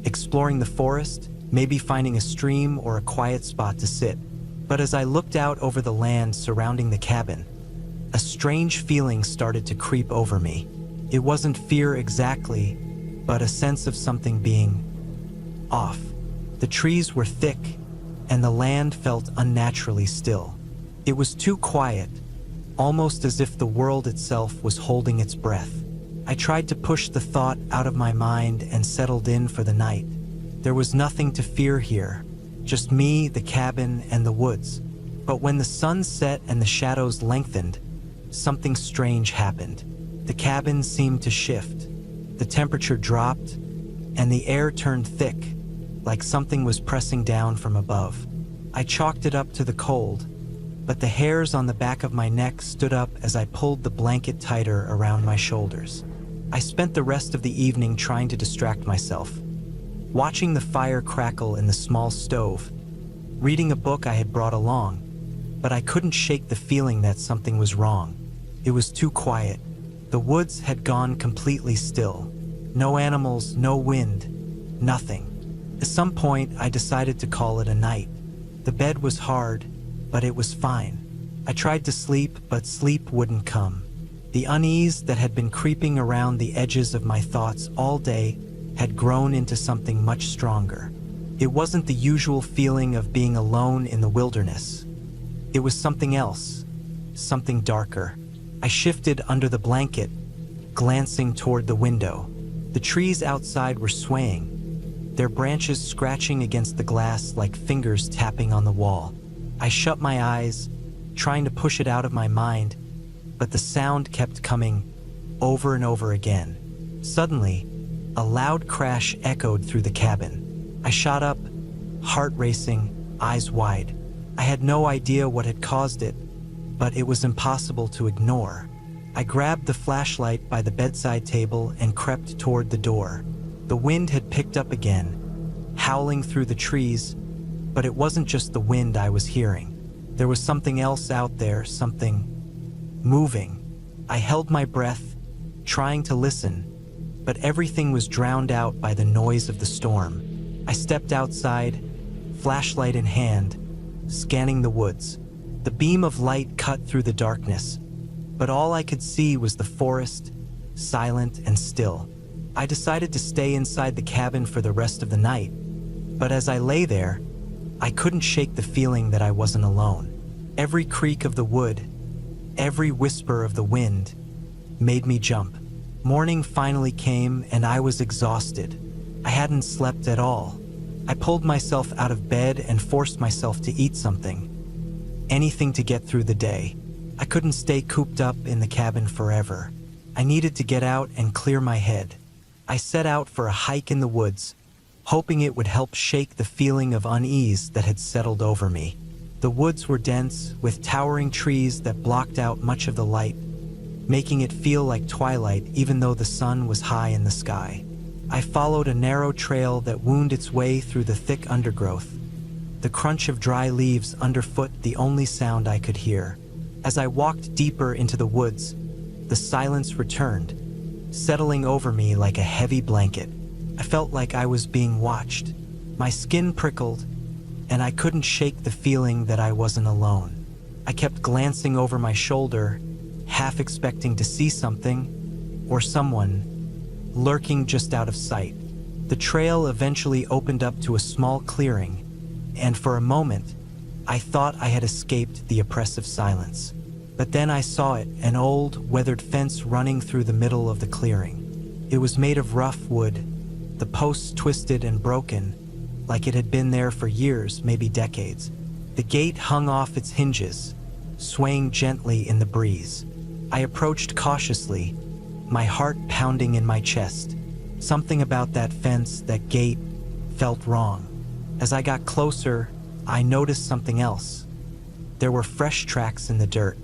exploring the forest, maybe finding a stream or a quiet spot to sit. But as I looked out over the land surrounding the cabin, a strange feeling started to creep over me. It wasn't fear exactly, but a sense of something being off. The trees were thick, and the land felt unnaturally still. It was too quiet, almost as if the world itself was holding its breath. I tried to push the thought out of my mind and settled in for the night. There was nothing to fear here, just me, the cabin, and the woods. But when the sun set and the shadows lengthened, something strange happened. The cabin seemed to shift. The temperature dropped, and the air turned thick, like something was pressing down from above. I chalked it up to the cold, but the hairs on the back of my neck stood up as I pulled the blanket tighter around my shoulders. I spent the rest of the evening trying to distract myself, watching the fire crackle in the small stove, reading a book I had brought along, but I couldn't shake the feeling that something was wrong. It was too quiet. The woods had gone completely still. No animals, no wind, nothing. At some point, I decided to call it a night. The bed was hard, but it was fine. I tried to sleep, but sleep wouldn't come. The unease that had been creeping around the edges of my thoughts all day had grown into something much stronger. It wasn't the usual feeling of being alone in the wilderness. It was something else, something darker. I shifted under the blanket, glancing toward the window. The trees outside were swaying, their branches scratching against the glass like fingers tapping on the wall. I shut my eyes, trying to push it out of my mind, but the sound kept coming over and over again. Suddenly, a loud crash echoed through the cabin. I shot up, heart racing, eyes wide. I had no idea what had caused it, but it was impossible to ignore. I grabbed the flashlight by the bedside table and crept toward the door. The wind had picked up again, howling through the trees, but it wasn't just the wind I was hearing. There was something else out there, something moving. I held my breath, trying to listen, but everything was drowned out by the noise of the storm. I stepped outside, flashlight in hand, scanning the woods. The beam of light cut through the darkness, but all I could see was the forest, silent and still. I decided to stay inside the cabin for the rest of the night, but as I lay there, I couldn't shake the feeling that I wasn't alone. Every creak of the wood, every whisper of the wind, made me jump. Morning finally came and I was exhausted. I hadn't slept at all. I pulled myself out of bed and forced myself to eat something. Anything to get through the day. I couldn't stay cooped up in the cabin forever. I needed to get out and clear my head. I set out for a hike in the woods, hoping it would help shake the feeling of unease that had settled over me. The woods were dense, with towering trees that blocked out much of the light, making it feel like twilight even though the sun was high in the sky. I followed a narrow trail that wound its way through the thick undergrowth, the crunch of dry leaves underfoot the only sound I could hear. As I walked deeper into the woods, the silence returned, settling over me like a heavy blanket. I felt like I was being watched. My skin prickled, and I couldn't shake the feeling that I wasn't alone. I kept glancing over my shoulder, half expecting to see something or someone lurking just out of sight. The trail eventually opened up to a small clearing, and for a moment, I thought I had escaped the oppressive silence. But then I saw it, an old, weathered fence running through the middle of the clearing. It was made of rough wood, the posts twisted and broken, like it had been there for years, maybe decades. The gate hung off its hinges, swaying gently in the breeze. I approached cautiously, my heart pounding in my chest. Something about that fence, that gate, felt wrong. As I got closer, I noticed something else. There were fresh tracks in the dirt,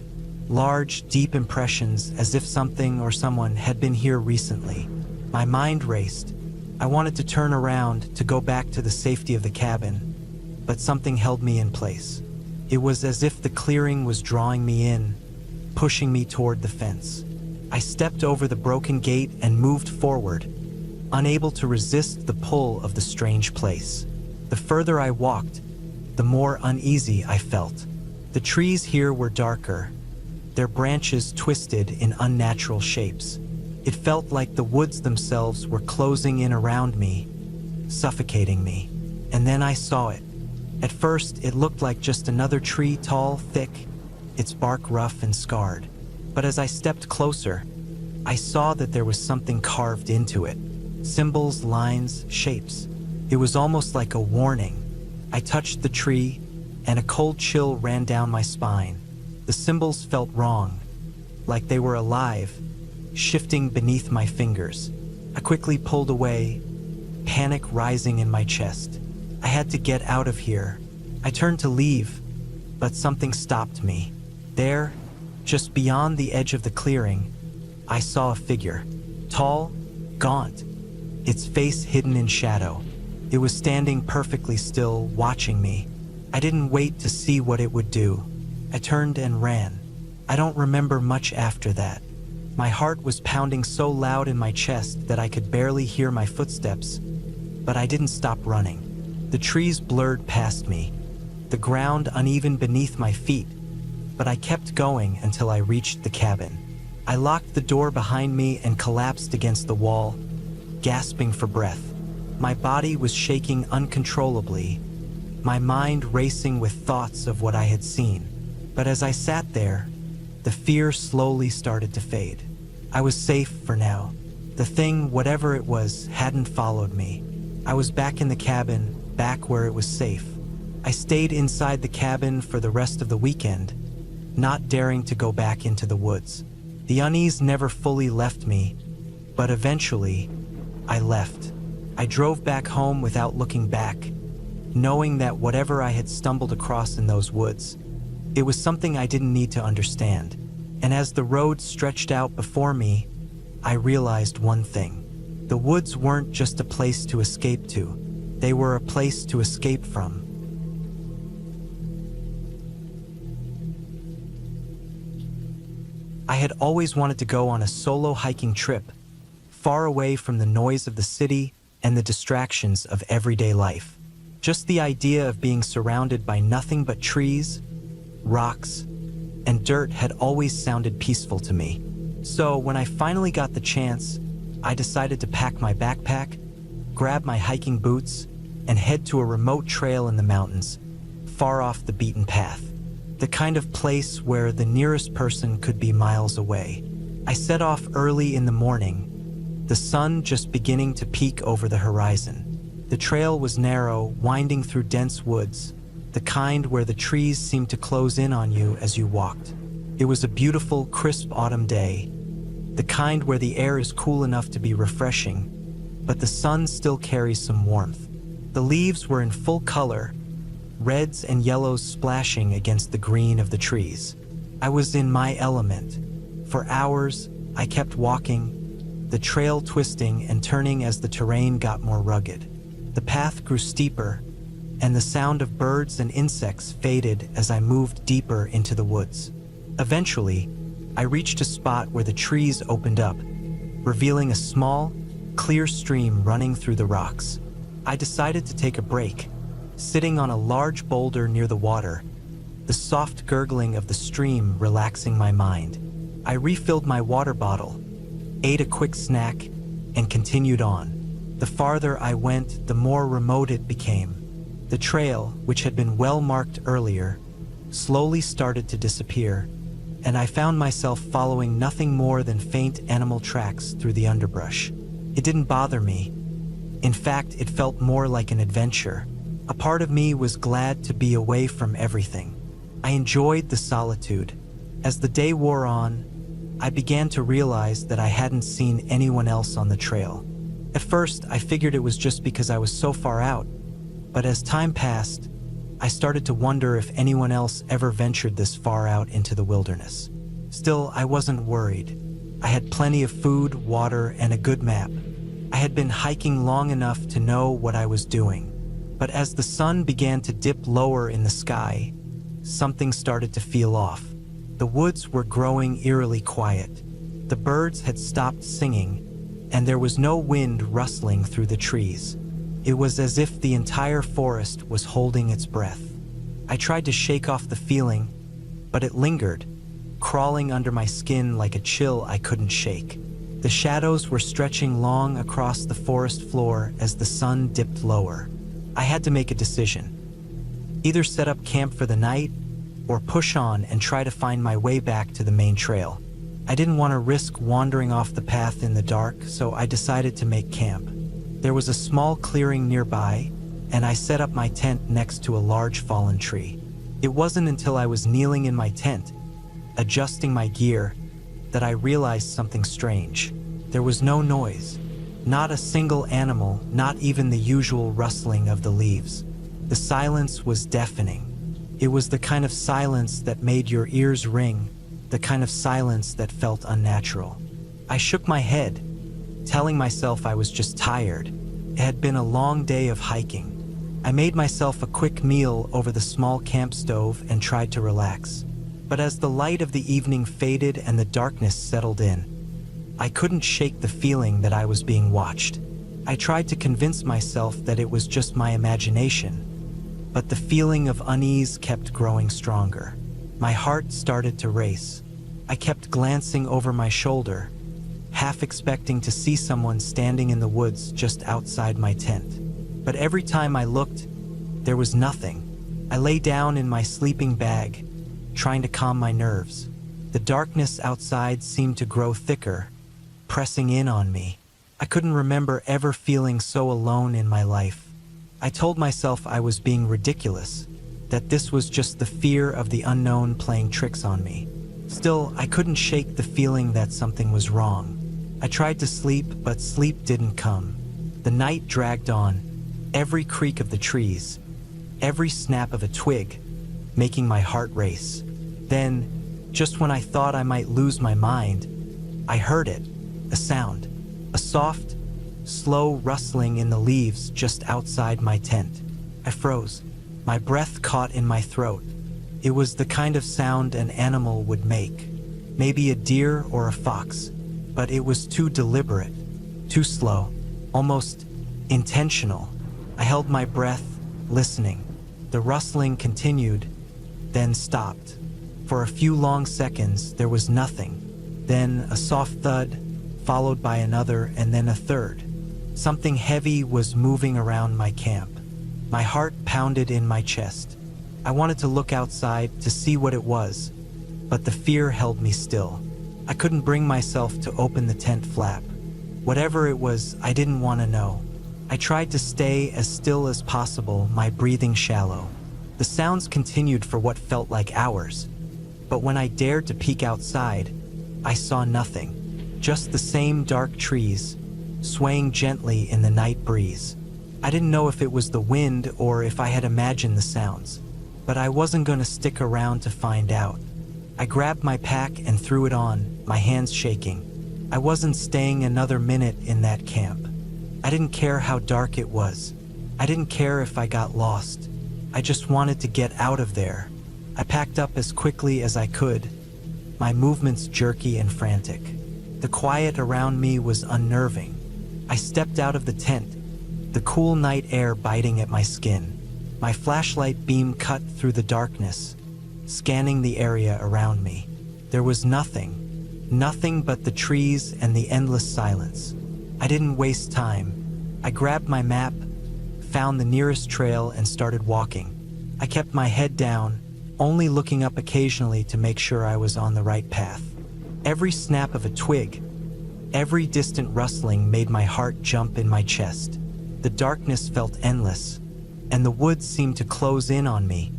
large, deep impressions as if something or someone had been here recently. My mind raced. I wanted to turn around to go back to the safety of the cabin, but something held me in place. It was as if the clearing was drawing me in, pushing me toward the fence. I stepped over the broken gate and moved forward, unable to resist the pull of the strange place. The further I walked, the more uneasy I felt. The trees here were darker, their branches twisted in unnatural shapes. It felt like the woods themselves were closing in around me, suffocating me. And then I saw it. At first, it looked like just another tree, tall, thick, its bark rough and scarred. But as I stepped closer, I saw that there was something carved into it. Symbols, lines, shapes. It was almost like a warning. I touched the tree, and a cold chill ran down my spine. The symbols felt wrong, like they were alive, shifting beneath my fingers. I quickly pulled away, panic rising in my chest. I had to get out of here. I turned to leave, but something stopped me. There, just beyond the edge of the clearing, I saw a figure, tall, gaunt, its face hidden in shadow. It was standing perfectly still, watching me. I didn't wait to see what it would do. I turned and ran. I don't remember much after that. My heart was pounding so loud in my chest that I could barely hear my footsteps, but I didn't stop running. The trees blurred past me, the ground uneven beneath my feet, but I kept going until I reached the cabin. I locked the door behind me and collapsed against the wall, gasping for breath. My body was shaking uncontrollably, my mind racing with thoughts of what I had seen. But as I sat there, the fear slowly started to fade. I was safe for now. The thing, whatever it was, hadn't followed me. I was back in the cabin, back where it was safe. I stayed inside the cabin for the rest of the weekend, not daring to go back into the woods. The unease never fully left me, but eventually, I left. I drove back home without looking back, knowing that whatever I had stumbled across in those woods, it was something I didn't need to understand. And as the road stretched out before me, I realized one thing. The woods weren't just a place to escape to, they were a place to escape from. I had always wanted to go on a solo hiking trip, far away from the noise of the city and the distractions of everyday life. Just the idea of being surrounded by nothing but trees, rocks, and dirt had always sounded peaceful to me. So when I finally got the chance, I decided to pack my backpack, grab my hiking boots, and head to a remote trail in the mountains, far off the beaten path. The kind of place where the nearest person could be miles away. I set off early in the morning, the sun just beginning to peek over the horizon. The trail was narrow, winding through dense woods, the kind where the trees seemed to close in on you as you walked. It was a beautiful, crisp autumn day, the kind where the air is cool enough to be refreshing, but the sun still carries some warmth. The leaves were in full color, reds and yellows splashing against the green of the trees. I was in my element. For hours, I kept walking, the trail twisting and turning as the terrain got more rugged. The path grew steeper, and the sound of birds and insects faded as I moved deeper into the woods. Eventually, I reached a spot where the trees opened up, revealing a small, clear stream running through the rocks. I decided to take a break, sitting on a large boulder near the water, the soft gurgling of the stream relaxing my mind. I refilled my water bottle, ate a quick snack, and continued on. The farther I went, the more remote it became. The trail, which had been well marked earlier, slowly started to disappear, and I found myself following nothing more than faint animal tracks through the underbrush. It didn't bother me. In fact, it felt more like an adventure. A part of me was glad to be away from everything. I enjoyed the solitude. As the day wore on, I began to realize that I hadn't seen anyone else on the trail. At first, I figured it was just because I was so far out, but as time passed, I started to wonder if anyone else ever ventured this far out into the wilderness. Still, I wasn't worried. I had plenty of food, water, and a good map. I had been hiking long enough to know what I was doing. But as the sun began to dip lower in the sky, something started to feel off. The woods were growing eerily quiet. The birds had stopped singing, and there was no wind rustling through the trees. It was as if the entire forest was holding its breath. I tried to shake off the feeling, but it lingered, crawling under my skin like a chill I couldn't shake. The shadows were stretching long across the forest floor as the sun dipped lower. I had to make a decision. Either set up camp for the night, or push on and try to find my way back to the main trail. I didn't want to risk wandering off the path in the dark, so I decided to make camp. There was a small clearing nearby, and I set up my tent next to a large fallen tree. It wasn't until I was kneeling in my tent, adjusting my gear, that I realized something strange. There was no noise, not a single animal, not even the usual rustling of the leaves. The silence was deafening. It was the kind of silence that made your ears ring, the kind of silence that felt unnatural. I shook my head, telling myself I was just tired. It had been a long day of hiking. I made myself a quick meal over the small camp stove and tried to relax. But as the light of the evening faded and the darkness settled in, I couldn't shake the feeling that I was being watched. I tried to convince myself that it was just my imagination, but the feeling of unease kept growing stronger. My heart started to race. I kept glancing over my shoulder, half expecting to see someone standing in the woods just outside my tent. But every time I looked, there was nothing. I lay down in my sleeping bag, trying to calm my nerves. The darkness outside seemed to grow thicker, pressing in on me. I couldn't remember ever feeling so alone in my life. I told myself I was being ridiculous, that this was just the fear of the unknown playing tricks on me. Still, I couldn't shake the feeling that something was wrong. I tried to sleep, but sleep didn't come. The night dragged on, every creak of the trees, every snap of a twig, making my heart race. Then, just when I thought I might lose my mind, I heard it, a sound, a soft, slow rustling in the leaves just outside my tent. I froze, my breath caught in my throat. It was the kind of sound an animal would make, maybe a deer or a fox, but it was too deliberate, too slow, almost intentional. I held my breath, listening. The rustling continued, then stopped. For a few long seconds, there was nothing. Then a soft thud, followed by another and then a third. Something heavy was moving around my camp. My heart pounded in my chest. I wanted to look outside to see what it was, but the fear held me still. I couldn't bring myself to open the tent flap. Whatever it was, I didn't want to know. I tried to stay as still as possible, my breathing shallow. The sounds continued for what felt like hours, but when I dared to peek outside, I saw nothing. Just the same dark trees, swaying gently in the night breeze. I didn't know if it was the wind or if I had imagined the sounds, but I wasn't going to stick around to find out. I grabbed my pack and threw it on, my hands shaking. I wasn't staying another minute in that camp. I didn't care how dark it was. I didn't care if I got lost. I just wanted to get out of there. I packed up as quickly as I could, my movements jerky and frantic. The quiet around me was unnerving. I stepped out of the tent, the cool night air biting at my skin. My flashlight beam cut through the darkness, scanning the area around me. There was nothing but the trees and the endless silence. I didn't waste time. I grabbed my map, found the nearest trail and started walking. I kept my head down, only looking up occasionally to make sure I was on the right path. Every snap of a twig, every distant rustling made my heart jump in my chest. The darkness felt endless, and the woods seemed to close in on me,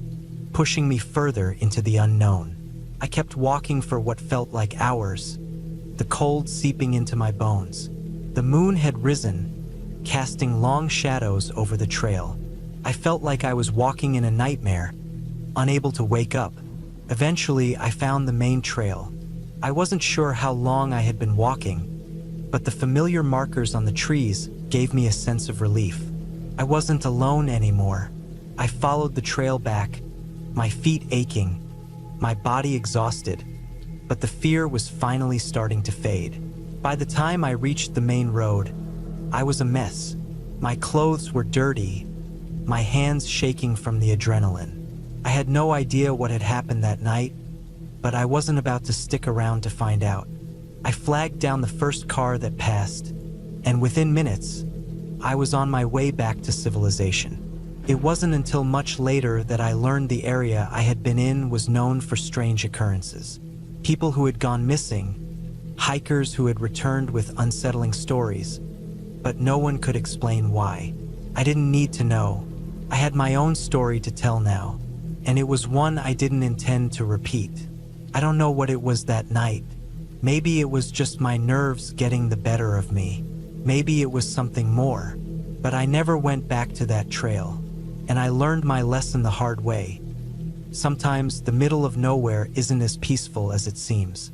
pushing me further into the unknown. I kept walking for what felt like hours, the cold seeping into my bones. The moon had risen, casting long shadows over the trail. I felt like I was walking in a nightmare, unable to wake up. Eventually, I found the main trail. I wasn't sure how long I had been walking, but the familiar markers on the trees gave me a sense of relief. I wasn't alone anymore. I followed the trail back, my feet aching, my body exhausted, but the fear was finally starting to fade. By the time I reached the main road, I was a mess. My clothes were dirty, my hands shaking from the adrenaline. I had no idea what had happened that night, but I wasn't about to stick around to find out. I flagged down the first car that passed, and within minutes, I was on my way back to civilization. It wasn't until much later that I learned the area I had been in was known for strange occurrences. People who had gone missing, hikers who had returned with unsettling stories, but no one could explain why. I didn't need to know. I had my own story to tell now, and it was one I didn't intend to repeat. I don't know what it was that night. Maybe it was just my nerves getting the better of me. Maybe it was something more, but I never went back to that trail, and I learned my lesson the hard way. Sometimes the middle of nowhere isn't as peaceful as it seems.